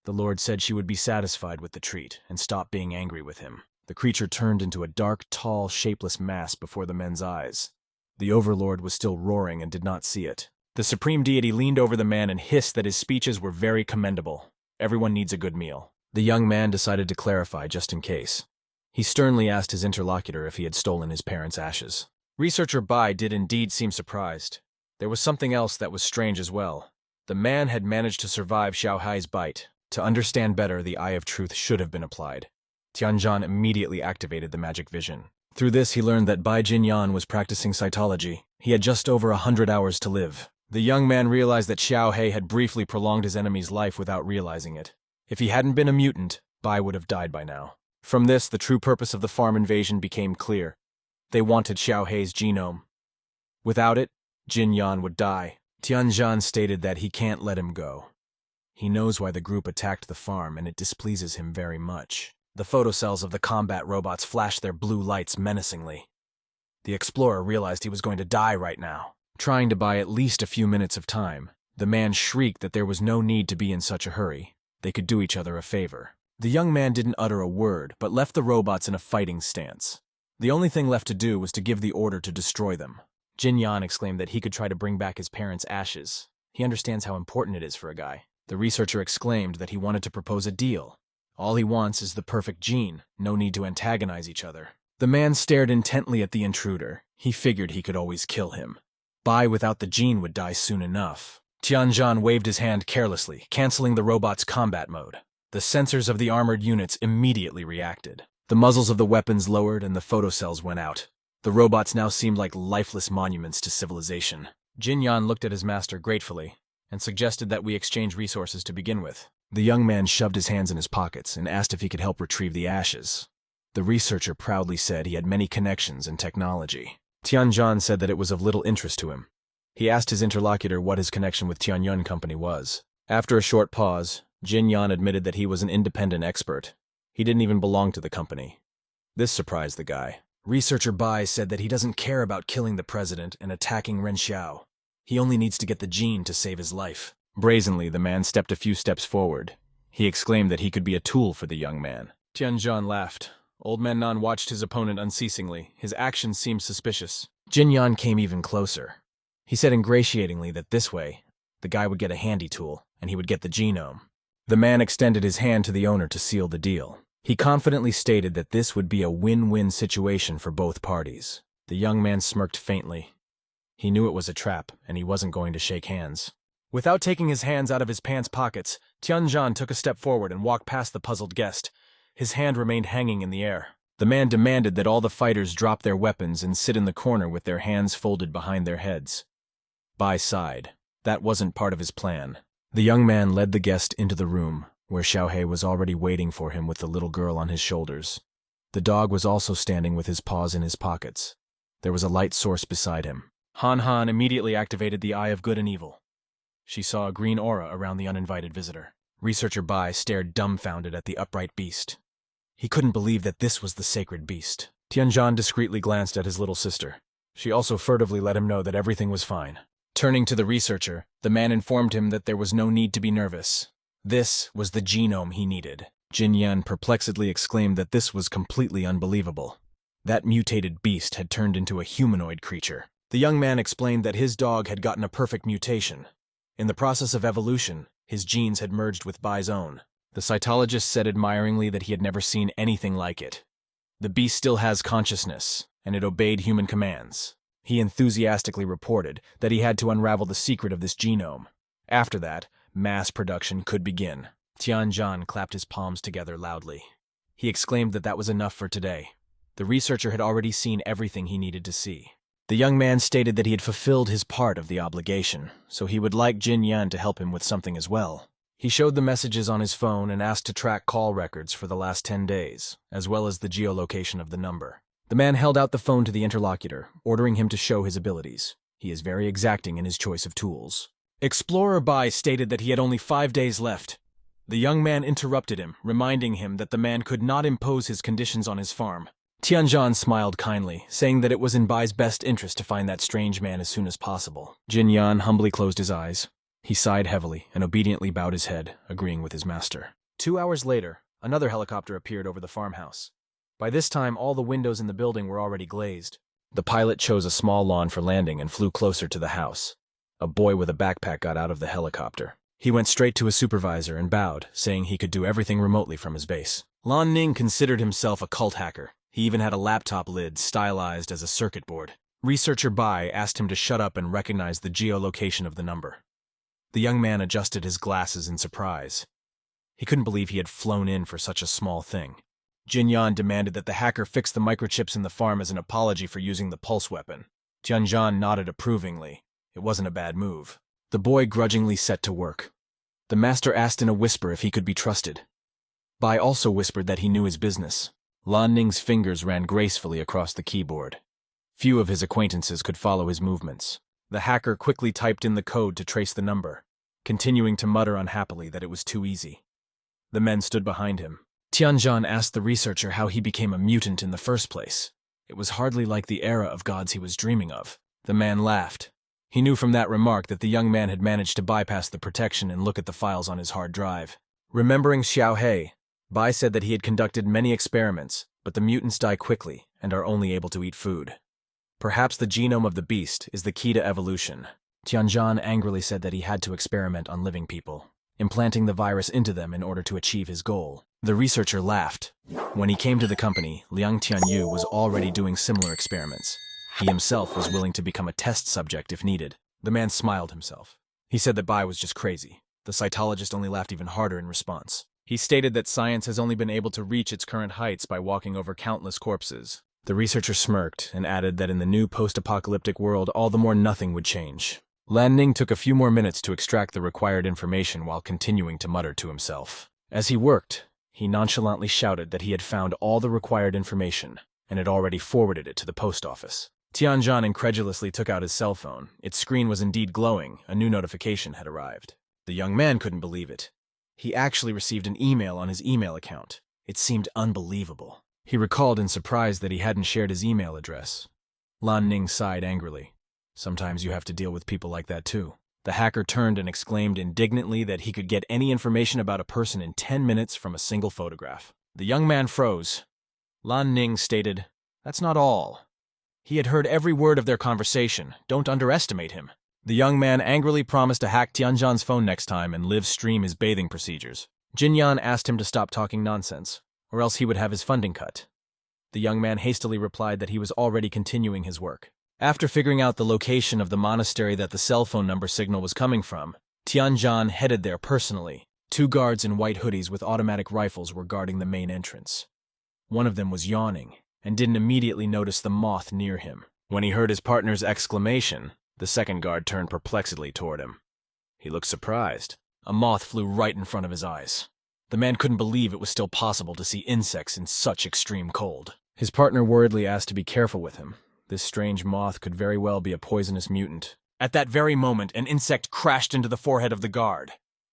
The Lord said she would be satisfied with the treat and stop being angry with him. The creature turned into a dark, tall, shapeless mass before the men's eyes. The overlord was still roaring and did not see it. The supreme deity leaned over the man and hissed that his speeches were very commendable. Everyone needs a good meal. The young man decided to clarify just in case. He sternly asked his interlocutor if he had stolen his parents' ashes. Researcher Bai did indeed seem surprised. There was something else that was strange as well. The man had managed to survive Xiao Hai's bite. To understand better, the Eye of Truth should have been applied. Tianjin immediately activated the magic vision. Through this, he learned that Bai Jinyan was practicing cytology. He had just over 100 hours to live. The young man realized that Xiao Hei had briefly prolonged his enemy's life without realizing it. If he hadn't been a mutant, Bai would have died by now. From this, the true purpose of the farm invasion became clear. They wanted Xiao Hei's genome. Without it, Jin Yan would die. Tianjin stated that he can't let him go. He knows why the group attacked the farm, and it displeases him very much. The photocells of the combat robots flashed their blue lights menacingly. The explorer realized he was going to die right now. Trying to buy at least a few minutes of time, the man shrieked that there was no need to be in such a hurry. They could do each other a favor. The young man didn't utter a word, but left the robots in a fighting stance. The only thing left to do was to give the order to destroy them. Jin Yan exclaimed that he could try to bring back his parents' ashes. He understands how important it is for a guy. The researcher exclaimed that he wanted to propose a deal. All he wants is the perfect gene, no need to antagonize each other. The man stared intently at the intruder. He figured he could always kill him. Bai without the gene would die soon enough. Tianjin waved his hand carelessly, canceling the robot's combat mode. The sensors of the armored units immediately reacted. The muzzles of the weapons lowered and the photocells went out. The robots now seemed like lifeless monuments to civilization. Jin Yan looked at his master gratefully and suggested that we exchange resources to begin with. The young man shoved his hands in his pockets and asked if he could help retrieve the ashes. The researcher proudly said he had many connections in technology. Tianjin said that it was of little interest to him. He asked his interlocutor what his connection with Tianyun Company was. After a short pause, Jin Yan admitted that he was an independent expert. He didn't even belong to the company. This surprised the guy. Researcher Bai said that he doesn't care about killing the president and attacking Ren Xiao. He only needs to get the gene to save his life. Brazenly, the man stepped a few steps forward. He exclaimed that he could be a tool for the young man. Tianjin laughed. Old Man Nan watched his opponent unceasingly. His actions seemed suspicious. Jin Yan came even closer. He said ingratiatingly that this way, the guy would get a handy tool, and he would get the genome. The man extended his hand to the owner to seal the deal. He confidently stated that this would be a win-win situation for both parties. The young man smirked faintly. He knew it was a trap, and he wasn't going to shake hands. Without taking his hands out of his pants pockets, Tianjin took a step forward and walked past the puzzled guest. His hand remained hanging in the air. The man demanded that all the fighters drop their weapons and sit in the corner with their hands folded behind their heads. Bai sighed. That wasn't part of his plan. The young man led the guest into the room, where Xiaohei was already waiting for him with the little girl on his shoulders. The dog was also standing with his paws in his pockets. There was a light source beside him. Han immediately activated the Eye of Good and Evil. She saw a green aura around the uninvited visitor. Researcher Bai stared dumbfounded at the upright beast. He couldn't believe that this was the sacred beast. Tianzhan discreetly glanced at his little sister. She also furtively let him know that everything was fine. Turning to the researcher, the man informed him that there was no need to be nervous. This was the genome he needed. Jin Yan perplexedly exclaimed that this was completely unbelievable. That mutated beast had turned into a humanoid creature. The young man explained that his dog had gotten a perfect mutation. In the process of evolution, his genes had merged with Bai's own. The cytologist said admiringly that he had never seen anything like it. The beast still has consciousness, and it obeyed human commands. He enthusiastically reported that he had to unravel the secret of this genome. After that, mass production could begin. Tianzhan clapped his palms together loudly. He exclaimed that that was enough for today. The researcher had already seen everything he needed to see. The young man stated that he had fulfilled his part of the obligation, so he would like Jin Yan to help him with something as well. He showed the messages on his phone and asked to track call records for the last 10 days, as well as the geolocation of the number. The man held out the phone to the interlocutor, ordering him to show his abilities. He is very exacting in his choice of tools. Explorer Bai stated that he had only 5 days left. The young man interrupted him, reminding him that the man could not impose his conditions on his farm. Tianzhan smiled kindly, saying that it was in Bai's best interest to find that strange man as soon as possible. Jin Yan humbly closed his eyes. He sighed heavily and obediently bowed his head, agreeing with his master. 2 hours later, another helicopter appeared over the farmhouse. By this time, all the windows in the building were already glazed. The pilot chose a small lawn for landing and flew closer to the house. A boy with a backpack got out of the helicopter. He went straight to his supervisor and bowed, saying he could do everything remotely from his base. Lan Ning considered himself a cult hacker. He even had a laptop lid stylized as a circuit board. Researcher Bai asked him to shut up and recognize the geolocation of the number. The young man adjusted his glasses in surprise. He couldn't believe he had flown in for such a small thing. Jin Yan demanded that the hacker fix the microchips in the farm as an apology for using the pulse weapon. Tianzhan nodded approvingly. It wasn't a bad move. The boy grudgingly set to work. The master asked in a whisper if he could be trusted. Bai also whispered that he knew his business. Lan Ning's fingers ran gracefully across the keyboard. Few of his acquaintances could follow his movements. The hacker quickly typed in the code to trace the number, continuing to mutter unhappily that it was too easy. The men stood behind him. Tianzhan asked the researcher how he became a mutant in the first place. It was hardly like the era of gods he was dreaming of. The man laughed. He knew from that remark that the young man had managed to bypass the protection and look at the files on his hard drive. Remembering Xiaohei, Bai said that he had conducted many experiments, but the mutants die quickly and are only able to eat food. Perhaps the genome of the beast is the key to evolution. Tianzhan angrily said that he had to experiment on living people, implanting the virus into them in order to achieve his goal. The researcher laughed. When he came to the company, Liang Tianyu was already doing similar experiments. He himself was willing to become a test subject if needed. The man smiled himself. He said that Bai was just crazy. The cytologist only laughed even harder in response. He stated that science has only been able to reach its current heights by walking over countless corpses. The researcher smirked and added that in the new post-apocalyptic world, all the more nothing would change. Lan Ning took a few more minutes to extract the required information while continuing to mutter to himself. As he worked, he nonchalantly shouted that he had found all the required information and had already forwarded it to the post office. Tianzhan incredulously took out his cell phone. Its screen was indeed glowing. A new notification had arrived. The young man couldn't believe it. He actually received an email on his email account. It seemed unbelievable. He recalled in surprise that he hadn't shared his email address. Lan Ning sighed angrily. Sometimes you have to deal with people like that too. The hacker turned and exclaimed indignantly that he could get any information about a person in 10 minutes from a single photograph. The young man froze. Lan Ning stated, "That's not all." He had heard every word of their conversation. Don't underestimate him. The young man angrily promised to hack Tianzhan's phone next time and live stream his bathing procedures. Jin Yan asked him to stop talking nonsense, or else he would have his funding cut. The young man hastily replied that he was already continuing his work. After figuring out the location of the monastery that the cell phone number signal was coming from, Tianzhan headed there personally. 2 guards in white hoodies with automatic rifles were guarding the main entrance. One of them was yawning, and didn't immediately notice the moth near him. When he heard his partner's exclamation, the second guard turned perplexedly toward him. He looked surprised. A moth flew right in front of his eyes. The man couldn't believe it was still possible to see insects in such extreme cold. His partner worriedly asked to be careful with him. This strange moth could very well be a poisonous mutant. At that very moment, an insect crashed into the forehead of the guard.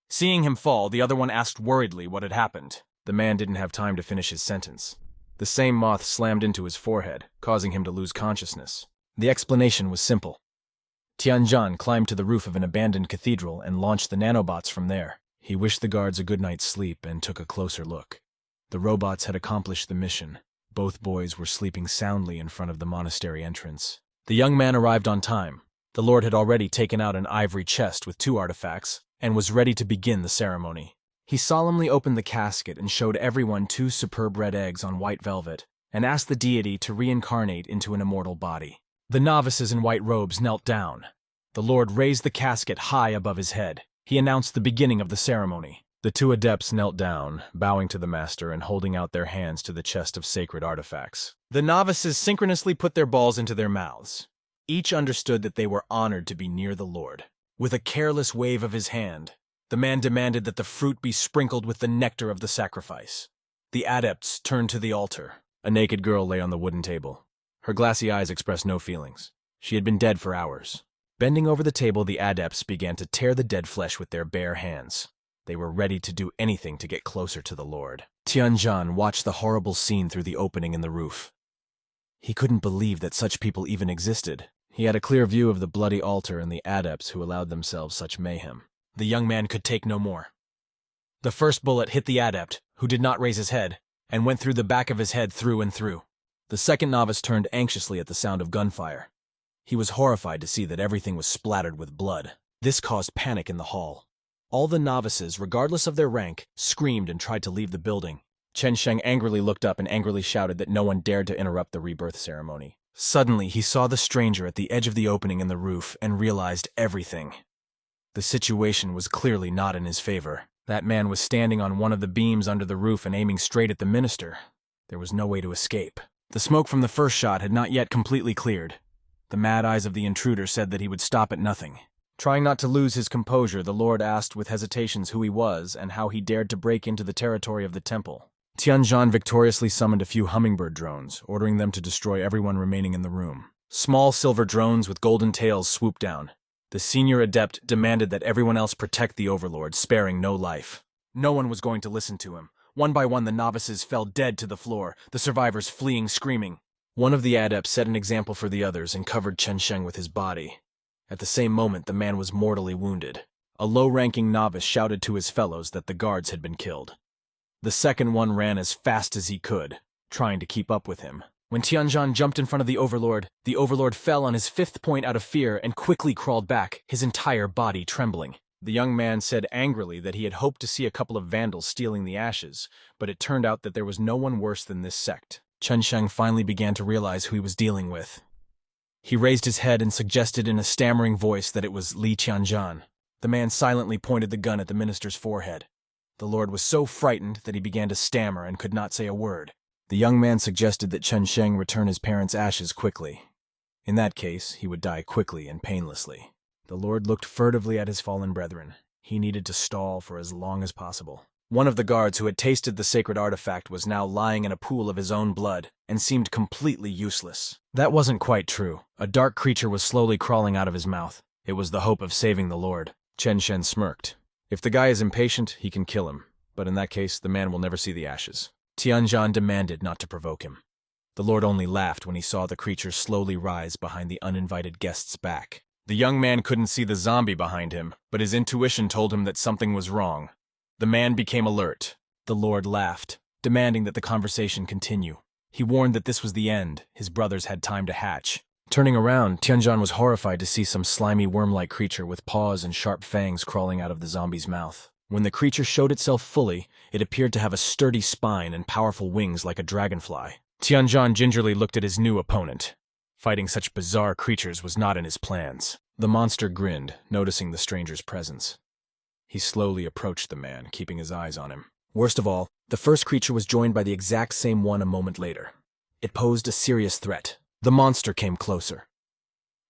Seeing him fall, the other one asked worriedly what had happened. The man didn't have time to finish his sentence. The same moth slammed into his forehead, causing him to lose consciousness. The explanation was simple. Tianjin climbed to the roof of an abandoned cathedral and launched the nanobots from there. He wished the guards a good night's sleep and took a closer look. The robots had accomplished the mission. Both boys were sleeping soundly in front of the monastery entrance. The young man arrived on time. The Lord had already taken out an ivory chest with 2 artifacts and was ready to begin the ceremony. He solemnly opened the casket and showed everyone 2 superb red eggs on white velvet and asked the deity to reincarnate into an immortal body. The novices in white robes knelt down. The Lord raised the casket high above his head. He announced the beginning of the ceremony. The 2 adepts knelt down, bowing to the master and holding out their hands to the chest of sacred artifacts. The novices synchronously put their balls into their mouths. Each understood that they were honored to be near the Lord. With a careless wave of his hand, the man demanded that the fruit be sprinkled with the nectar of the sacrifice. The adepts turned to the altar. A naked girl lay on the wooden table. Her glassy eyes expressed no feelings. She had been dead for hours. Bending over the table, the adepts began to tear the dead flesh with their bare hands. They were ready to do anything to get closer to the Lord. Tianjin watched the horrible scene through the opening in the roof. He couldn't believe that such people even existed. He had a clear view of the bloody altar and the adepts who allowed themselves such mayhem. The young man could take no more. The first bullet hit the adept, who did not raise his head, and went through the back of his head through and through. The second novice turned anxiously at the sound of gunfire. He was horrified to see that everything was splattered with blood. This caused panic in the hall. All the novices, regardless of their rank, screamed and tried to leave the building. Chen Sheng angrily looked up and angrily shouted that no one dared to interrupt the rebirth ceremony. Suddenly, he saw the stranger at the edge of the opening in the roof and realized everything. The situation was clearly not in his favor. That man was standing on one of the beams under the roof and aiming straight at the minister. There was no way to escape. The smoke from the first shot had not yet completely cleared. The mad eyes of the intruder said that he would stop at nothing. Trying not to lose his composure, the Lord asked with hesitations who he was and how he dared to break into the territory of the temple. Tianjin victoriously summoned a few hummingbird drones, ordering them to destroy everyone remaining in the room. Small silver drones with golden tails swooped down. The senior adept demanded that everyone else protect the overlord, sparing no life. No one was going to listen to him. One by one, the novices fell dead to the floor, the survivors fleeing screaming. One of the adepts set an example for the others and covered Chen Sheng with his body. At the same moment, the man was mortally wounded. A low-ranking novice shouted to his fellows that the guards had been killed. The second one ran as fast as he could, trying to keep up with him. When Tianjin jumped in front of the overlord fell on his 5th point out of fear and quickly crawled back, his entire body trembling. The young man said angrily that he had hoped to see a couple of vandals stealing the ashes, but it turned out that there was no one worse than this sect. Chen Sheng finally began to realize who he was dealing with. He raised his head and suggested in a stammering voice that it was Li Tianjin. The man silently pointed the gun at the minister's forehead. The Lord was so frightened that he began to stammer and could not say a word. The young man suggested that Chen Sheng return his parents' ashes quickly. In that case, he would die quickly and painlessly. The Lord looked furtively at his fallen brethren. He needed to stall for as long as possible. One of the guards who had tasted the sacred artifact was now lying in a pool of his own blood and seemed completely useless. That wasn't quite true. A dark creature was slowly crawling out of his mouth. It was the hope of saving the Lord. Chen Sheng smirked. If the guy is impatient, he can kill him, but in that case, the man will never see the ashes. Tianjin demanded not to provoke him. The Lord only laughed when he saw the creature slowly rise behind the uninvited guest's back. The young man couldn't see the zombie behind him, but his intuition told him that something was wrong. The man became alert. The Lord laughed, demanding that the conversation continue. He warned that this was the end. His brothers had time to hatch. Turning around, Tianjin was horrified to see some slimy worm-like creature with paws and sharp fangs crawling out of the zombie's mouth. When the creature showed itself fully, it appeared to have a sturdy spine and powerful wings like a dragonfly. Tianjin gingerly looked at his new opponent. Fighting such bizarre creatures was not in his plans. The monster grinned, noticing the stranger's presence. He slowly approached the man, keeping his eyes on him. Worst of all, the first creature was joined by the exact same one a moment later. It posed a serious threat. The monster came closer.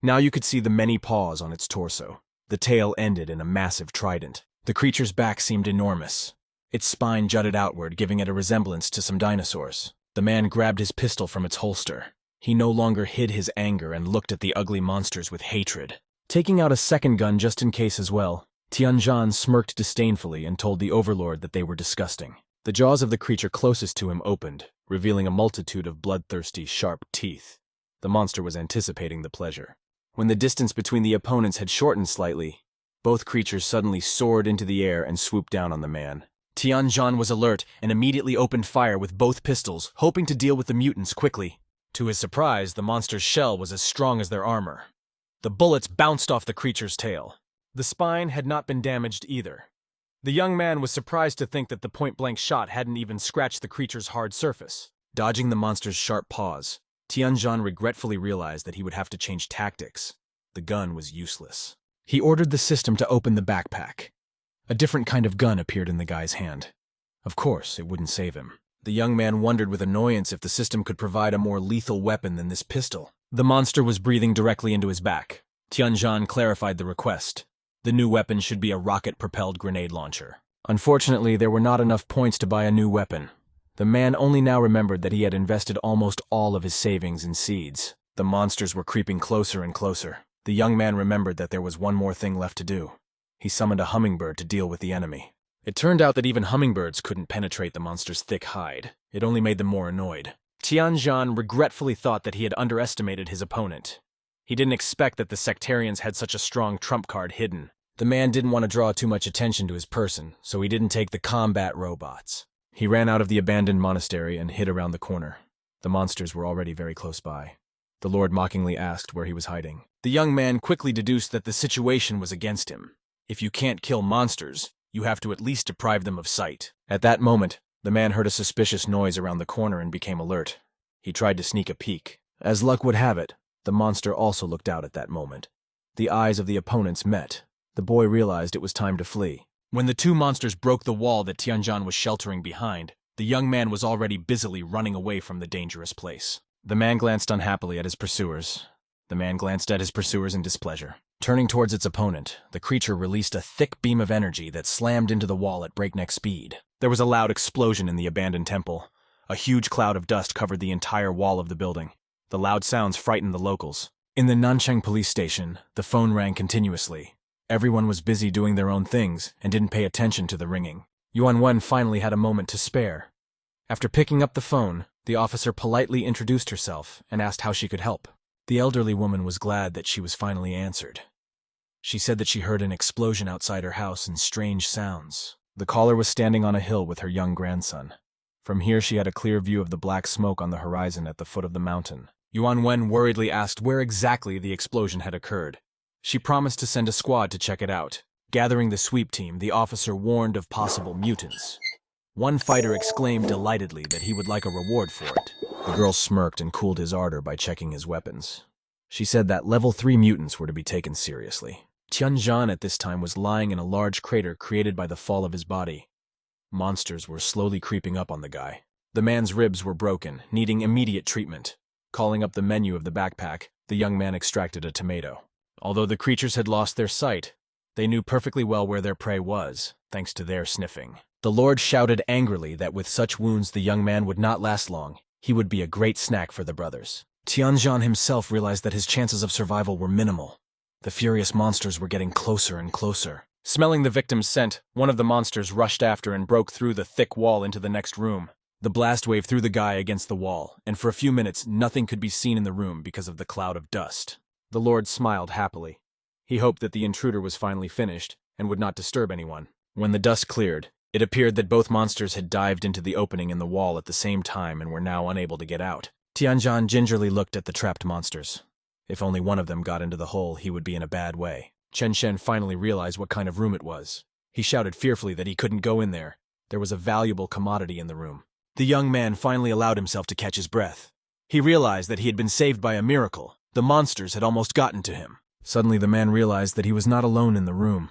Now you could see the many paws on its torso. The tail ended in a massive trident. The creature's back seemed enormous. Its spine jutted outward, giving it a resemblance to some dinosaurs. The man grabbed his pistol from its holster. He no longer hid his anger and looked at the ugly monsters with hatred. Taking out a second gun just in case as well, Tianzhan smirked disdainfully and told the overlord that they were disgusting. The jaws of the creature closest to him opened, revealing a multitude of bloodthirsty, sharp teeth. The monster was anticipating the pleasure. When the distance between the opponents had shortened slightly, both creatures suddenly soared into the air and swooped down on the man. Tianzhan was alert and immediately opened fire with both pistols, hoping to deal with the mutants quickly. To his surprise, the monster's shell was as strong as their armor. The bullets bounced off the creature's tail. The spine had not been damaged either. The young man was surprised to think that the point-blank shot hadn't even scratched the creature's hard surface. Dodging the monster's sharp paws, Tianzhan regretfully realized that he would have to change tactics. The gun was useless. He ordered the system to open the backpack. A different kind of gun appeared in the guy's hand. Of course, it wouldn't save him. The young man wondered with annoyance if the system could provide a more lethal weapon than this pistol. The monster was breathing directly into his back. Tianzhan clarified the request. The new weapon should be a rocket-propelled grenade launcher. Unfortunately, there were not enough points to buy a new weapon. The man only now remembered that he had invested almost all of his savings in seeds. The monsters were creeping closer and closer. The young man remembered that there was one more thing left to do. He summoned a hummingbird to deal with the enemy. It turned out that even hummingbirds couldn't penetrate the monster's thick hide. It only made them more annoyed. Tianzhan regretfully thought that he had underestimated his opponent. He didn't expect that the sectarians had such a strong trump card hidden. The man didn't want to draw too much attention to his person, so he didn't take the combat robots. He ran out of the abandoned monastery and hid around the corner. The monsters were already very close by. The Lord mockingly asked where he was hiding. The young man quickly deduced that the situation was against him. If you can't kill monsters, you have to at least deprive them of sight. At that moment, the man heard a suspicious noise around the corner and became alert. He tried to sneak a peek. As luck would have it, the monster also looked out at that moment. The eyes of the opponents met. The boy realized it was time to flee. When the two monsters broke the wall that Tianzhan was sheltering behind, the young man was already busily running away from the dangerous place. The man glanced unhappily at his pursuers. The man glanced at his pursuers in displeasure. Turning towards its opponent, the creature released a thick beam of energy that slammed into the wall at breakneck speed. There was a loud explosion in the abandoned temple. A huge cloud of dust covered the entire wall of the building. The loud sounds frightened the locals. In the Nanchang police station, the phone rang continuously. Everyone was busy doing their own things and didn't pay attention to the ringing. Yuan Wen finally had a moment to spare. After picking up the phone, the officer politely introduced herself and asked how she could help. The elderly woman was glad that she was finally answered. She said that she heard an explosion outside her house and strange sounds. The caller was standing on a hill with her young grandson. From here she had a clear view of the black smoke on the horizon at the foot of the mountain. Yuan Wen worriedly asked where exactly the explosion had occurred. She promised to send a squad to check it out. Gathering the sweep team, the officer warned of possible mutants. One fighter exclaimed delightedly that he would like a reward for it. The girl smirked and cooled his ardor by checking his weapons. She said that level 3 mutants were to be taken seriously. Tianzhan at this time was lying in a large crater created by the fall of his body. Monsters were slowly creeping up on the guy. The man's ribs were broken, needing immediate treatment. Calling up the menu of the backpack, the young man extracted a tomato. Although the creatures had lost their sight, they knew perfectly well where their prey was, thanks to their sniffing. The Lord shouted angrily that with such wounds the young man would not last long. He would be a great snack for the brothers. Tianzhan himself realized that his chances of survival were minimal. The furious monsters were getting closer and closer. Smelling the victim's scent, one of the monsters rushed after and broke through the thick wall into the next room. The blast wave threw the guy against the wall, and for a few minutes nothing could be seen in the room because of the cloud of dust. The Lord smiled happily. He hoped that the intruder was finally finished and would not disturb anyone. When the dust cleared, it appeared that both monsters had dived into the opening in the wall at the same time and were now unable to get out. Tianzhan gingerly looked at the trapped monsters. If only one of them got into the hole, he would be in a bad way. Chen Shen finally realized what kind of room it was. He shouted fearfully that he couldn't go in there. There was a valuable commodity in the room. The young man finally allowed himself to catch his breath. He realized that he had been saved by a miracle. The monsters had almost gotten to him. Suddenly the man realized that he was not alone in the room.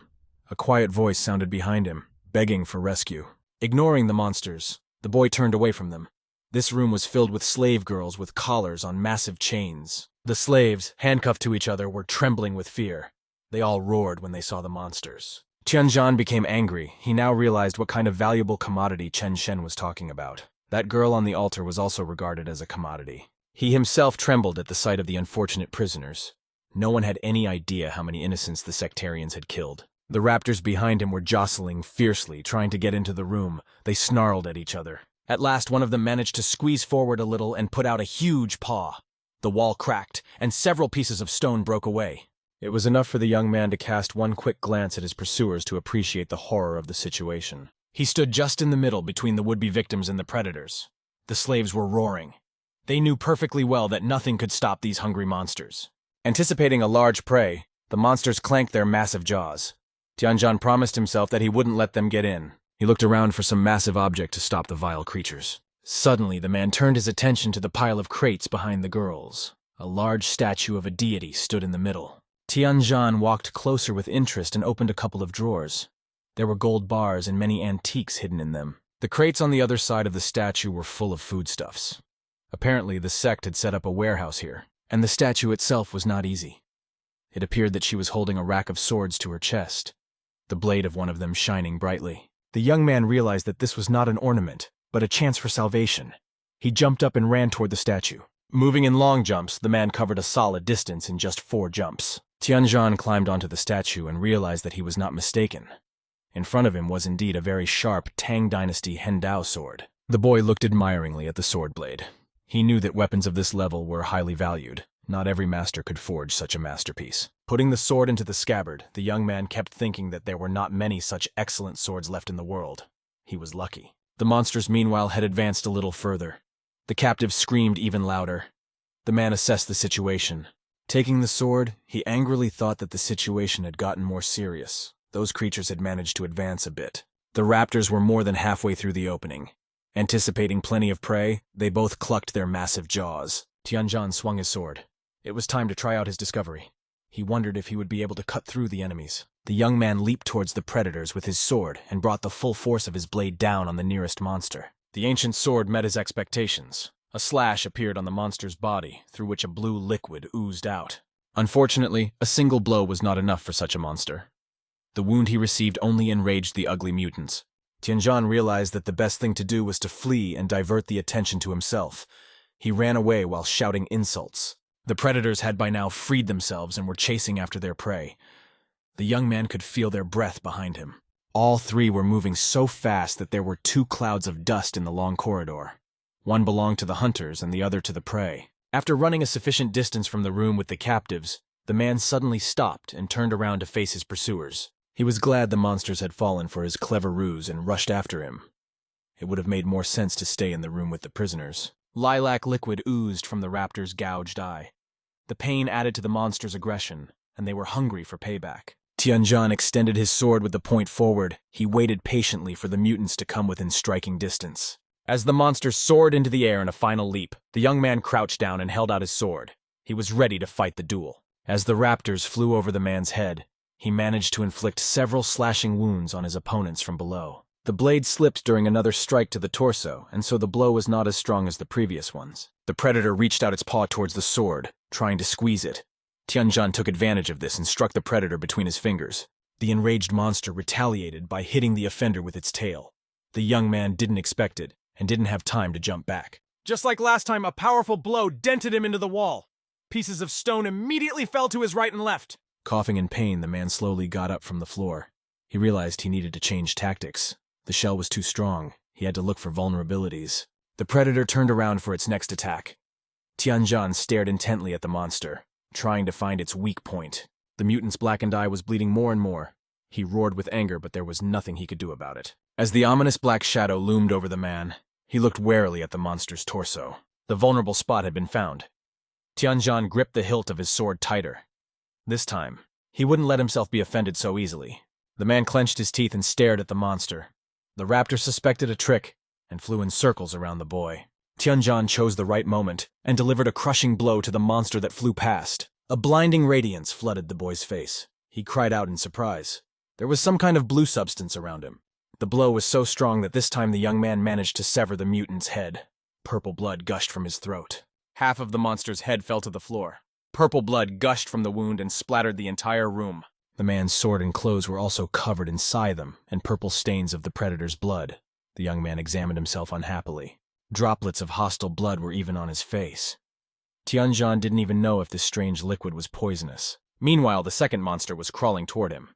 A quiet voice sounded behind him, begging for rescue. Ignoring the monsters, the boy turned away from them. This room was filled with slave girls with collars on massive chains. The slaves, handcuffed to each other, were trembling with fear. They all roared when they saw the monsters. Tianzhan became angry. He now realized what kind of valuable commodity Chen Shen was talking about. That girl on the altar was also regarded as a commodity. He himself trembled at the sight of the unfortunate prisoners. No one had any idea how many innocents the sectarians had killed. The raptors behind him were jostling fiercely, trying to get into the room. They snarled at each other. At last, one of them managed to squeeze forward a little and put out a huge paw. The wall cracked, and several pieces of stone broke away. It was enough for the young man to cast one quick glance at his pursuers to appreciate the horror of the situation. He stood just in the middle between the would-be victims and the predators. The slaves were roaring. They knew perfectly well that nothing could stop these hungry monsters. Anticipating a large prey, the monsters clanked their massive jaws. Tianzhan promised himself that he wouldn't let them get in. He looked around for some massive object to stop the vile creatures. Suddenly, the man turned his attention to the pile of crates behind the girls. A large statue of a deity stood in the middle. Tianzhan walked closer with interest and opened a couple of drawers. There were gold bars and many antiques hidden in them. The crates on the other side of the statue were full of foodstuffs. Apparently, the sect had set up a warehouse here, and the statue itself was not easy. It appeared that she was holding a rack of swords to her chest, the blade of one of them shining brightly. The young man realized that this was not an ornament, but a chance for salvation. He jumped up and ran toward the statue. Moving in long jumps, the man covered a solid distance in just 4 jumps. Tianzhan climbed onto the statue and realized that he was not mistaken. In front of him was indeed a very sharp Tang Dynasty Hendao sword. The boy looked admiringly at the sword blade. He knew that weapons of this level were highly valued. Not every master could forge such a masterpiece. Putting the sword into the scabbard, the young man kept thinking that there were not many such excellent swords left in the world. He was lucky. The monsters, meanwhile, had advanced a little further. The captives screamed even louder. The man assessed the situation. Taking the sword, he angrily thought that the situation had gotten more serious. Those creatures had managed to advance a bit. The raptors were more than halfway through the opening. Anticipating plenty of prey, they both clucked their massive jaws. Tianzhan swung his sword. It was time to try out his discovery. He wondered if he would be able to cut through the enemies. The young man leaped towards the predators with his sword and brought the full force of his blade down on the nearest monster. The ancient sword met his expectations. A slash appeared on the monster's body, through which a blue liquid oozed out. Unfortunately, a single blow was not enough for such a monster. The wound he received only enraged the ugly mutants. Tianzhan realized that the best thing to do was to flee and divert the attention to himself. He ran away while shouting insults. The predators had by now freed themselves and were chasing after their prey. The young man could feel their breath behind him. All 3 were moving so fast that there were 2 clouds of dust in the long corridor. One belonged to the hunters and the other to the prey. After running a sufficient distance from the room with the captives, the man suddenly stopped and turned around to face his pursuers. He was glad the monsters had fallen for his clever ruse and rushed after him. It would have made more sense to stay in the room with the prisoners. Lilac liquid oozed from the raptor's gouged eye. The pain added to the monster's aggression, and they were hungry for payback. Tianzhan extended his sword with the point forward. He waited patiently for the mutants to come within striking distance. As the monster soared into the air in a final leap, the young man crouched down and held out his sword. He was ready to fight the duel. As the raptors flew over the man's head, he managed to inflict several slashing wounds on his opponents from below. The blade slipped during another strike to the torso, and so the blow was not as strong as the previous ones. The predator reached out its paw towards the sword, trying to squeeze it. Tianzhan took advantage of this and struck the predator between his fingers. The enraged monster retaliated by hitting the offender with its tail. The young man didn't expect it, and didn't have time to jump back. Just like last time, a powerful blow dented him into the wall. Pieces of stone immediately fell to his right and left. Coughing in pain, the man slowly got up from the floor. He realized he needed to change tactics. The shell was too strong. He had to look for vulnerabilities. The predator turned around for its next attack. Tianzhan stared intently at the monster, trying to find its weak point. The mutant's blackened eye was bleeding more and more. He roared with anger, but there was nothing he could do about it. As the ominous black shadow loomed over the man, he looked warily at the monster's torso. The vulnerable spot had been found. Tianzhan gripped the hilt of his sword tighter. This time, he wouldn't let himself be offended so easily. The man clenched his teeth and stared at the monster. The raptor suspected a trick and flew in circles around the boy. Tianzhan chose the right moment and delivered a crushing blow to the monster that flew past. A blinding radiance flooded the boy's face. He cried out in surprise. There was some kind of blue substance around him. The blow was so strong that this time the young man managed to sever the mutant's head. Purple blood gushed from his throat. Half of the monster's head fell to the floor. Purple blood gushed from the wound and splattered the entire room. The man's sword and clothes were also covered in scythe and purple stains of the predator's blood. The young man examined himself unhappily. Droplets of hostile blood were even on his face. Tianjin didn't even know if this strange liquid was poisonous. Meanwhile, the second monster was crawling toward him.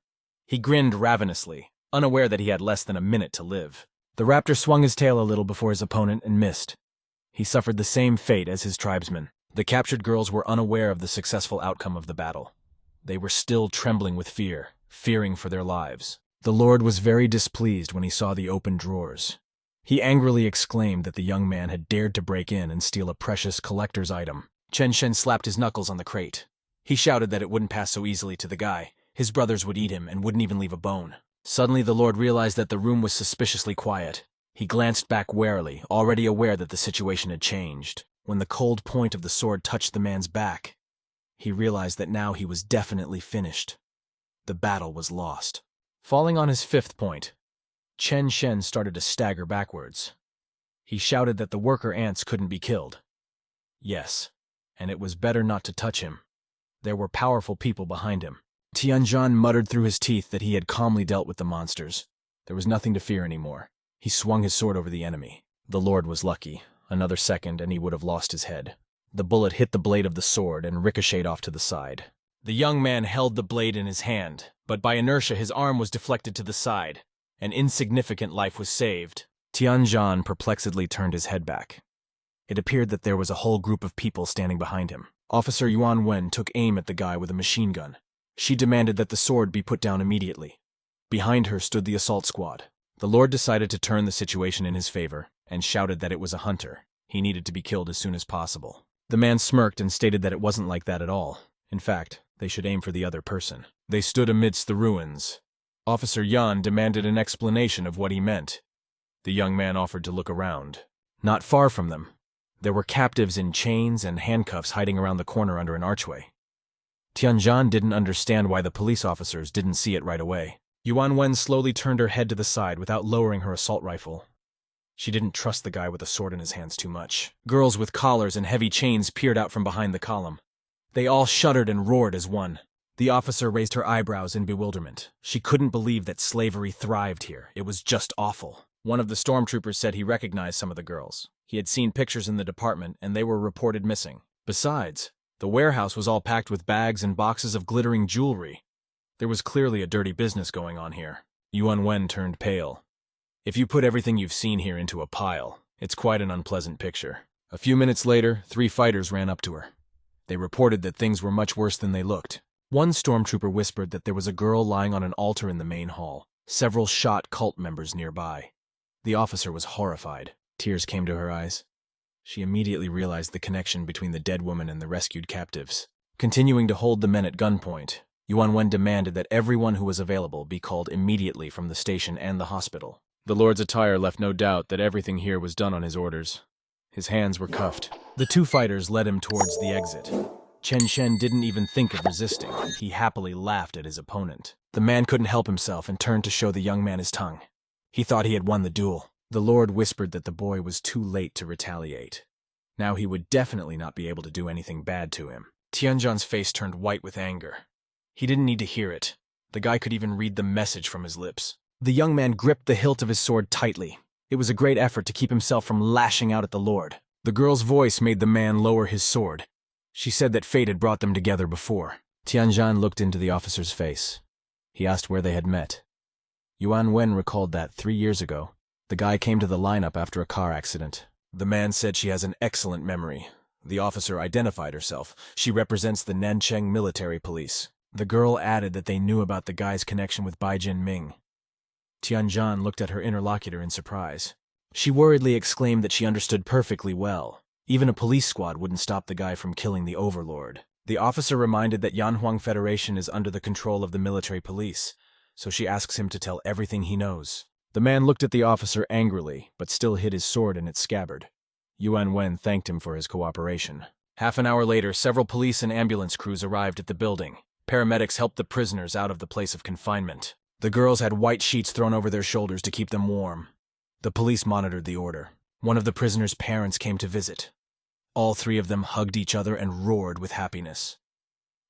He grinned ravenously, unaware that he had less than a minute to live. The raptor swung his tail a little before his opponent and missed. He suffered the same fate as his tribesmen. The captured girls were unaware of the successful outcome of the battle. They were still trembling with fear, fearing for their lives. The Lord was very displeased when he saw the open drawers. He angrily exclaimed that the young man had dared to break in and steal a precious collector's item. Chen Shen slapped his knuckles on the crate. He shouted that it wouldn't pass so easily to the guy. His brothers would eat him and wouldn't even leave a bone. Suddenly the Lord realized that the room was suspiciously quiet. He glanced back warily, already aware that the situation had changed. When the cold point of the sword touched the man's back, he realized that now he was definitely finished. The battle was lost. Falling on his fifth point, Chen Shen started to stagger backwards. He shouted that the worker ants couldn't be killed. Yes, and it was better not to touch him. There were powerful people behind him. Tianjin muttered through his teeth that he had calmly dealt with the monsters. There was nothing to fear anymore. He swung his sword over the enemy. The Lord was lucky. Another second and he would have lost his head. The bullet hit the blade of the sword and ricocheted off to the side. The young man held the blade in his hand, but by inertia his arm was deflected to the side. An insignificant life was saved. Tianjin perplexedly turned his head back. It appeared that there was a whole group of people standing behind him. Officer Yuan Wen took aim at the guy with a machine gun. She demanded that the sword be put down immediately. Behind her stood the assault squad. The Lord decided to turn the situation in his favor and shouted that it was a hunter. He needed to be killed as soon as possible. The man smirked and stated that it wasn't like that at all. In fact, they should aim for the other person. They stood amidst the ruins. Officer Yan demanded an explanation of what he meant. The young man offered to look around. Not far from them, there were captives in chains and handcuffs hiding around the corner under an archway. Tianjin didn't understand why the police officers didn't see it right away. Yuan Wen slowly turned her head to the side without lowering her assault rifle. She didn't trust the guy with a sword in his hands too much. Girls with collars and heavy chains peered out from behind the column. They all shuddered and roared as one. The officer raised her eyebrows in bewilderment. She couldn't believe that slavery thrived here. It was just awful. One of the stormtroopers said he recognized some of the girls. He had seen pictures in the department, and they were reported missing. Besides, the warehouse was all packed with bags and boxes of glittering jewelry. There was clearly a dirty business going on here. Yuan Wen turned pale. If you put everything you've seen here into a pile, it's quite an unpleasant picture. A few minutes later, 3 fighters ran up to her. They reported that things were much worse than they looked. One stormtrooper whispered that there was a girl lying on an altar in the main hall. Several shot cult members nearby. The officer was horrified. Tears came to her eyes. She immediately realized the connection between the dead woman and the rescued captives. Continuing to hold the men at gunpoint, Yuan Wen demanded that everyone who was available be called immediately from the station and the hospital. The Lord's attire left no doubt that everything here was done on his orders. His hands were cuffed. The 2 fighters led him towards the exit. Chen Shen didn't even think of resisting. He happily laughed at his opponent. The man couldn't help himself and turned to show the young man his tongue. He thought he had won the duel. The Lord whispered that the boy was too late to retaliate. Now he would definitely not be able to do anything bad to him. Tianjin's face turned white with anger. He didn't need to hear it. The guy could even read the message from his lips. The young man gripped the hilt of his sword tightly. It was a great effort to keep himself from lashing out at the Lord. The girl's voice made the man lower his sword. She said that fate had brought them together before. Tianjin looked into the officer's face. He asked where they had met. Yuan Wen recalled that 3 years ago, the guy came to the lineup after a car accident. The man said she has an excellent memory. The officer identified herself. She represents the Nancheng military police. The girl added that they knew about the guy's connection with Bai Jin Ming. Tianjin looked at her interlocutor in surprise. She worriedly exclaimed that she understood perfectly well. Even a police squad wouldn't stop the guy from killing the overlord. The officer reminded that Yanhuang Federation is under the control of the military police, so she asks him to tell everything he knows. The man looked at the officer angrily, but still hid his sword in its scabbard. Yuan Wen thanked him for his cooperation. Half an hour later, several police and ambulance crews arrived at the building. Paramedics helped the prisoners out of the place of confinement. The girls had white sheets thrown over their shoulders to keep them warm. The police monitored the order. One of the prisoners' parents came to visit. All three of them hugged each other and roared with happiness.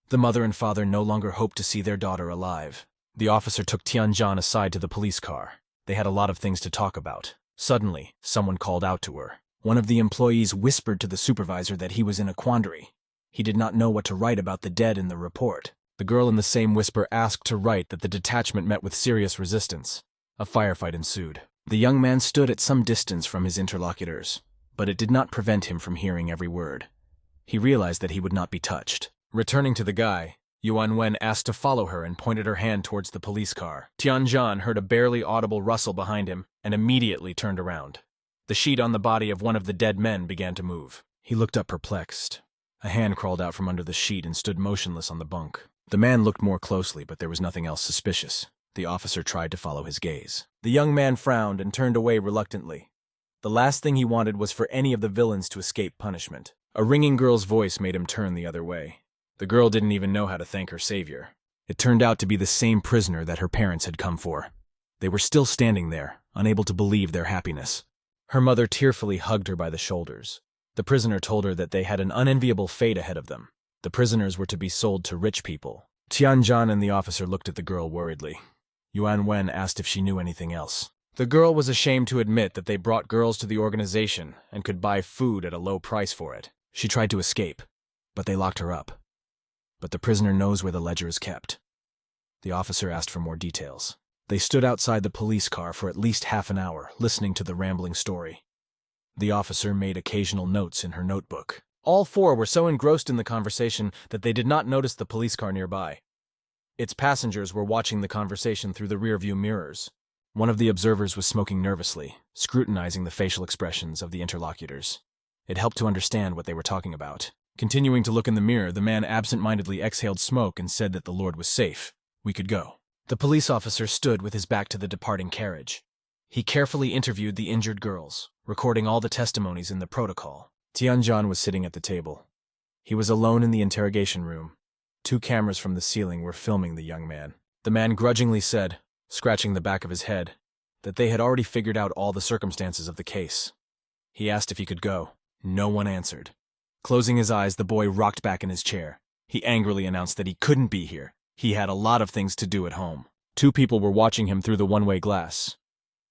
The mother and father no longer hoped to see their daughter alive. The officer took Tianjan aside to the police car. They had a lot of things to talk about. Suddenly, someone called out to her. One of the employees whispered to the supervisor that he was in a quandary. He did not know what to write about the dead in the report. The girl in the same whisper asked to write that the detachment met with serious resistance. A firefight ensued. The young man stood at some distance from his interlocutors, but it did not prevent him from hearing every word. He realized that he would not be touched. Returning to the guy, Yuan Wen asked to follow her and pointed her hand towards the police car. Tianjan heard a barely audible rustle behind him and immediately turned around. The sheet on the body of one of the dead men began to move. He looked up perplexed. A hand crawled out from under the sheet and stood motionless on the bunk. The man looked more closely, but there was nothing else suspicious. The officer tried to follow his gaze. The young man frowned and turned away reluctantly. The last thing he wanted was for any of the villains to escape punishment. A ringing girl's voice made him turn the other way. The girl didn't even know how to thank her savior. It turned out to be the same prisoner that her parents had come for. They were still standing there, unable to believe their happiness. Her mother tearfully hugged her by the shoulders. The prisoner told her that they had an unenviable fate ahead of them. The prisoners were to be sold to rich people. Tianjan and the officer looked at the girl worriedly. Yuan Wen asked if she knew anything else. The girl was ashamed to admit that they brought girls to the organization and could buy food at a low price for it. She tried to escape, but they locked her up. But the prisoner knows where the ledger is kept. The officer asked for more details. They stood outside the police car for at least half an hour, listening to the rambling story. The officer made occasional notes in her notebook. All four were so engrossed in the conversation that they did not notice the police car nearby. Its passengers were watching the conversation through the rearview mirrors. One of the observers was smoking nervously, scrutinizing the facial expressions of the interlocutors. It helped to understand what they were talking about. Continuing to look in the mirror, the man absent-mindedly exhaled smoke and said that the Lord was safe. We could go. The police officer stood with his back to the departing carriage. He carefully interviewed the injured girls, recording all the testimonies in the protocol. Tianjan was sitting at the table. He was alone in the interrogation room. 2 cameras from the ceiling were filming the young man. The man grudgingly said, scratching the back of his head, that they had already figured out all the circumstances of the case. He asked if he could go. No one answered. Closing his eyes, the boy rocked back in his chair. He angrily announced that he couldn't be here. He had a lot of things to do at home. 2 people were watching him through the one-way glass.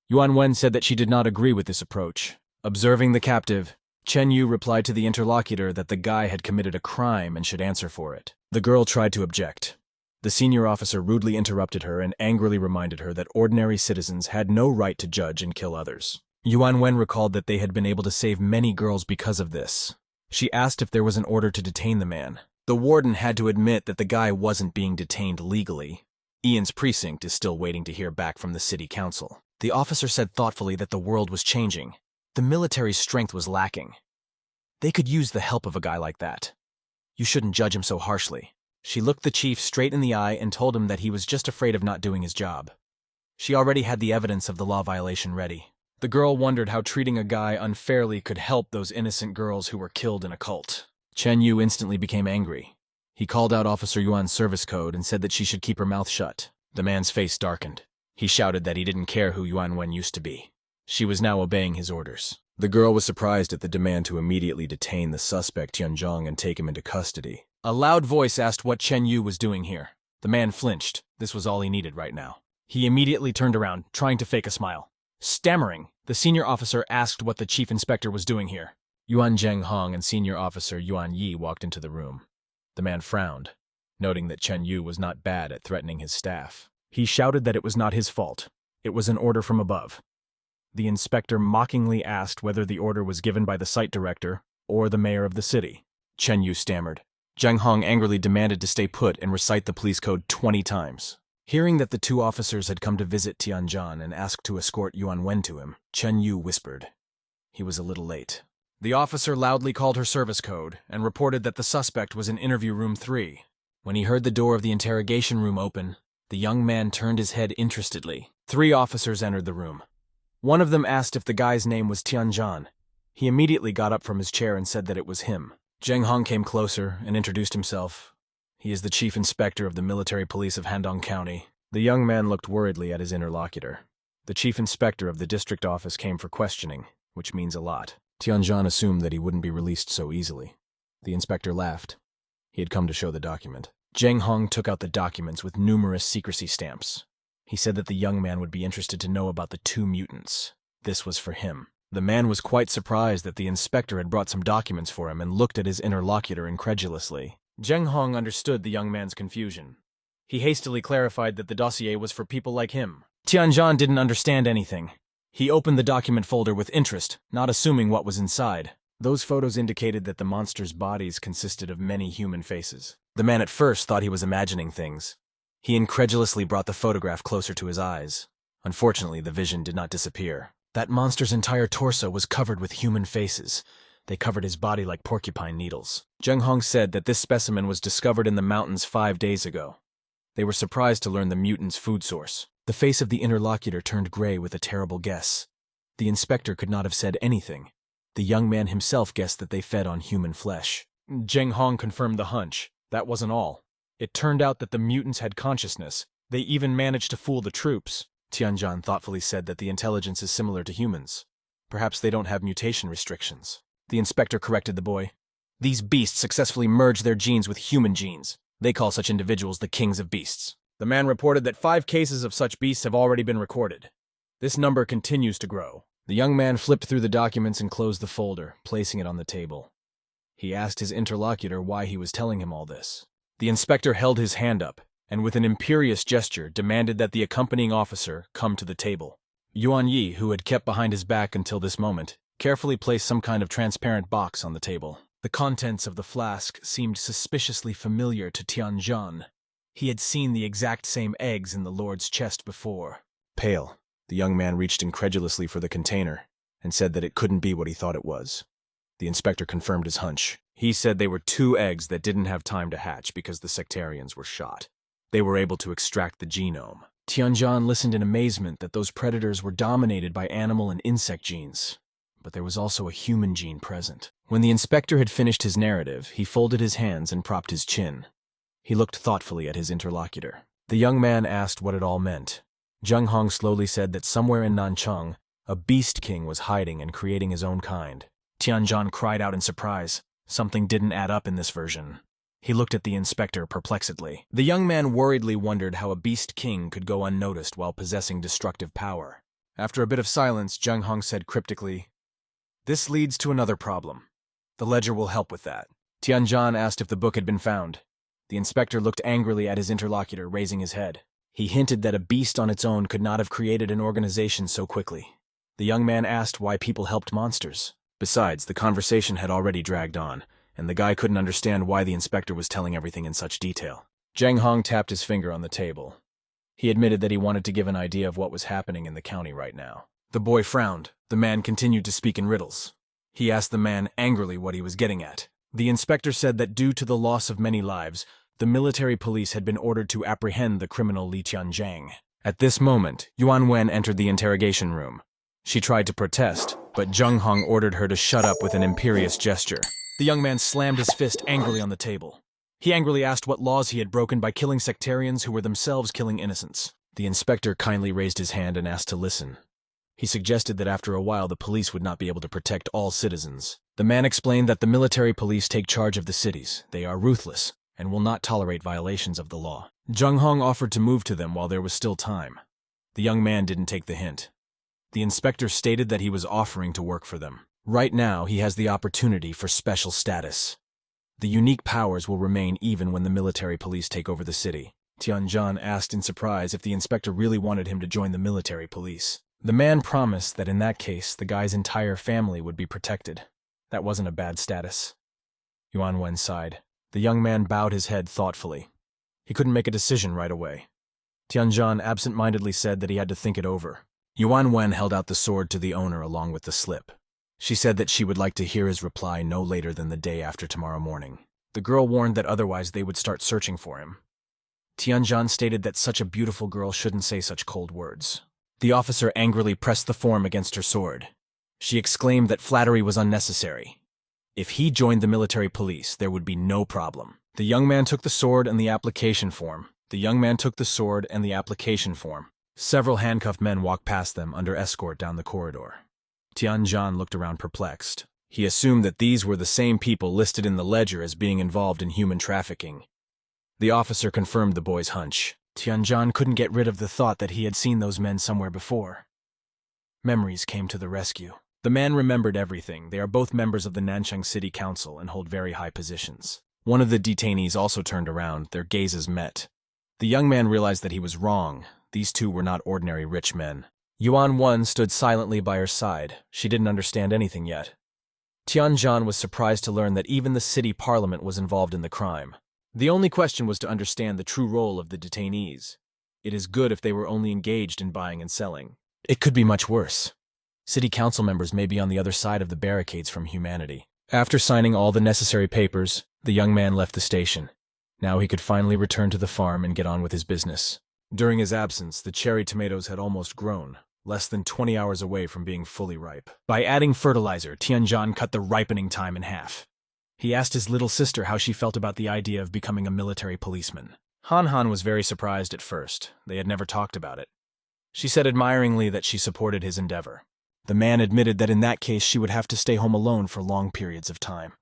Yuan Wen said that she did not agree with this approach. Observing the captive, Chen Yu replied to the interlocutor that the guy had committed a crime and should answer for it. The girl tried to object. The senior officer rudely interrupted her and angrily reminded her that ordinary citizens had no right to judge and kill others. Yuan Wen recalled that they had been able to save many girls because of this. She asked if there was an order to detain the man. The warden had to admit that the guy wasn't being detained legally. Ian's precinct is still waiting to hear back from the city council. The officer said thoughtfully that the world was changing. The military's strength was lacking. They could use the help of a guy like that. You shouldn't judge him so harshly. She looked the chief straight in the eye and told him that he was just afraid of not doing his job. She already had the evidence of the law violation ready. The girl wondered how treating a guy unfairly could help those innocent girls who were killed in a cult. Chen Yu instantly became angry. He called out Officer Yuan's service code and said that she should keep her mouth shut. The man's face darkened. He shouted that he didn't care who Yuan Wen used to be. She was now obeying his orders. The girl was surprised at the demand to immediately detain the suspect Tianzhong and take him into custody. A loud voice asked what Chen Yu was doing here. The man flinched. This was all he needed right now. He immediately turned around, trying to fake a smile. Stammering, the senior officer asked what the chief inspector was doing here. Yuan Zhenghong and senior officer Yuan Yi walked into the room. The man frowned, noting that Chen Yu was not bad at threatening his staff. He shouted that it was not his fault. It was an order from above. The inspector mockingly asked whether the order was given by the site director or the mayor of the city. Chen Yu stammered. Zheng Hong angrily demanded to stay put and recite the police code 20 times. Hearing that the 2 officers had come to visit Tianjan and asked to escort Yuan Wen to him, Chen Yu whispered. He was a little late. The officer loudly called her service code and reported that the suspect was in interview room 3. When he heard the door of the interrogation room open, the young man turned his head interestedly. 3 officers entered the room. One of them asked if the guy's name was Tianjan. He immediately got up from his chair and said that it was him. Zheng Hong came closer and introduced himself. He is the chief inspector of the military police of Handong County. The young man looked worriedly at his interlocutor. The chief inspector of the district office came for questioning, which means a lot. Tianjin assumed that he wouldn't be released so easily. The inspector laughed. He had come to show the document. Zheng Hong took out the documents with numerous secrecy stamps. He said that the young man would be interested to know about the 2 mutants. This was for him. The man was quite surprised that the inspector had brought some documents for him and looked at his interlocutor incredulously. Zheng Hong understood the young man's confusion. He hastily clarified that the dossier was for people like him. Tianjin didn't understand anything. He opened the document folder with interest, not assuming what was inside. Those photos indicated that the monsters' bodies consisted of many human faces. The man at first thought he was imagining things. He incredulously brought the photograph closer to his eyes. Unfortunately, the vision did not disappear. That monster's entire torso was covered with human faces. They covered his body like porcupine needles. Zheng Hong said that this specimen was discovered in the mountains 5 days ago. They were surprised to learn the mutant's food source. The face of the interlocutor turned gray with a terrible guess. The inspector could not have said anything. The young man himself guessed that they fed on human flesh. Zheng Hong confirmed the hunch. That wasn't all. It turned out that the mutants had consciousness. They even managed to fool the troops. Tianjin thoughtfully said that the intelligence is similar to humans. Perhaps they don't have mutation restrictions. The inspector corrected the boy. These beasts successfully merge their genes with human genes. They call such individuals the kings of beasts. The man reported that 5 cases of such beasts have already been recorded. This number continues to grow. The young man flipped through the documents and closed the folder, placing it on the table. He asked his interlocutor why he was telling him all this. The inspector held his hand up, and with an imperious gesture demanded that the accompanying officer come to the table. Yuan Yi, who had kept behind his back until this moment, carefully placed some kind of transparent box on the table. The contents of the flask seemed suspiciously familiar to Tianjin. He had seen the exact same eggs in the Lord's chest before. Pale, the young man reached incredulously for the container and said that it couldn't be what he thought it was. The inspector confirmed his hunch. He said they were 2 eggs that didn't have time to hatch because the sectarians were shot. They were able to extract the genome. Tianjin listened in amazement that those predators were dominated by animal and insect genes. But there was also a human gene present. When the inspector had finished his narrative, he folded his hands and propped his chin. He looked thoughtfully at his interlocutor. The young man asked what it all meant. Zheng Hong slowly said that somewhere in Nanchang, a beast king was hiding and creating his own kind. Tianjin cried out in surprise. Something didn't add up in this version. He looked at the inspector perplexedly. The young man worriedly wondered how a beast king could go unnoticed while possessing destructive power. After a bit of silence, Zheng Hong said cryptically, "This leads to another problem. The ledger will help with that." Tianjin asked if the book had been found. The inspector looked angrily at his interlocutor, raising his head. He hinted that a beast on its own could not have created an organization so quickly. The young man asked why people helped monsters. Besides, the conversation had already dragged on, and the guy couldn't understand why the inspector was telling everything in such detail. Zheng Hong tapped his finger on the table. He admitted that he wanted to give an idea of what was happening in the county right now. The boy frowned. The man continued to speak in riddles. He asked the man angrily what he was getting at. The inspector said that due to the loss of many lives, the military police had been ordered to apprehend the criminal Li Tianzhang. At this moment, Yuan Wen entered the interrogation room. She tried to protest, but Zheng Hong ordered her to shut up with an imperious gesture. The young man slammed his fist angrily on the table. He angrily asked what laws he had broken by killing sectarians who were themselves killing innocents. The inspector kindly raised his hand and asked to listen. He suggested that after a while the police would not be able to protect all citizens. The man explained that the military police take charge of the cities. They are ruthless and will not tolerate violations of the law. Zheng Hong offered to move to them while there was still time. The young man didn't take the hint. The inspector stated that he was offering to work for them. Right now, he has the opportunity for special status. The unique powers will remain even when the military police take over the city. Tianjin asked in surprise if the inspector really wanted him to join the military police. The man promised that in that case, the guy's entire family would be protected. That wasn't a bad status. Yuan Wen sighed. The young man bowed his head thoughtfully. He couldn't make a decision right away. Tianjin absent-mindedly said that he had to think it over. Yuan Wen held out the sword to the owner along with the slip. She said that she would like to hear his reply no later than the day after tomorrow morning. The girl warned that otherwise they would start searching for him. Tianjin stated that such a beautiful girl shouldn't say such cold words. The officer angrily pressed the form against her sword. She exclaimed that flattery was unnecessary. If he joined the military police, there would be no problem. The young man took the sword and the application form. The young man took the sword and the application form. Several handcuffed men walked past them under escort down the corridor. Tianjan looked around perplexed. He assumed that these were the same people listed in the ledger as being involved in human trafficking. The officer confirmed the boy's hunch. Tianjan couldn't get rid of the thought that he had seen those men somewhere before. Memories came to the rescue. The man remembered everything. They are both members of the Nanchang City Council and hold very high positions. One of the detainees also turned around. Their gazes met. The young man realized that he was wrong. These two were not ordinary rich men. Yuan Wen stood silently by her side. She didn't understand anything yet. Tianjan was surprised to learn that even the city parliament was involved in the crime. The only question was to understand the true role of the detainees. It is good if they were only engaged in buying and selling. It could be much worse. City council members may be on the other side of the barricades from humanity. After signing all the necessary papers, the young man left the station. Now he could finally return to the farm and get on with his business. During his absence, the cherry tomatoes had almost grown, less than 20 hours away from being fully ripe. By adding fertilizer, Tianjan cut the ripening time in half. He asked his little sister how she felt about the idea of becoming a military policeman. Han was very surprised at first. They had never talked about it. She said admiringly that she supported his endeavor. The man admitted that in that case she would have to stay home alone for long periods of time.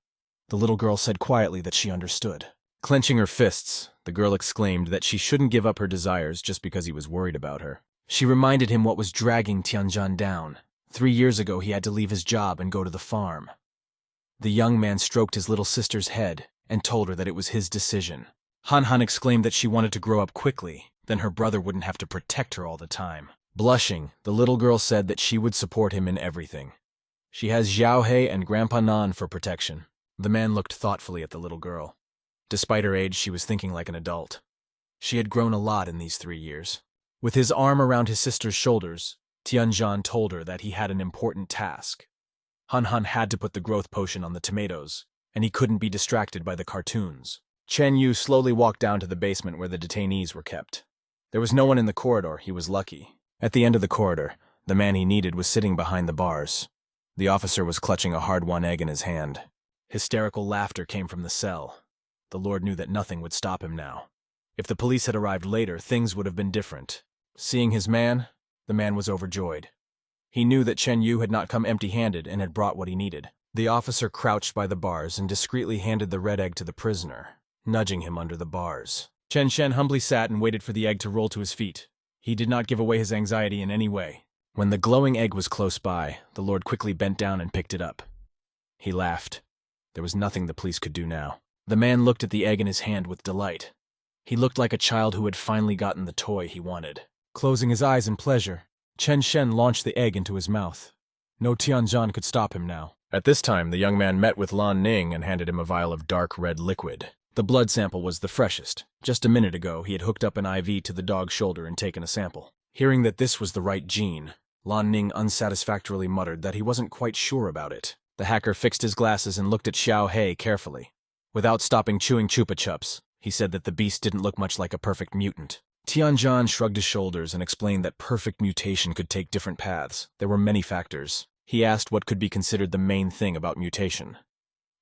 The little girl said quietly that she understood. Clenching her fists, the girl exclaimed that she shouldn't give up her desires just because he was worried about her. She reminded him what was dragging Tianjan down. 3 years ago he had to leave his job and go to the farm. The young man stroked his little sister's head and told her that it was his decision. Han exclaimed that she wanted to grow up quickly, then her brother wouldn't have to protect her all the time. Blushing, the little girl said that she would support him in everything. She has Xiaohei and Grandpa Nan for protection. The man looked thoughtfully at the little girl. Despite her age, she was thinking like an adult. She had grown a lot in these 3 years. With his arm around his sister's shoulders, Tianjan told her that he had an important task. Han had to put the growth potion on the tomatoes, and he couldn't be distracted by the cartoons. Chen Yu slowly walked down to the basement where the detainees were kept. There was no one in the corridor. He was lucky. At the end of the corridor, the man he needed was sitting behind the bars. The officer was clutching a hard-won egg in his hand. Hysterical laughter came from the cell. The Lord knew that nothing would stop him now. If the police had arrived later, things would have been different. Seeing his man, the man was overjoyed. He knew that Chen Yu had not come empty-handed and had brought what he needed. The officer crouched by the bars and discreetly handed the red egg to the prisoner, nudging him under the bars. Chen Shen humbly sat and waited for the egg to roll to his feet. He did not give away his anxiety in any way. When the glowing egg was close by, the Lord quickly bent down and picked it up. He laughed. There was nothing the police could do now. The man looked at the egg in his hand with delight. He looked like a child who had finally gotten the toy he wanted. Closing his eyes in pleasure, Chen Shen launched the egg into his mouth. No Tianjan could stop him now. At this time, the young man met with Lan Ning and handed him a vial of dark red liquid. The blood sample was the freshest. Just a minute ago, he had hooked up an IV to the dog's shoulder and taken a sample. Hearing that this was the right gene, Lan Ning unsatisfactorily muttered that he wasn't quite sure about it. The hacker fixed his glasses and looked at Xiaohei carefully. Without stopping chewing Chupa Chups, he said that the beast didn't look much like a perfect mutant. Tianjan shrugged his shoulders and explained that perfect mutation could take different paths. There were many factors. He asked what could be considered the main thing about mutation.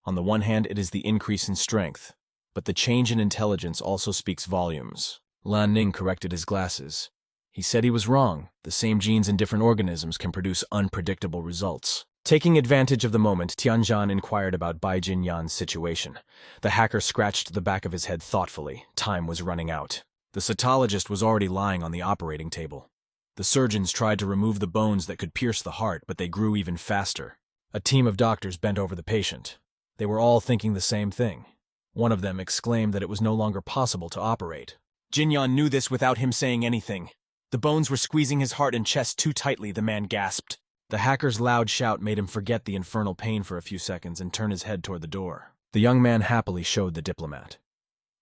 On the one hand, it is the increase in strength, but the change in intelligence also speaks volumes. Lan Ning corrected his glasses. He said he was wrong. The same genes in different organisms can produce unpredictable results. Taking advantage of the moment, Tianjan inquired about Bai Jinyan's situation. The hacker scratched the back of his head thoughtfully. Time was running out. The cytologist was already lying on the operating table. The surgeons tried to remove the bones that could pierce the heart, but they grew even faster. A team of doctors bent over the patient. They were all thinking the same thing. One of them exclaimed that it was no longer possible to operate. Jinyan knew this without him saying anything. The bones were squeezing his heart and chest too tightly, the man gasped. The hacker's loud shout made him forget the infernal pain for a few seconds and turn his head toward the door. The young man happily showed the diplomat.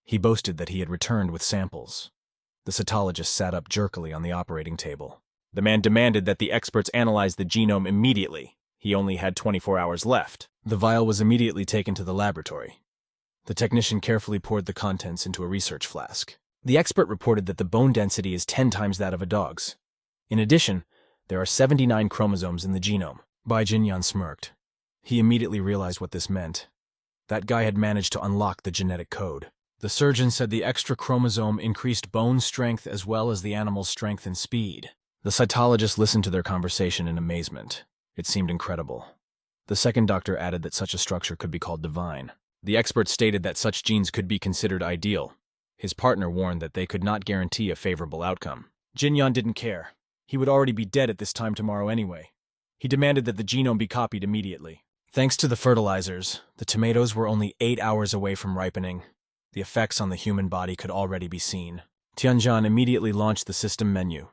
He boasted that he had returned with samples. The cytologist sat up jerkily on the operating table. The man demanded that the experts analyze the genome immediately. He only had 24 hours left. The vial was immediately taken to the laboratory. The technician carefully poured the contents into a research flask. The expert reported that the bone density is 10 times that of a dog's. In addition, there are 79 chromosomes in the genome. Bai Jinyan smirked. He immediately realized what this meant. That guy had managed to unlock the genetic code. The surgeon said the extra chromosome increased bone strength as well as the animal's strength and speed. The cytologist listened to their conversation in amazement. It seemed incredible. The second doctor added that such a structure could be called divine. The expert stated that such genes could be considered ideal. His partner warned that they could not guarantee a favorable outcome. Jinyan didn't care. He would already be dead at this time tomorrow anyway. He demanded that the genome be copied immediately. Thanks to the fertilizers, the tomatoes were only 8 hours away from ripening. The effects on the human body could already be seen. Tianjian immediately launched the system menu.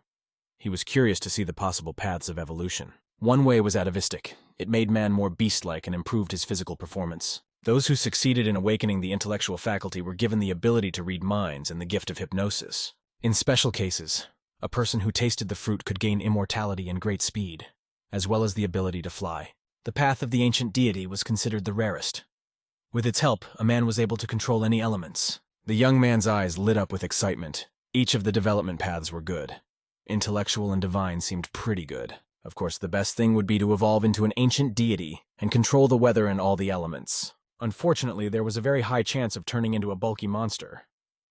He was curious to see the possible paths of evolution. One way was atavistic. It made man more beast-like and improved his physical performance. Those who succeeded in awakening the intellectual faculty were given the ability to read minds and the gift of hypnosis. In special cases, a person who tasted the fruit could gain immortality and great speed, as well as the ability to fly. The path of the ancient deity was considered the rarest. With its help, a man was able to control any elements. The young man's eyes lit up with excitement. Each of the development paths were good. Intellectual and divine seemed pretty good. Of course, the best thing would be to evolve into an ancient deity and control the weather and all the elements. Unfortunately, there was a very high chance of turning into a bulky monster.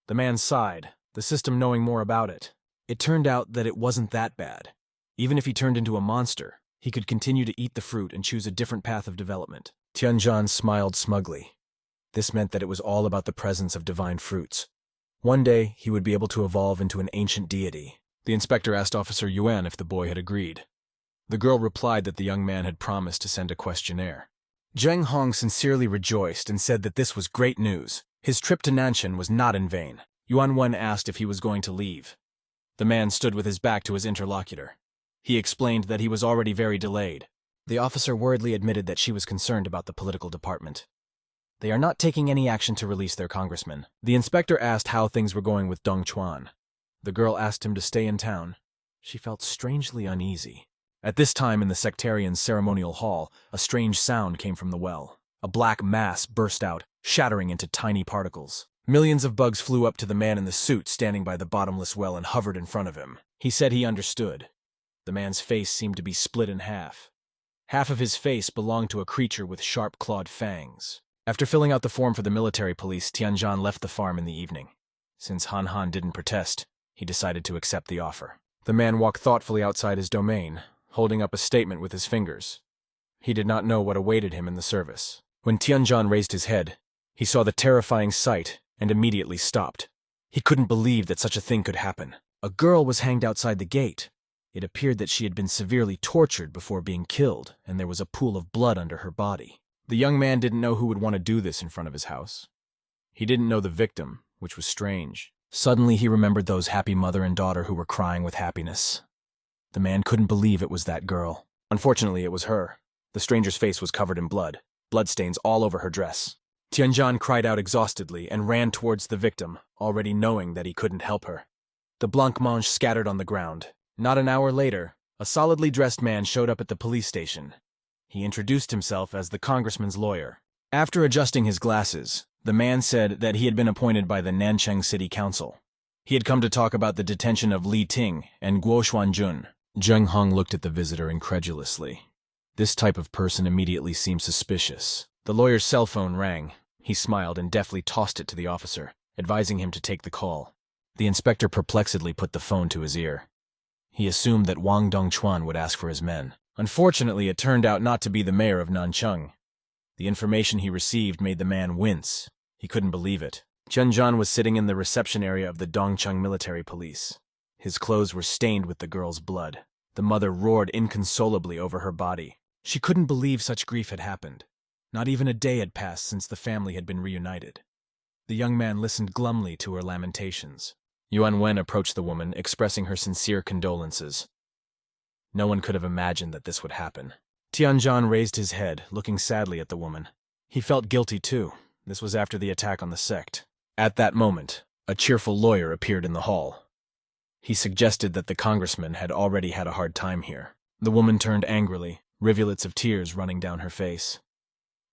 The man sighed, the system knowing more about it. It turned out that it wasn't that bad. Even if he turned into a monster, he could continue to eat the fruit and choose a different path of development. Tianjian smiled smugly. This meant that it was all about the presence of divine fruits. One day, he would be able to evolve into an ancient deity. The inspector asked Officer Yuan if the boy had agreed. The girl replied that the young man had promised to send a questionnaire. Zheng Hong sincerely rejoiced and said that this was great news. His trip to Nanshan was not in vain. Yuan Wen asked if he was going to leave. The man stood with his back to his interlocutor. He explained that he was already very delayed. The officer worriedly admitted that she was concerned about the political department. They are not taking any action to release their congressman. The inspector asked how things were going with Dong Chuan. The girl asked him to stay in town. She felt strangely uneasy. At this time in the sectarian's ceremonial hall, a strange sound came from the well. A black mass burst out, shattering into tiny particles. Millions of bugs flew up to the man in the suit standing by the bottomless well and hovered in front of him. He said he understood. The man's face seemed to be split in half. Half of his face belonged to a creature with sharp-clawed fangs. After filling out the form for the military police, Tianjian left the farm in the evening. Since Han Han didn't protest, he decided to accept the offer. The man walked thoughtfully outside his domain, holding up a statement with his fingers. He did not know what awaited him in the service. When Tianjian raised his head, he saw the terrifying sight and immediately stopped. He couldn't believe that such a thing could happen. A girl was hanged outside the gate. It appeared that she had been severely tortured before being killed, and there was a pool of blood under her body. The young man didn't know who would want to do this in front of his house. He didn't know the victim, which was strange. Suddenly he remembered those happy mother and daughter who were crying with happiness. The man couldn't believe it was that girl. Unfortunately, it was her. The stranger's face was covered in blood, bloodstains all over her dress. Tianjian cried out exhaustedly and ran towards the victim, already knowing that he couldn't help her. The blancmange scattered on the ground. Not an hour later, a solidly dressed man showed up at the police station. He introduced himself as the congressman's lawyer. After adjusting his glasses, the man said that he had been appointed by the Nanchang City Council. He had come to talk about the detention of Li Ting and Guo Xuanjun. Zheng Hong looked at the visitor incredulously. This type of person immediately seemed suspicious. The lawyer's cell phone rang. He smiled and deftly tossed it to the officer, advising him to take the call. The inspector perplexedly put the phone to his ear. He assumed that Wang Dongchuan would ask for his men. Unfortunately, it turned out not to be the mayor of Nanchang. The information he received made the man wince. He couldn't believe it. Tianjian was sitting in the reception area of the Dongcheng military police. His clothes were stained with the girl's blood. The mother roared inconsolably over her body. She couldn't believe such grief had happened. Not even a day had passed since the family had been reunited. The young man listened glumly to her lamentations. Yuan Wen approached the woman, expressing her sincere condolences. No one could have imagined that this would happen. Tianjian raised his head, looking sadly at the woman. He felt guilty too. This was after the attack on the sect. At that moment, a cheerful lawyer appeared in the hall. He suggested that the congressman had already had a hard time here. The woman turned angrily, rivulets of tears running down her face.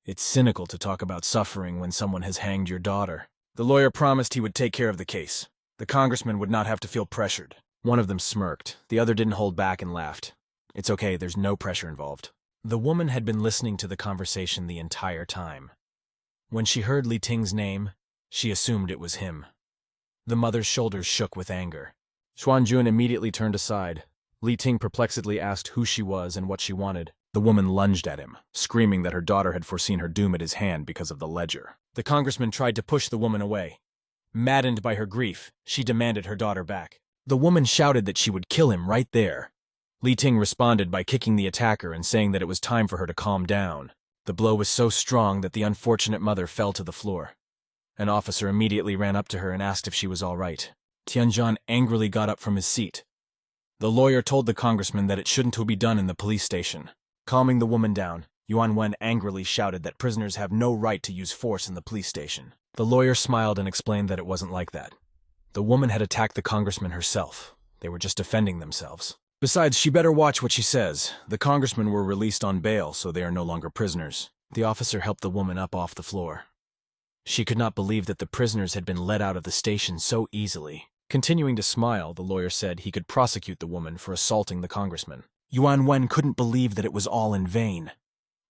It's cynical to talk about suffering when someone has hanged your daughter. The lawyer promised he would take care of the case. The congressman would not have to feel pressured. One of them smirked. The other didn't hold back and laughed. It's okay, there's no pressure involved. The woman had been listening to the conversation the entire time. When she heard Li Ting's name, She assumed it was him. The mother's shoulders shook with anger. Xuanjun immediately turned aside. Li Ting perplexedly asked who she was and what she wanted. The woman lunged at him, screaming that her daughter had foreseen her doom at his hand because of the ledger. The congressman tried to push the woman away. Maddened by her grief, she demanded her daughter back. The woman shouted that she would kill him right there. Li Ting responded by kicking the attacker and saying that it was time for her to calm down. The blow was so strong that the unfortunate mother fell to the floor. An officer immediately ran up to her and asked if she was all right. Tianzhan angrily got up from his seat. The lawyer told the congressman that it shouldn't be done in the police station. Calming the woman down, Yuan Wen angrily shouted that prisoners have no right to use force in the police station. The lawyer smiled and explained that it wasn't like that. The woman had attacked the congressman herself. They were just defending themselves. Besides, she better watch what she says. The congressmen were released on bail, so they are no longer prisoners. The officer helped the woman up off the floor. She could not believe that the prisoners had been let out of the station so easily. Continuing to smile, the lawyer said he could prosecute the woman for assaulting the congressman. Yuan Wen couldn't believe that it was all in vain.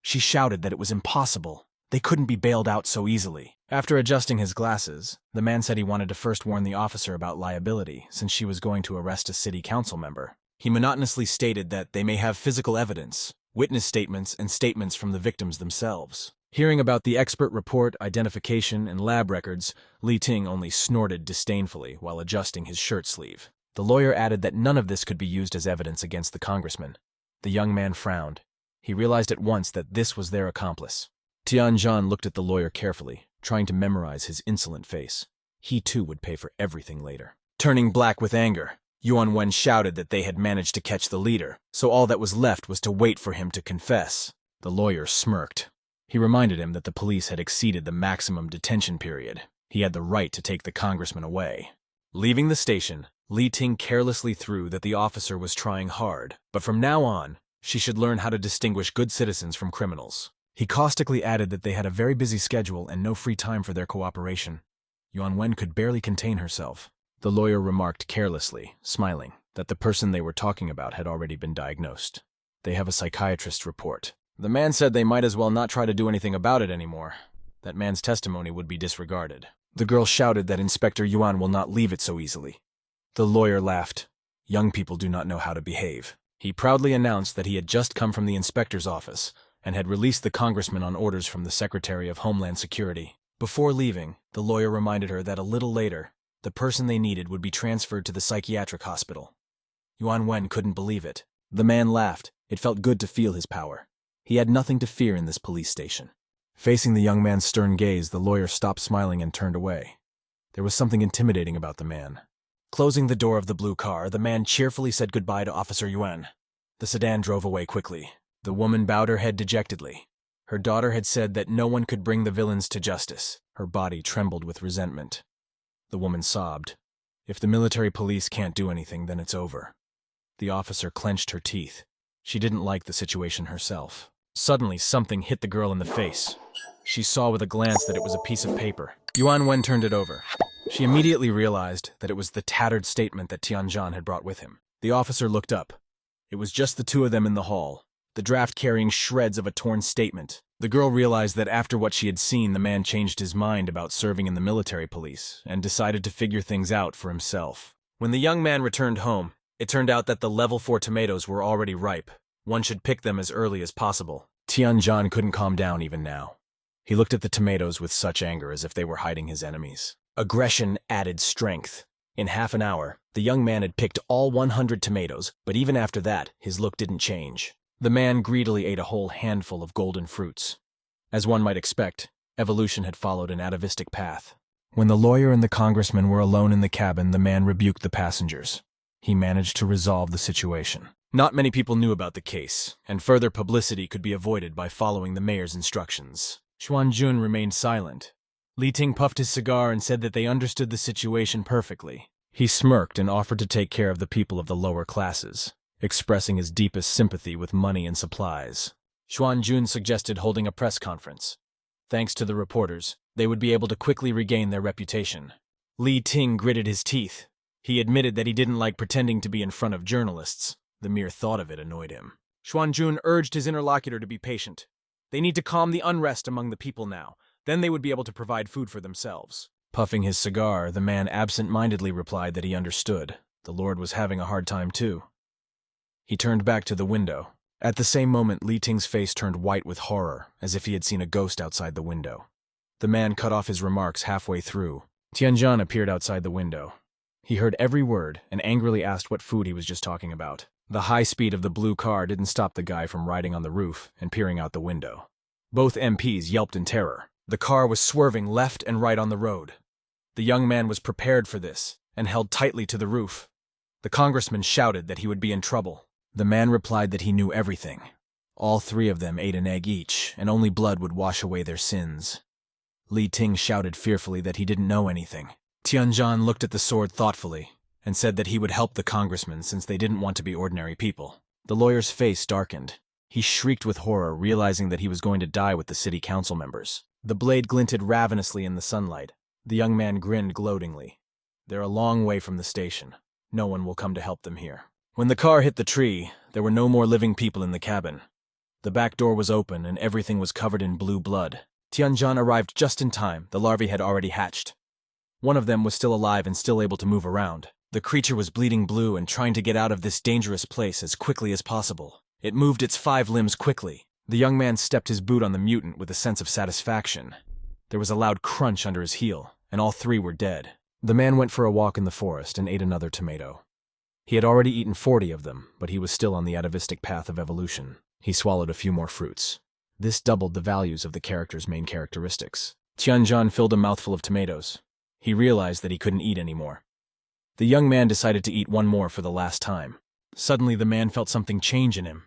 She shouted that it was impossible. They couldn't be bailed out so easily. After adjusting his glasses, the man said he wanted to first warn the officer about liability, since she was going to arrest a city council member. He monotonously stated that they may have physical evidence, witness statements, and statements from the victims themselves. Hearing about the expert report, identification, and lab records, Li Ting only snorted disdainfully while adjusting his shirt sleeve. The lawyer added that none of this could be used as evidence against the congressman. The young man frowned. He realized at once that this was their accomplice. Tianzhan looked at the lawyer carefully, trying to memorize his insolent face. He too would pay for everything later. Turning black with anger, Yuan Wen shouted that they had managed to catch the leader, so all that was left was to wait for him to confess. The lawyer smirked. He reminded him that the police had exceeded the maximum detention period. He had the right to take the congressman away. Leaving the station, Li Ting carelessly threw that the officer was trying hard, but from now on, she should learn how to distinguish good citizens from criminals. He caustically added that they had a very busy schedule and no free time for their cooperation. Yuan Wen could barely contain herself. The lawyer remarked carelessly, smiling, that the person they were talking about had already been diagnosed. They have a psychiatrist's report. The man said they might as well not try to do anything about it anymore. That man's testimony would be disregarded. The girl shouted that Inspector Yuan will not leave it so easily. The lawyer laughed. Young people do not know how to behave. He proudly announced that he had just come from the inspector's office and had released the congressman on orders from the Secretary of Homeland Security. Before leaving, the lawyer reminded her that a little later, the person they needed would be transferred to the psychiatric hospital. Yuan Wen couldn't believe it. The man laughed. It felt good to feel his power. He had nothing to fear in this police station. Facing the young man's stern gaze, the lawyer stopped smiling and turned away. There was something intimidating about the man. Closing the door of the blue car, the man cheerfully said goodbye to Officer Yuan. The sedan drove away quickly. The woman bowed her head dejectedly. Her daughter had said that no one could bring the villains to justice. Her body trembled with resentment. The woman sobbed. If the military police can't do anything, then it's over. The officer clenched her teeth. She didn't like the situation herself. Suddenly, something hit the girl in the face. She saw with a glance that it was a piece of paper. Yuan Wen turned it over. She immediately realized that it was the tattered statement that Tianzhan had brought with him. The officer looked up. It was just the two of them in the hall, the draft carrying shreds of a torn statement. The girl realized that after what she had seen, the man changed his mind about serving in the military police and decided to figure things out for himself. When the young man returned home, it turned out that the level 4 tomatoes were already ripe. One should pick them as early as possible. Tianzhan couldn't calm down even now. He looked at the tomatoes with such anger as if they were hiding his enemies. Aggression added strength. In half an hour, the young man had picked all 100 tomatoes, but even after that, his look didn't change. The man greedily ate a whole handful of golden fruits. As one might expect, evolution had followed an atavistic path. When the lawyer and the congressman were alone in the cabin, the man rebuked the passengers. He managed to resolve the situation. Not many people knew about the case, and further publicity could be avoided by following the mayor's instructions. Xuanjun remained silent. Li Ting puffed his cigar and said that they understood the situation perfectly. He smirked and offered to take care of the people of the lower classes, expressing his deepest sympathy with money and supplies. Xuanjun suggested holding a press conference. Thanks to the reporters, they would be able to quickly regain their reputation. Li Ting gritted his teeth. He admitted that he didn't like pretending to be in front of journalists. The mere thought of it annoyed him. Xuanjun urged his interlocutor to be patient. They need to calm the unrest among the people now. Then they would be able to provide food for themselves. Puffing his cigar, the man absent-mindedly replied that he understood. The Lord was having a hard time too. He turned back to the window. At the same moment, Li Ting's face turned white with horror, as if he had seen a ghost outside the window. The man cut off his remarks halfway through. Tianjin appeared outside the window. He heard every word and angrily asked what food he was just talking about. The high speed of the blue car didn't stop the guy from riding on the roof and peering out the window. Both MPs yelped in terror. The car was swerving left and right on the road. The young man was prepared for this and held tightly to the roof. The congressman shouted that he would be in trouble. The man replied that he knew everything. All three of them ate an egg each, and only blood would wash away their sins. Li Ting shouted fearfully that he didn't know anything. Tianjin looked at the sword thoughtfully and said that he would help the congressmen since they didn't want to be ordinary people. The lawyer's face darkened. He shrieked with horror, realizing that he was going to die with the city council members. The blade glinted ravenously in the sunlight. The young man grinned gloatingly. They're a long way from the station. No one will come to help them here. When the car hit the tree, there were no more living people in the cabin. The back door was open and everything was covered in blue blood. Tianjin arrived just in time. The larvae had already hatched. One of them was still alive and still able to move around. The creature was bleeding blue and trying to get out of this dangerous place as quickly as possible. It moved its 5 limbs quickly. The young man stepped his boot on the mutant with a sense of satisfaction. There was a loud crunch under his heel, and all 3 were dead. The man went for a walk in the forest and ate another tomato. He had already eaten 40 of them, but he was still on the atavistic path of evolution. He swallowed a few more fruits. This doubled the values of the character's main characteristics. Tianjin filled a mouthful of tomatoes. He realized that he couldn't eat anymore. The young man decided to eat one more for the last time. Suddenly the man felt something change in him.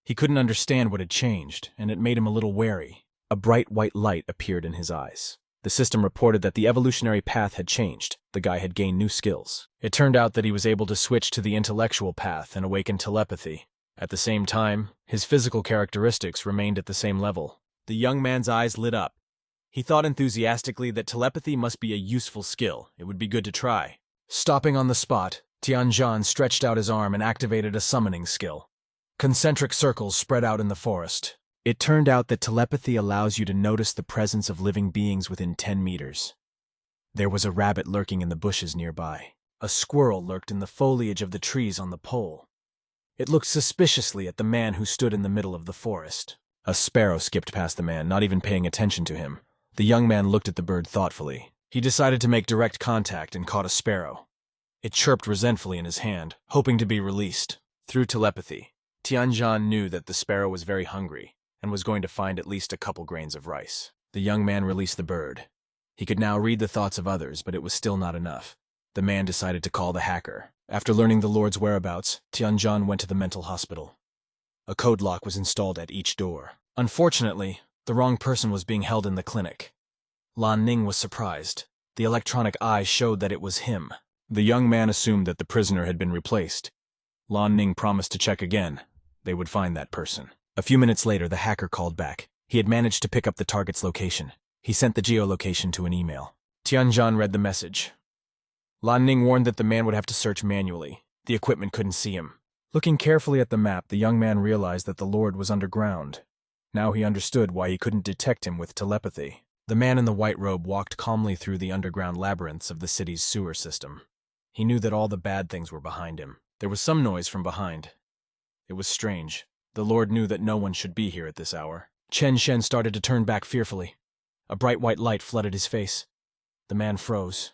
He couldn't understand what had changed, and it made him a little wary. A bright white light appeared in his eyes. The system reported that the evolutionary path had changed. The guy had gained new skills. It turned out that he was able to switch to the intellectual path and awaken telepathy. At the same time, his physical characteristics remained at the same level. The young man's eyes lit up. He thought enthusiastically that telepathy must be a useful skill. It would be good to try. Stopping on the spot, Tianjin stretched out his arm and activated a summoning skill. Concentric circles spread out in the forest. It turned out that telepathy allows you to notice the presence of living beings within 10 meters. There was a rabbit lurking in the bushes nearby. A squirrel lurked in the foliage of the trees on the pole. It looked suspiciously at the man who stood in the middle of the forest. A sparrow skipped past the man, not even paying attention to him. The young man looked at the bird thoughtfully. He decided to make direct contact and caught a sparrow. It chirped resentfully in his hand, hoping to be released. Through telepathy, Tianjin knew that the sparrow was very hungry and was going to find at least a couple grains of rice. The young man released the bird. He could now read the thoughts of others, but it was still not enough. The man decided to call the hacker. After learning the Lord's whereabouts, Tianjin went to the mental hospital. A code lock was installed at each door. Unfortunately, the wrong person was being held in the clinic. Lan Ning was surprised. The electronic eye showed that it was him. The young man assumed that the prisoner had been replaced. Lan Ning promised to check again. They would find that person. A few minutes later, the hacker called back. He had managed to pick up the target's location. He sent the geolocation to an email. Tianjin read the message. Lan Ning warned that the man would have to search manually. The equipment couldn't see him. Looking carefully at the map, the young man realized that the Lord was underground. Now he understood why he couldn't detect him with telepathy. The man in the white robe walked calmly through the underground labyrinths of the city's sewer system. He knew that all the bad things were behind him. There was some noise from behind. It was strange. The Lord knew that no one should be here at this hour. Chen Shen started to turn back fearfully. A bright white light flooded his face. The man froze.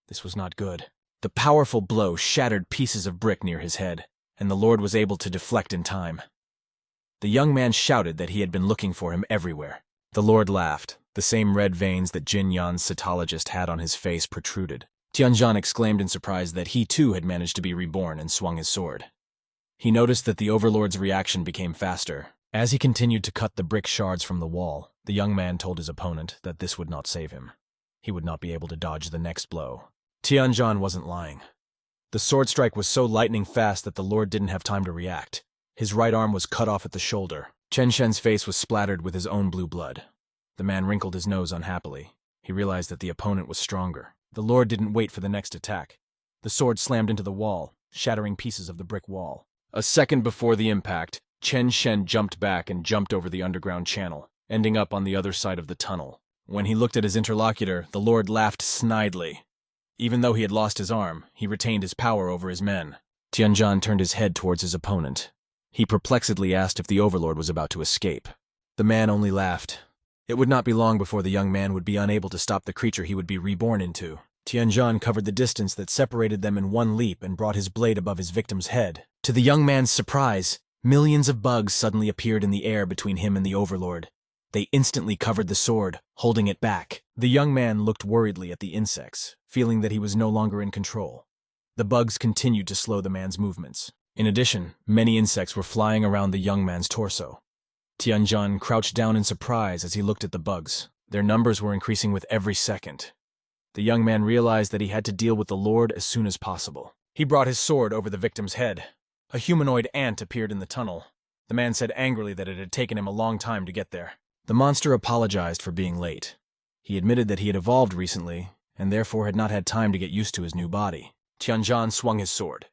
This was not good. The powerful blow shattered pieces of brick near his head, and the Lord was able to deflect in time. The young man shouted that he had been looking for him everywhere. The Lord laughed. The same red veins that Jin Yan's cytologist had on his face protruded. Tianjin exclaimed in surprise that he too had managed to be reborn and swung his sword. He noticed that the Overlord's reaction became faster. As he continued to cut the brick shards from the wall, the young man told his opponent that this would not save him. He would not be able to dodge the next blow. Tianjin wasn't lying. The sword strike was so lightning fast that the Lord didn't have time to react. His right arm was cut off at the shoulder. Chen Shen's face was splattered with his own blue blood. The man wrinkled his nose unhappily. He realized that the opponent was stronger. The Lord didn't wait for the next attack. The sword slammed into the wall, shattering pieces of the brick wall. A second before the impact, Chen Shen jumped back and jumped over the underground channel, ending up on the other side of the tunnel. When he looked at his interlocutor, the Lord laughed snidely. Even though he had lost his arm, he retained his power over his men. Tianjin turned his head towards his opponent. He perplexedly asked if the Overlord was about to escape. The man only laughed. It would not be long before the young man would be unable to stop the creature he would be reborn into. Tianjin covered the distance that separated them in one leap and brought his blade above his victim's head. To the young man's surprise, millions of bugs suddenly appeared in the air between him and the Overlord. They instantly covered the sword, holding it back. The young man looked worriedly at the insects, feeling that he was no longer in control. The bugs continued to slow the man's movements. In addition, many insects were flying around the young man's torso. Tianjin crouched down in surprise as he looked at the bugs. Their numbers were increasing with every second. The young man realized that he had to deal with the Lord as soon as possible. He brought his sword over the victim's head. A humanoid ant appeared in the tunnel. The man said angrily that it had taken him a long time to get there. The monster apologized for being late. He admitted that he had evolved recently, and therefore had not had time to get used to his new body. Tianjin swung his sword.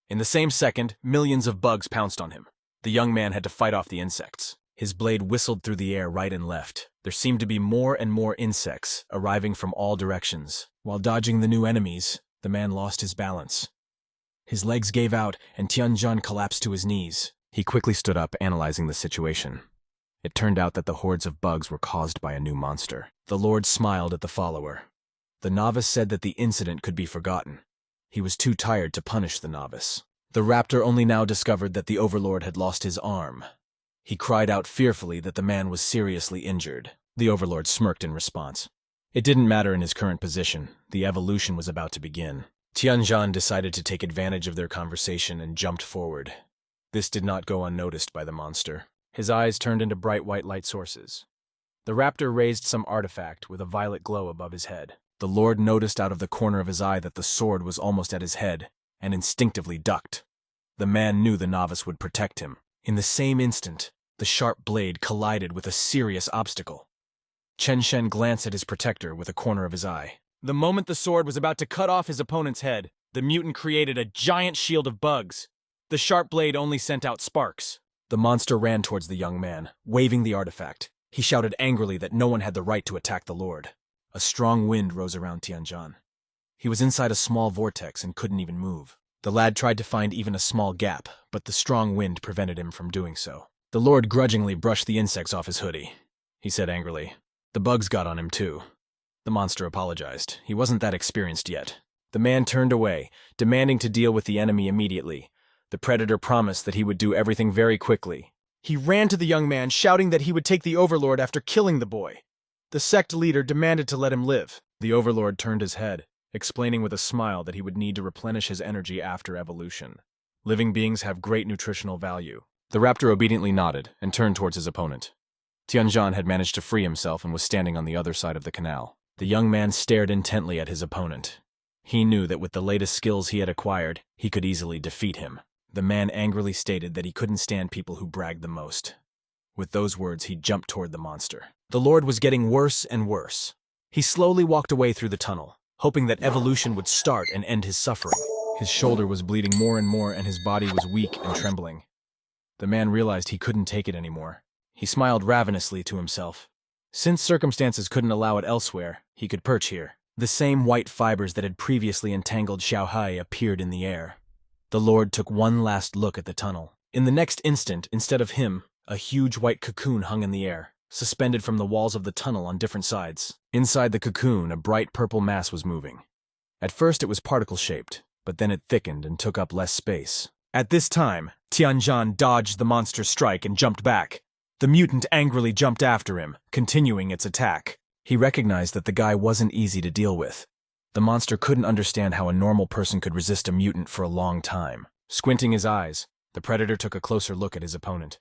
In the same second, millions of bugs pounced on him. The young man had to fight off the insects. His blade whistled through the air right and left. There seemed to be more and more insects arriving from all directions. While dodging the new enemies, the man lost his balance. His legs gave out, and Tianjin collapsed to his knees. He quickly stood up, analyzing the situation. It turned out that the hordes of bugs were caused by a new monster. The Lord smiled at the follower. The novice said that the incident could be forgotten. He was too tired to punish the novice. The raptor only now discovered that the Overlord had lost his arm. He cried out fearfully that the man was seriously injured. The Overlord smirked in response. It didn't matter in his current position. The evolution was about to begin. Tianjin decided to take advantage of their conversation and jumped forward. This did not go unnoticed by the monster. His eyes turned into bright white light sources. The raptor raised some artifact with a violet glow above his head. The Lord noticed out of the corner of his eye that the sword was almost at his head, and instinctively ducked. The man knew the novice would protect him. In the same instant, the sharp blade collided with a serious obstacle. Chen Shen glanced at his protector with a corner of his eye. The moment the sword was about to cut off his opponent's head, the mutant created a giant shield of bugs. The sharp blade only sent out sparks. The monster ran towards the young man, waving the artifact. He shouted angrily that no one had the right to attack the Lord. A strong wind rose around Tianjin. He was inside a small vortex and couldn't even move. The lad tried to find even a small gap, but the strong wind prevented him from doing so. The Lord grudgingly brushed the insects off his hoodie. He said angrily. The bugs got on him too. The monster apologized. He wasn't that experienced yet. The man turned away, demanding to deal with the enemy immediately. The predator promised that he would do everything very quickly. He ran to the young man, shouting that he would take the Overlord after killing the boy. The sect leader demanded to let him live. The Overlord turned his head, explaining with a smile that he would need to replenish his energy after evolution. Living beings have great nutritional value. The raptor obediently nodded and turned towards his opponent. Tianjin had managed to free himself and was standing on the other side of the canal. The young man stared intently at his opponent. He knew that with the latest skills he had acquired, he could easily defeat him. The man angrily stated that he couldn't stand people who bragged the most. With those words, he jumped toward the monster. The Lord was getting worse and worse. He slowly walked away through the tunnel, hoping that evolution would start and end his suffering. His shoulder was bleeding more and more, and his body was weak and trembling. The man realized he couldn't take it anymore. He smiled ravenously to himself. Since circumstances couldn't allow it elsewhere, he could perch here. The same white fibers that had previously entangled Xiaohai appeared in the air. The Lord took one last look at the tunnel. In the next instant, instead of him, a huge white cocoon hung in the air, suspended from the walls of the tunnel on different sides. Inside the cocoon, a bright purple mass was moving. At first it was particle-shaped, but then it thickened and took up less space. At this time, Tianjin dodged the monster's strike and jumped back. The mutant angrily jumped after him, continuing its attack. He recognized that the guy wasn't easy to deal with. The monster couldn't understand how a normal person could resist a mutant for a long time. Squinting his eyes, the predator took a closer look at his opponent.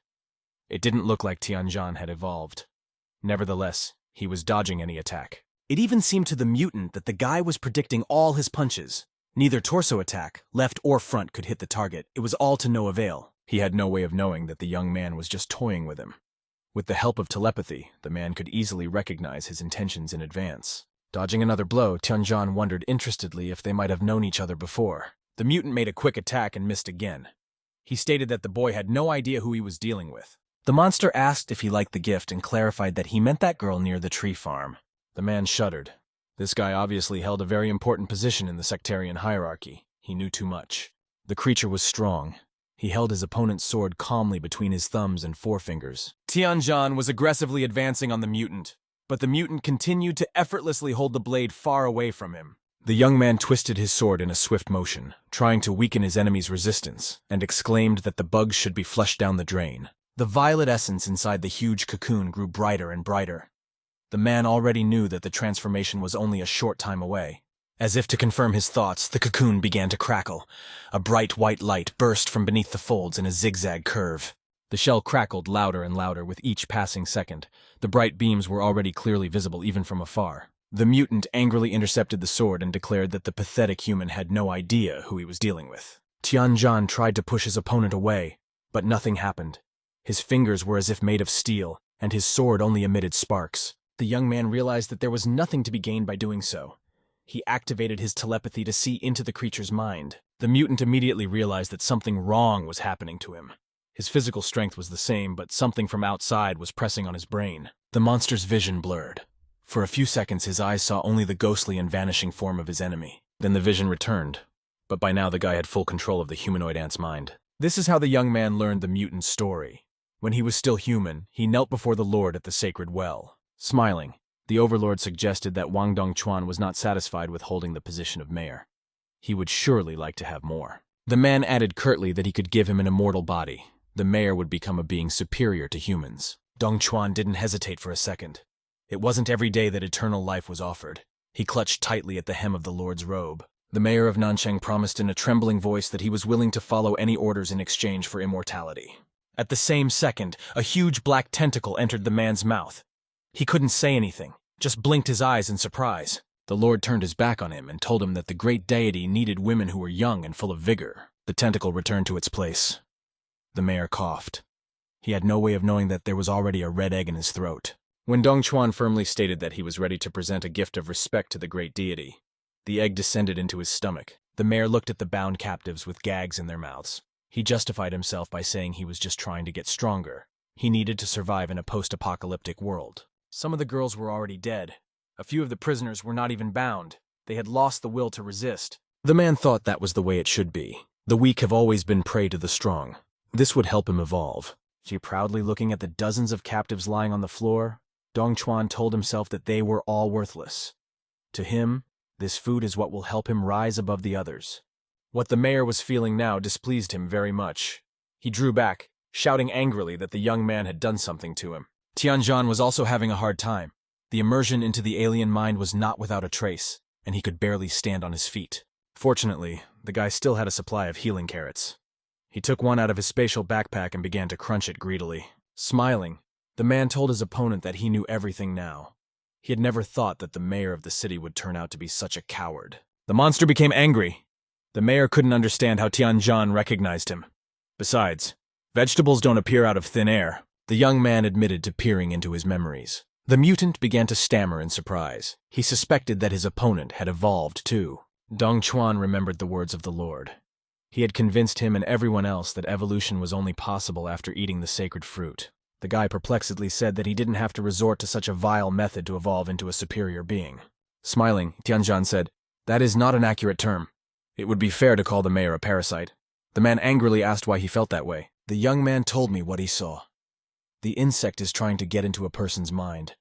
It didn't look like Tianjin had evolved. Nevertheless, he was dodging any attack. It even seemed to the mutant that the guy was predicting all his punches. Neither torso attack, left or front, could hit the target. It was all to no avail. He had no way of knowing that the young man was just toying with him. With the help of telepathy, the man could easily recognize his intentions in advance. Dodging another blow, Tianjin wondered interestedly if they might have known each other before. The mutant made a quick attack and missed again. He stated that the boy had no idea who he was dealing with. The monster asked if he liked the gift and clarified that he meant that girl near the tree farm. The man shuddered. This guy obviously held a very important position in the sectarian hierarchy. He knew too much. The creature was strong. He held his opponent's sword calmly between his thumbs and forefingers. Tianjin was aggressively advancing on the mutant, but the mutant continued to effortlessly hold the blade far away from him. The young man twisted his sword in a swift motion, trying to weaken his enemy's resistance, and exclaimed that the bugs should be flushed down the drain. The violet essence inside the huge cocoon grew brighter and brighter. The man already knew that the transformation was only a short time away. As if to confirm his thoughts, the cocoon began to crackle. A bright white light burst from beneath the folds in a zigzag curve. The shell crackled louder and louder with each passing second. The bright beams were already clearly visible even from afar. The mutant angrily intercepted the sword and declared that the pathetic human had no idea who he was dealing with. Tianjin tried to push his opponent away, but nothing happened. His fingers were as if made of steel, and his sword only emitted sparks. The young man realized that there was nothing to be gained by doing so. He activated his telepathy to see into the creature's mind. The mutant immediately realized that something wrong was happening to him. His physical strength was the same, but something from outside was pressing on his brain. The monster's vision blurred. For a few seconds, his eyes saw only the ghostly and vanishing form of his enemy. Then the vision returned, but by now the guy had full control of the humanoid ant's mind. This is how the young man learned the mutant's story. When he was still human, he knelt before the Lord at the sacred well. Smiling, the overlord suggested that Wang Dongchuan was not satisfied with holding the position of mayor. He would surely like to have more. The man added curtly that he could give him an immortal body. The mayor would become a being superior to humans. Dongchuan didn't hesitate for a second. It wasn't every day that eternal life was offered. He clutched tightly at the hem of the Lord's robe. The mayor of Nancheng promised in a trembling voice that he was willing to follow any orders in exchange for immortality. At the same second, a huge black tentacle entered the man's mouth. He couldn't say anything, just blinked his eyes in surprise. The Lord turned his back on him and told him that the great deity needed women who were young and full of vigor. The tentacle returned to its place. The mayor coughed. He had no way of knowing that there was already a red egg in his throat. When Dongchuan firmly stated that he was ready to present a gift of respect to the great deity, the egg descended into his stomach. The mayor looked at the bound captives with gags in their mouths. He justified himself by saying he was just trying to get stronger. He needed to survive in a post-apocalyptic world. Some of the girls were already dead. A few of the prisoners were not even bound. They had lost the will to resist. The man thought that was the way it should be. The weak have always been prey to the strong. This would help him evolve. Proudly looking at the dozens of captives lying on the floor, Dongchuan told himself that they were all worthless. To him, this food is what will help him rise above the others. What the mayor was feeling now displeased him very much. He drew back, shouting angrily that the young man had done something to him. Tianjin was also having a hard time. The immersion into the alien mind was not without a trace, and he could barely stand on his feet. Fortunately, the guy still had a supply of healing carrots. He took one out of his spatial backpack and began to crunch it greedily. Smiling, the man told his opponent that he knew everything now. He had never thought that the mayor of the city would turn out to be such a coward. The monster became angry. The mayor couldn't understand how Tianjin recognized him. Besides, vegetables don't appear out of thin air. The young man admitted to peering into his memories. The mutant began to stammer in surprise. He suspected that his opponent had evolved too. Dongchuan remembered the words of the Lord. He had convinced him and everyone else that evolution was only possible after eating the sacred fruit. The guy perplexedly said that he didn't have to resort to such a vile method to evolve into a superior being. Smiling, Tianjin said, "That is not an accurate term. It would be fair to call the mayor a parasite." The man angrily asked why he felt that way. The young man told me what he saw. The insect is trying to get into a person's mind,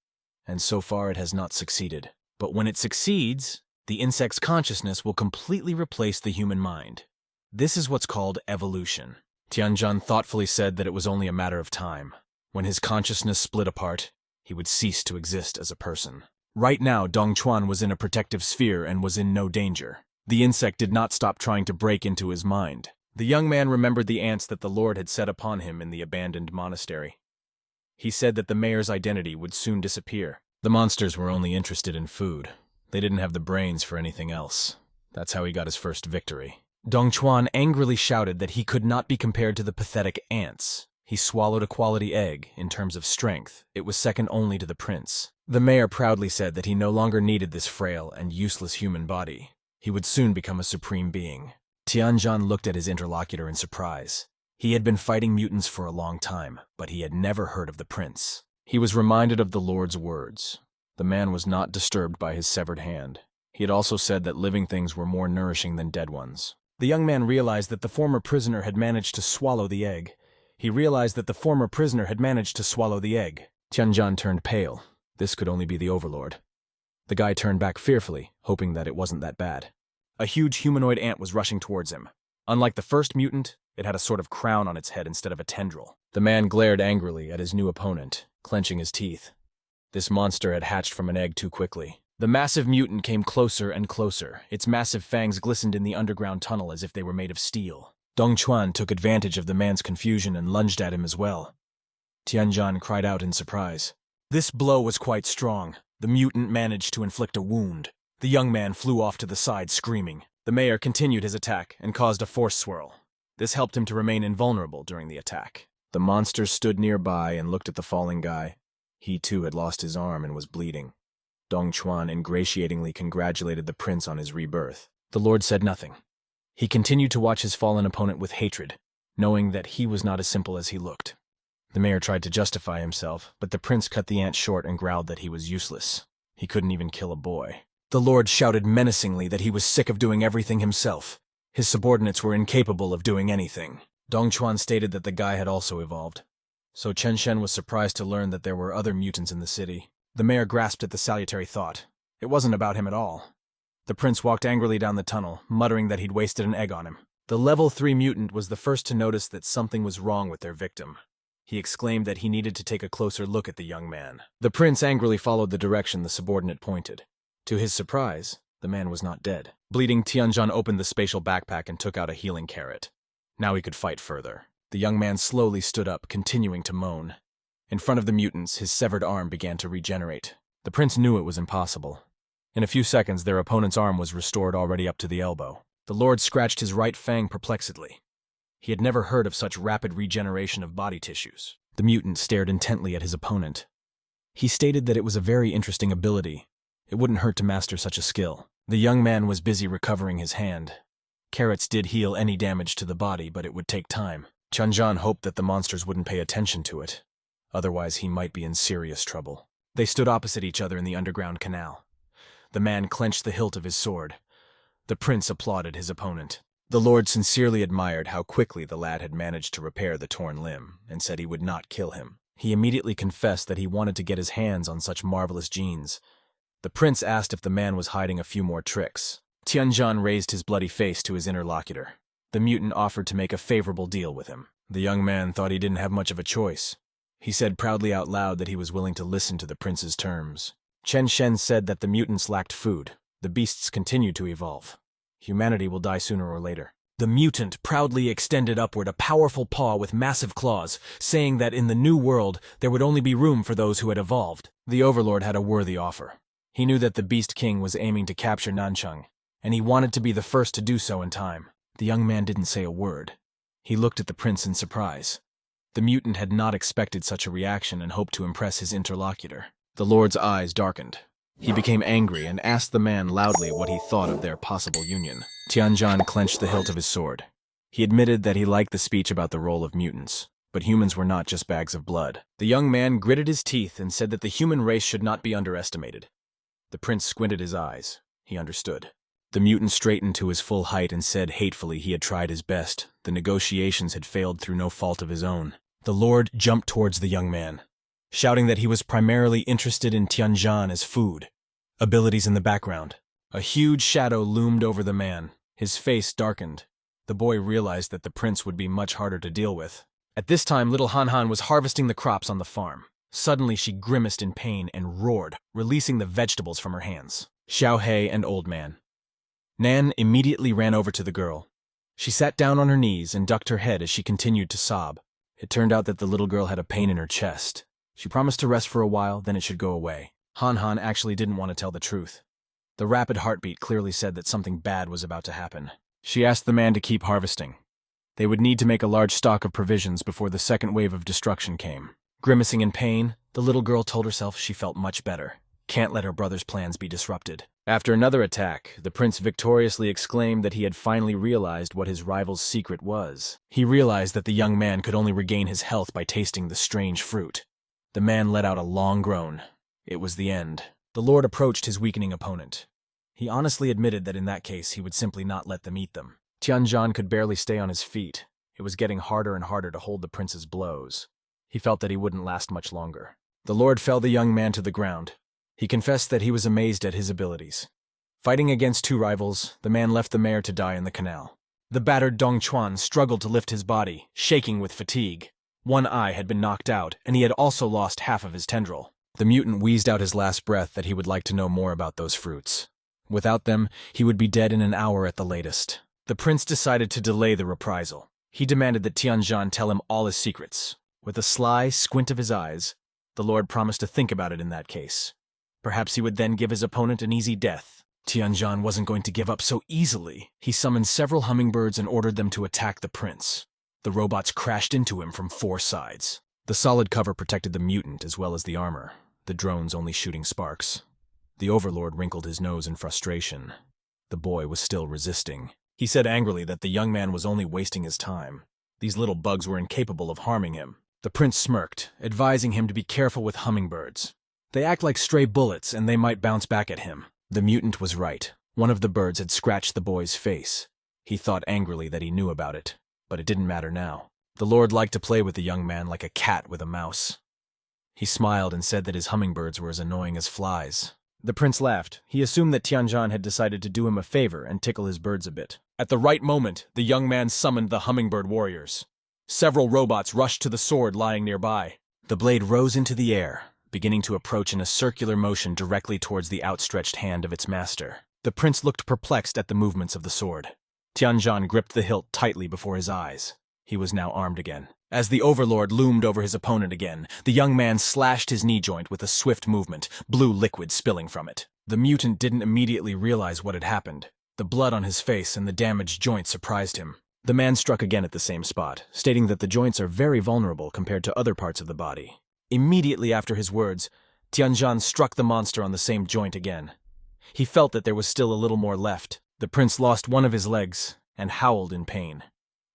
and so far it has not succeeded. But when it succeeds, the insect's consciousness will completely replace the human mind. This is what's called evolution. Tianjin thoughtfully said that it was only a matter of time. When his consciousness split apart, he would cease to exist as a person. Right now, Dongchuan was in a protective sphere and was in no danger. The insect did not stop trying to break into his mind. The young man remembered the ants that the Lord had set upon him in the abandoned monastery. He said that the mayor's identity would soon disappear. The monsters were only interested in food. They didn't have the brains for anything else. That's how he got his first victory. Dongchuan angrily shouted that he could not be compared to the pathetic ants. He swallowed a quality egg. In terms of strength, it was second only to the prince. The mayor proudly said that he no longer needed this frail and useless human body. He would soon become a supreme being. Tianjin looked at his interlocutor in surprise. He had been fighting mutants for a long time, but he had never heard of the prince. He was reminded of the Lord's words. The man was not disturbed by his severed hand. He had also said that living things were more nourishing than dead ones. The young man realized that the former prisoner had managed to swallow the egg. Tianjan turned pale. This could only be the overlord. The guy turned back fearfully, hoping that it wasn't that bad. A huge humanoid ant was rushing towards him. Unlike the first mutant, it had a sort of crown on its head instead of a tendril. The man glared angrily at his new opponent, clenching his teeth. This monster had hatched from an egg too quickly. The massive mutant came closer and closer. Its massive fangs glistened in the underground tunnel as if they were made of steel. Dongchuan took advantage of the man's confusion and lunged at him as well. Tianjan cried out in surprise. This blow was quite strong. The mutant managed to inflict a wound. The young man flew off to the side, screaming. The mayor continued his attack and caused a force swirl. This helped him to remain invulnerable during the attack. The monster stood nearby and looked at the falling guy. He too had lost his arm and was bleeding. Dongchuan ingratiatingly congratulated the prince on his rebirth. The lord said nothing. He continued to watch his fallen opponent with hatred, knowing that he was not as simple as he looked. The mayor tried to justify himself, but the prince cut the ant short and growled that he was useless. He couldn't even kill a boy. The lord shouted menacingly that he was sick of doing everything himself. His subordinates were incapable of doing anything. Dongchuan stated that the guy had also evolved. So Chen Shen was surprised to learn that there were other mutants in the city. The mayor grasped at the salutary thought. It wasn't about him at all. The prince walked angrily down the tunnel, muttering that he'd wasted an egg on him. The level 3 mutant was the first to notice that something was wrong with their victim. He exclaimed that he needed to take a closer look at the young man. The prince angrily followed the direction the subordinate pointed. To his surprise, the man was not dead. Bleeding, Tianjan opened the spatial backpack and took out a healing carrot. Now he could fight further. The young man slowly stood up, continuing to moan. In front of the mutants, his severed arm began to regenerate. The prince knew it was impossible. In a few seconds, their opponent's arm was restored already up to the elbow. The lord scratched his right fang perplexedly. He had never heard of such rapid regeneration of body tissues. The mutant stared intently at his opponent. He stated that it was a very interesting ability. It wouldn't hurt to master such a skill. The young man was busy recovering his hand. Carrots did heal any damage to the body, but it would take time. Tianjan hoped that the monsters wouldn't pay attention to it. Otherwise, he might be in serious trouble. They stood opposite each other in the underground canal. The man clenched the hilt of his sword. The prince applauded his opponent. The lord sincerely admired how quickly the lad had managed to repair the torn limb, and said he would not kill him. He immediately confessed that he wanted to get his hands on such marvelous genes. The prince asked if the man was hiding a few more tricks. Tianjan raised his bloody face to his interlocutor. The mutant offered to make a favorable deal with him. The young man thought he didn't have much of a choice. He said proudly out loud that he was willing to listen to the prince's terms. Chen Shen said that the mutants lacked food. The beasts continued to evolve. Humanity will die sooner or later. The mutant proudly extended upward a powerful paw with massive claws, saying that in the new world there would only be room for those who had evolved. The overlord had a worthy offer. He knew that the Beast King was aiming to capture Nanchang, and he wanted to be the first to do so in time. The young man didn't say a word. He looked at the prince in surprise. The mutant had not expected such a reaction and hoped to impress his interlocutor. The lord's eyes darkened. He became angry and asked the man loudly what he thought of their possible union. Tianjan clenched the hilt of his sword. He admitted that he liked the speech about the role of mutants, but humans were not just bags of blood. The young man gritted his teeth and said that the human race should not be underestimated. The prince squinted his eyes. He understood. The mutant straightened to his full height and said hatefully he had tried his best. The negotiations had failed through no fault of his own. The lord jumped towards the young man, shouting that he was primarily interested in Tianjan as food. Abilities in the background. A huge shadow loomed over the man. His face darkened. The boy realized that the prince would be much harder to deal with. At this time, little Han Han was harvesting the crops on the farm. Suddenly, she grimaced in pain and roared, releasing the vegetables from her hands. Xiao He and Old Man. Nan immediately ran over to the girl. She sat down on her knees and ducked her head as she continued to sob. It turned out that the little girl had a pain in her chest. She promised to rest for a while, then it should go away. Han Han actually didn't want to tell the truth. The rapid heartbeat clearly said that something bad was about to happen. She asked the man to keep harvesting. They would need to make a large stock of provisions before the second wave of destruction came. Grimacing in pain, the little girl told herself she felt much better. Can't let her brother's plans be disrupted. After another attack, the prince victoriously exclaimed that he had finally realized what his rival's secret was. He realized that the young man could only regain his health by tasting the strange fruit. The man let out a long groan. It was the end. The Lord approached his weakening opponent. He honestly admitted that in that case he would simply not let them eat them. Tianzhan could barely stay on his feet. It was getting harder and harder to hold the prince's blows. He felt that he wouldn't last much longer. The Lord fell the young man to the ground. He confessed that he was amazed at his abilities. Fighting against two rivals, the man left the mayor to die in the canal. The battered Dong Chuan struggled to lift his body, shaking with fatigue. One eye had been knocked out, and he had also lost half of his tendril. The mutant wheezed out his last breath that he would like to know more about those fruits. Without them, he would be dead in an hour at the latest. The prince decided to delay the reprisal. He demanded that Tianzhan tell him all his secrets. With a sly squint of his eyes, the Lord promised to think about it in that case. Perhaps he would then give his opponent an easy death. Tianzhan wasn't going to give up so easily. He summoned several hummingbirds and ordered them to attack the prince. The robots crashed into him from 4 sides. The solid cover protected the mutant as well as the armor, the drones only shooting sparks. The overlord wrinkled his nose in frustration. The boy was still resisting. He said angrily that the young man was only wasting his time. These little bugs were incapable of harming him. The prince smirked, advising him to be careful with hummingbirds. They act like stray bullets and they might bounce back at him. The mutant was right. One of the birds had scratched the boy's face. He thought angrily that he knew about it, but it didn't matter now. The Lord liked to play with the young man like a cat with a mouse. He smiled and said that his hummingbirds were as annoying as flies. The prince laughed. He assumed that Tianzhan had decided to do him a favor and tickle his birds a bit. At the right moment, the young man summoned the hummingbird warriors. Several robots rushed to the sword lying nearby. The blade rose into the air, beginning to approach in a circular motion directly towards the outstretched hand of its master. The prince looked perplexed at the movements of the sword. Tianzhan gripped the hilt tightly before his eyes. He was now armed again. As the overlord loomed over his opponent again, the young man slashed his knee joint with a swift movement, blue liquid spilling from it. The mutant didn't immediately realize what had happened. The blood on his face and the damaged joint surprised him. The man struck again at the same spot, stating that the joints are very vulnerable compared to other parts of the body. Immediately after his words, Tianzhan struck the monster on the same joint again. He felt that there was still a little more left. The prince lost one of his legs and howled in pain.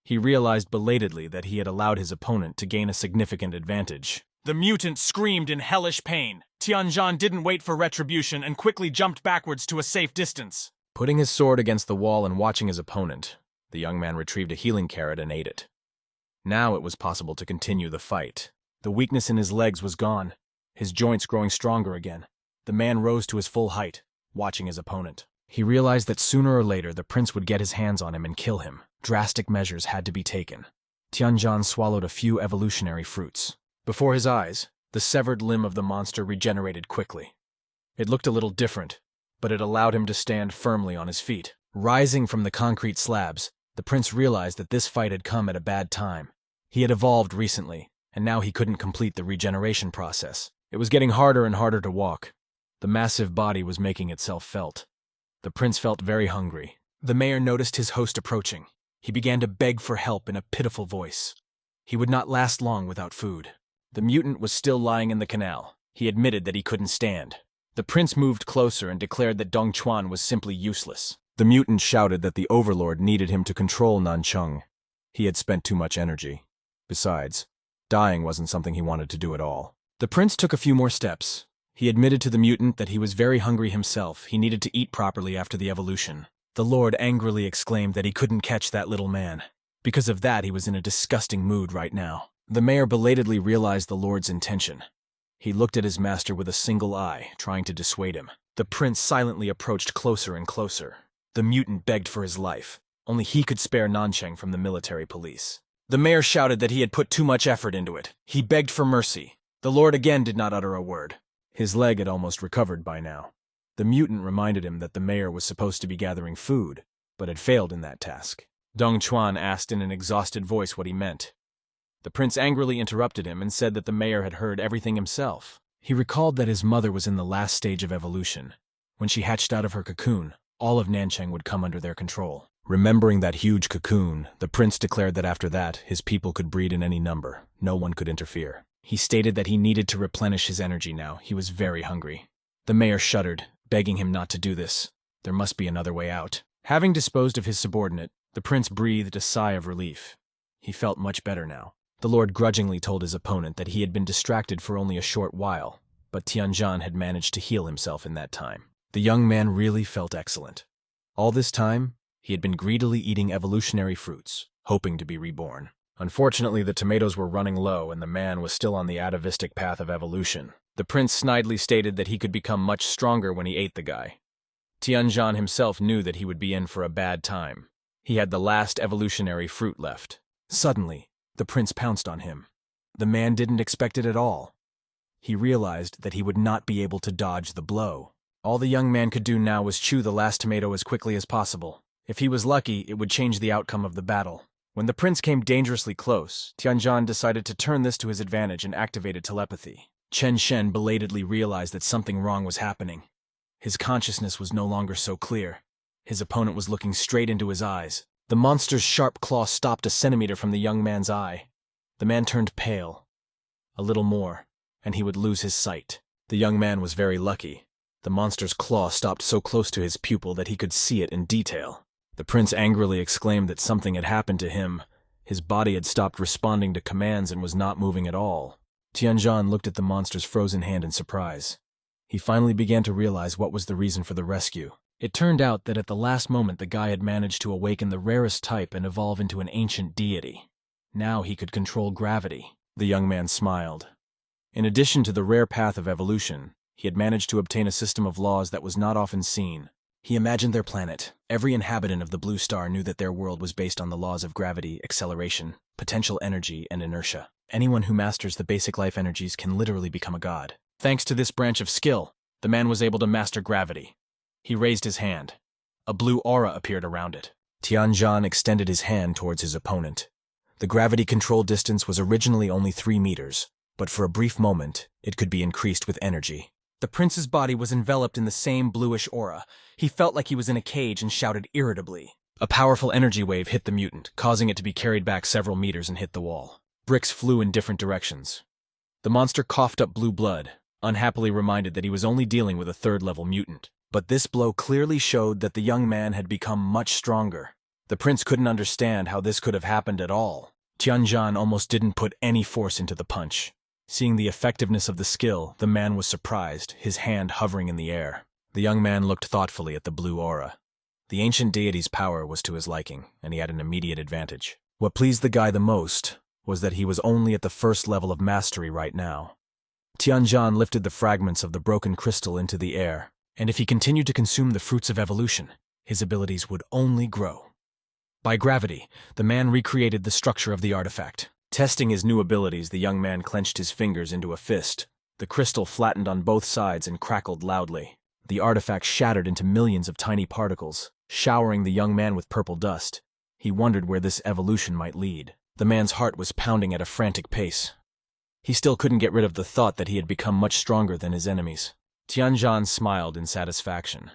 He realized belatedly that he had allowed his opponent to gain a significant advantage. The mutant screamed in hellish pain. Tianzhan didn't wait for retribution and quickly jumped backwards to a safe distance. Putting his sword against the wall and watching his opponent, the young man retrieved a healing carrot and ate it. Now it was possible to continue the fight. The weakness in his legs was gone, his joints growing stronger again. The man rose to his full height, watching his opponent. He realized that sooner or later the prince would get his hands on him and kill him. Drastic measures had to be taken. Tianzhan swallowed a few evolutionary fruits. Before his eyes, the severed limb of the monster regenerated quickly. It looked a little different, but it allowed him to stand firmly on his feet. Rising from the concrete slabs, the prince realized that this fight had come at a bad time. He had evolved recently, and now he couldn't complete the regeneration process. It was getting harder and harder to walk. The massive body was making itself felt. The prince felt very hungry. The mayor noticed his host approaching. He began to beg for help in a pitiful voice. He would not last long without food. The mutant was still lying in the canal. He admitted that he couldn't stand. The prince moved closer and declared that Dong Chuan was simply useless. The mutant shouted that the overlord needed him to control Nancheng. He had spent too much energy. Besides, dying wasn't something he wanted to do at all. The prince took a few more steps. He admitted to the mutant that he was very hungry himself. He needed to eat properly after the evolution. The Lord angrily exclaimed that he couldn't catch that little man. Because of that, he was in a disgusting mood right now. The mayor belatedly realized the Lord's intention. He looked at his master with a single eye, trying to dissuade him. The prince silently approached closer and closer. The mutant begged for his life. Only he could spare Nancheng from the military police. The mayor shouted that he had put too much effort into it. He begged for mercy. The Lord again did not utter a word. His leg had almost recovered by now. The mutant reminded him that the mayor was supposed to be gathering food, but had failed in that task. Dong Chuan asked in an exhausted voice what he meant. The prince angrily interrupted him and said that the mayor had heard everything himself. He recalled that his mother was in the last stage of evolution. When she hatched out of her cocoon, all of Nancheng would come under their control. Remembering that huge cocoon, the prince declared that after that, his people could breed in any number. No one could interfere. He stated that he needed to replenish his energy now. He was very hungry. The mayor shuddered, begging him not to do this. There must be another way out. Having disposed of his subordinate, the prince breathed a sigh of relief. He felt much better now. The Lord grudgingly told his opponent that he had been distracted for only a short while, but Tianjin had managed to heal himself in that time. The young man really felt excellent. All this time, he had been greedily eating evolutionary fruits, hoping to be reborn. Unfortunately, the tomatoes were running low and the man was still on the atavistic path of evolution. The prince snidely stated that he could become much stronger when he ate the guy. Tianjin himself knew that he would be in for a bad time. He had the last evolutionary fruit left. Suddenly, the prince pounced on him. The man didn't expect it at all. He realized that he would not be able to dodge the blow. All the young man could do now was chew the last tomato as quickly as possible. If he was lucky, it would change the outcome of the battle. When the prince came dangerously close, Tianjin decided to turn this to his advantage and activated telepathy. Chen Shen belatedly realized that something wrong was happening. His consciousness was no longer so clear. His opponent was looking straight into his eyes. The monster's sharp claw stopped a centimeter from the young man's eye. The man turned pale. A little more, and he would lose his sight. The young man was very lucky. The monster's claw stopped so close to his pupil that he could see it in detail. The prince angrily exclaimed that something had happened to him. His body had stopped responding to commands and was not moving at all. Tianjin looked at the monster's frozen hand in surprise. He finally began to realize what was the reason for the rescue. It turned out that at the last moment the guy had managed to awaken the rarest type and evolve into an ancient deity. Now he could control gravity. The young man smiled. In addition to the rare path of evolution, he had managed to obtain a system of laws that was not often seen. He imagined their planet. Every inhabitant of the blue star knew that their world was based on the laws of gravity, acceleration, potential energy, and inertia. Anyone who masters the basic life energies can literally become a god. Thanks to this branch of skill, the man was able to master gravity. He raised his hand. A blue aura appeared around it. Tianjin extended his hand towards his opponent. The gravity control distance was originally only 3 meters, but for a brief moment, it could be increased with energy. The prince's body was enveloped in the same bluish aura. He felt like he was in a cage and shouted irritably. A powerful energy wave hit the mutant, causing it to be carried back several meters and hit the wall. Bricks flew in different directions. The monster coughed up blue blood, unhappily reminded that he was only dealing with a third-level mutant. But this blow clearly showed that the young man had become much stronger. The prince couldn't understand how this could have happened at all. Tianjin almost didn't put any force into the punch. Seeing the effectiveness of the skill, the man was surprised, his hand hovering in the air. The young man looked thoughtfully at the blue aura. The ancient deity's power was to his liking, and he had an immediate advantage. What pleased the guy the most was that he was only at the first level of mastery right now. Tianjin lifted the fragments of the broken crystal into the air, and if he continued to consume the fruits of evolution, his abilities would only grow. By gravity, the man recreated the structure of the artifact. Testing his new abilities, the young man clenched his fingers into a fist. The crystal flattened on both sides and crackled loudly. The artifact shattered into millions of tiny particles, showering the young man with purple dust. He wondered where this evolution might lead. The man's heart was pounding at a frantic pace. He still couldn't get rid of the thought that he had become much stronger than his enemies. Tianjin smiled in satisfaction.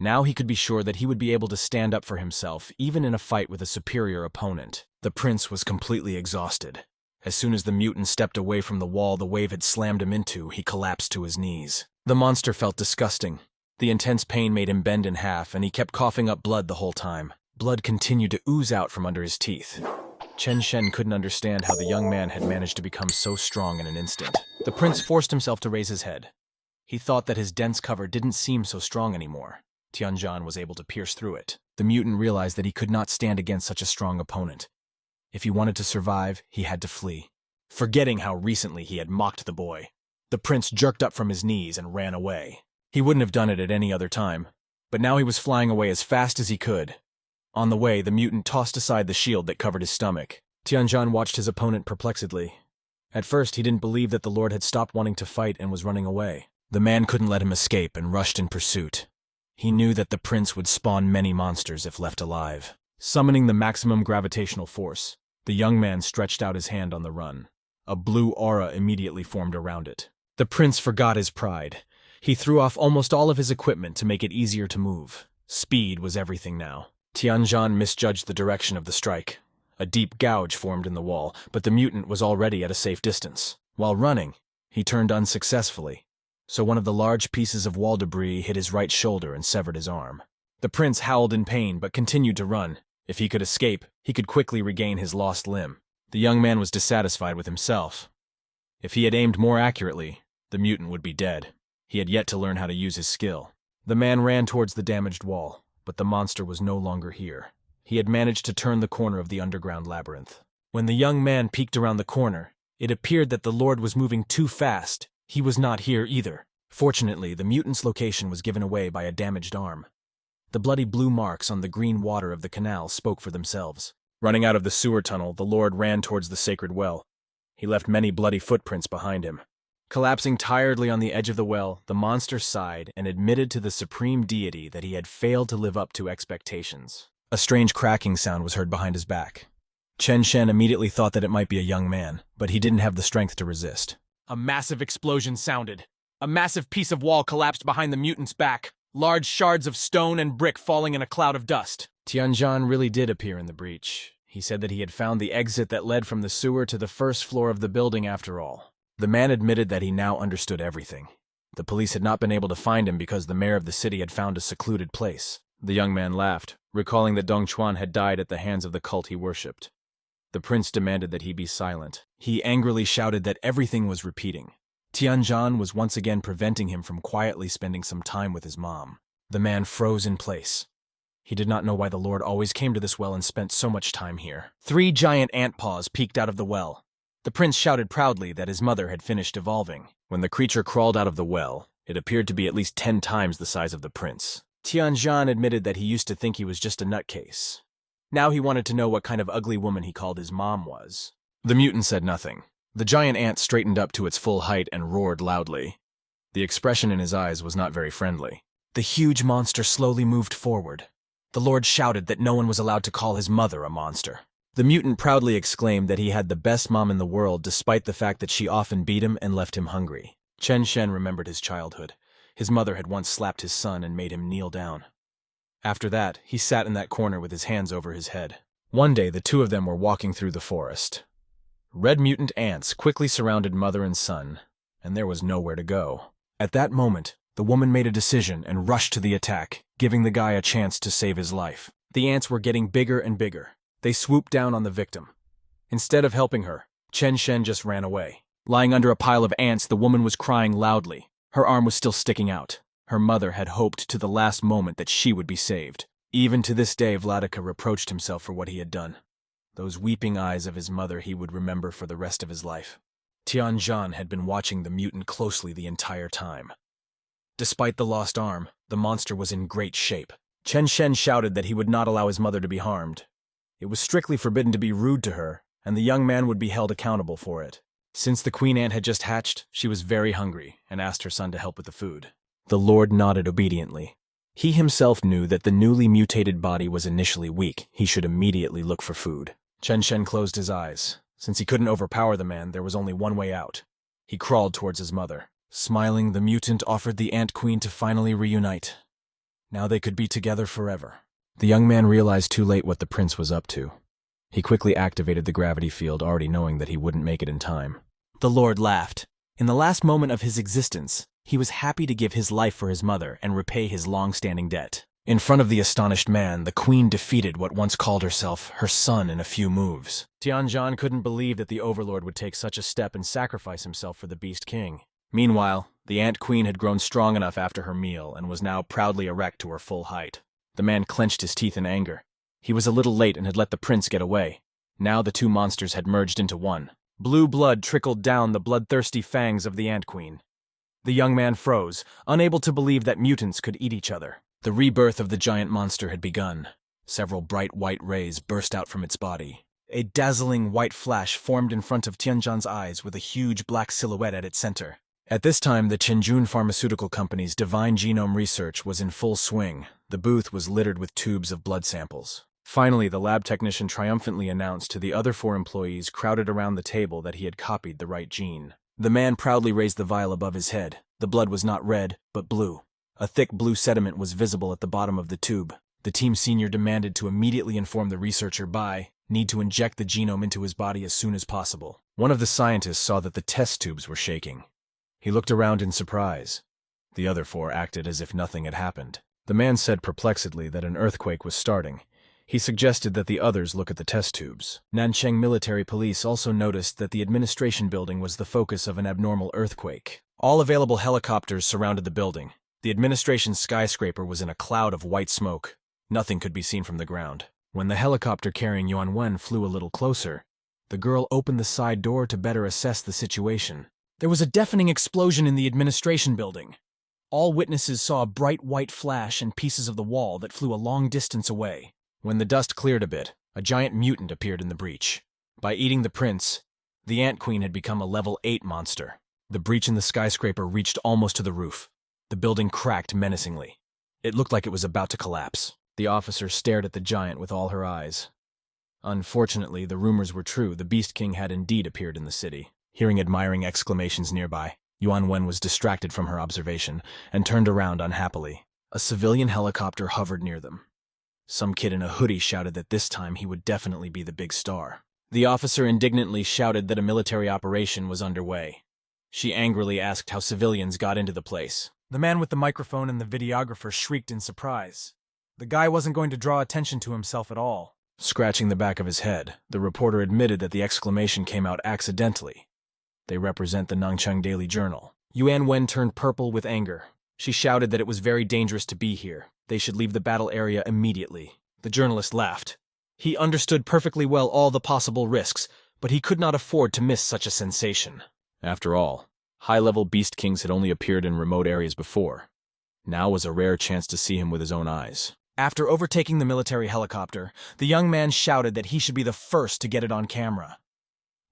Now he could be sure that he would be able to stand up for himself, even in a fight with a superior opponent. The prince was completely exhausted. As soon as the mutant stepped away from the wall the wave had slammed him into, he collapsed to his knees. The monster felt disgusting. The intense pain made him bend in half, and he kept coughing up blood the whole time. Blood continued to ooze out from under his teeth. Chen Shen couldn't understand how the young man had managed to become so strong in an instant. The prince forced himself to raise his head. He thought that his dense cover didn't seem so strong anymore. Tianjin was able to pierce through it. The mutant realized that he could not stand against such a strong opponent. If he wanted to survive, he had to flee. Forgetting how recently he had mocked the boy, the prince jerked up from his knees and ran away. He wouldn't have done it at any other time, but now he was flying away as fast as he could. On the way, the mutant tossed aside the shield that covered his stomach. Tianjin watched his opponent perplexedly. At first, he didn't believe that the lord had stopped wanting to fight and was running away. The man couldn't let him escape and rushed in pursuit. He knew that the prince would spawn many monsters if left alive. Summoning the maximum gravitational force, the young man stretched out his hand on the run. A blue aura immediately formed around it. The prince forgot his pride. He threw off almost all of his equipment to make it easier to move. Speed was everything now. Tianjin misjudged the direction of the strike. A deep gouge formed in the wall, but the mutant was already at a safe distance. While running, he turned unsuccessfully, so one of the large pieces of wall debris hit his right shoulder and severed his arm. The prince howled in pain but continued to run. If he could escape, he could quickly regain his lost limb. The young man was dissatisfied with himself. If he had aimed more accurately, The mutant would be dead. He had yet to learn how to use his skill. The man ran towards the damaged wall, but the monster was no longer here. He had managed to turn the corner of the underground labyrinth. When the young man peeked around the corner, it appeared that the Lord was moving too fast. He was not here either. Fortunately, the mutant's location was given away by a damaged arm. The bloody blue marks on the green water of the canal spoke for themselves. Running out of the sewer tunnel, the Lord ran towards the sacred well. He left many bloody footprints behind him. Collapsing tiredly on the edge of the well, the monster sighed and admitted to the supreme deity that he had failed to live up to expectations. A strange cracking sound was heard behind his back. Chen Shen immediately thought that it might be a young man, but he didn't have the strength to resist. A massive explosion sounded. A massive piece of wall collapsed behind the mutant's back, large shards of stone and brick falling in a cloud of dust. Tianzhan really did appear in the breach. He said that he had found the exit that led from the sewer to the first floor of the building after all. The man admitted that he now understood everything. The police had not been able to find him because the mayor of the city had found a secluded place. The young man laughed, recalling that Dong Chuan had died at the hands of the cult he worshipped. The prince demanded that he be silent. He angrily shouted that everything was repeating. Tianzhan was once again preventing him from quietly spending some time with his mom. The man froze in place. He did not know why the Lord always came to this well and spent so much time here. 3 giant ant paws peeked out of the well. The prince shouted proudly that his mother had finished evolving. When the creature crawled out of the well, it appeared to be at least 10 times the size of the prince. Tianzhan admitted that he used to think he was just a nutcase. Now he wanted to know what kind of ugly woman he called his mom was. The mutant said nothing. The giant ant straightened up to its full height and roared loudly. The expression in his eyes was not very friendly. The huge monster slowly moved forward. The Lord shouted that no one was allowed to call his mother a monster. The mutant proudly exclaimed that he had the best mom in the world despite the fact that she often beat him and left him hungry. Chen Shen remembered his childhood. His mother had once slapped his son and made him kneel down. After that, he sat in that corner with his hands over his head. One day, the two of them were walking through the forest. Red mutant ants quickly surrounded mother and son, and there was nowhere to go. At that moment, the woman made a decision and rushed to the attack, giving the guy a chance to save his life. The ants were getting bigger and bigger. They swooped down on the victim. Instead of helping her, Chen Shen just ran away. Lying under a pile of ants, the woman was crying loudly. Her arm was still sticking out. Her mother had hoped to the last moment that she would be saved. Even to this day, Vladika reproached himself for what he had done. Those weeping eyes of his mother he would remember for the rest of his life. Tianzhan had been watching the mutant closely the entire time. Despite the lost arm, the monster was in great shape. Chen Shen shouted that he would not allow his mother to be harmed. It was strictly forbidden to be rude to her, and the young man would be held accountable for it. Since the queen ant had just hatched, she was very hungry and asked her son to help with the food. The Lord nodded obediently. He himself knew that the newly mutated body was initially weak. He should immediately look for food. Chen Shen closed his eyes. Since he couldn't overpower the man, there was only one way out. He crawled towards his mother. Smiling, the mutant offered the ant queen to finally reunite. Now they could be together forever. The young man realized too late what the prince was up to. He quickly activated the gravity field, already knowing that he wouldn't make it in time. The Lord laughed. In the last moment of his existence, he was happy to give his life for his mother and repay his long-standing debt. In front of the astonished man, the queen defeated what once called herself her son in a few moves. Tianzhan couldn't believe that the overlord would take such a step and sacrifice himself for the beast king. Meanwhile, the ant queen had grown strong enough after her meal and was now proudly erect to her full height. The man clenched his teeth in anger. He was a little late and had let the prince get away. Now the two monsters had merged into one. Blue blood trickled down the bloodthirsty fangs of the ant queen. The young man froze, unable to believe that mutants could eat each other. The rebirth of the giant monster had begun. Several bright white rays burst out from its body. A dazzling white flash formed in front of Tianzhan's eyes with a huge black silhouette at its center. At this time, the Chenjun Pharmaceutical Company's divine genome research was in full swing. The booth was littered with tubes of blood samples. Finally, the lab technician triumphantly announced to the other 4 employees crowded around the table that he had copied the right gene. The man proudly raised the vial above his head. The blood was not red, but blue. A thick blue sediment was visible at the bottom of the tube. The team senior demanded to immediately inform the researcher need to inject the genome into his body as soon as possible. One of the scientists saw that the test tubes were shaking. He looked around in surprise. The other 4 acted as if nothing had happened. The man said perplexedly that an earthquake was starting. He suggested that the others look at the test tubes. Nancheng military police also noticed that the administration building was the focus of an abnormal earthquake. All available helicopters surrounded the building. The administration's skyscraper was in a cloud of white smoke. Nothing could be seen from the ground. When the helicopter carrying Yuan Wen flew a little closer, the girl opened the side door to better assess the situation. There was a deafening explosion in the administration building. All witnesses saw a bright white flash and pieces of the wall that flew a long distance away. When the dust cleared a bit, a giant mutant appeared in the breach. By eating the prince, the Ant Queen had become a level 8 monster. The breach in the skyscraper reached almost to the roof. The building cracked menacingly. It looked like it was about to collapse. The officer stared at the giant with all her eyes. Unfortunately, the rumors were true. The Beast King had indeed appeared in the city. Hearing admiring exclamations nearby, Yuan Wen was distracted from her observation and turned around unhappily. A civilian helicopter hovered near them. Some kid in a hoodie shouted that this time he would definitely be the big star. The officer indignantly shouted that a military operation was underway. She angrily asked how civilians got into the place. The man with the microphone and the videographer shrieked in surprise. The guy wasn't going to draw attention to himself at all. Scratching the back of his head, the reporter admitted that the exclamation came out accidentally. They represent the Nangcheng Daily Journal. Yuan Wen turned purple with anger. She shouted that it was very dangerous to be here. They should leave the battle area immediately. The journalist laughed. He understood perfectly well all the possible risks, but he could not afford to miss such a sensation. After all, high-level Beast Kings had only appeared in remote areas before. Now was a rare chance to see him with his own eyes. After overtaking the military helicopter, the young man shouted that he should be the first to get it on camera.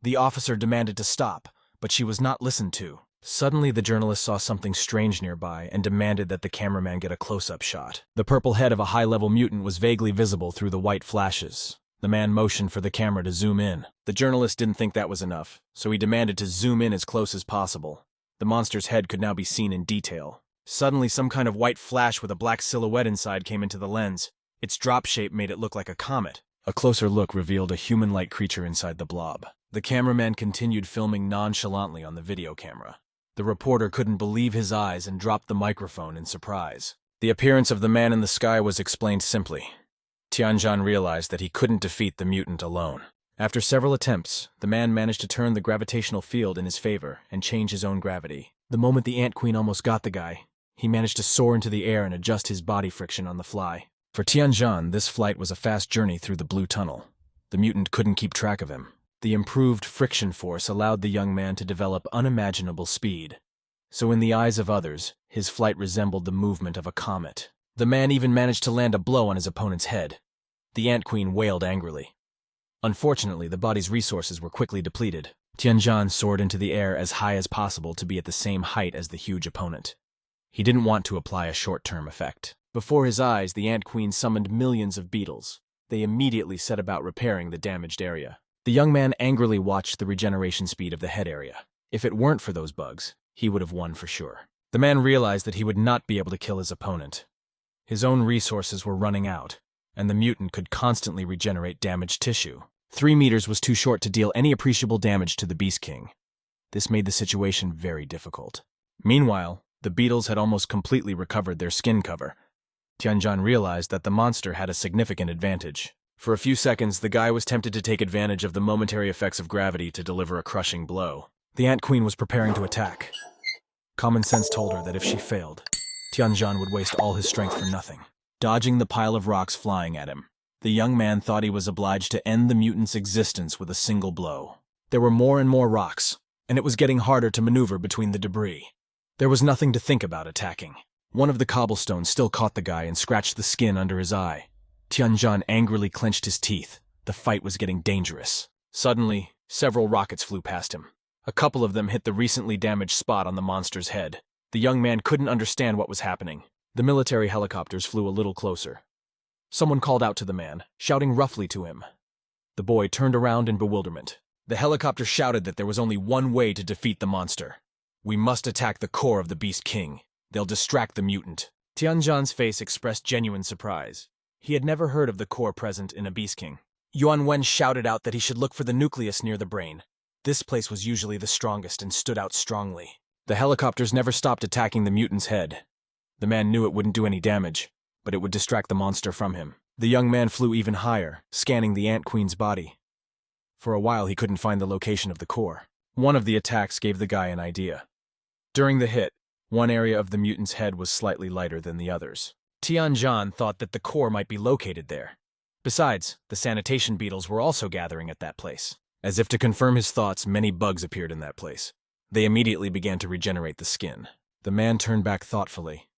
The officer demanded to stop, but she was not listened to. Suddenly, the journalist saw something strange nearby and demanded that the cameraman get a close-up shot. The purple head of a high-level mutant was vaguely visible through the white flashes. The man motioned for the camera to zoom in. The journalist didn't think that was enough, so he demanded to zoom in as close as possible. The monster's head could now be seen in detail. Suddenly, some kind of white flash with a black silhouette inside came into the lens. Its drop shape made it look like a comet. A closer look revealed a human-like creature inside the blob. The cameraman continued filming nonchalantly on the video camera. The reporter couldn't believe his eyes and dropped the microphone in surprise. The appearance of the man in the sky was explained simply. Tianzhan realized that he couldn't defeat the mutant alone. After several attempts, the man managed to turn the gravitational field in his favor and change his own gravity. The moment the Ant Queen almost got the guy, he managed to soar into the air and adjust his body friction on the fly. For Tianzhan, this flight was a fast journey through the blue tunnel. The mutant couldn't keep track of him. The improved friction force allowed the young man to develop unimaginable speed. So in the eyes of others, his flight resembled the movement of a comet. The man even managed to land a blow on his opponent's head. The Ant Queen wailed angrily. Unfortunately, the body's resources were quickly depleted. Tianzhan soared into the air as high as possible to be at the same height as the huge opponent. He didn't want to apply a short-term effect. Before his eyes, the Ant Queen summoned millions of beetles. They immediately set about repairing the damaged area. The young man angrily watched the regeneration speed of the head area. If it weren't for those bugs, he would have won for sure. The man realized that he would not be able to kill his opponent. His own resources were running out, and the mutant could constantly regenerate damaged tissue. 3 meters was too short to deal any appreciable damage to the Beast King. This made the situation very difficult. Meanwhile, the beetles had almost completely recovered their skin cover. Tianzhan realized that the monster had a significant advantage. For a few seconds, the guy was tempted to take advantage of the momentary effects of gravity to deliver a crushing blow. The Ant Queen was preparing to attack. Common sense told her that if she failed, Tianzhan would waste all his strength for nothing. Dodging the pile of rocks flying at him, the young man thought he was obliged to end the mutant's existence with a single blow. There were more and more rocks, and it was getting harder to maneuver between the debris. There was nothing to think about attacking. One of the cobblestones still caught the guy and scratched the skin under his eye. Tianzhan angrily clenched his teeth. The fight was getting dangerous. Suddenly, several rockets flew past him. A couple of them hit the recently damaged spot on the monster's head. The young man couldn't understand what was happening. The military helicopters flew a little closer. Someone called out to the man, shouting roughly to him. The boy turned around in bewilderment. The helicopter shouted that there was only one way to defeat the monster. "We must attack the core of the Beast King. They'll distract the mutant." Tianzhan's face expressed genuine surprise. He had never heard of the core present in a Beast King. Yuan Wen shouted out that he should look for the nucleus near the brain. This place was usually the strongest and stood out strongly. The helicopters never stopped attacking the mutant's head. The man knew it wouldn't do any damage, but it would distract the monster from him. The young man flew even higher, scanning the Ant Queen's body. For a while he couldn't find the location of the core. One of the attacks gave the guy an idea. During the hit, one area of the mutant's head was slightly lighter than the others. Tianjin thought that the core might be located there. Besides, the sanitation beetles were also gathering at that place. As if to confirm his thoughts, many bugs appeared in that place. They immediately began to regenerate the skin. The man turned back thoughtfully.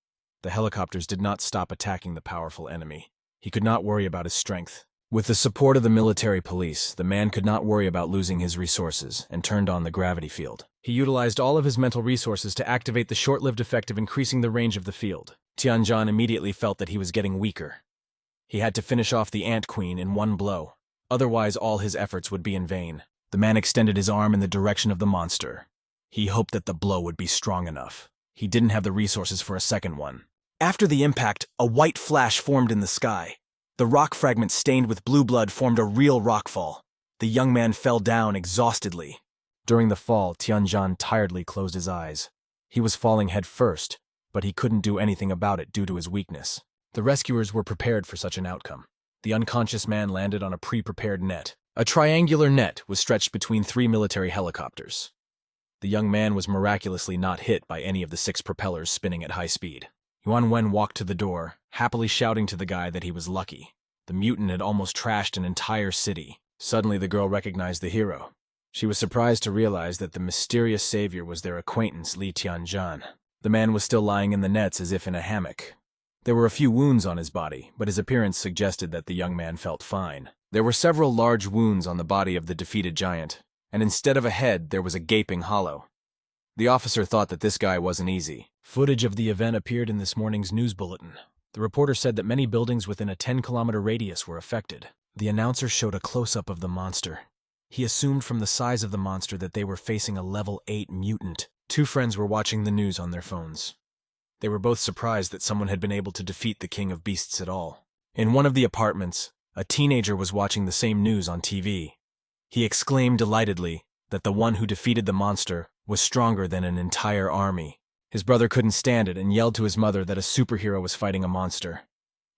The helicopters did not stop attacking the powerful enemy. He could not worry about his strength. With the support of the military police, the man could not worry about losing his resources and turned on the gravity field. He utilized all of his mental resources to activate the short-lived effect of increasing the range of the field. Tianjin immediately felt that he was getting weaker. He had to finish off the Ant Queen in one blow. Otherwise, all his efforts would be in vain. The man extended his arm in the direction of the monster. He hoped that the blow would be strong enough. He didn't have the resources for a second one. After the impact, a white flash formed in the sky. The rock fragment stained with blue blood formed a real rockfall. The young man fell down exhaustedly. During the fall, Tianjin tiredly closed his eyes. He was falling head first, but he couldn't do anything about it due to his weakness. The rescuers were prepared for such an outcome. The unconscious man landed on a pre-prepared net. A triangular net was stretched between 3 military helicopters. The young man was miraculously not hit by any of the 6 propellers spinning at high speed. Yuan Wen walked to the door, happily shouting to the guy that he was lucky. The mutant had almost trashed an entire city. Suddenly the girl recognized the hero. She was surprised to realize that the mysterious savior was their acquaintance Li Tianjin. The man was still lying in the nets as if in a hammock. There were a few wounds on his body, but his appearance suggested that the young man felt fine. There were several large wounds on the body of the defeated giant, and instead of a head, there was a gaping hollow. The officer thought that this guy wasn't easy. Footage of the event appeared in this morning's news bulletin. The reporter said that many buildings within a 10-kilometer radius were affected. The announcer showed a close-up of the monster. He assumed from the size of the monster that they were facing a level 8 mutant. 2 friends were watching the news on their phones. They were both surprised that someone had been able to defeat the king of beasts at all. In one of the apartments, a teenager was watching the same news on TV. He exclaimed delightedly that the one who defeated the monster was stronger than an entire army. His brother couldn't stand it and yelled to his mother that a superhero was fighting a monster.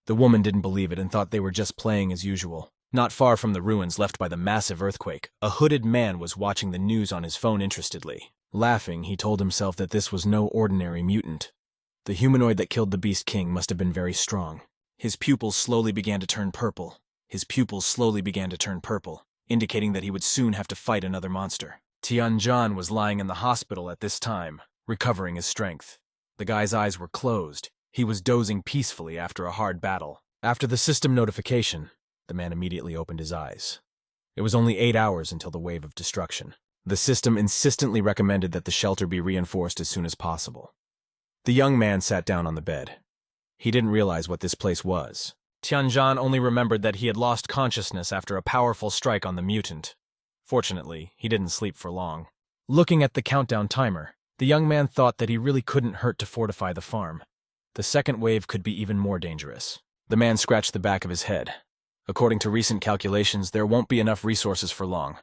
The woman didn't believe it and thought they were just playing as usual. Not far from the ruins left by the massive earthquake, a hooded man was watching the news on his phone interestedly. Laughing, he told himself that this was no ordinary mutant. The humanoid that killed the Beast King must have been very strong. His pupils slowly began to turn purple. Indicating that he would soon have to fight another monster. Tianjin was lying in the hospital at this time, recovering his strength. The guy's eyes were closed. He was dozing peacefully after a hard battle. After the system notification, the man immediately opened his eyes. It was only 8 hours until the wave of destruction. The system insistently recommended that the shelter be reinforced as soon as possible. The young man sat down on the bed. He didn't realize what this place was. Tianjin only remembered that he had lost consciousness after a powerful strike on the mutant. Fortunately, he didn't sleep for long. Looking at the countdown timer, the young man thought that he really couldn't hurt to fortify the farm. The second wave could be even more dangerous. The man scratched the back of his head. According to recent calculations, there won't be enough resources for long.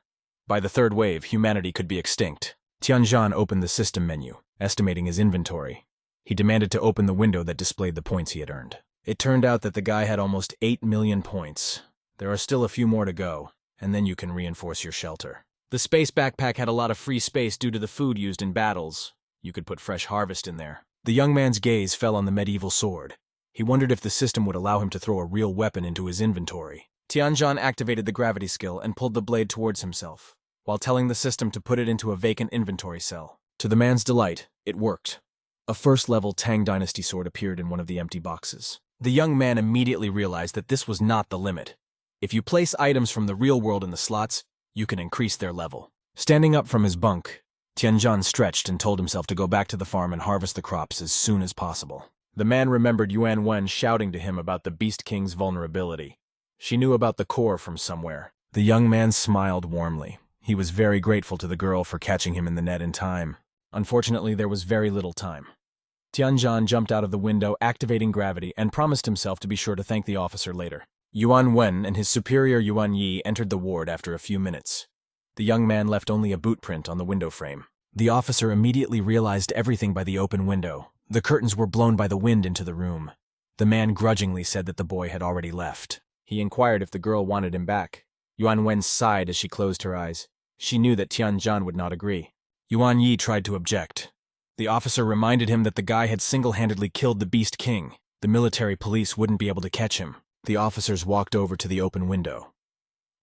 By the third wave, humanity could be extinct. Tianjin opened the system menu, estimating his inventory. He demanded to open the window that displayed the points he had earned. It turned out that the guy had almost 8 million points. There are still a few more to go, and then you can reinforce your shelter. The space backpack had a lot of free space due to the food used in battles. You could put fresh harvest in there. The young man's gaze fell on the medieval sword. He wondered if the system would allow him to throw a real weapon into his inventory. Tianjin activated the gravity skill and pulled the blade towards himself, while telling the system to put it into a vacant inventory cell. To the man's delight, it worked. A first-level Tang Dynasty sword appeared in one of the empty boxes. The young man immediately realized that this was not the limit. If you place items from the real world in the slots, you can increase their level. Standing up from his bunk, Tianjin stretched and told himself to go back to the farm and harvest the crops as soon as possible. The man remembered Yuan Wen shouting to him about the Beast King's vulnerability. She knew about the core from somewhere. The young man smiled warmly. He was very grateful to the girl for catching him in the net in time. Unfortunately, there was very little time. Tianjin jumped out of the window, activating gravity, and promised himself to be sure to thank the officer later. Yuan Wen and his superior Yuan Yi entered the ward after a few minutes. The young man left only a boot print on the window frame. The officer immediately realized everything by the open window. The curtains were blown by the wind into the room. The man grudgingly said that the boy had already left. He inquired if the girl wanted him back. Yuan Wen sighed as she closed her eyes. She knew that Tianjin would not agree. Yuan Yi tried to object. The officer reminded him that the guy had single-handedly killed the Beast King. The military police wouldn't be able to catch him. The officers walked over to the open window.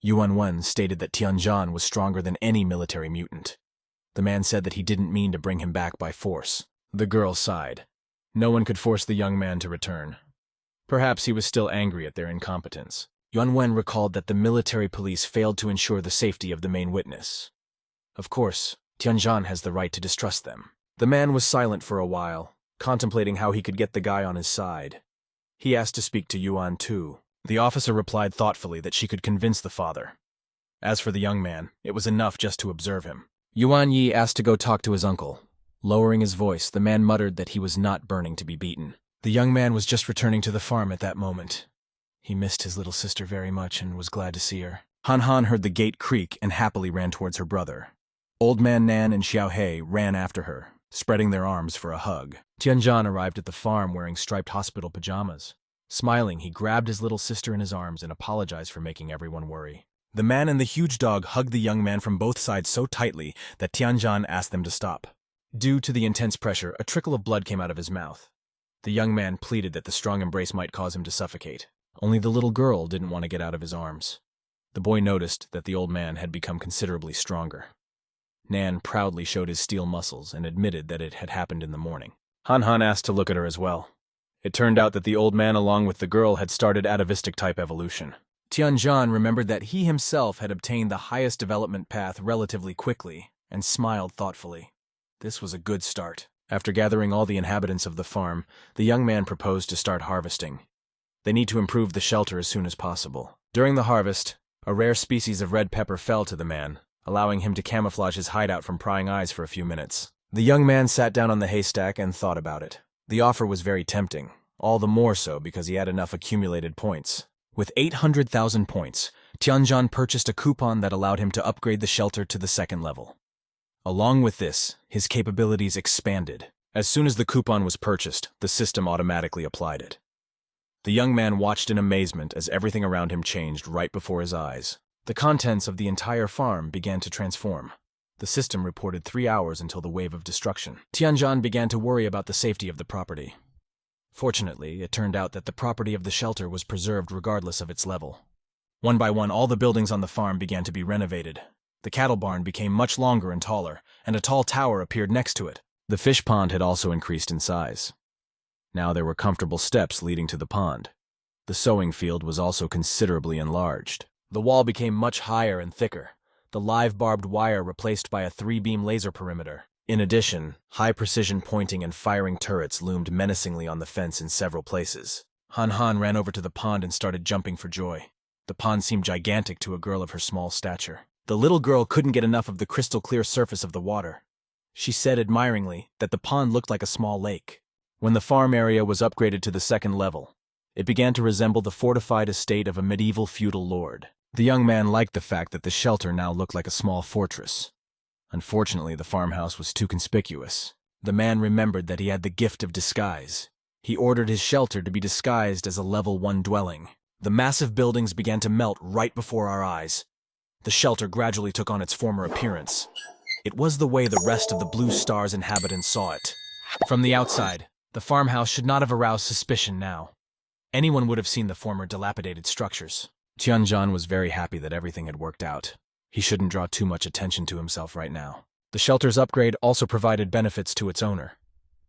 Yuan Wen stated that Tianjin was stronger than any military mutant. The man said that he didn't mean to bring him back by force. The girl sighed. No one could force the young man to return. Perhaps he was still angry at their incompetence. Yuan Wen recalled that the military police failed to ensure the safety of the main witness. Of course, Tianjin has the right to distrust them. The man was silent for a while, contemplating how he could get the guy on his side. He asked to speak to Yuan too. The officer replied thoughtfully that she could convince the father. As for the young man, it was enough just to observe him. Yuan Yi asked to go talk to his uncle. Lowering his voice, the man muttered that he was not burning to be beaten. The young man was just returning to the farm at that moment. He missed his little sister very much and was glad to see her. Han Han heard the gate creak and happily ran towards her brother. Old Man Nan and Xiao Hei ran after her, spreading their arms for a hug. Tianjin arrived at the farm wearing striped hospital pajamas. Smiling, he grabbed his little sister in his arms and apologized for making everyone worry. The man and the huge dog hugged the young man from both sides so tightly that Tianjin asked them to stop. Due to the intense pressure, a trickle of blood came out of his mouth. The young man pleaded that the strong embrace might cause him to suffocate. Only the little girl didn't want to get out of his arms. The boy noticed that the old man had become considerably stronger. Nan proudly showed his steel muscles and admitted that it had happened in the morning. Han Han asked to look at her as well. It turned out that the old man along with the girl had started atavistic-type evolution. Tianjin remembered that he himself had obtained the highest development path relatively quickly and smiled thoughtfully. This was a good start. After gathering all the inhabitants of the farm, the young man proposed to start harvesting. They need to improve the shelter as soon as possible. During the harvest, a rare species of red pepper fell to the man, allowing him to camouflage his hideout from prying eyes for a few minutes. The young man sat down on the haystack and thought about it. The offer was very tempting, all the more so because he had enough accumulated points. With 800,000 points, Tianjin purchased a coupon that allowed him to upgrade the shelter to the second level. Along with this, his capabilities expanded. As soon as the coupon was purchased, the system automatically applied it. The young man watched in amazement as everything around him changed right before his eyes. The contents of the entire farm began to transform. The system reported 3 hours until the wave of destruction. Tianjin began to worry about the safety of the property. Fortunately, it turned out that the property of the shelter was preserved regardless of its level. One by one, all the buildings on the farm began to be renovated. The cattle barn became much longer and taller, and a tall tower appeared next to it. The fish pond had also increased in size. Now there were comfortable steps leading to the pond. The sowing field was also considerably enlarged. The wall became much higher and thicker, the live barbed wire replaced by a 3-beam laser perimeter. In addition, high-precision pointing and firing turrets loomed menacingly on the fence in several places. Han Han ran over to the pond and started jumping for joy. The pond seemed gigantic to a girl of her small stature. The little girl couldn't get enough of the crystal-clear surface of the water. She said admiringly that the pond looked like a small lake. When the farm area was upgraded to the second level, it began to resemble the fortified estate of a medieval feudal lord. The young man liked the fact that the shelter now looked like a small fortress. Unfortunately, the farmhouse was too conspicuous. The man remembered that he had the gift of disguise. He ordered his shelter to be disguised as a level 1 dwelling. The massive buildings began to melt right before our eyes. The shelter gradually took on its former appearance. It was the way the rest of the Blue Star's inhabitants saw it. From the outside, the farmhouse should not have aroused suspicion now. Anyone would have seen the former dilapidated structures. Tianjin was very happy that everything had worked out. He shouldn't draw too much attention to himself right now. The shelter's upgrade also provided benefits to its owner.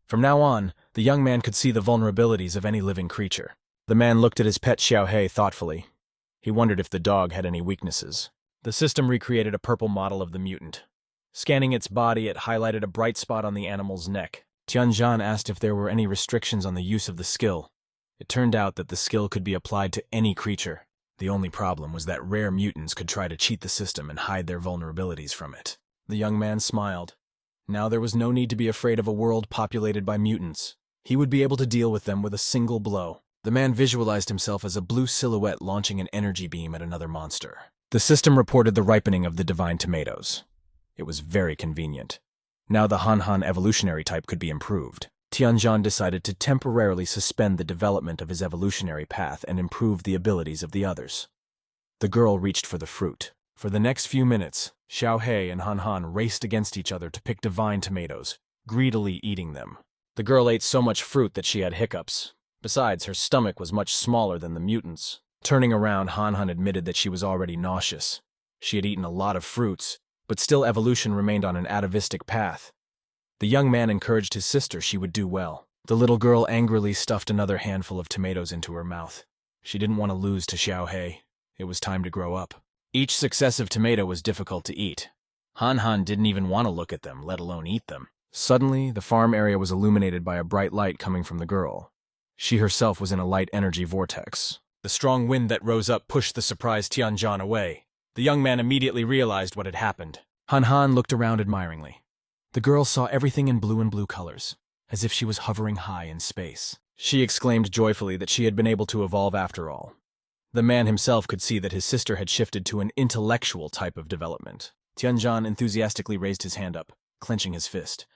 From now on, the young man could see the vulnerabilities of any living creature. The man looked at his pet Xiao Hei thoughtfully. He wondered if the dog had any weaknesses. The system recreated a purple model of the mutant. Scanning its body, it highlighted a bright spot on the animal's neck. Tianjin asked if there were any restrictions on the use of the skill. It turned out that the skill could be applied to any creature. The only problem was that rare mutants could try to cheat the system and hide their vulnerabilities from it. The young man smiled. Now there was no need to be afraid of a world populated by mutants. He would be able to deal with them with a single blow. The man visualized himself as a blue silhouette launching an energy beam at another monster. The system reported the ripening of the divine tomatoes. It was very convenient. Now the Han Han evolutionary type could be improved. Tianjin decided to temporarily suspend the development of his evolutionary path and improve the abilities of the others. The girl reached for the fruit. For the next few minutes, Xiao Hei and Han Han raced against each other to pick divine tomatoes. greedily eating them. The girl ate so much fruit that she had hiccups. Besides, her stomach was much smaller than the mutants. Turning around, Han admitted that she was already nauseous. She had eaten a lot of fruits, but still evolution remained on an atavistic path. The young man encouraged his sister she would do well. The little girl angrily stuffed another handful of tomatoes into her mouth. She didn't want to lose to Xiaohei. It was time to grow up. Each successive tomato was difficult to eat. Han didn't even want to look at them, let alone eat them. Suddenly, the farm area was illuminated by a bright light coming from the girl. She herself was in a light energy vortex. The strong wind that rose up pushed the surprised Tianzhan away. The young man immediately realized what had happened. Han looked around admiringly. The girl saw everything in blue and blue colors, as if she was hovering high in space. She exclaimed joyfully that she had been able to evolve after all. The man himself could see that his sister had shifted to an intellectual type of development. Tianzhan enthusiastically raised his hand up, clenching his fist.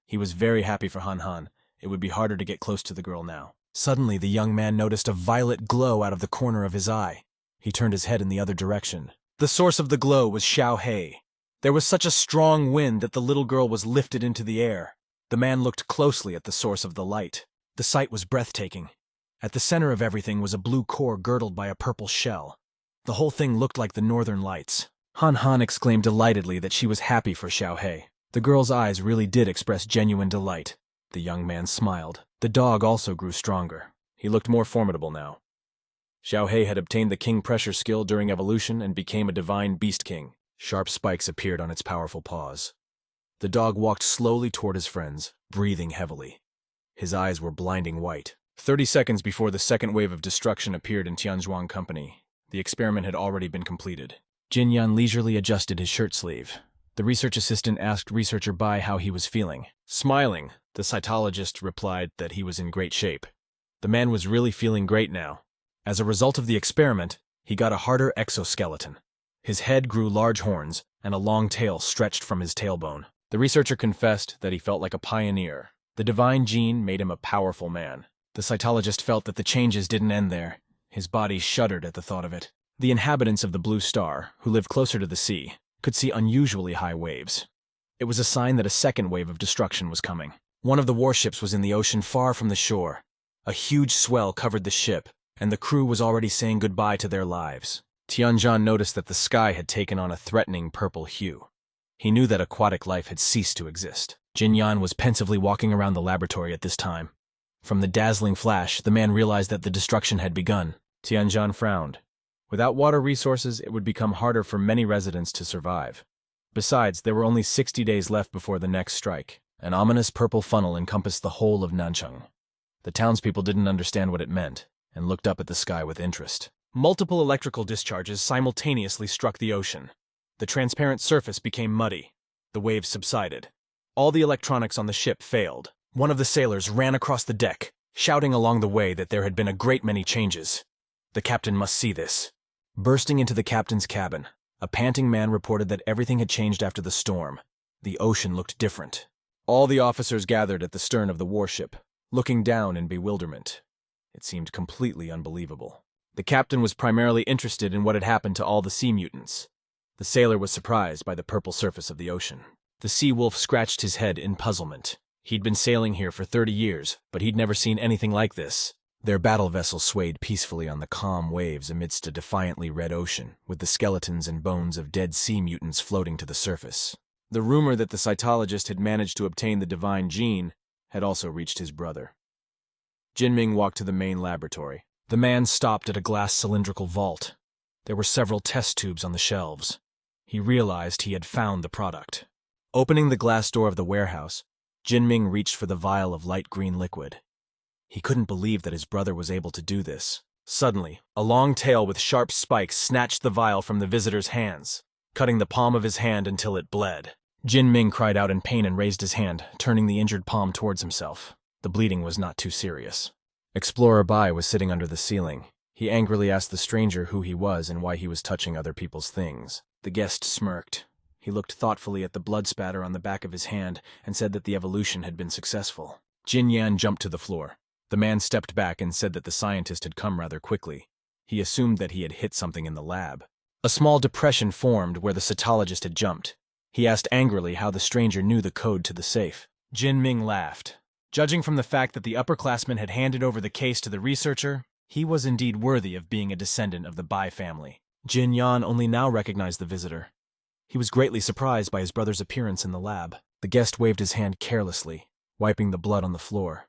He was very happy for Han. It would be harder to get close to the girl now. Suddenly, the young man noticed a violet glow out of the corner of his eye. He turned his head in the other direction. The source of the glow was Xiaohei. There was such a strong wind that the little girl was lifted into the air. The man looked closely at the source of the light. The sight was breathtaking. At the center of everything was a blue core girdled by a purple shell. The whole thing looked like the northern lights. Han exclaimed delightedly that she was happy for Xiaohei. The girl's eyes really did express genuine delight. The young man smiled. The dog also grew stronger. He looked more formidable now. Xiaohei had obtained the king pressure skill during evolution and became a divine beast king. Sharp spikes appeared on its powerful paws. The dog walked slowly toward his friends, breathing heavily. His eyes were blinding white. 30 seconds before the second wave of destruction appeared in Tianzhuang Company, the experiment had already been completed. Jin Yan leisurely adjusted his shirt sleeve. The research assistant asked researcher Bai how he was feeling. Smiling, the cytologist replied that he was in great shape. The man was really feeling great now. As a result of the experiment, he got a harder exoskeleton. His head grew large horns, and a long tail stretched from his tailbone. The researcher confessed that he felt like a pioneer. The divine gene made him a powerful man. The cytologist felt that the changes didn't end there. His body shuddered at the thought of it. The inhabitants of the Blue Star, who lived closer to the sea, could see unusually high waves. It was a sign that a second wave of destruction was coming. One of the warships was in the ocean far from the shore. A huge swell covered the ship, and the crew was already saying goodbye to their lives. Tianzhan noticed that the sky had taken on a threatening purple hue. He knew that aquatic life had ceased to exist. Jin Yan was pensively walking around the laboratory at this time. From the dazzling flash, the man realized that the destruction had begun. Tianzhan frowned. Without water resources, it would become harder for many residents to survive. Besides, there were only 60 days left before the next strike. An ominous purple funnel encompassed the whole of Nanchang. The townspeople didn't understand what it meant, and looked up at the sky with interest. Multiple electrical discharges simultaneously struck the ocean. The transparent surface became muddy. The waves subsided. All the electronics on the ship failed. One of the sailors ran across the deck, shouting along the way that there had been a great many changes. The captain must see this. Bursting into the captain's cabin, a panting man reported that everything had changed after the storm. The ocean looked different. All the officers gathered at the stern of the warship, looking down in bewilderment. It seemed completely unbelievable. The captain was primarily interested in what had happened to all the sea mutants. The sailor was surprised by the purple surface of the ocean. The sea wolf scratched his head in puzzlement. He'd been sailing here for 30 years, but he'd never seen anything like this. Their battle vessel swayed peacefully on the calm waves amidst a defiantly red ocean, with the skeletons and bones of dead sea mutants floating to the surface. The rumor that the cytologist had managed to obtain the divine gene had also reached his brother. Jinming walked to the main laboratory. The man stopped at a glass cylindrical vault. There were several test tubes on the shelves. He realized he had found the product. Opening the glass door of the warehouse, Jinming reached for the vial of light green liquid. He couldn't believe that his brother was able to do this. Suddenly, a long tail with sharp spikes snatched the vial from the visitor's hands, cutting the palm of his hand until it bled. Jinming cried out in pain and raised his hand, turning the injured palm towards himself. The bleeding was not too serious. Explorer Bai was sitting under the ceiling. He angrily asked the stranger who he was and why he was touching other people's things. The guest smirked. He looked thoughtfully at the blood spatter on the back of his hand and said that the evolution had been successful. Jin Yan jumped to the floor. The man stepped back and said that the scientist had come rather quickly. He assumed that he had hit something in the lab. A small depression formed where the cytologist had jumped. He asked angrily how the stranger knew the code to the safe. Jin Ming laughed. Judging from the fact that the upperclassman had handed over the case to the researcher, he was indeed worthy of being a descendant of the Bai family. Jin Yan only now recognized the visitor. He was greatly surprised by his brother's appearance in the lab. The guest waved his hand carelessly, wiping the blood on the floor.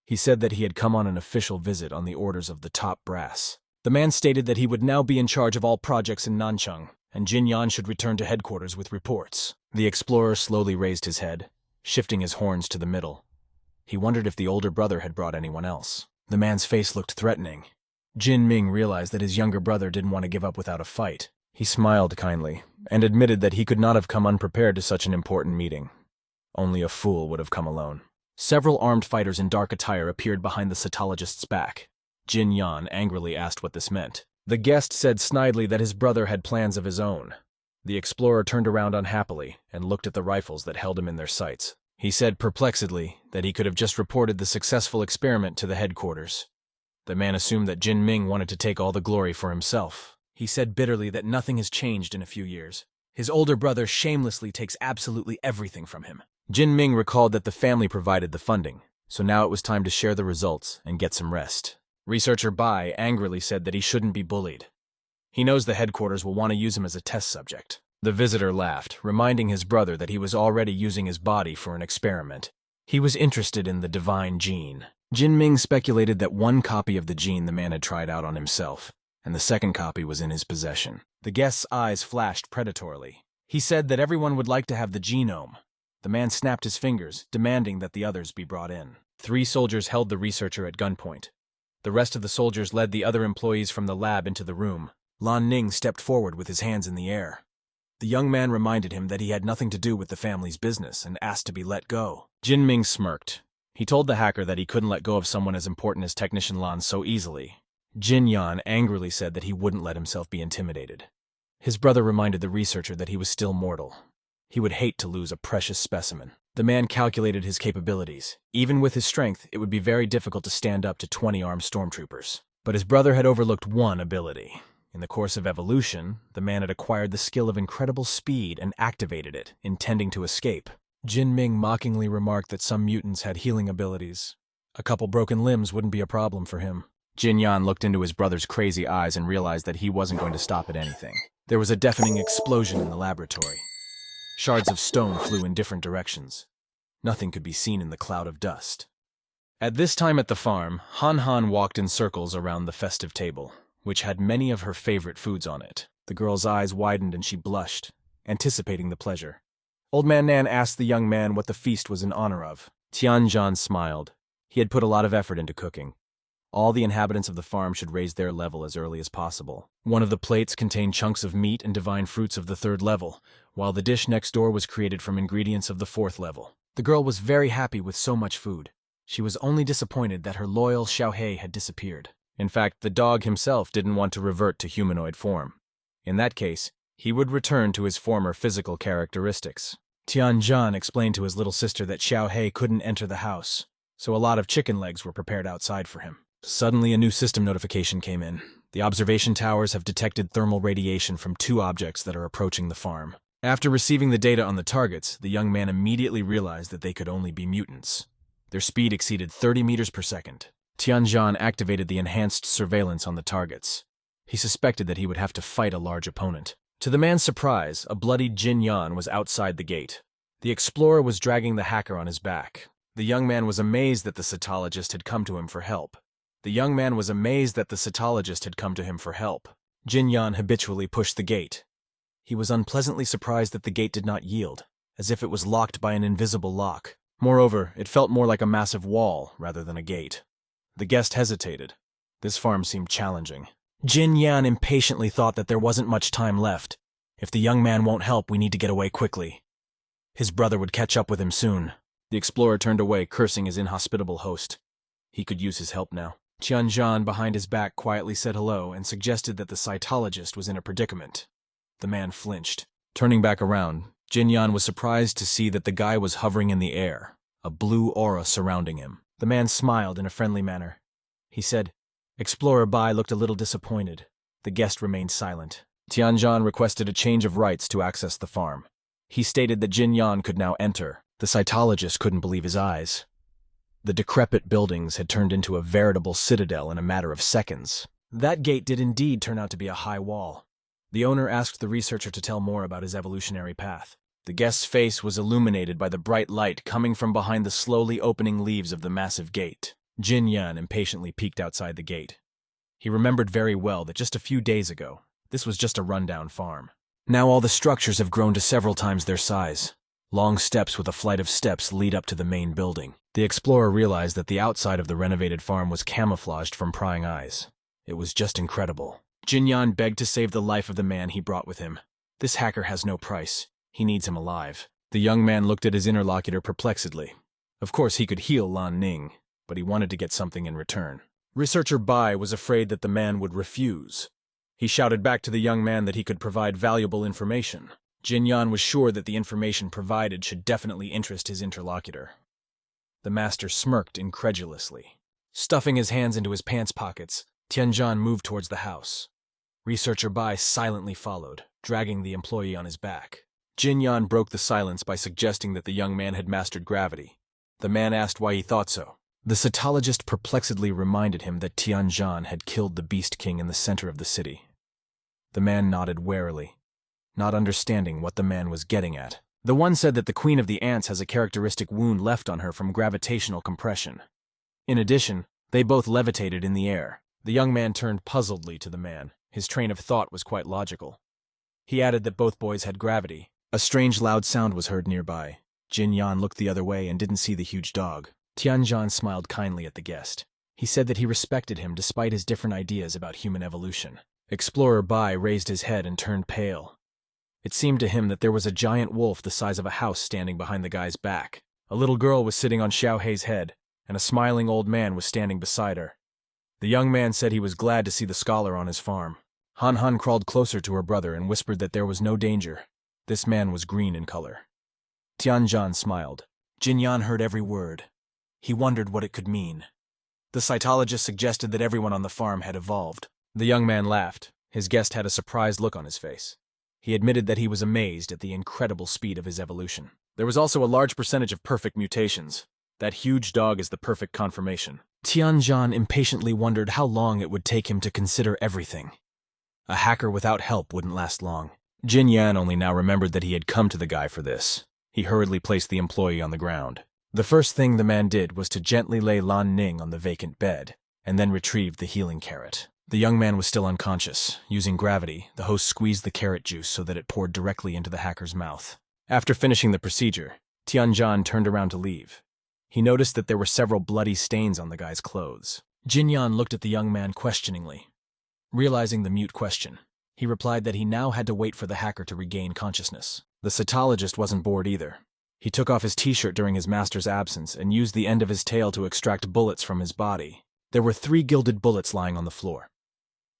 He said that he had come on an official visit on the orders of the top brass. The man stated that he would now be in charge of all projects in Nanchang, and Jin Yan should return to headquarters with reports. The explorer slowly raised his head, shifting his horns to the middle. He wondered if the older brother had brought anyone else. The man's face looked threatening. Jin Ming realized that his younger brother didn't want to give up without a fight. He smiled kindly, and admitted that he could not have come unprepared to such an important meeting. Only a fool would have come alone. Several armed fighters in dark attire appeared behind the cytologist's back. Jin Yan angrily asked what this meant. The guest said snidely that his brother had plans of his own. The explorer turned around unhappily and looked at the rifles that held him in their sights. He said perplexedly that he could have just reported the successful experiment to the headquarters. The man assumed that Jin Ming wanted to take all the glory for himself. He said bitterly that nothing has changed in a few years. His older brother shamelessly takes absolutely everything from him. Jin Ming recalled that the family provided the funding, so now it was time to share the results and get some rest. Researcher Bai angrily said that he shouldn't be bullied. He knows the headquarters will want to use him as a test subject. The visitor laughed, reminding his brother that he was already using his body for an experiment. He was interested in the divine gene. Jin Ming speculated that one copy of the gene the man had tried out on himself, and the second copy was in his possession. The guest's eyes flashed predatorily. He said that everyone would like to have the genome. The man snapped his fingers, demanding that the others be brought in. 3 soldiers held the researcher at gunpoint. The rest of the soldiers led the other employees from the lab into the room. Lan Ning stepped forward with his hands in the air. The young man reminded him that he had nothing to do with the family's business and asked to be let go. Jin Ming smirked. He told the hacker that he couldn't let go of someone as important as Technician Lan so easily. Jin Yan angrily said that he wouldn't let himself be intimidated. His brother reminded the researcher that he was still mortal. He would hate to lose a precious specimen. The man calculated his capabilities. Even with his strength, it would be very difficult to stand up to 20 armed stormtroopers. But his brother had overlooked one ability. In the course of evolution, the man had acquired the skill of incredible speed and activated it, intending to escape. Jin Ming mockingly remarked that some mutants had healing abilities. A couple broken limbs wouldn't be a problem for him. Jin Yan looked into his brother's crazy eyes and realized that he wasn't going to stop at anything. There was a deafening explosion in the laboratory. Shards of stone flew in different directions. Nothing could be seen in the cloud of dust. At this time at the farm, Han Han walked in circles around the festive table, which had many of her favorite foods on it. The girl's eyes widened and she blushed, anticipating the pleasure. Old Man Nan asked the young man what the feast was in honor of. Tianzhan smiled. He had put a lot of effort into cooking. All the inhabitants of the farm should raise their level as early as possible. One of the plates contained chunks of meat and divine fruits of the 3rd level, while the dish next door was created from ingredients of the 4th level. The girl was very happy with so much food. She was only disappointed that her loyal Xiaohei had disappeared. In fact, the dog himself didn't want to revert to humanoid form. In that case, he would return to his former physical characteristics. Tianzhan explained to his little sister that Xiaohei couldn't enter the house, so a lot of chicken legs were prepared outside for him. Suddenly, a new system notification came in. The observation towers have detected thermal radiation from 2 objects that are approaching the farm. After receiving the data on the targets, the young man immediately realized that they could only be mutants. Their speed exceeded 30 meters per second. Tianzhan activated the enhanced surveillance on the targets. He suspected that he would have to fight a large opponent. To the man's surprise, a bloodied Jin Yan was outside the gate. The explorer was dragging the hacker on his back. The young man was amazed that the cytologist had come to him for help. Jin Yan habitually pushed the gate. He was unpleasantly surprised that the gate did not yield, as if it was locked by an invisible lock. Moreover, it felt more like a massive wall rather than a gate. The guest hesitated. This farm seemed challenging. Jin Yan impatiently thought that there wasn't much time left. If the young man won't help, we need to get away quickly. His brother would catch up with him soon. The explorer turned away, cursing his inhospitable host. He could use his help now. Tianzhan, behind his back, quietly said hello and suggested that the cytologist was in a predicament. The man flinched. Turning back around, Jin Yan was surprised to see that the guy was hovering in the air, a blue aura surrounding him. The man smiled in a friendly manner. He said, Explorer Bai looked a little disappointed. The guest remained silent. Tianzhan requested a change of rights to access the farm. He stated that Jin Yan could now enter, The cytologist couldn't believe his eyes. The decrepit buildings had turned into a veritable citadel in a matter of seconds. That gate did indeed turn out to be a high wall. The owner asked the researcher to tell more about his evolutionary path. The guest's face was illuminated by the bright light coming from behind the slowly opening leaves of the massive gate. Jin Yan impatiently peeked outside the gate. He remembered very well that just a few days ago, this was just a rundown farm. Now all the structures have grown to several times their size. Long steps with a flight of steps lead up to the main building. The explorer realized that the outside of the renovated farm was camouflaged from prying eyes. It was just incredible. Jin Yan begged to save the life of the man he brought with him. This hacker has no price. He needs him alive. The young man looked at his interlocutor perplexedly. Of course, he could heal Lan Ning, but he wanted to get something in return. Researcher Bai was afraid that the man would refuse. He shouted back to the young man that he could provide valuable information. Jin Yan was sure that the information provided should definitely interest his interlocutor. The master smirked incredulously. Stuffing his hands into his pants pockets, Tianzhan moved towards the house. Researcher Bai silently followed, dragging the employee on his back. Jin Yan broke the silence by suggesting that the young man had mastered gravity. The man asked why he thought so. The cytologist perplexedly reminded him that Tianzhan had killed the Beast King in the center of the city. The man nodded warily, not understanding what the man was getting at. The one said that the Queen of the Ants has a characteristic wound left on her from gravitational compression. In addition, they both levitated in the air. The young man turned puzzledly to the man. His train of thought was quite logical. He added that both boys had gravity. A strange loud sound was heard nearby. Jin Yan looked the other way and didn't see the huge dog. Tianzhan smiled kindly at the guest. He said that he respected him despite his different ideas about human evolution. Explorer Bai raised his head and turned pale. It seemed to him that there was a giant wolf the size of a house standing behind the guy's back. A little girl was sitting on Xiao Hei's head, and a smiling old man was standing beside her. The young man said he was glad to see the scholar on his farm. Han Han crawled closer to her brother and whispered that there was no danger. This man was green in color. Tianzhan smiled. Jin Yan heard every word. He wondered what it could mean. The cytologist suggested that everyone on the farm had evolved. The young man laughed. His guest had a surprised look on his face. He admitted that he was amazed at the incredible speed of his evolution. There was also a large percentage of perfect mutations. That huge dog is the perfect confirmation. Tianzhan impatiently wondered how long it would take him to consider everything. A hacker without help wouldn't last long. Jin Yan only now remembered that he had come to the guy for this. He hurriedly placed the employee on the ground. The first thing the man did was to gently lay Lan Ning on the vacant bed, and then retrieved the healing carrot. The young man was still unconscious. Using gravity, the host squeezed the carrot juice so that it poured directly into the hacker's mouth. After finishing the procedure, Tianzhan turned around to leave. He noticed that there were several bloody stains on the guy's clothes. Jin Yan looked at the young man questioningly. Realizing the mute question, he replied that he now had to wait for the hacker to regain consciousness. The cytologist wasn't bored either. He took off his t-shirt during his master's absence and used the end of his tail to extract bullets from his body. There were 3 gilded bullets lying on the floor.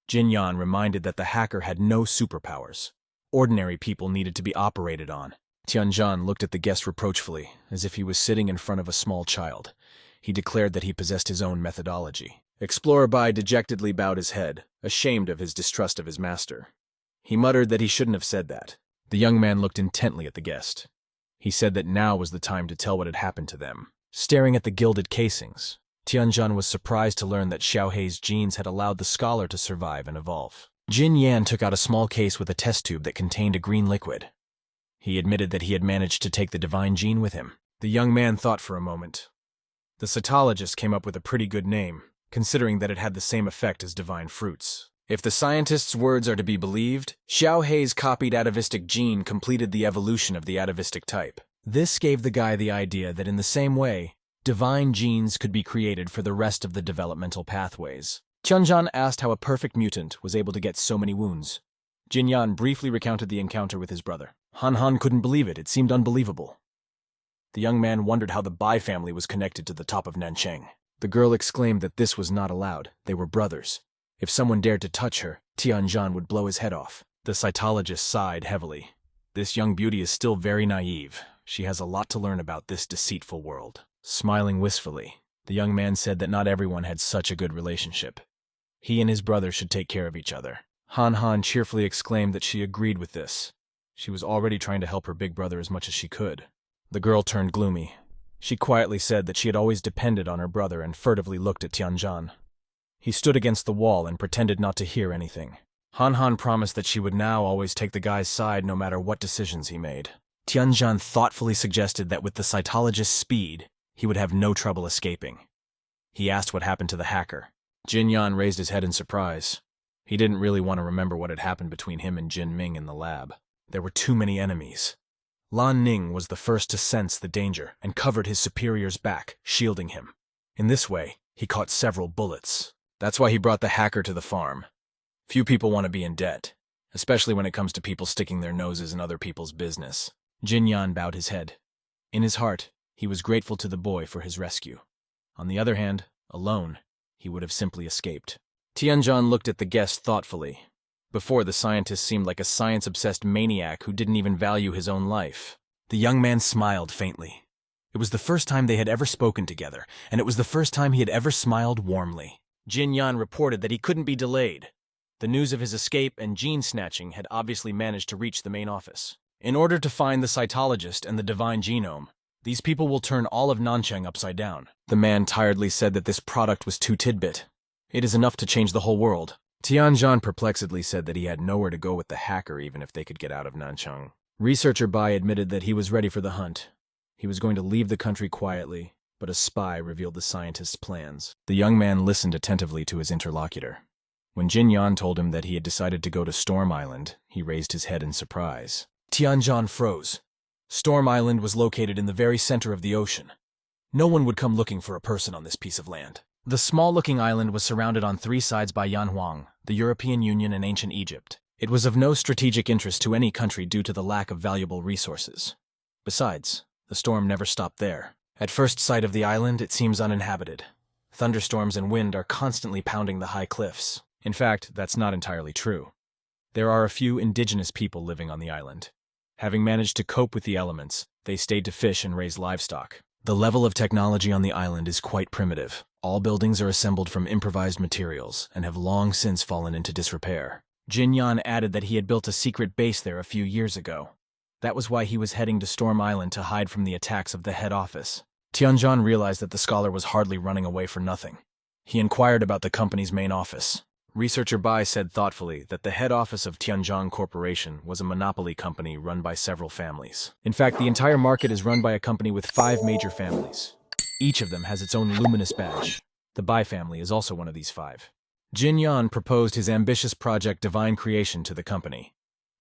Jin Yan reminded that the hacker had no superpowers. Ordinary people needed to be operated on. Tianzhan looked at the guest reproachfully, as if he was sitting in front of a small child. He declared that he possessed his own methodology. Explorer Bai dejectedly bowed his head, ashamed of his distrust of his master. He muttered that he shouldn't have said that. The young man looked intently at the guest. He said that now was the time to tell what had happened to them. Staring at the gilded casings, Tianzhan was surprised to learn that Xiao Hei's genes had allowed the scholar to survive and evolve. Jin Yan took out a small case with a test tube that contained a green liquid. He admitted that he had managed to take the divine gene with him. The young man thought for a moment. The cytologist came up with a pretty good name, considering that it had the same effect as divine fruits. If the scientist's words are to be believed, Xiao Hei's copied atavistic gene completed the evolution of the atavistic type. This gave the guy the idea that in the same way, divine genes could be created for the rest of the developmental pathways. Tianzhan asked how a perfect mutant was able to get so many wounds. Jin Yan briefly recounted the encounter with his brother. Han Han couldn't believe it. It seemed unbelievable. The young man wondered how the Bai family was connected to the top of Nancheng. The girl exclaimed that this was not allowed. They were brothers. If someone dared to touch her, Tianzhan would blow his head off. The cytologist sighed heavily. This young beauty is still very naive. She has a lot to learn about this deceitful world. Smiling wistfully, the young man said that not everyone had such a good relationship. He and his brother should take care of each other. Han Han cheerfully exclaimed that she agreed with this. She was already trying to help her big brother as much as she could. The girl turned gloomy. She quietly said that she had always depended on her brother and furtively looked at Tianjan. He stood against the wall and pretended not to hear anything. Han promised that she would now always take the guy's side no matter what decisions he made. Tianjan thoughtfully suggested that with the cytologist's speed, he would have no trouble escaping. He asked what happened to the hacker. Jin Yan raised his head in surprise. He didn't really want to remember what had happened between him and Jin Ming in the lab. There were too many enemies. Lan Ning was the first to sense the danger and covered his superior's back, shielding him. In this way, he caught several bullets. That's why he brought the hacker to the farm. Few people want to be in debt, especially when it comes to people sticking their noses in other people's business. Jin Yan bowed his head. In his heart, he was grateful to the boy for his rescue. On the other hand, alone, he would have simply escaped. Tianjan looked at the guest thoughtfully. Before, the scientist seemed like a science-obsessed maniac who didn't even value his own life. The young man smiled faintly. It was the first time they had ever spoken together, and it was the first time he had ever smiled warmly. Jin Yan reported that he couldn't be delayed. The news of his escape and gene snatching had obviously managed to reach the main office. In order to find the cytologist and the divine genome, these people will turn all of Nanchang upside down. The man tiredly said that this product was too tidbit. It is enough to change the whole world. Tianjan perplexedly said that he had nowhere to go with the hacker even if they could get out of Nanchang. Researcher Bai admitted that he was ready for the hunt. He was going to leave the country quietly, but a spy revealed the scientist's plans. The young man listened attentively to his interlocutor. When Jin Yan told him that he had decided to go to Storm Island, he raised his head in surprise. Tianjan froze. Storm Island was located in the very center of the ocean. No one would come looking for a person on this piece of land. The small-looking island was surrounded on three sides by Yanhuang, the European Union, and ancient Egypt. It was of no strategic interest to any country due to the lack of valuable resources. Besides, the storm never stopped there. At first sight of the island, it seems uninhabited. Thunderstorms and wind are constantly pounding the high cliffs. In fact, that's not entirely true. There are a few indigenous people living on the island. Having managed to cope with the elements, they stayed to fish and raise livestock. The level of technology on the island is quite primitive. All buildings are assembled from improvised materials and have long since fallen into disrepair. Jin Yan added that he had built a secret base there a few years ago. That was why he was heading to Storm Island to hide from the attacks of the head office. Tianjan realized that the scholar was hardly running away for nothing. He inquired about the company's main office. Researcher Bai said thoughtfully that the head office of Tianjiang Corporation was a monopoly company run by several families. In fact, the entire market is run by a company with 5 major families. Each of them has its own luminous badge. The Bai family is also one of these 5. Jin Yan proposed his ambitious project Divine Creation to the company.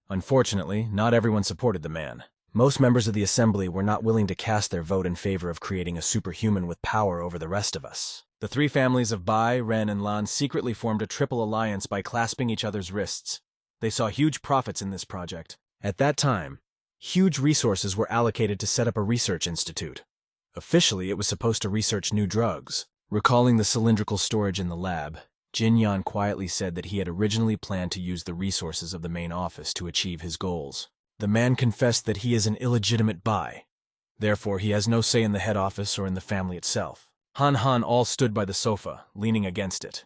Unfortunately, not everyone supported the man. Most members of the assembly were not willing to cast their vote in favor of creating a superhuman with power over the rest of us. The 3 families of Bai, Ren, and Lan secretly formed a triple alliance by clasping each other's wrists. They saw huge profits in this project. At that time, huge resources were allocated to set up a research institute. Officially, it was supposed to research new drugs. Recalling the cylindrical storage in the lab, Jin Yan quietly said that he had originally planned to use the resources of the main office to achieve his goals. The man confessed that he is an illegitimate Bai. Therefore, he has no say in the head office or in the family itself. Han all stood by the sofa, leaning against it.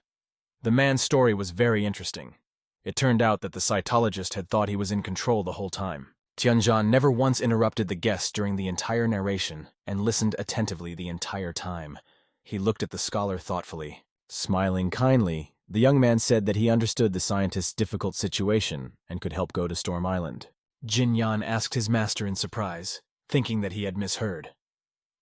The man's story was very interesting. It turned out that the cytologist had thought he was in control the whole time. Tianjan never once interrupted the guest during the entire narration and listened attentively the entire time. He looked at the scholar thoughtfully. Smiling kindly, the young man said that he understood the scientist's difficult situation and could help go to Storm Island. Jin Yan asked his master in surprise, thinking that he had misheard.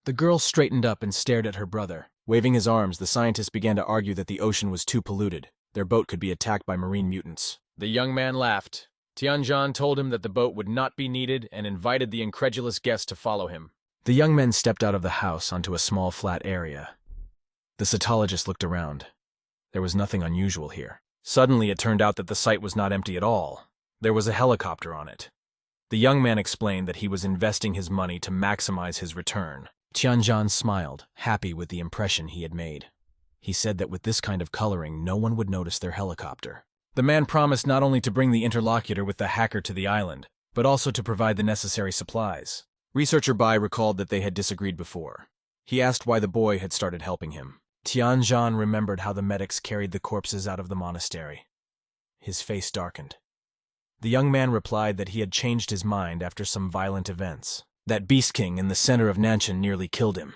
The girl straightened up and stared at her brother. Waving his arms, the scientist began to argue that the ocean was too polluted. Their boat could be attacked by marine mutants. The young man laughed. Tianjan told him that the boat would not be needed and invited the incredulous guest to follow him. The young men stepped out of the house onto a small flat area. The cytologist looked around. There was nothing unusual here. Suddenly, it turned out that the site was not empty at all. There was a helicopter on it. The young man explained that he was investing his money to maximize his return. Tianjan smiled, happy with the impression he had made. He said that with this kind of coloring, no one would notice their helicopter. The man promised not only to bring the interlocutor with the hacker to the island, but also to provide the necessary supplies. Researcher Bai recalled that they had disagreed before. He asked why the boy had started helping him. Tianjan remembered how the medics carried the corpses out of the monastery. His face darkened. The young man replied that he had changed his mind after some violent events. That Beast King in the center of Nanshan nearly killed him.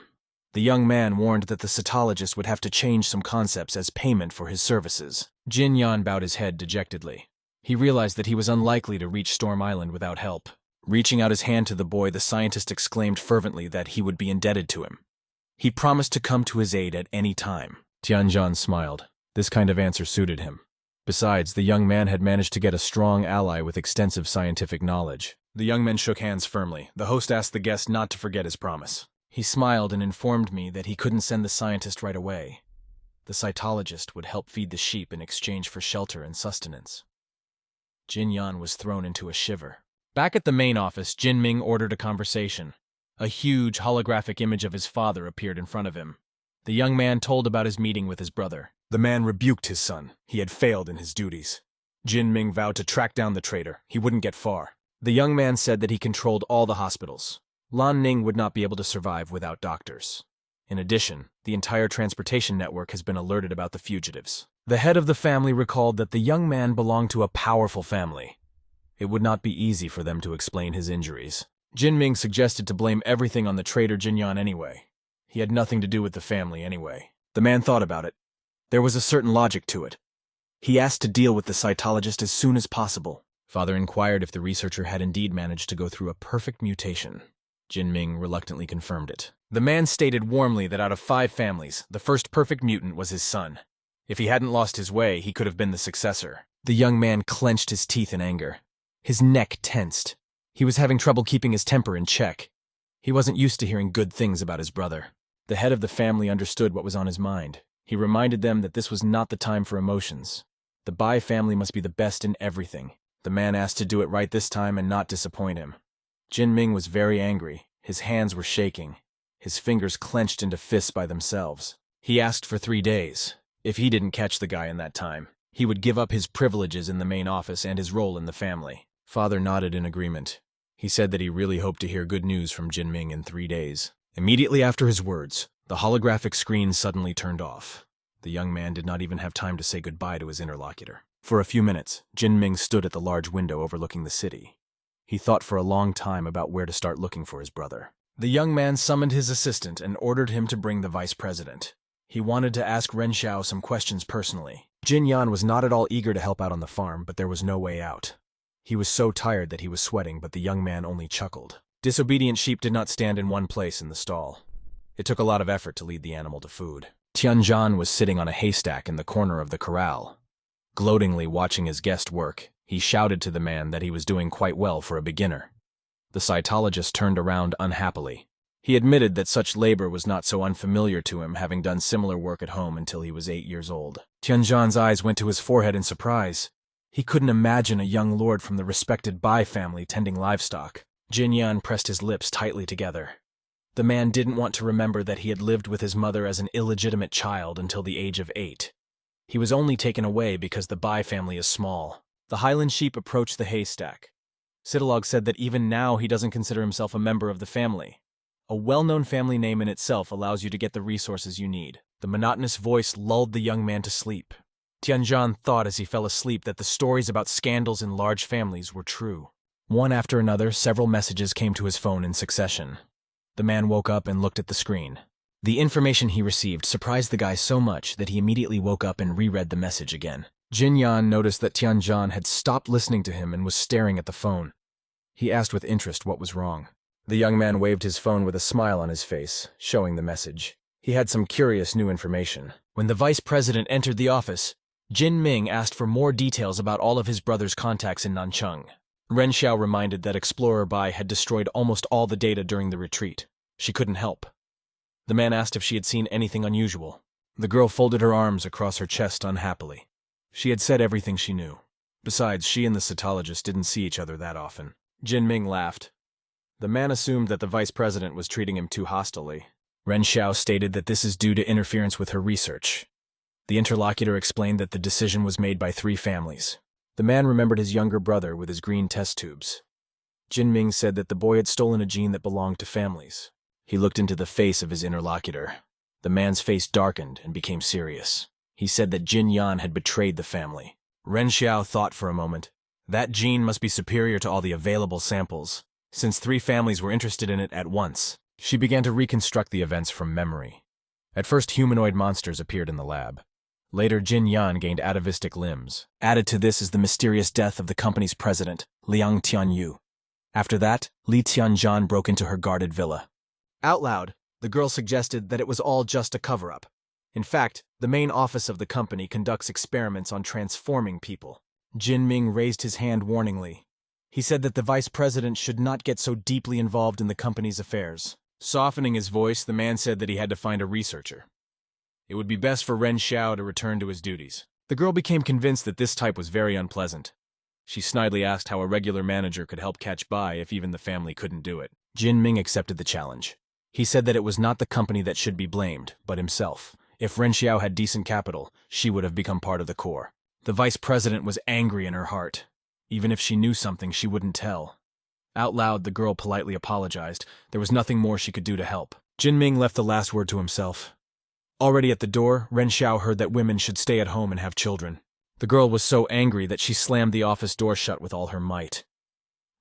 The young man warned that the cytologist would have to change some concepts as payment for his services. Jin Yan bowed his head dejectedly. He realized that he was unlikely to reach Storm Island without help. Reaching out his hand to the boy, the scientist exclaimed fervently that he would be indebted to him. He promised to come to his aid at any time. Tianzhan smiled. This kind of answer suited him. Besides, the young man had managed to get a strong ally with extensive scientific knowledge. The young men shook hands firmly. The host asked the guest not to forget his promise. He smiled and informed me that he couldn't send the scientist right away. The cytologist would help feed the sheep in exchange for shelter and sustenance. Jin Yan was thrown into a shiver. Back at the main office, Jin Ming ordered a conversation. A huge holographic image of his father appeared in front of him. The young man told about his meeting with his brother. The man rebuked his son. He had failed in his duties. Jin Ming vowed to track down the traitor. He wouldn't get far. The young man said that he controlled all the hospitals. Lan Ning would not be able to survive without doctors. In addition, the entire transportation network has been alerted about the fugitives. The head of the family recalled that the young man belonged to a powerful family. It would not be easy for them to explain his injuries. Jin Ming suggested to blame everything on the traitor Jin Yan anyway. He had nothing to do with the family anyway. The man thought about it. There was a certain logic to it. He asked to deal with the cytologist as soon as possible. Father inquired if the researcher had indeed managed to go through a perfect mutation. Jin Ming reluctantly confirmed it. The man stated warmly that out of 5 families, the first perfect mutant was his son. If he hadn't lost his way, he could have been the successor. The young man clenched his teeth in anger. His neck tensed. He was having trouble keeping his temper in check. He wasn't used to hearing good things about his brother. The head of the family understood what was on his mind. He reminded them that this was not the time for emotions. The Bai family must be the best in everything. The man asked to do it right this time and not disappoint him. Jin Ming was very angry. His hands were shaking. His fingers clenched into fists by themselves. He asked for 3 days. If he didn't catch the guy in that time, he would give up his privileges in the main office and his role in the family. Father nodded in agreement. He said that he really hoped to hear good news from Jin Ming in 3 days. Immediately after his words, the holographic screen suddenly turned off. The young man did not even have time to say goodbye to his interlocutor. For a few minutes, Jin Ming stood at the large window overlooking the city. He thought for a long time about where to start looking for his brother. The young man summoned his assistant and ordered him to bring the vice president. He wanted to ask Ren Xiao some questions personally. Jin Yan was not at all eager to help out on the farm, but there was no way out. He was so tired that he was sweating, but the young man only chuckled. Disobedient sheep did not stand in one place in the stall. It took a lot of effort to lead the animal to food. Tianzhan was sitting on a haystack in the corner of the corral. Gloatingly watching his guest work, he shouted to the man that he was doing quite well for a beginner. The cytologist turned around unhappily. He admitted that such labor was not so unfamiliar to him, having done similar work at home until he was 8 years old. Tianzhan's eyes went to his forehead in surprise. He couldn't imagine a young lord from the respected Bai family tending livestock. Jin Yan pressed his lips tightly together. The man didn't want to remember that he had lived with his mother as an illegitimate child until the age of 8. He was only taken away because the Bai family is small. The Highland sheep approached the haystack. Sitalog said that even now he doesn't consider himself a member of the family. A well-known family name in itself allows you to get the resources you need. The monotonous voice lulled the young man to sleep. Tianzhan thought as he fell asleep that the stories about scandals in large families were true. One after another, several messages came to his phone in succession. The man woke up and looked at the screen. The information he received surprised the guy so much that he immediately woke up and reread the message again. Jin Yan noticed that Tianzhan had stopped listening to him and was staring at the phone. He asked with interest what was wrong. The young man waved his phone with a smile on his face, showing the message. He had some curious new information. When the vice president entered the office, Jin Ming asked for more details about all of his brother's contacts in Nancheng. Ren Xiao reminded that Explorer Bai had destroyed almost all the data during the retreat. She couldn't help. The man asked if she had seen anything unusual. The girl folded her arms across her chest unhappily. She had said everything she knew. Besides, she and the cytologist didn't see each other that often. Jin Ming laughed. The man assumed that the vice president was treating him too hostilely. Ren Xiao stated that this is due to interference with her research. The interlocutor explained that the decision was made by 3 families. The man remembered his younger brother with his green test tubes. Jin Ming said that the boy had stolen a gene that belonged to families. He looked into the face of his interlocutor. The man's face darkened and became serious. He said that Jin Yan had betrayed the family. Ren Xiao thought for a moment. That gene must be superior to all the available samples. since 3 families were interested in it at once. She began to reconstruct the events from memory. At first, humanoid monsters appeared in the lab. Later, Jin Yan gained atavistic limbs. Added to this is the mysterious death of the company's president, Liang Tianyu. After that, Li Tianzhan broke into her guarded villa. Out loud, the girl suggested that it was all just a cover-up. In fact, the main office of the company conducts experiments on transforming people. Jin Ming raised his hand warningly. He said that the vice president should not get so deeply involved in the company's affairs. Softening his voice, the man said that he had to find a researcher. It would be best for Ren Xiao to return to his duties. The girl became convinced that this type was very unpleasant. She snidely asked how a regular manager could help catch Bai if even the family couldn't do it. Jin Ming accepted the challenge. He said that it was not the company that should be blamed, but himself. If Ren Xiao had decent capital, she would have become part of the core. The vice president was angry in her heart. Even if she knew something, she wouldn't tell. Out loud, the girl politely apologized. There was nothing more she could do to help. Jin Ming left the last word to himself. Already at the door, Ren Xiao heard that women should stay at home and have children. The girl was so angry that she slammed the office door shut with all her might.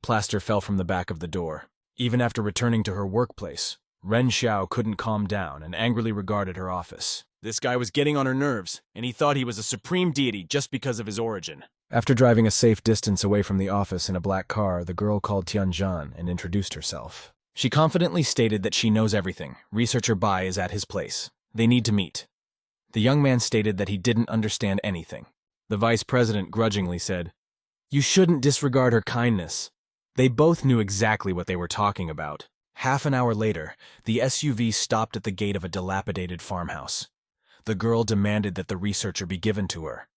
Plaster fell from the back of the door. Even after returning to her workplace, Ren Xiao couldn't calm down and angrily regarded her office. This guy was getting on her nerves, and he thought he was a supreme deity just because of his origin. After driving a safe distance away from the office in a black car, the girl called Tianzhan and introduced herself. She confidently stated that she knows everything. Researcher Bai is at his place. They need to meet. The young man stated that he didn't understand anything. The vice president grudgingly said, "You shouldn't disregard her kindness." They both knew exactly what they were talking about. Half an hour later, the SUV stopped at the gate of a dilapidated farmhouse. The girl demanded that the researcher be given to her.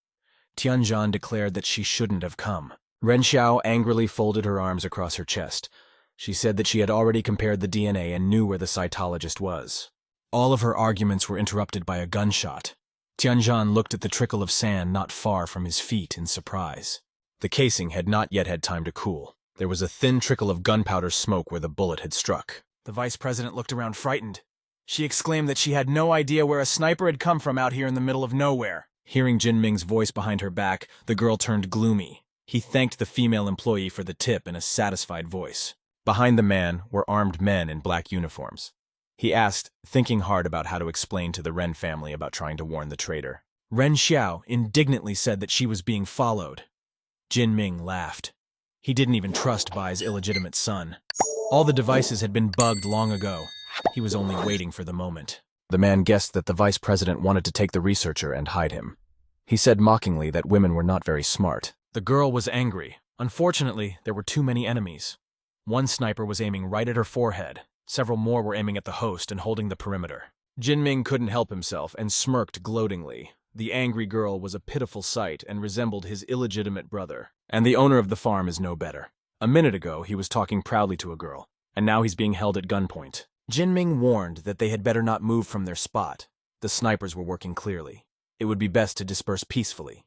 Tianzhan declared that she shouldn't have come. Ren Xiao angrily folded her arms across her chest. She said that she had already compared the DNA and knew where the cytologist was. All of her arguments were interrupted by a gunshot. Tianzhan looked at the trickle of sand not far from his feet in surprise. The casing had not yet had time to cool. There was a thin trickle of gunpowder smoke where the bullet had struck. The vice president looked around frightened. She exclaimed that she had no idea where a sniper had come from out here in the middle of nowhere. Hearing Jin Ming's voice behind her back, the girl turned gloomy. He thanked the female employee for the tip in a satisfied voice. Behind the man were armed men in black uniforms. He asked, thinking hard about how to explain to the Ren family about trying to warn the traitor. Ren Xiao indignantly said that she was being followed. Jin Ming laughed. He didn't even trust Bai's illegitimate son. All the devices had been bugged long ago. He was only waiting for the moment. The man guessed that the vice president wanted to take the researcher and hide him. He said mockingly that women were not very smart. The girl was angry. Unfortunately, there were too many enemies. One sniper was aiming right at her forehead. Several more were aiming at the host and holding the perimeter. Jin Ming couldn't help himself and smirked gloatingly. The angry girl was a pitiful sight and resembled his illegitimate brother. And the owner of the farm is no better. A minute ago, he was talking proudly to a girl, and now he's being held at gunpoint. Jin Ming warned that they had better not move from their spot. The snipers were working clearly. It would be best to disperse peacefully.